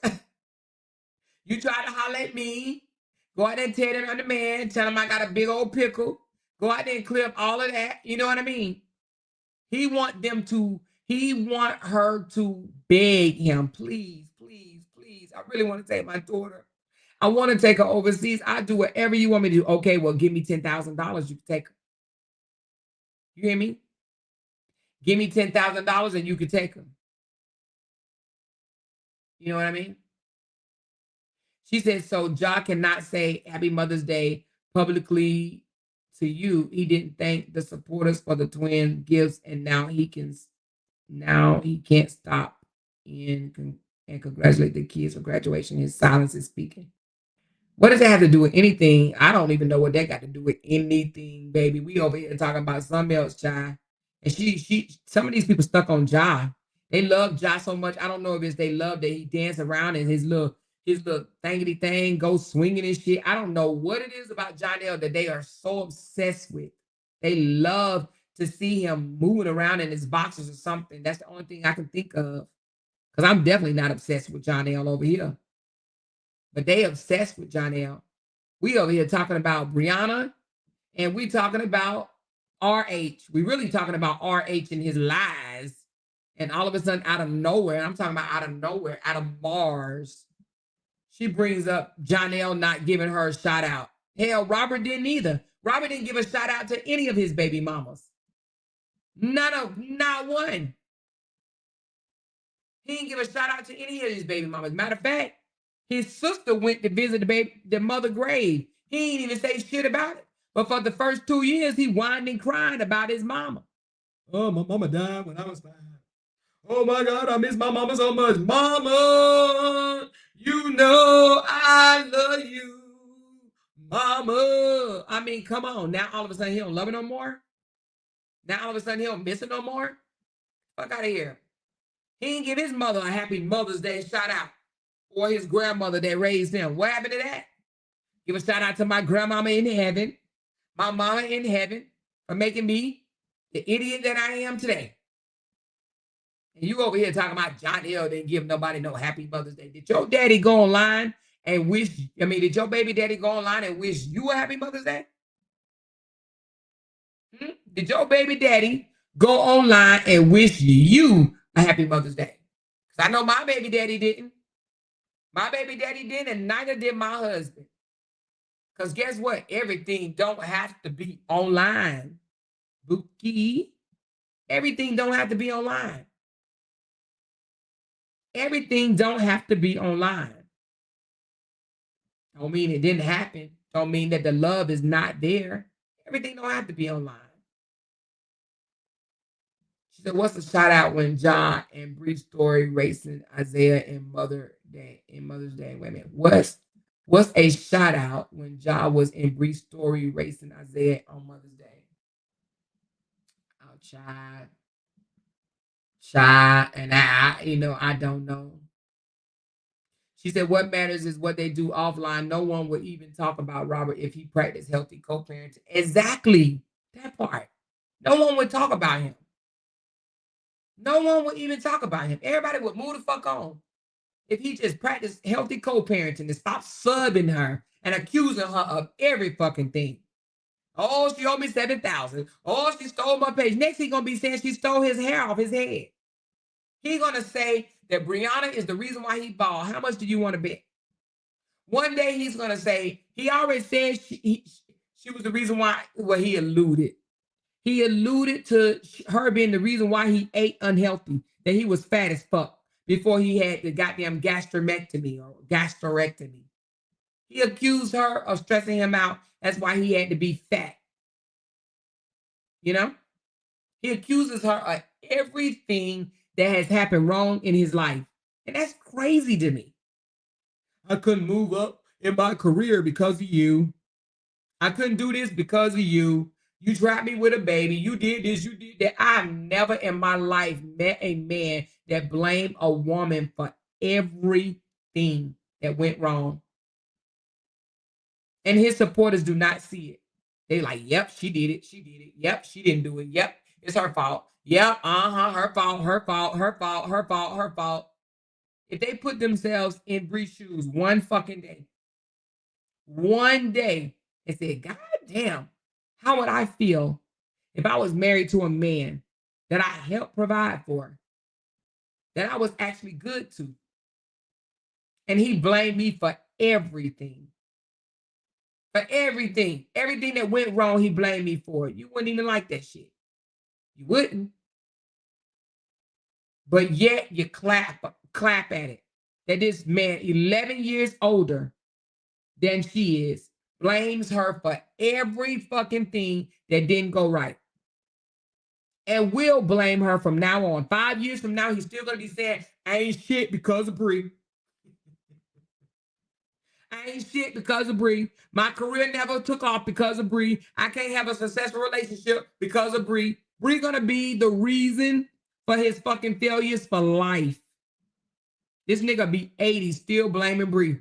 You tried to holler at me. Go out there and tell them I'm the man. Tell them I got a big old pickle. Go out there and clear up all of that. You know what I mean? He want her to beg him, please, please, please. I really want to take my daughter. I want to take her overseas. I'll do whatever you want me to do. Okay, well, give me $10,000. You can take her. You hear me? Give me $10,000 and you can take her. You know what I mean? She said, so Ja cannot say Happy Mother's Day publicly to you. He didn't thank the supporters for the twin gifts, and now he can't stop and congratulate the kids for graduation. His silence is speaking. What does that have to do with anything? I don't even know what that got to do with anything, baby. We over here talking about something else, child. And some of these people stuck on Ja. They love Ja so much. I don't know if it's they love that he dance around and his little thingity thing goes swinging and shit. I don't know what it is about Jonell that they are so obsessed with. They love to see him moving around in his boxes or something. That's the only thing I can think of. Because I'm definitely not obsessed with Jonell over here. But they obsessed with Jonell. We over here talking about Brianna, and we talking about RH. We really talking about RH and his lies. And all of a sudden, out of nowhere, I'm talking about out of nowhere, out of Mars, she brings up Jonell not giving her a shout out. Hell, Robert didn't either. Robert didn't give a shout out to any of his baby mamas. Not one. He didn't give a shout out to any of his baby mamas. Matter of fact, his sister went to visit the mother grave. He didn't even say shit about it. But for the first 2 years, he whined and cried about his mama. Oh, my mama died when I was 5. Oh my God, I miss my mama so much. Mama, you know I love you. Mama. I mean, come on. Now all of a sudden he don't love her no more. Now all of a sudden he don't miss her no more. Fuck out of here. He didn't give his mother a happy Mother's Day shout out. Or his grandmother that raised him. What happened to that? Give a shout out to my grandmama in heaven. My mama in heaven for making me the idiot that I am today. And you over here talking about John Hill didn't give nobody no happy Mother's Day. Did your daddy go online and wish, did your baby daddy go online and wish you a happy Mother's Day? Did your baby daddy go online and wish you a happy Mother's Day? Because I know my baby daddy didn't. My baby daddy didn't, and neither did my husband. Because guess what? Everything don't have to be online. Bookie. Everything don't have to be online. Everything don't have to be online. Don't mean it didn't happen. Don't mean that the love is not there. Everything don't have to be online. She said, what's the shout out when John and Bree story racing Isaiah and Mother's Day? Wait a minute. What's a shout out when John was in Bree's story racing Isaiah on Mother's Day? Oh, child, and I don't know. She said, what matters is what they do offline. No one would even talk about Robert if he practiced healthy co-parenting. Exactly. That part. No one would talk about him. No one would even talk about him. Everybody would move the fuck on if he just practiced healthy co-parenting and stopped subbing her and accusing her of every fucking thing. Oh, she owed me $7,000. Oh, she stole my page. Next, he's going to be saying she stole his hair off his head. He's going to say that Brianna is the reason why he bald. How much do you want to bet? One day he's going to say, he already said she was the reason why, well, he alluded. He alluded to her being the reason why he ate unhealthy, that he was fat as fuck before he had the goddamn gastrectomy or gastrectomy. He accused her of stressing him out. That's why he had to be fat. You know? He accuses her of everything that has happened wrong in his life. And that's crazy to me. I couldn't move up in my career because of you. I couldn't do this because of you. You trapped me with a baby. You did this, you did that. I've never in my life met a man that blamed a woman for everything that went wrong. And his supporters do not see it. They like, yep, she did it. She did it. Yep, she didn't do it. Yep, it's her fault. Yep, her fault, her fault, her fault, her fault, her fault. If they put themselves in Bree's shoes one fucking day, and said, God damn, how would I feel if I was married to a man that I helped provide for, that I was actually good to, and he blamed me for everything. For everything. Everything that went wrong, he blamed me for it. You wouldn't even like that shit. You wouldn't. But yet you clap at it. That this man, 11 years older than she is, blames her for every fucking thing that didn't go right. And will blame her from now on. 5 years from now, he's still going to be saying, I ain't shit because of Bree. I ain't shit because of Bree. My career never took off because of Bree. I can't have a successful relationship because of Bree. Bree gonna be the reason for his fucking failures for life. This nigga be 80 still blaming Bree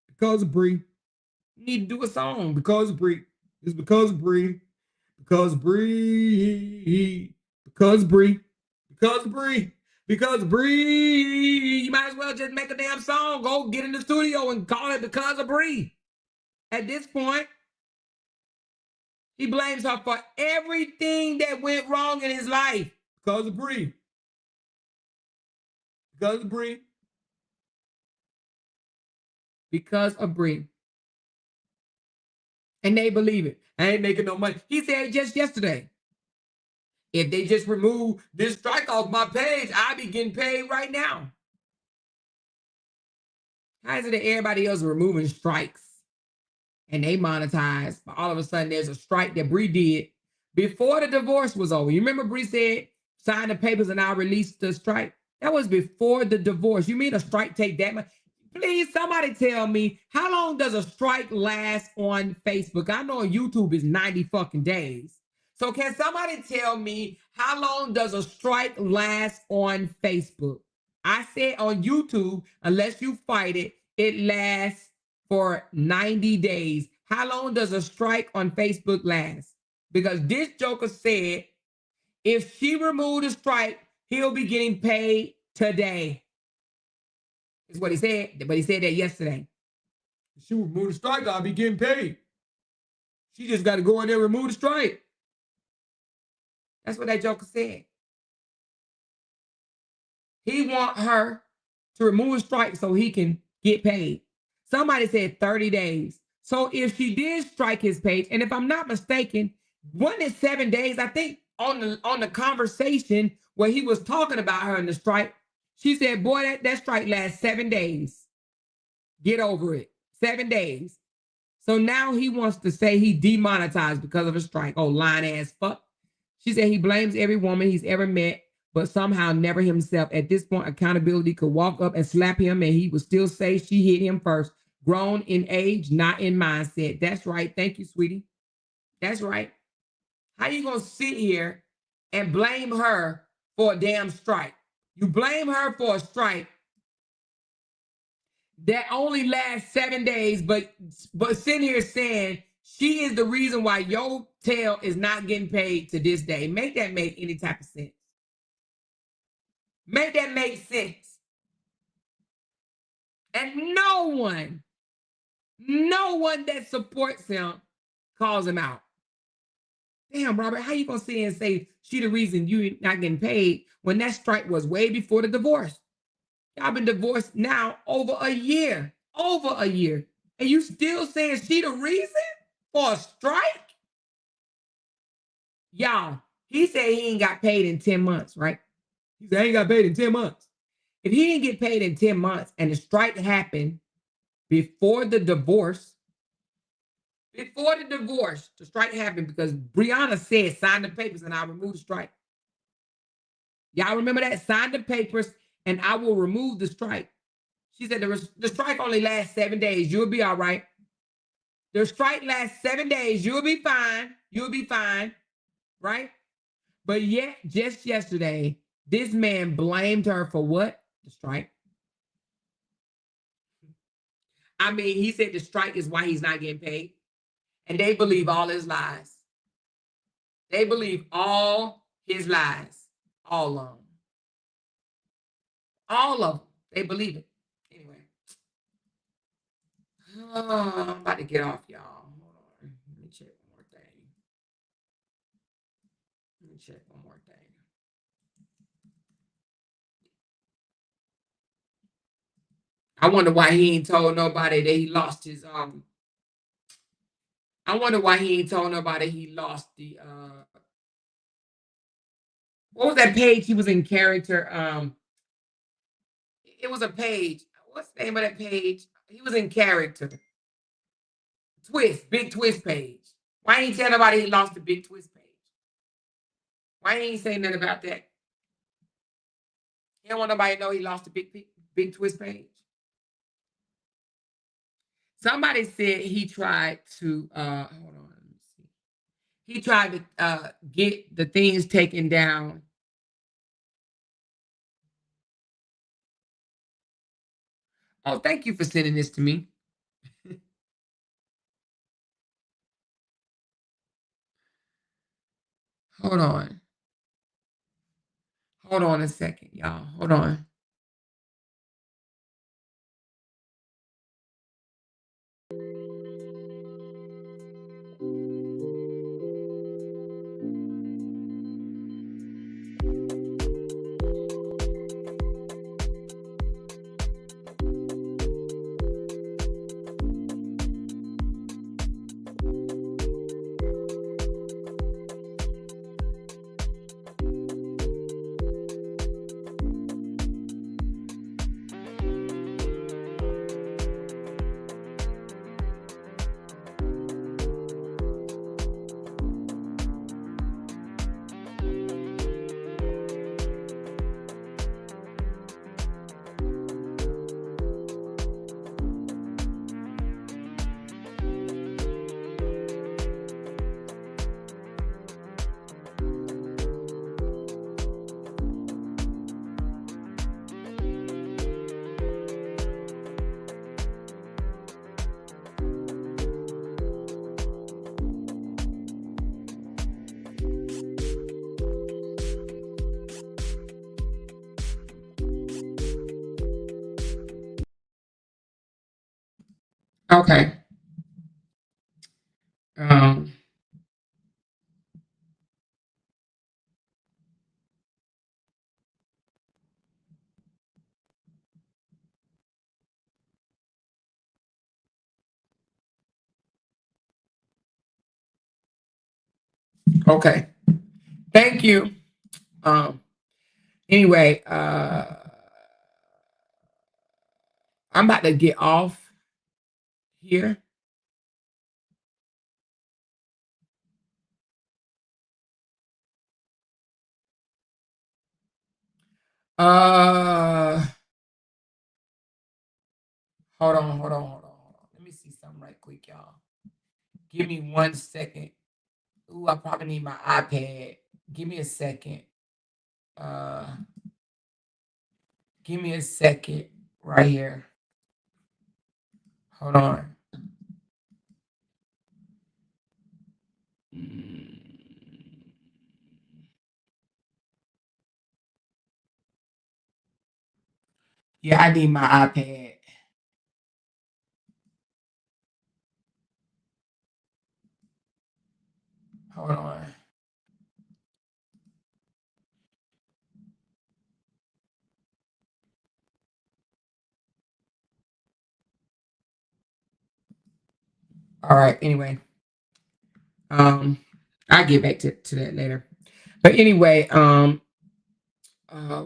because of Bree. You need to do a song because of Bree. It's because of Bree. Because Bree. Because Bree. Because Bree. Because Bree, you might as well just make a damn song. Go get in the studio and call it Because of Bree. At this point, he blames her for everything that went wrong in his life. Because of Bree. Because of Bree. Because of Bree. And they believe it. I ain't making no money. He said just yesterday. If they just remove this strike off my page, I be getting paid right now. How is it that everybody else is removing strikes and they monetize, but all of a sudden there's a strike that Bree did before the divorce was over? You remember Bree said, sign the papers and I'll release the strike? That was before the divorce. You mean a strike take that much? Please, somebody tell me, how long does a strike last on Facebook? I know on YouTube is 90 fucking days. So can somebody tell me, how long does a strike last on Facebook? I said on YouTube, unless you fight it, it lasts for 90 days. How long does a strike on Facebook last? Because this joker said, if she removed the strike, he'll be getting paid today. Is what he said, but he said that yesterday. If she remove the strike, I'll be getting paid. She just got to go in there and remove the strike. That's what that joker said. He want her to remove a strike so he can get paid. Somebody said 30 days. So if she did strike his page, and if I'm not mistaken, one is 7 days. I think on the conversation where he was talking about her in the strike, she said, boy, that strike lasts 7 days. Get over it. 7 days. So now he wants to say he demonetized because of a strike. Oh, lying ass fuck. She said he blames every woman he's ever met, but somehow never himself. At this point, accountability could walk up and slap him, and he would still say she hit him first. Grown in age, not in mindset. That's right. Thank you, sweetie. That's right. How you going to sit here and blame her for a damn strike? You blame her for a strike that only lasts 7 days, but sitting here saying she is the reason why your tail is not getting paid to this day. Make that make any type of sense. Make that make sense. And no one that supports him calls him out. Damn, Robert, how you gonna sit and say she the reason you not getting paid when that strike was way before the divorce? Y'all been divorced now over a year. And you still saying she the reason for a strike? Y'all, he said he ain't got paid in 10 months, right? He said, I ain't got paid in 10 months. If he didn't get paid in 10 months and the strike happened before the divorce, the strike happened because Brianna said, sign the papers and I'll remove the strike. Y'all remember that? Sign the papers and I will remove the strike. She said the strike only lasts 7 days. You'll be all right. The strike lasts 7 days. You'll be fine. You'll be fine. Right? But yet, just yesterday, this man blamed her for what? The strike. I mean, he said the strike is why he's not getting paid. And they believe all his lies. They believe all his lies. All of them. All of them. They believe it. Anyway. Oh, I'm about to get off, y'all. Hold on. Let me check one more thing. I wonder why he ain't told nobody that he lost his I wonder why he ain't told nobody he lost the what was that page he was in character? It was a page. What's the name of that page? He was in character. Big twist page. Why ain't tell nobody he lost the big twist page? Why ain't he saying nothing about that? He don't want nobody to know he lost the big twist page. Somebody said he tried to hold on, let me see. He tried to get the things taken down. Oh, thank you for sending this to me. Hold on. Hold on a second, y'all. Hold on. Okay. Okay. Thank you. Anyway, I'm about to get off here. Hold on. Let me see something right quick, y'all. Give me 1 second. Ooh, I probably need my iPad. Give me a second. Give me a second right here. Hold on. Yeah, I need my iPad. Hold on. All right. Anyway, I'll get back to that later. But anyway,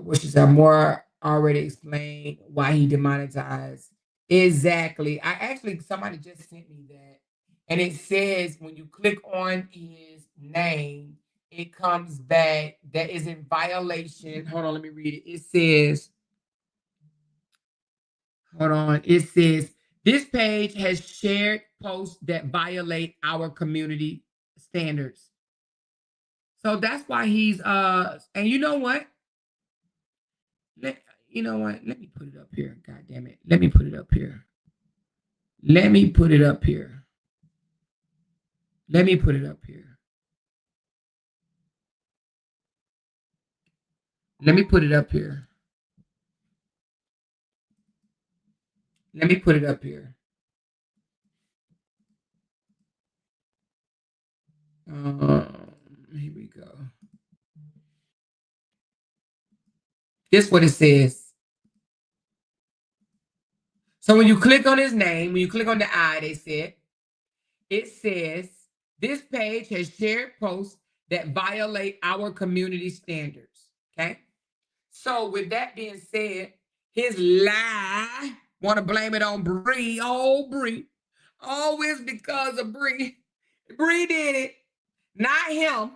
which is more already explained why he demonetized. Exactly. I actually somebody just sent me that, and it says when you click on his name, it comes back that is in violation. Hold on, let me read it. It says, hold on. It says this page has shared posts that violate our community standards. So that's why he's and you know what? You know what? Let me put it up here. God damn it. Let me put it up here. Let me put it up here. Let me put it up here. Let me put it up here. Let me put it up here. Here we go. This is what it says. So when you click on his name, when you click on the I, they said, it says, this page has shared posts that violate our community standards. Okay. So with that being said, his lie, want to blame it on Bree. Oh, Bree. Always because of Bree. Bree did it. Not him.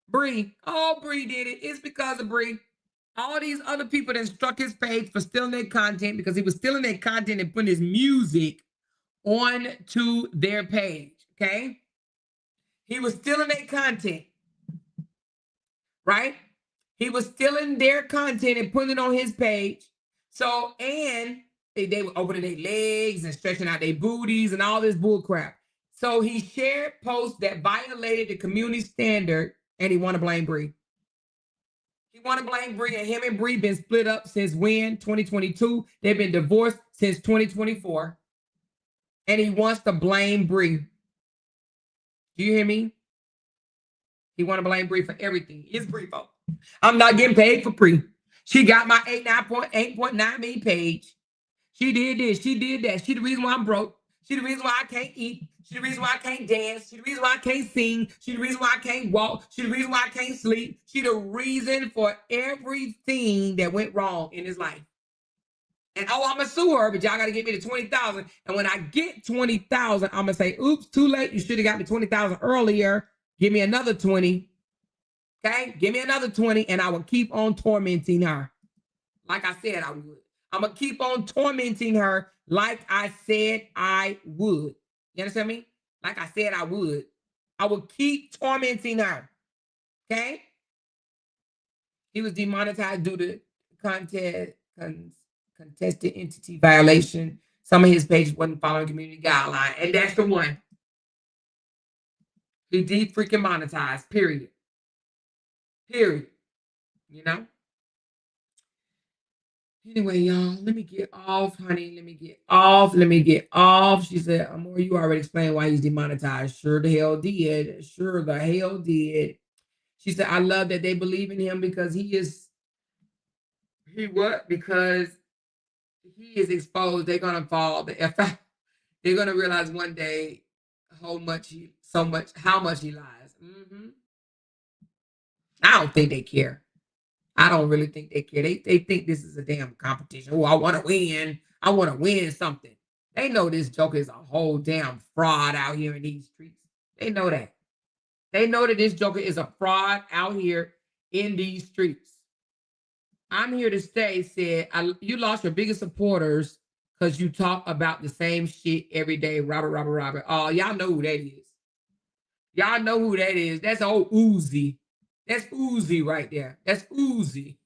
Bree. Oh, Bree did it. It's because of Bree. All these other people that struck his page for stealing their content because he was stealing their content and putting his music onto their page. Okay? He was stealing their content. Right? He was stealing their content and putting it on his page. So, and they were opening their legs and stretching out their booties and all this bull crap. So he shared posts that violated the community standard, and he want to blame Bree. He want to blame Bree, and him and Bree been split up since when? 2022. They've been divorced since 2024, and he wants to blame Bree. Do you hear me? He want to blame Bree for everything. It's Bree fault. I'm not getting paid for Bree. She got my 8.9 million page. She did this. She did that. She the reason why I'm broke. She the reason why I can't eat. She the reason why I can't dance. She the reason why I can't sing. She the reason why I can't walk. She the reason why I can't sleep. She the reason for everything that went wrong in his life. And oh, I'm gonna sue her, but y'all gotta get me to 20,000. And when I get 20,000, I'm gonna say, oops, too late. You should have got me 20,000 earlier. Give me another 20. Okay, give me another 20, and I will keep on tormenting her. Like I said, I would. I'm gonna keep on tormenting her like I said I would. You understand me? Like I said I would. I will keep tormenting her. Okay? He was demonetized due to contested entity violation. Some of his pages wasn't following community guidelines, and that's the one. He did freaking monetize. Period. Period. You know. Anyway, y'all, let me get off, honey. Let me get off. Let me get off. She said, Amor, you already explained why he's demonetized. Sure the hell did. Sure the hell did. She said, I love that they believe in him because he what? Because he is exposed. They're gonna fall the F out. They're gonna realize one day how much he lies. I don't think they care. I don't really think they care. They think this is a damn competition. Oh, I want to win. I want to win something. They know this joker is a whole damn fraud out here in these streets. They know that. They know that this joker is a fraud out here in these streets. I'm here to stay, said, you lost your biggest supporters because you talk about the same shit every day. Robert. Oh, y'all know who that is. Y'all know who that is. That's old Uzi. That's Uzi right there. That's Uzi.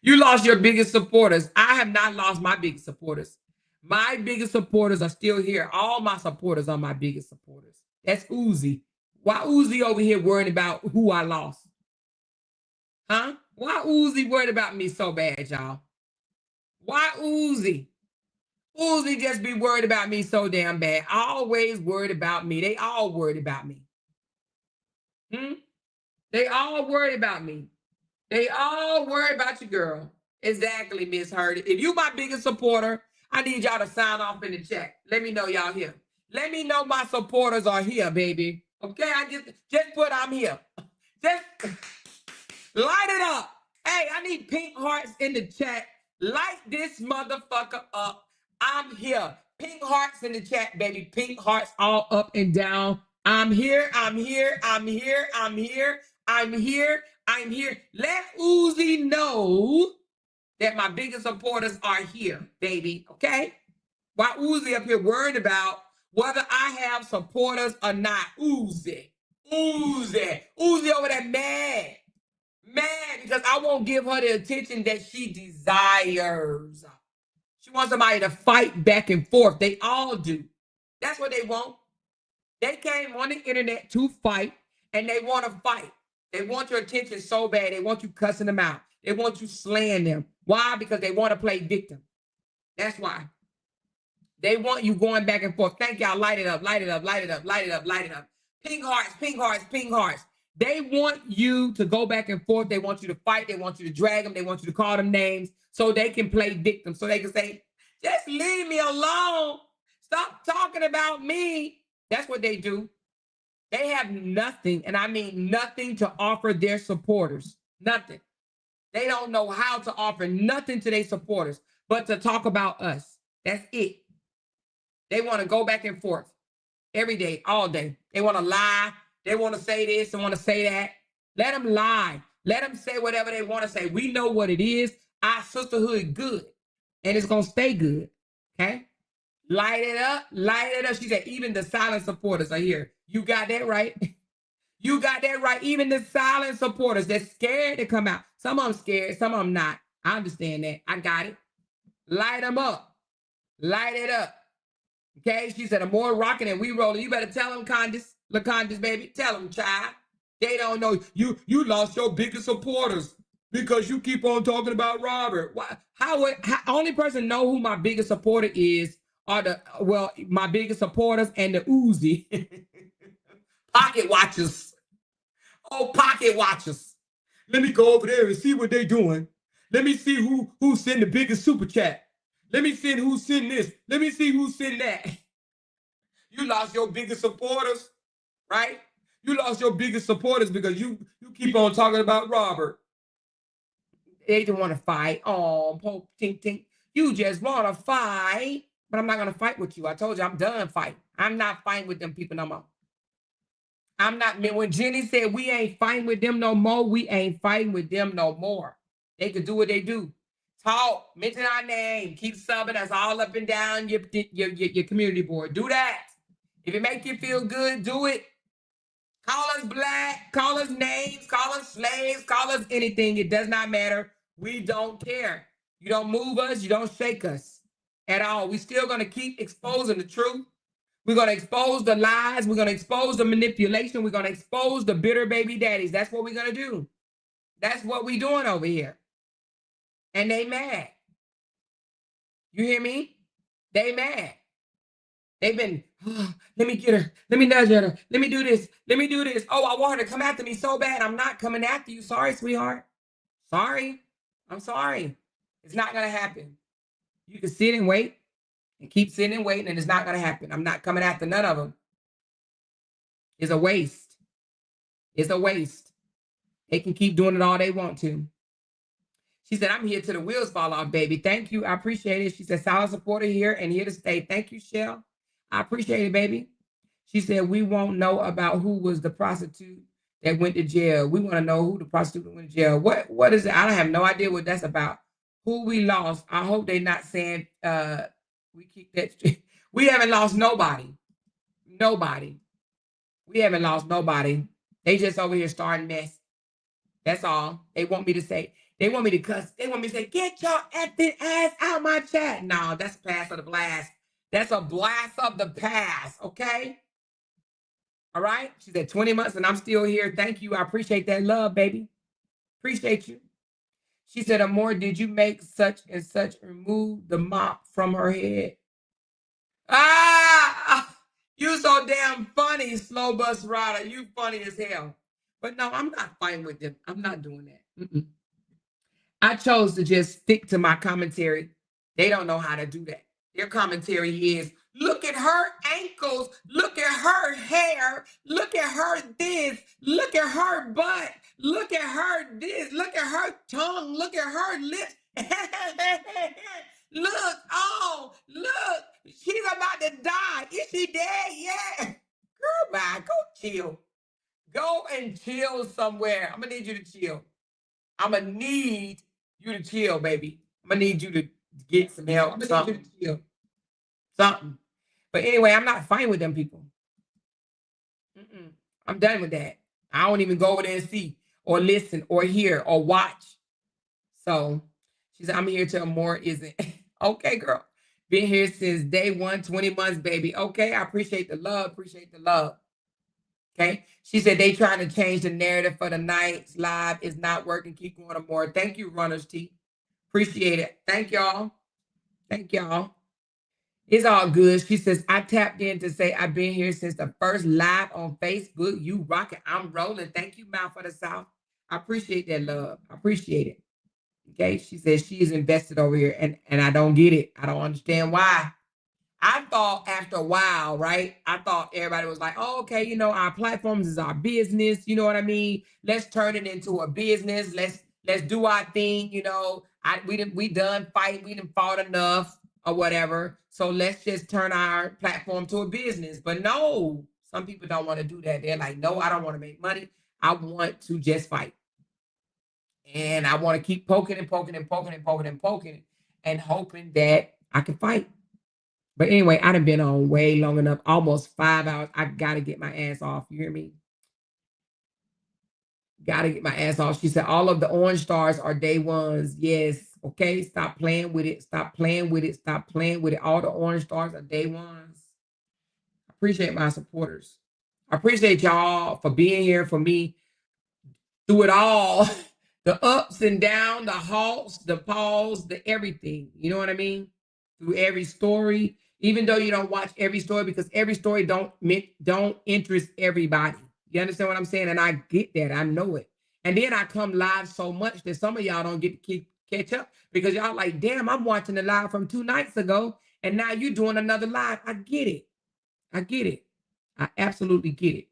You lost your biggest supporters. I have not lost my biggest supporters. My biggest supporters are still here. All my supporters are my biggest supporters. That's Uzi. Why Uzi over here worrying about who I lost? Huh? Why Uzi worried about me so bad, y'all? Why Uzi? Uzi just be worried about me so damn bad. Always worried about me. They all worried about me. They all worried about me. They all worried about you, girl. Exactly, Miss Hurdy. If you my biggest supporter, I need y'all to sign off in the chat. Let me know y'all here. Let me know my supporters are here, baby. Okay, I just put I'm here. Just light it up. Hey, I need pink hearts in the chat. Light this motherfucker up. I'm here. Pink hearts in the chat, baby. Pink hearts all up and down. I'm here. I'm here. I'm here. I'm here. I'm here. I'm here. Let Uzi know that my biggest supporters are here, baby. Okay? While Uzi up here worried about whether I have supporters or not. Uzi over there mad. Mad because I won't give her the attention that she desires. She wants somebody to fight back and forth. They all do. That's what they want. They came on the internet to fight, and they want to fight. They want your attention so bad. They want you cussing them out. They want you slaying them. Why? Because they want to play victim. That's why. They want you going back and forth. Thank y'all. Light it up, light it up, light it up, light it up, light it up. Pink hearts, pink hearts, pink hearts. They want you to go back and forth. They want you to fight. They want you to drag them. They want you to call them names so they can play victim. So they can say, just leave me alone. Stop talking about me. That's what they do. They have nothing, and I mean nothing to offer their supporters. Nothing. They don't know how to offer nothing to their supporters but to talk about us. That's it. They want to go back and forth every day, all day. They want to lie. They want to say this and want to say that. Let them lie. Let them say whatever they want to say. We know what it is. Our sisterhood good, and it's going to stay good. Okay? Light it up. Light it up. She said, even the silent supporters are here. You got that right. You got that right. Even the silent supporters, they're scared to come out. Some of them scared. Some of them not. I understand that. I got it. Light them up. Light it up. Okay? She said, the more rocking and we rolling. You better tell them, Candice. LaCondice, baby. Tell them, child. They don't know. You lost your biggest supporters because you keep on talking about Robert. Why? How only person know who my biggest supporter is are my biggest supporters and the Uzi. Pocket watchers. Oh, pocket watchers. Let me go over there and see what they're doing. Let me see who sent the biggest super chat. Let me see who's sending this. Let me see who's sending that. You lost your biggest supporters, right? You lost your biggest supporters because you keep on talking about Robert. They just want to fight. Oh, Pope Tink Tink. You just want to fight. But I'm not going to fight with you. I told you I'm done fighting. I'm not fighting with them people no more. I'm not. When Jenny said we ain't fighting with them no more, we ain't fighting with them no more. They could do what they do. Talk, mention our name, keep subbing us all up and down your community board. Do that. If it makes you feel good, do it. Call us black, call us names, call us slaves, call us anything. It does not matter. We don't care. You don't move us, you don't shake us at all. We're still going to keep exposing the truth. We're going to expose the lies. We're going to expose the manipulation. We're going to expose the bitter baby daddies. That's what we're going to do. That's what we're doing over here. And they mad. You hear me? They mad. They've been, oh, let me get her. Let me nudge her. Let me do this. Let me do this. Oh, I want her to come after me so bad. I'm not coming after you. Sorry, sweetheart. Sorry. I'm sorry. It's not going to happen. You can sit and wait and keep sitting and waiting, and it's not going to happen. I'm not coming after none of them. It's a waste. It's a waste. They can keep doing it all they want to. She said, I'm here till the wheels fall off, baby. Thank you. I appreciate it. She said, solid supporter here and here to stay. Thank you, Shell. I appreciate it, baby. She said, we won't know about who was the prostitute that went to jail. We want to know who the prostitute that went to jail. What is it? I don't have no idea what that's about. Who we lost. I hope they're not saying we keep that straight. We haven't lost nobody. Nobody. We haven't lost nobody. They just over here starting mess. That's all. They want me to say. They want me to cuss. They want me to say, get your effing ass out my chat. No, that's a blast of the blast. That's a blast of the past, okay? All right? She said 20 months and I'm still here. Thank you. I appreciate that love, baby. Appreciate you. She said, Amor, did you make such and such remove the mop from her head? Ah, you so damn funny, slow bus rider. You funny as hell. But no, I'm not fighting with them. I'm not doing that. Mm-mm. I chose to just stick to my commentary. They don't know how to do that. Their commentary is, look at her ankles, look at her hair, look at her this, look at her butt, look at her this, look at her tongue, look at her lips. Look, oh, look, she's about to die. Is she dead? Yeah. Girl, bye. Go chill. Go and chill somewhere. I'm going to need you to chill. I'm going to need you to chill, baby. I'm going to need you to get some help. I'm going to need you to chill. Something. But anyway, I'm not fighting with them people. I'm done with that. I don't even go over there and see or listen or hear or watch. So she said, I'm here till more isn't. Okay, girl. Been here since day one, 20 months, baby. Okay, I appreciate the love. Appreciate the love. Okay. She said they trying to change the narrative for the night's live. It's not working. Keep going to more. Thank you, Runners T. Appreciate it. Thank y'all. Thank y'all. It's all good. She says, I tapped in to say I've been here since the first live on Facebook. You rocking. I'm rolling. Thank you, Mouth for the South. I appreciate that love. I appreciate it. Okay. She says she is invested over here and I don't get it. I don't understand why. I thought after a while, right? I thought everybody was like, oh, okay, you know, our platforms is our business. You know what I mean? Let's turn it into a business. Let's do our thing. You know, we done fight. We done fought enough or whatever. So let's just turn our platform to a business. But no, some people don't want to do that. They're like, no, I don't want to make money. I want to just fight. And I want to keep poking and poking and poking and poking and poking and hoping that I can fight. But anyway, I done been on way long enough, almost 5 hours. I gotta get my ass off. You hear me? Gotta get my ass off. She said, all of the orange stars are day ones. Yes. Okay. Stop playing with it. Stop playing with it. Stop playing with it. All the orange stars are day ones. I appreciate my supporters. I appreciate y'all for being here for me through it all. The ups and downs, the halts, the pause, the everything. You know what I mean? Through every story. Even though you don't watch every story, because every story don't interest everybody. You understand what I'm saying? And I get that. I know it. And then I come live so much that some of y'all don't get to catch up because y'all like, damn, I'm watching the live from 2 nights ago. And now you're doing another live. I get it. I get it. I absolutely get it.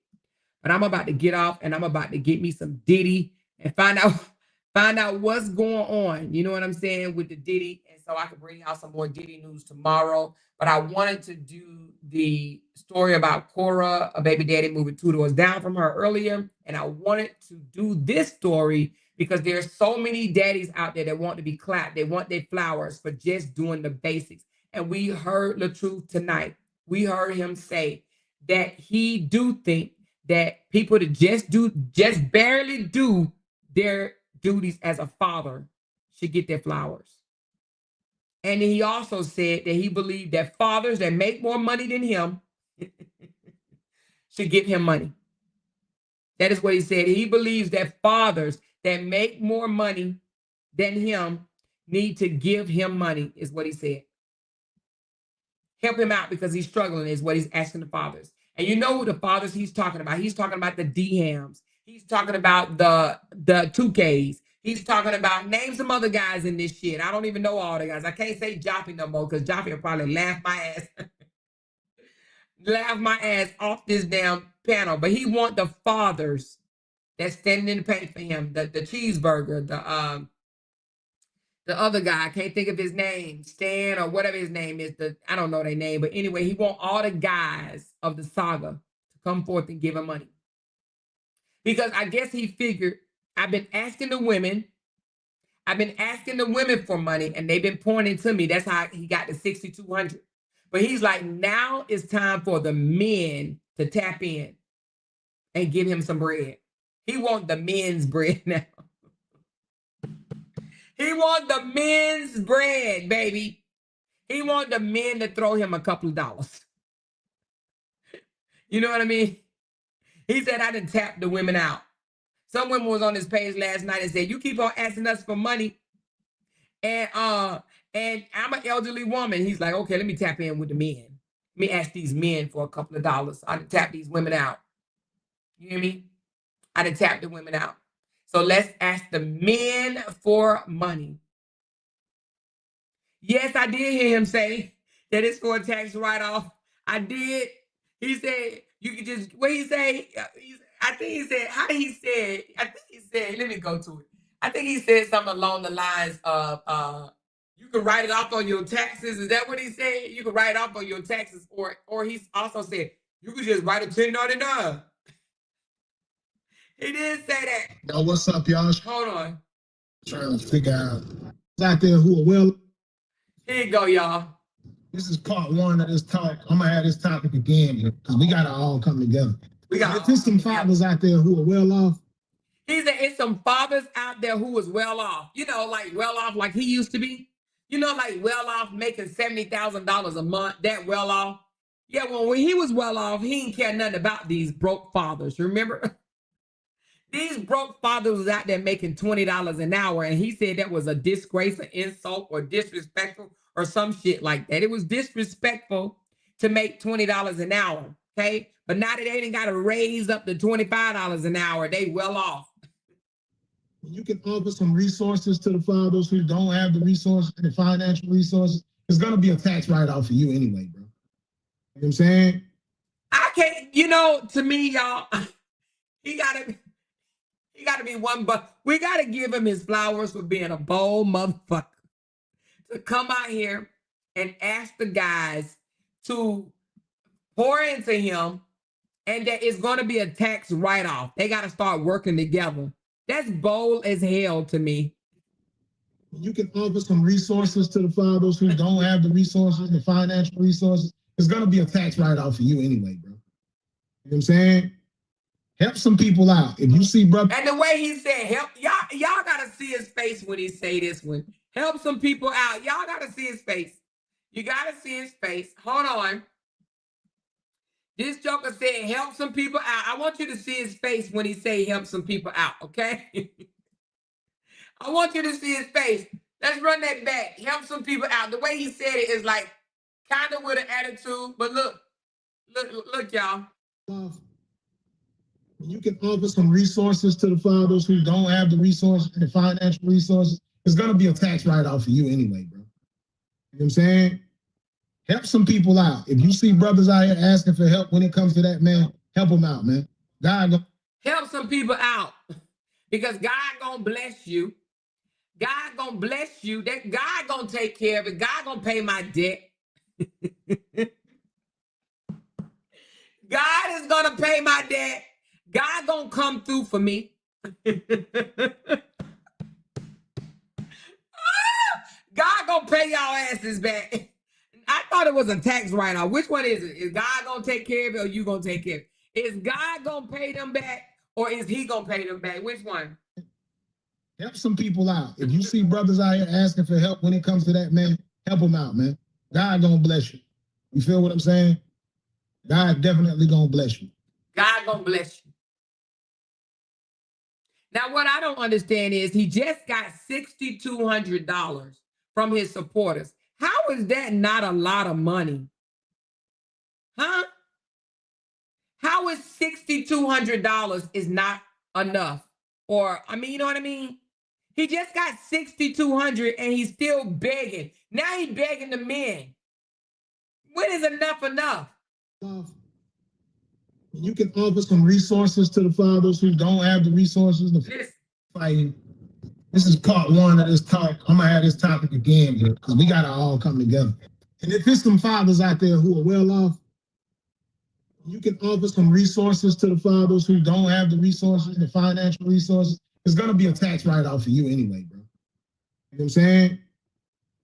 But I'm about to get off and I'm about to get me some Diddy and find out what's going on. You know what I'm saying? With the Diddy. And so I can bring out some more Diddy news tomorrow. But I wanted to do the story about Cora, a baby daddy moving 2 doors down from her earlier. And I wanted to do this story because there's so many daddies out there that want to be clapped. They want their flowers for just doing the basics. And we heard the truth tonight. We heard him say that he do think that people that just barely do their duties as a father should get their flowers. And he also said that he believed that fathers that make more money than him should give him money. That is what he said. He believes that fathers that make more money than him need to give him money, is what he said. Help him out because he's struggling, is what he's asking the fathers. And you know who the fathers he's talking about. He's talking about the D-Hams. He's talking about the 2Ks. He's talking about, name some other guys in this shit. I don't even know all the guys. I can't say Joffy no more because Joffy will probably laugh my ass off this damn panel. But he want the fathers that's standing in the paint for him. The cheeseburger, the other guy, I can't think of his name, Stan or whatever his name is. I don't know their name, but anyway, he want all the guys of the saga to come forth and give him money. Because I guess he figured, I've been asking the women for money, and they've been pointing to me. That's how he got the 6,200. But he's like, now it's time for the men to tap in and give him some bread. He want the men's bread now. He want the men's bread, baby. He want the men to throw him a couple of dollars. You know what I mean? He said, I done tapped the women out. Some women was on his page last night and said, you keep on asking us for money. And I'm an elderly woman. He's like, okay, let me tap in with the men. Let me ask these men for a couple of dollars. I done tap these women out. You hear me? I done tap the women out. So let's ask the men for money. Yes, I did hear him say that it's for a tax write-off. I did. He said, you could just, what he say? I think he said, how did he say it? I think he said, let me go to it. I think he said something along the lines of, you can write it off on your taxes. Is that what he said? You can write it off on your taxes. Or he also said, you could just write a 1099. He did say that. Yo, what's up, y'all? Hold on. Trying to figure out who's out there who are well. Here you go, y'all. This is part one of this talk. I'm gonna have this topic again because we gotta all come together. If there's some fathers out there who are well off. He said it's some fathers out there who was well off. You know, like well off like he used to be. You know, like well off making $70,000 a month. That well off. Yeah, well, when he was well off, he didn't care nothing about these broke fathers. Remember? These broke fathers was out there making $20 an hour, and he said that was a disgrace, an insult, or disrespectful, or some shit like that. It was disrespectful to make $20 an hour, okay? But now that they ain't got to raise up to $25 an hour, they well off. You can offer some resources to the fathers who don't have the resources, the financial resources. It's gonna be a tax write-off for you anyway, bro. You know what I'm saying? I can't, you know, to me, y'all, he gotta be one, but we gotta give him his flowers for being a bold motherfucker. To come out here and ask the guys to pour into him, and that it's gonna be a tax write-off. They gotta start working together. That's bold as hell to me. You can offer some resources to the fathers who don't have the resources, the financial resources. It's gonna be a tax write-off for you anyway, bro. You know what I'm saying? Help some people out. If you see brother. And the way he said help, y'all gotta see his face when he say this one. Help some people out. Y'all gotta see his face. You gotta see his face. Hold on. This joker said help some people out. I want you to see his face when he say help some people out, okay? I want you to see his face. Let's run that back. Help some people out. The way he said it is like kind of with an attitude, but look, y'all. You can offer some resources to the fathers who don't have the resources, the financial resources. It's gonna be a tax write-off for you anyway, bro. You know what I'm saying? Help some people out. If you see brothers out here asking for help when it comes to that, man, help them out, man. God help some people out because God gonna bless you. God gonna bless you. That God gonna take care of it. God gonna pay my debt. God is gonna pay my debt. God gonna come through for me. God gonna pay y'all asses back. I thought it was a tax write-off. Which one is it? Is God gonna take care of it or you gonna take care of it? Is God gonna pay them back or is he gonna pay them back? Which one? help some people out. If you see brothers out here asking for help when it comes to that, man, help them out, man. God gonna bless you. You feel what I'm saying? God definitely gonna bless you. God gonna bless you. Now, what I don't understand is he just got $6,200 from his supporters. How is that not a lot of money? Huh? How is $6,200 is not enough? Or, I mean, you know what I mean? He just got $6,200 and he's still begging. Now he's begging the men. When is enough enough? You can offer some resources to the fathers who don't have the resources to fight. This is part one of this talk. I'm gonna have this topic again because we gotta all come together. And if there's some fathers out there who are well off, you can offer some resources to the fathers who don't have the resources, the financial resources. It's gonna be a tax write-off for you anyway, bro. You know what I'm saying?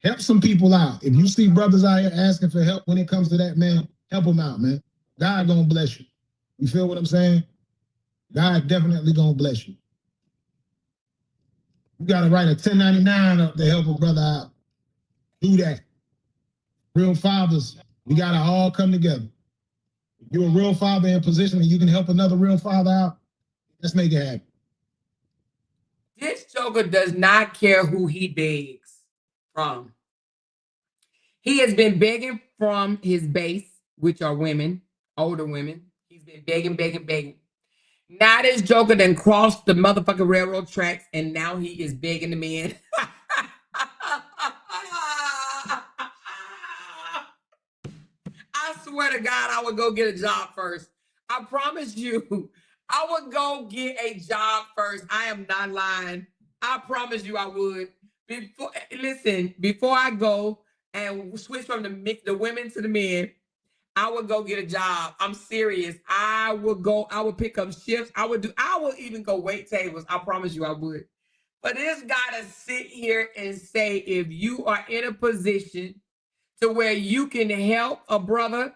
Help some people out. If you see brothers out here asking for help when it comes to that, man, help them out, man. God gonna bless you. You feel what I'm saying? God definitely gonna bless you. You gotta write a 1099 up to help a brother out. Do that. Real fathers, we gotta all come together. If you're a real father in position and you can help another real father out, let's make it happen. This joker does not care who he begs from. He has been begging from his base, which are women, older women. He's been begging, begging, begging. Now this joker then crossed the motherfucking railroad tracks and now he is begging the men. I swear to God, I would go get a job first. I promise you, I would go get a job first. I am not lying. I promise you I would. Before I go and switch from the women to the men, I would go get a job. I'm serious. I would pick up shifts. I would even go wait tables. I promise you I would. But this guy to sit here and say, if you are in a position to where you can help a brother,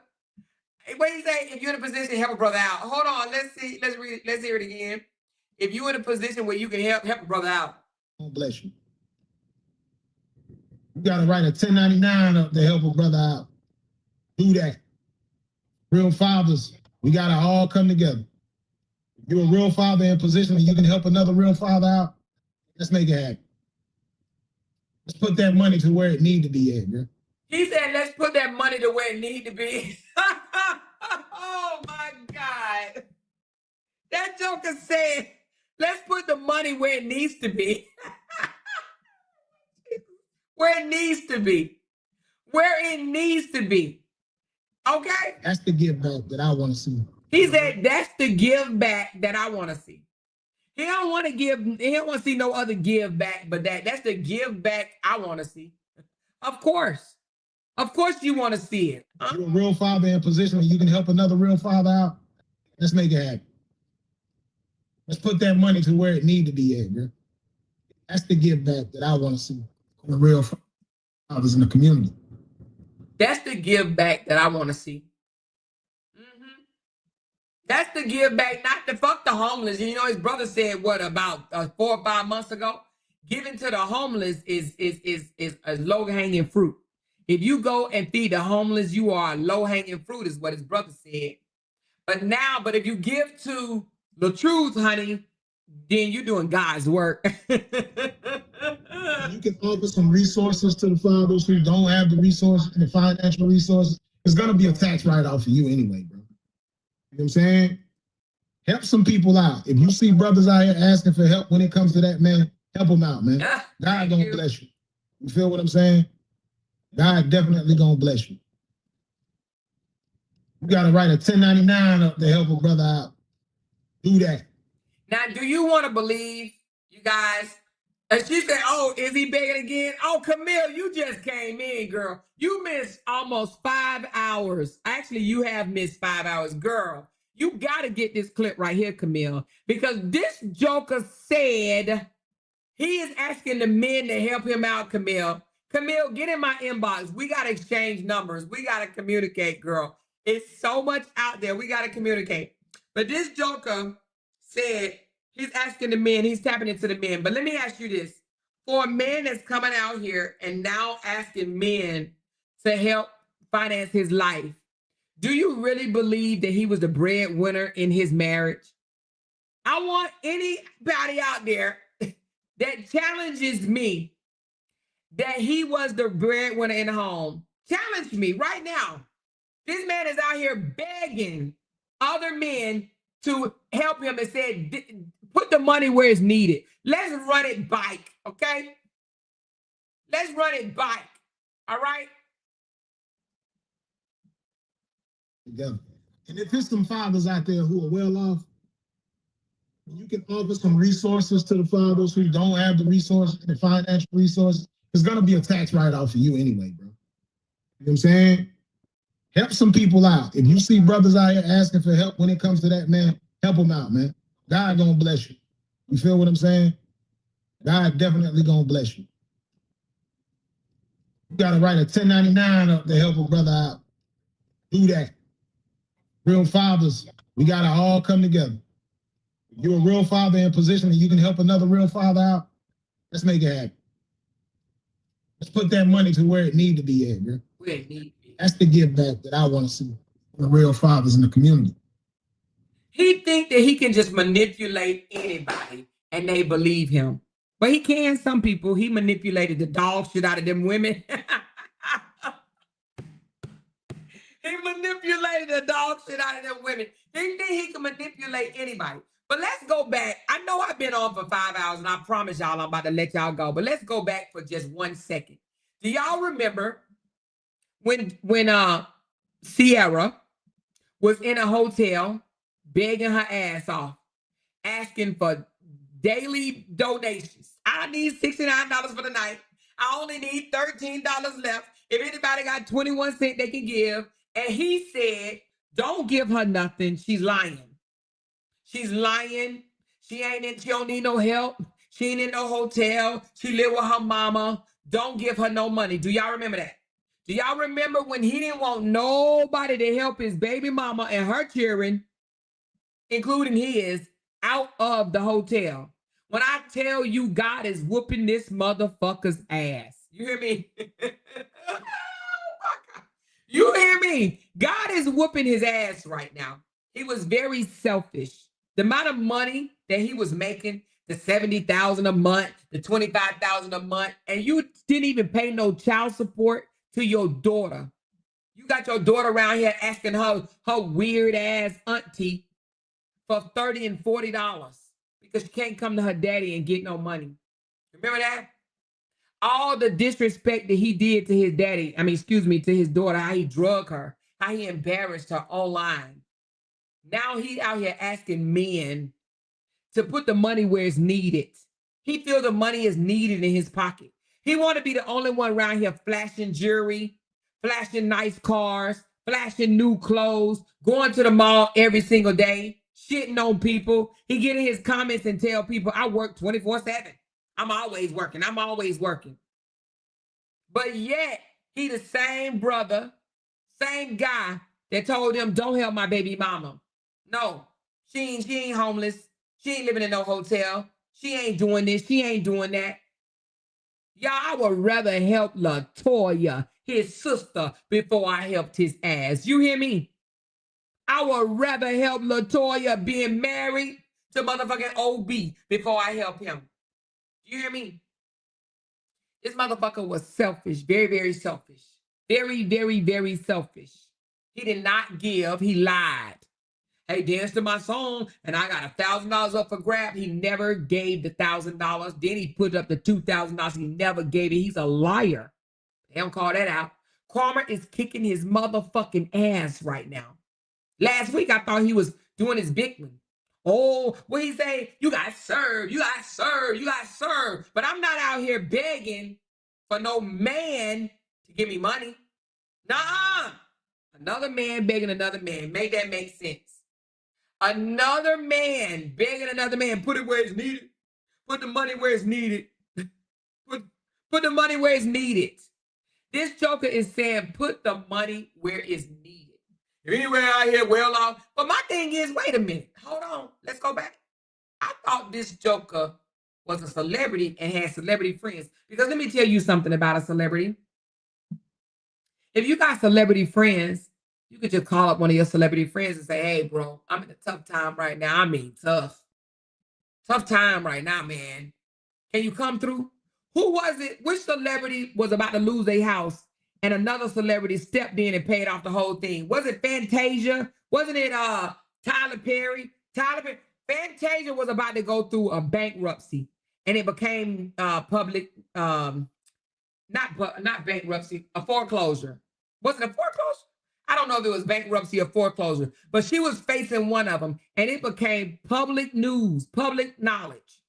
what do you say? If you're in a position to help a brother out. Hold on, let's see. Let's hear it again. If you're in a position where you can help a brother out. God bless you. You gotta write a 1099 up to help a brother out. Do that. Real fathers, we gotta all come together. If you're a real father in position and you can help another real father out, let's make it happen. Let's put that money to where it need to be at, bro. He said, let's put that money to where it need to be. Oh my God. That joker said, let's put the money where it needs to be. Where it needs to be. Where it needs to be. Okay? That's the give back that I want to see. He said, that's the give back that I want to see. He don't want to see no other give back but that. That's the give back I want to see. Of course. Of course you want to see it. Huh? You're a real father in position and you can help another real father out. Let's make it happen. Let's put that money to where it need to be at, bro. That's the give back that I want to see from the real fathers in the community. That's the give back that I want to see. Mm-hmm. That's the give back, not to fuck the homeless. You know, his brother said, what, about 4 or 5 months ago? Giving to the homeless is a low-hanging fruit. If you go and feed the homeless, you are a low-hanging fruit, is what his brother said. But if you give to the truth, honey, then you're doing God's work. You can offer some resources to the fathers who don't have the resources, the financial resources. It's going to be a tax write-off for you anyway, bro. You know what I'm saying? Help some people out. If you see brothers out here asking for help when it comes to that, man, help them out, man. God gonna bless you. You feel what I'm saying? God definitely gonna bless you. You gotta write a 1099 up to help a brother out. Do that. Now, do you want to believe, you guys? And she said, oh, is he begging again? Oh, Camille, you just came in, girl. You missed almost 5 hours. Actually, you have missed 5 hours. Girl, you got to get this clip right here, Camille, because this joker said he is asking the men to help him out, Camille. Camille, get in my inbox. We got to exchange numbers. We got to communicate, girl. It's so much out there. We got to communicate. But this joker said he's asking the men, he's tapping into the men. But let me ask you this. For a man that's coming out here and now asking men to help finance his life, do you really believe that he was the breadwinner in his marriage? I want anybody out there that challenges me that he was the breadwinner in the home. Challenge me right now. This man is out here begging other men to help him and said, put the money where it's needed. Let's run it bike, okay? Let's run it bike, all right? Together. And if there's some fathers out there who are well off, you can offer some resources to the fathers who don't have the resources, the financial resources. There's gonna be a tax write-off for you anyway, bro. You know what I'm saying? Help some people out. If you see brothers out here asking for help when it comes to that, man, help them out, man. God gonna bless you. You feel what I'm saying? God definitely gonna bless you. You gotta write a 1099 up to help a brother out. Do that. Real fathers, we gotta all come together. If you're a real father in a position that you can help another real father out, let's make it happen. Let's put that money to where it need to be at, bro. Where it need to be. That's the give back that I want to see from the real fathers in the community. He think that he can just manipulate anybody and they believe him. But he can some people. He manipulated the dog shit out of them women. He manipulated the dog shit out of them women. He think he can manipulate anybody. But let's go back. I know I've been on for 5 hours and I promise y'all I'm about to let y'all go. But let's go back for just 1 second. Do y'all remember when Sierra was in a hotel begging her ass off, asking for daily donations? I need $69 for the night. I only need $13 left. If anybody got 21 cents they can give. And he said, don't give her nothing. She's lying. She's lying. She don't need no help. She ain't in no hotel. She live with her mama. Don't give her no money. Do y'all remember that? Do y'all remember when he didn't want nobody to help his baby mama and her children, including his, out of the hotel? When I tell you God is whooping this motherfucker's ass. You hear me? Oh my God. You hear me? God is whooping his ass right now. He was very selfish. The amount of money that he was making, the $70,000 a month, the $25,000 a month, and you didn't even pay no child support to your daughter. You got your daughter around here asking her weird ass auntie for $30 and $40 because she can't come to her daddy and get no money. Remember that? All the disrespect that he did to his daddy, to his daughter, how he drug her, how he embarrassed her online. Now he out here asking men to put the money where it's needed. He feels the money is needed in his pocket. He want to be the only one around here flashing jewelry, flashing nice cars, flashing new clothes, going to the mall every single day, shitting on people. He get in his comments and tell people, I work 24/7. I'm always working. I'm always working. But yet, he the same brother, same guy that told him, don't help my baby mama. No, she ain't homeless. She ain't living in no hotel. She ain't doing this. She ain't doing that. Y'all, I would rather help LaToya, his sister, before I helped his ass. You hear me? I would rather help LaToya being married to motherfucking OB before I help him. You hear me? This motherfucker was selfish, very, very selfish. Very, very, very selfish. He did not give, he lied. Hey, dance to my song, and I got $1,000 up for grab. He never gave the $1,000. Then he put up the $2,000. He never gave it. He's a liar. They don't call that out. Karma is kicking his motherfucking ass right now. Last week, I thought he was doing his big one. Oh, what he say? You got served, you got served, you got served. But I'm not out here begging for no man to give me money. Nuh-uh. Another man begging another man. Make that make sense. Another man begging another man. Put it where it's needed. Put the money where it's needed. Put the money where it's needed. This joker is saying put the money where it's needed. If anywhere out here well off. But my thing is, wait a minute. Hold on. Let's go back. I thought this joker was a celebrity and had celebrity friends. Because let me tell you something about a celebrity. If you got celebrity friends, you could just call up one of your celebrity friends and say, hey, bro, I'm in a tough time right now. I mean, tough. Tough time right now, man. Can you come through? Who was it? Which celebrity was about to lose their house and another celebrity stepped in and paid off the whole thing? Was it Fantasia? Wasn't it Tyler Perry? Fantasia was about to go through a bankruptcy and it became public, not bankruptcy, a foreclosure. Was it a foreclosure? I don't know if it was bankruptcy or foreclosure, but she was facing one of them and it became public news, public knowledge.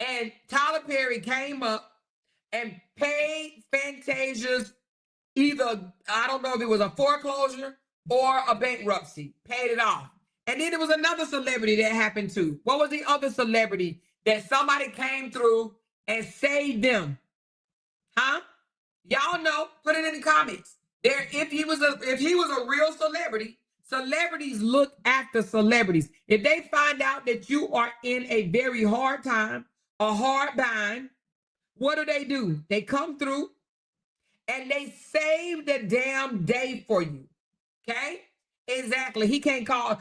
And Tyler Perry came up and paid Fantasia's either, I don't know if it was a foreclosure or a bankruptcy, paid it off. And then there was another celebrity that happened too. What was the other celebrity that somebody came through and saved them? Huh? Y'all know, put it in the comments. There, if he was a real celebrity, celebrities look after celebrities. If they find out that you are in a very hard time, a hard bind, what do? They come through and they save the damn day for you. Okay? Exactly. He can't call.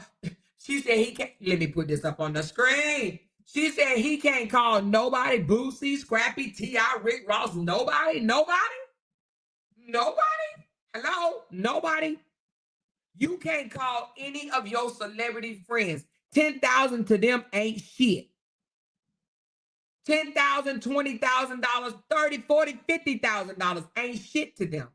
She said he can't. Let me put this up on the screen. She said he can't call nobody, Boosie, Scrappy, T.I., Rick Ross, nobody. Hello? Nobody. You can't call any of your celebrity friends. $10,000 to them ain't shit. $10,000, $20,000, $30,000, $40,000, $50,000 ain't shit to them.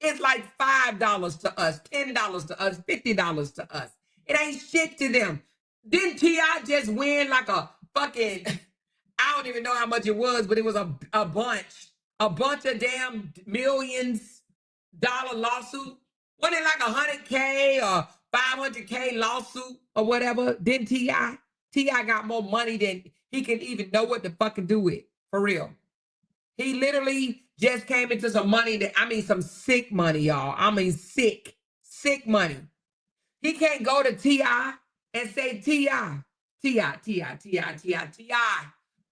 It's like $5 to us, $10 to us, $50 to us. It ain't shit to them. Didn't T.I. just win like a fucking, I don't even know how much it was, but it was a bunch of damn millions dollar lawsuit? Wasn't it like $100K or $500K lawsuit or whatever? Didn't T.I.? T.I. got more money than he can even know what to fucking do with, for real. He literally just came into some money some sick money, y'all. I mean, sick money. He can't go to T.I. and say, T.I.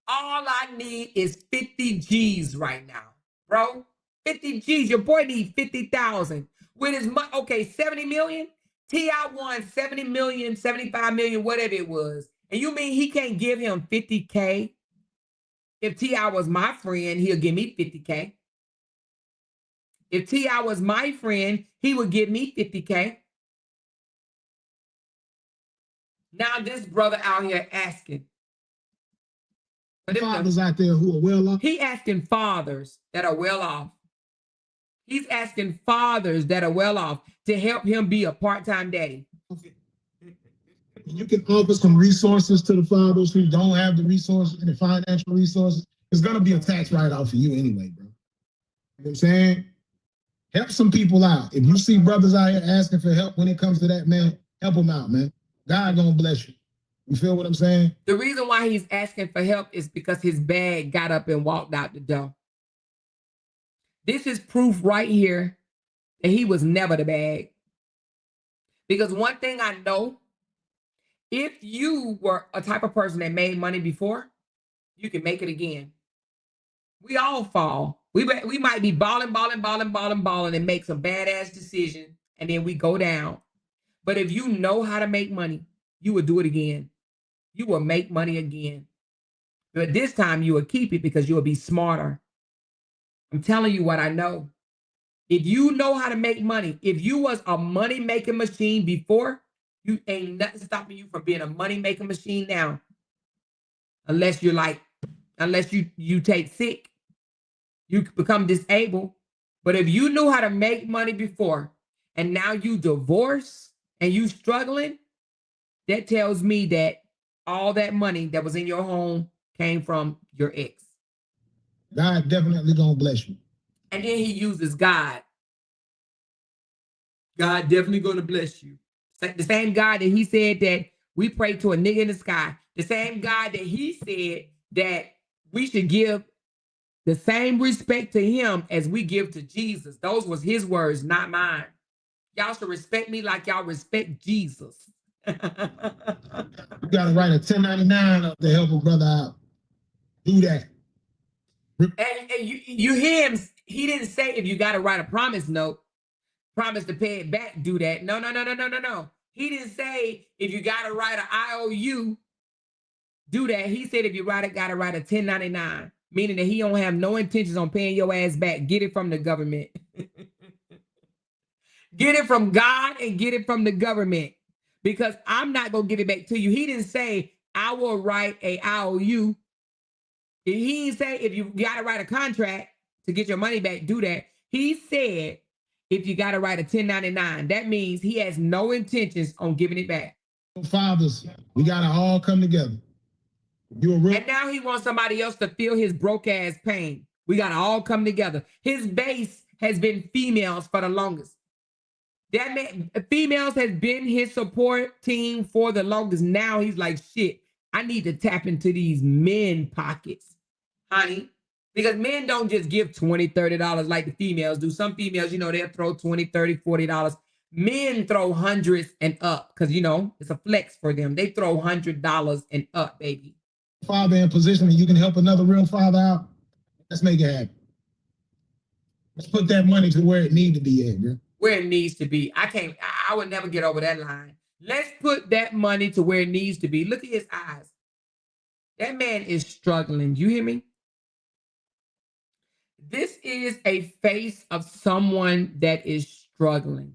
All I need is 50 G's right now, bro. 50 G's. Your boy needs 50,000. With his money, okay, 70 million? T.I. won 70 million, 75 million, whatever it was. And you mean he can't give him 50K? If T.I. was my friend, he'll give me 50K. If T.I. was my friend, he would give me 50K. Now this brother out here asking. Fathers out there who are well off. He asking fathers that are well off. He's asking fathers that are well off to help him be a part-time daddy. You can offer some resources to the fathers who don't have the resources and the financial resources. It's going to be a tax write-off for you anyway, bro. You know what I'm saying? Help some people out. If you see brothers out here asking for help when it comes to that, man, help them out, man. God gonna bless you. You feel what I'm saying? The reason why he's asking for help is because his bag got up and walked out the door. This is proof right here that he was never the bag. Because one thing I know, if you were a type of person that made money before, you can make it again. We all fall. We might be balling and make some badass decisions, and then we go down. But if you know how to make money, you will do it again. You will make money again. But this time you will keep it because you will be smarter. I'm telling you what I know. If you know how to make money, if you was a money-making machine before, you ain't nothing stopping you from being a money-making machine now. Unless you take sick, you become disabled. But if you knew how to make money before, and now you divorce and you struggling, that tells me that all that money that was in your home came from your ex. God definitely gonna bless you. And then he uses God. God definitely gonna bless you. The same God that he said that we pray to a nigga in the sky. The same God that he said that we should give the same respect to him as we give to Jesus. Those was his words, not mine. Y'all should respect me like y'all respect Jesus. You gotta write a 1099 up to help a brother out. Do that. And you hear him, he didn't say if you gotta write a promise note, promise to pay it back, do that. No. He didn't say if you gotta write an IOU do that. He said if you gotta write a 1099, meaning that he don't have no intentions on paying your ass back. Get it from the government. Get it from God and get it from the government, because I'm not gonna give it back to you. He didn't say I will write a IOU. He didn't say if you gotta write a contract to get your money back, do that. He said if you gotta write a 1099, that means he has no intentions on giving it back. Fathers, we gotta all come together. And now he wants somebody else to feel his broke ass pain. We gotta all come together. His base has been females for the longest. That man, females has been his support team for the longest. Now he's like, shit, I need to tap into these men pockets, honey. Because men don't just give $20, $30 like the females do. Some females, you know, they'll throw $20, $30, $40. Men throw hundreds and up because, you know, it's a flex for them. They throw $100 and up, baby. Father in position and you can help another real father out, let's make it happen. Let's put that money to where it needs to be at, bro. Where it needs to be. I would never get over that line. Let's put that money to where it needs to be. Look at his eyes. That man is struggling. You hear me? This is a face of someone that is struggling.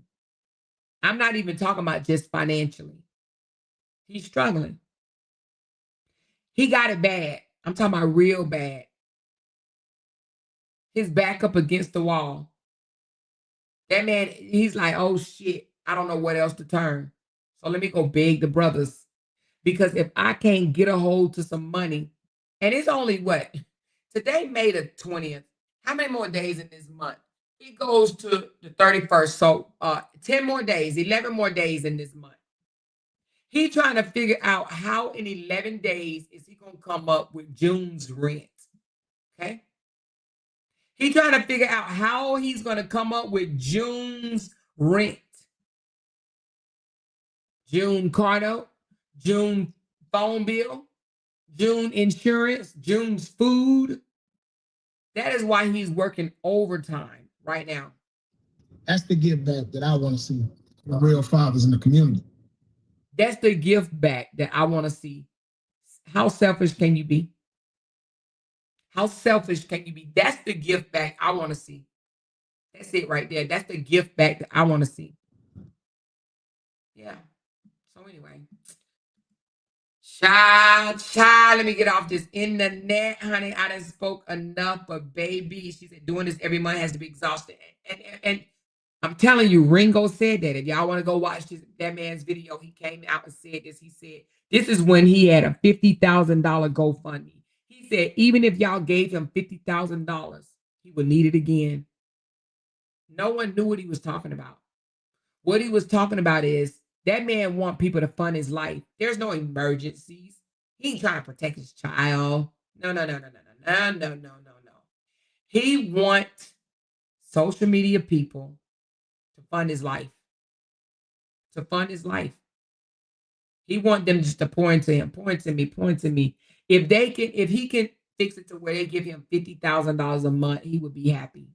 I'm not even talking about just financially. He's struggling. He got it bad. I'm talking about real bad. His back up against the wall. That man, he's like, oh shit, I don't know what else to turn. So let me go beg the brothers. Because if I can't get a hold to some money, and it's only what? Today, May the 20th. How many more days in this month? It goes to the 31st. So 10 more days, 11 more days in this month. He's trying to figure out how in 11 days is he going to come up with June's rent. Okay? He's trying to figure out how he's going to come up with June's rent. June car note, June phone bill, June insurance, June's food. That is why he's working overtime right now. That's the give back that I want to see the real fathers in the community. That's the gift back that I want to see. How selfish can you be? How selfish can you be? That's the gift back I want to see. That's it right there. That's the gift back that I want to see. Yeah. So anyway. Child, let me get off this internet, honey. I done spoke enough, but baby, she said doing this every month has to be exhausting. And I'm telling you, Ringo said that. If y'all want to go watch that man's video, he came out and said this. He said, this is when he had a $50,000 GoFundMe. He said, even if y'all gave him $50,000, he would need it again. No one knew what he was talking about. What he was talking about is that man want people to fund his life. There's no emergencies. He ain't trying to protect his child. No. He want social media people to fund his life. To fund his life. He want them just to pour into him, pour into me. If he can fix it to where they give him $50,000 a month, he would be happy.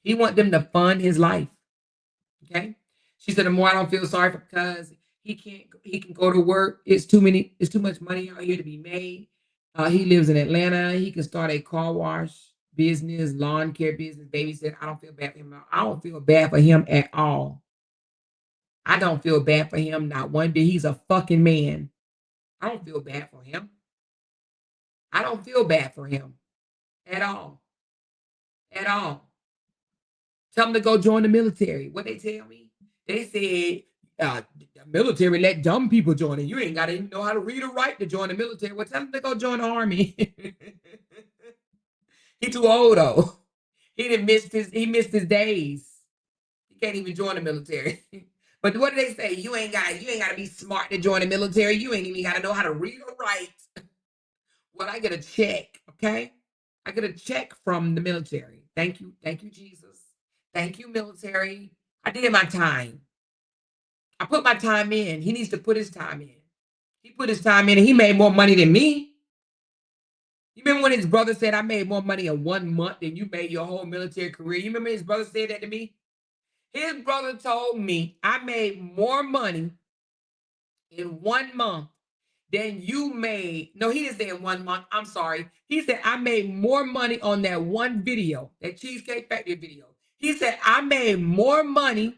He want them to fund his life. Okay? She said, the more I don't feel sorry for because he can go to work. It's too much money out here to be made. He lives in Atlanta. He can start a car wash business, lawn care business, babysit. I don't feel bad for him. I don't feel bad for him at all. I don't feel bad for him, not one bit. He's a fucking man. I don't feel bad for him. I don't feel bad for him at all. At all. Tell him to go join the military. What they tell me? They said the military let dumb people join it. You ain't got to even know how to read or write to join the military. Well, tell him to go join the army. He too old though. He missed his days. He can't even join the military. But what do they say? You ain't got to be smart to join the military. You ain't even got to know how to read or write. Well, I get a check, okay? I get a check from the military. Thank you, Jesus. Thank you, military. I did my time. I put my time in. He needs to put his time in. He put his time in and he made more money than me. You remember when his brother said, I made more money in 1 month than you made your whole military career? You remember his brother said that to me? His brother told me I made more money in 1 month than you made. No, he didn't say in 1 month. I'm sorry. He said, I made more money on that one video, that Cheesecake Factory video. He said, I made more money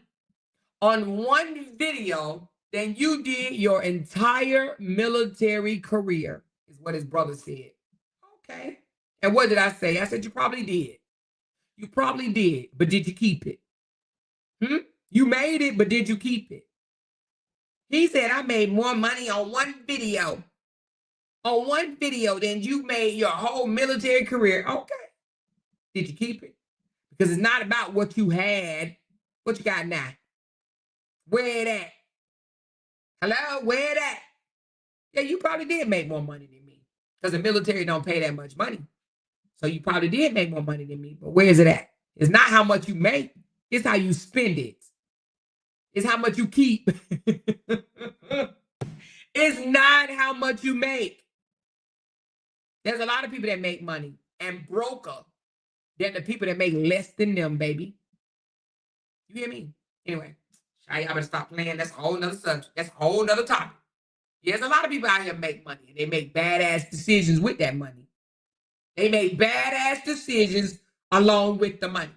on one video than you did your entire military career, is what his brother said. Okay. And what did I say? I said, you probably did. You probably did, but did you keep it? You made it, but did you keep it? He said, I made more money on one video. On one video than you made your whole military career. Okay. Did you keep it? Because it's not about what you had. What you got now? Where it at? Hello? Where it at? Yeah, you probably did make more money than me. Because the military don't pay that much money. So you probably did make more money than me. But where is it at? It's not how much you make. It's how you spend it. It's how much you keep. It's not how much you make. There's a lot of people that make money and broker than the people that make less than them, baby. You hear me? Anyway, y'all better stop playing. That's a whole nother subject. That's a whole nother topic. There's a lot of people out here make money and they make badass decisions with that money. They make badass decisions along with the money.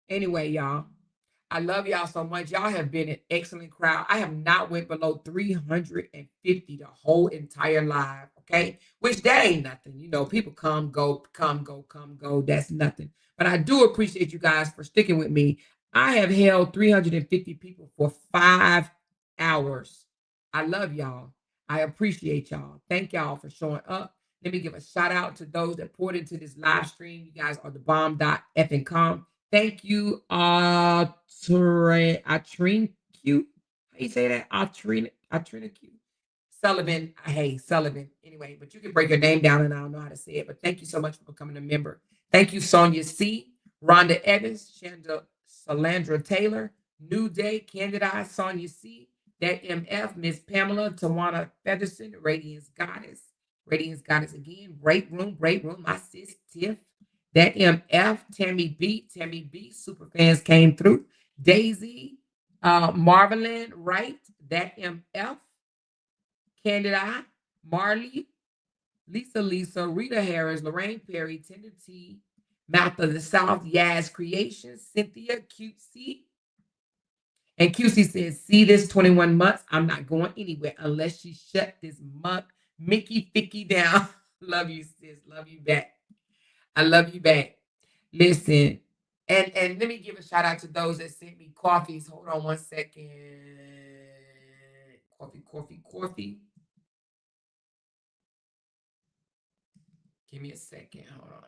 Anyway, y'all, I love y'all so much. Y'all have been an excellent crowd. I have not went below 350 the whole entire live, okay? Which that ain't nothing. You know, people come, go. That's nothing. But I do appreciate you guys for sticking with me. I have held 350 people for 5 hours. I love y'all. I appreciate y'all. Thank y'all for showing up. Let me give a shout out to those that poured into this live stream. You guys are the bomb.f.com. Thank you, Atrina Q. How you say that? Atrina Q. Sullivan. Hey, Sullivan. Anyway, but you can break your name down and I don't know how to say it. But thank you so much for becoming a member. Thank you, Sonia C., Rhonda Evans, Salandra Taylor, New Day, Candida, Sonia C., That MF, Miss Pamela, Tawana Featherson, Radiance Goddess again, Break Room, my sis Tiff, That MF, Tammy B, super fans came through, Daisy, Marvelyn Wright, That MF, Candida, Marley, Lisa, Rita Harris, Lorraine Perry, Tender T, Mouth of the South, Yaz Creations, Cynthia, QC. And QC says, see this 21 months, I'm not going anywhere unless she shut this Mickey Ficky down. Love you, sis. Love you back. I love you back. Listen, and let me give a shout out to those that sent me coffees. Hold on one second. Coffee. Give me a second. Hold on.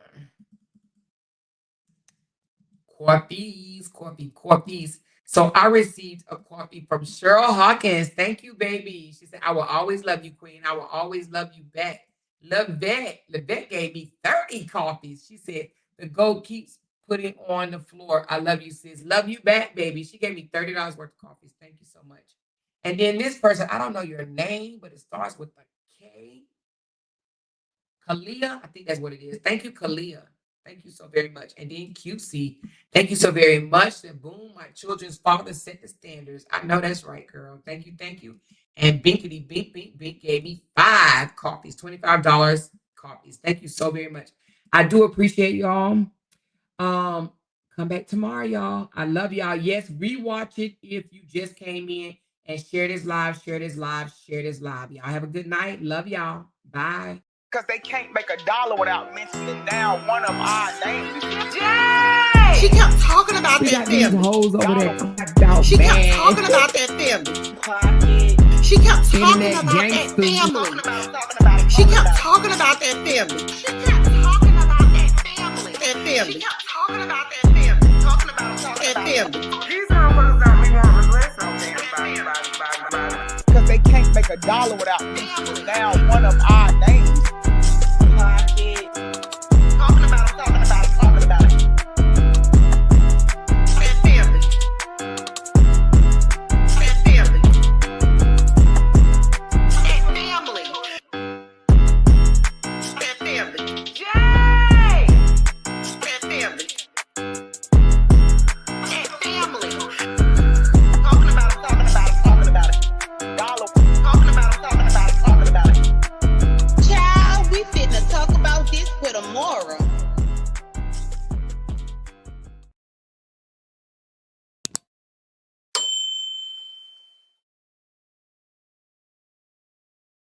Coffees. So I received a coffee from Cheryl Hawkins. Thank you, baby. She said, I will always love you, queen. I will always love you back. Levette gave me 30 coffees. She said, the goat keeps putting on the floor. I love you, sis. Love you back, baby. She gave me $30 worth of coffees. Thank you so much. And then this person, I don't know your name, but it starts with a K. Kalia, I think that's what it is. Thank you, Kalia. Thank you so very much. And then QC, thank you so very much. That boom, my children's father set the standards. I know that's right, girl. Thank you. And Binkity Bink gave me 5 coffees, $25 coffees. Thank you so very much. I do appreciate y'all. Come back tomorrow, y'all. I love y'all. Yes, rewatch it if you just came in, and share this live. Y'all have a good night. Love y'all. Bye. Because they can't make $1 without mentioning down one of our names. Yay! She kept talking about We that got these family. hoes over there. She kept talking about that family. She kept talking Internet about that gangsters. family. She kept talking about that family. She kept talking about that family. That family. She kept talking about that family. Talking about that family. These motherfuckers don't be want to regress on them. Because they can't make $1 without mentioning down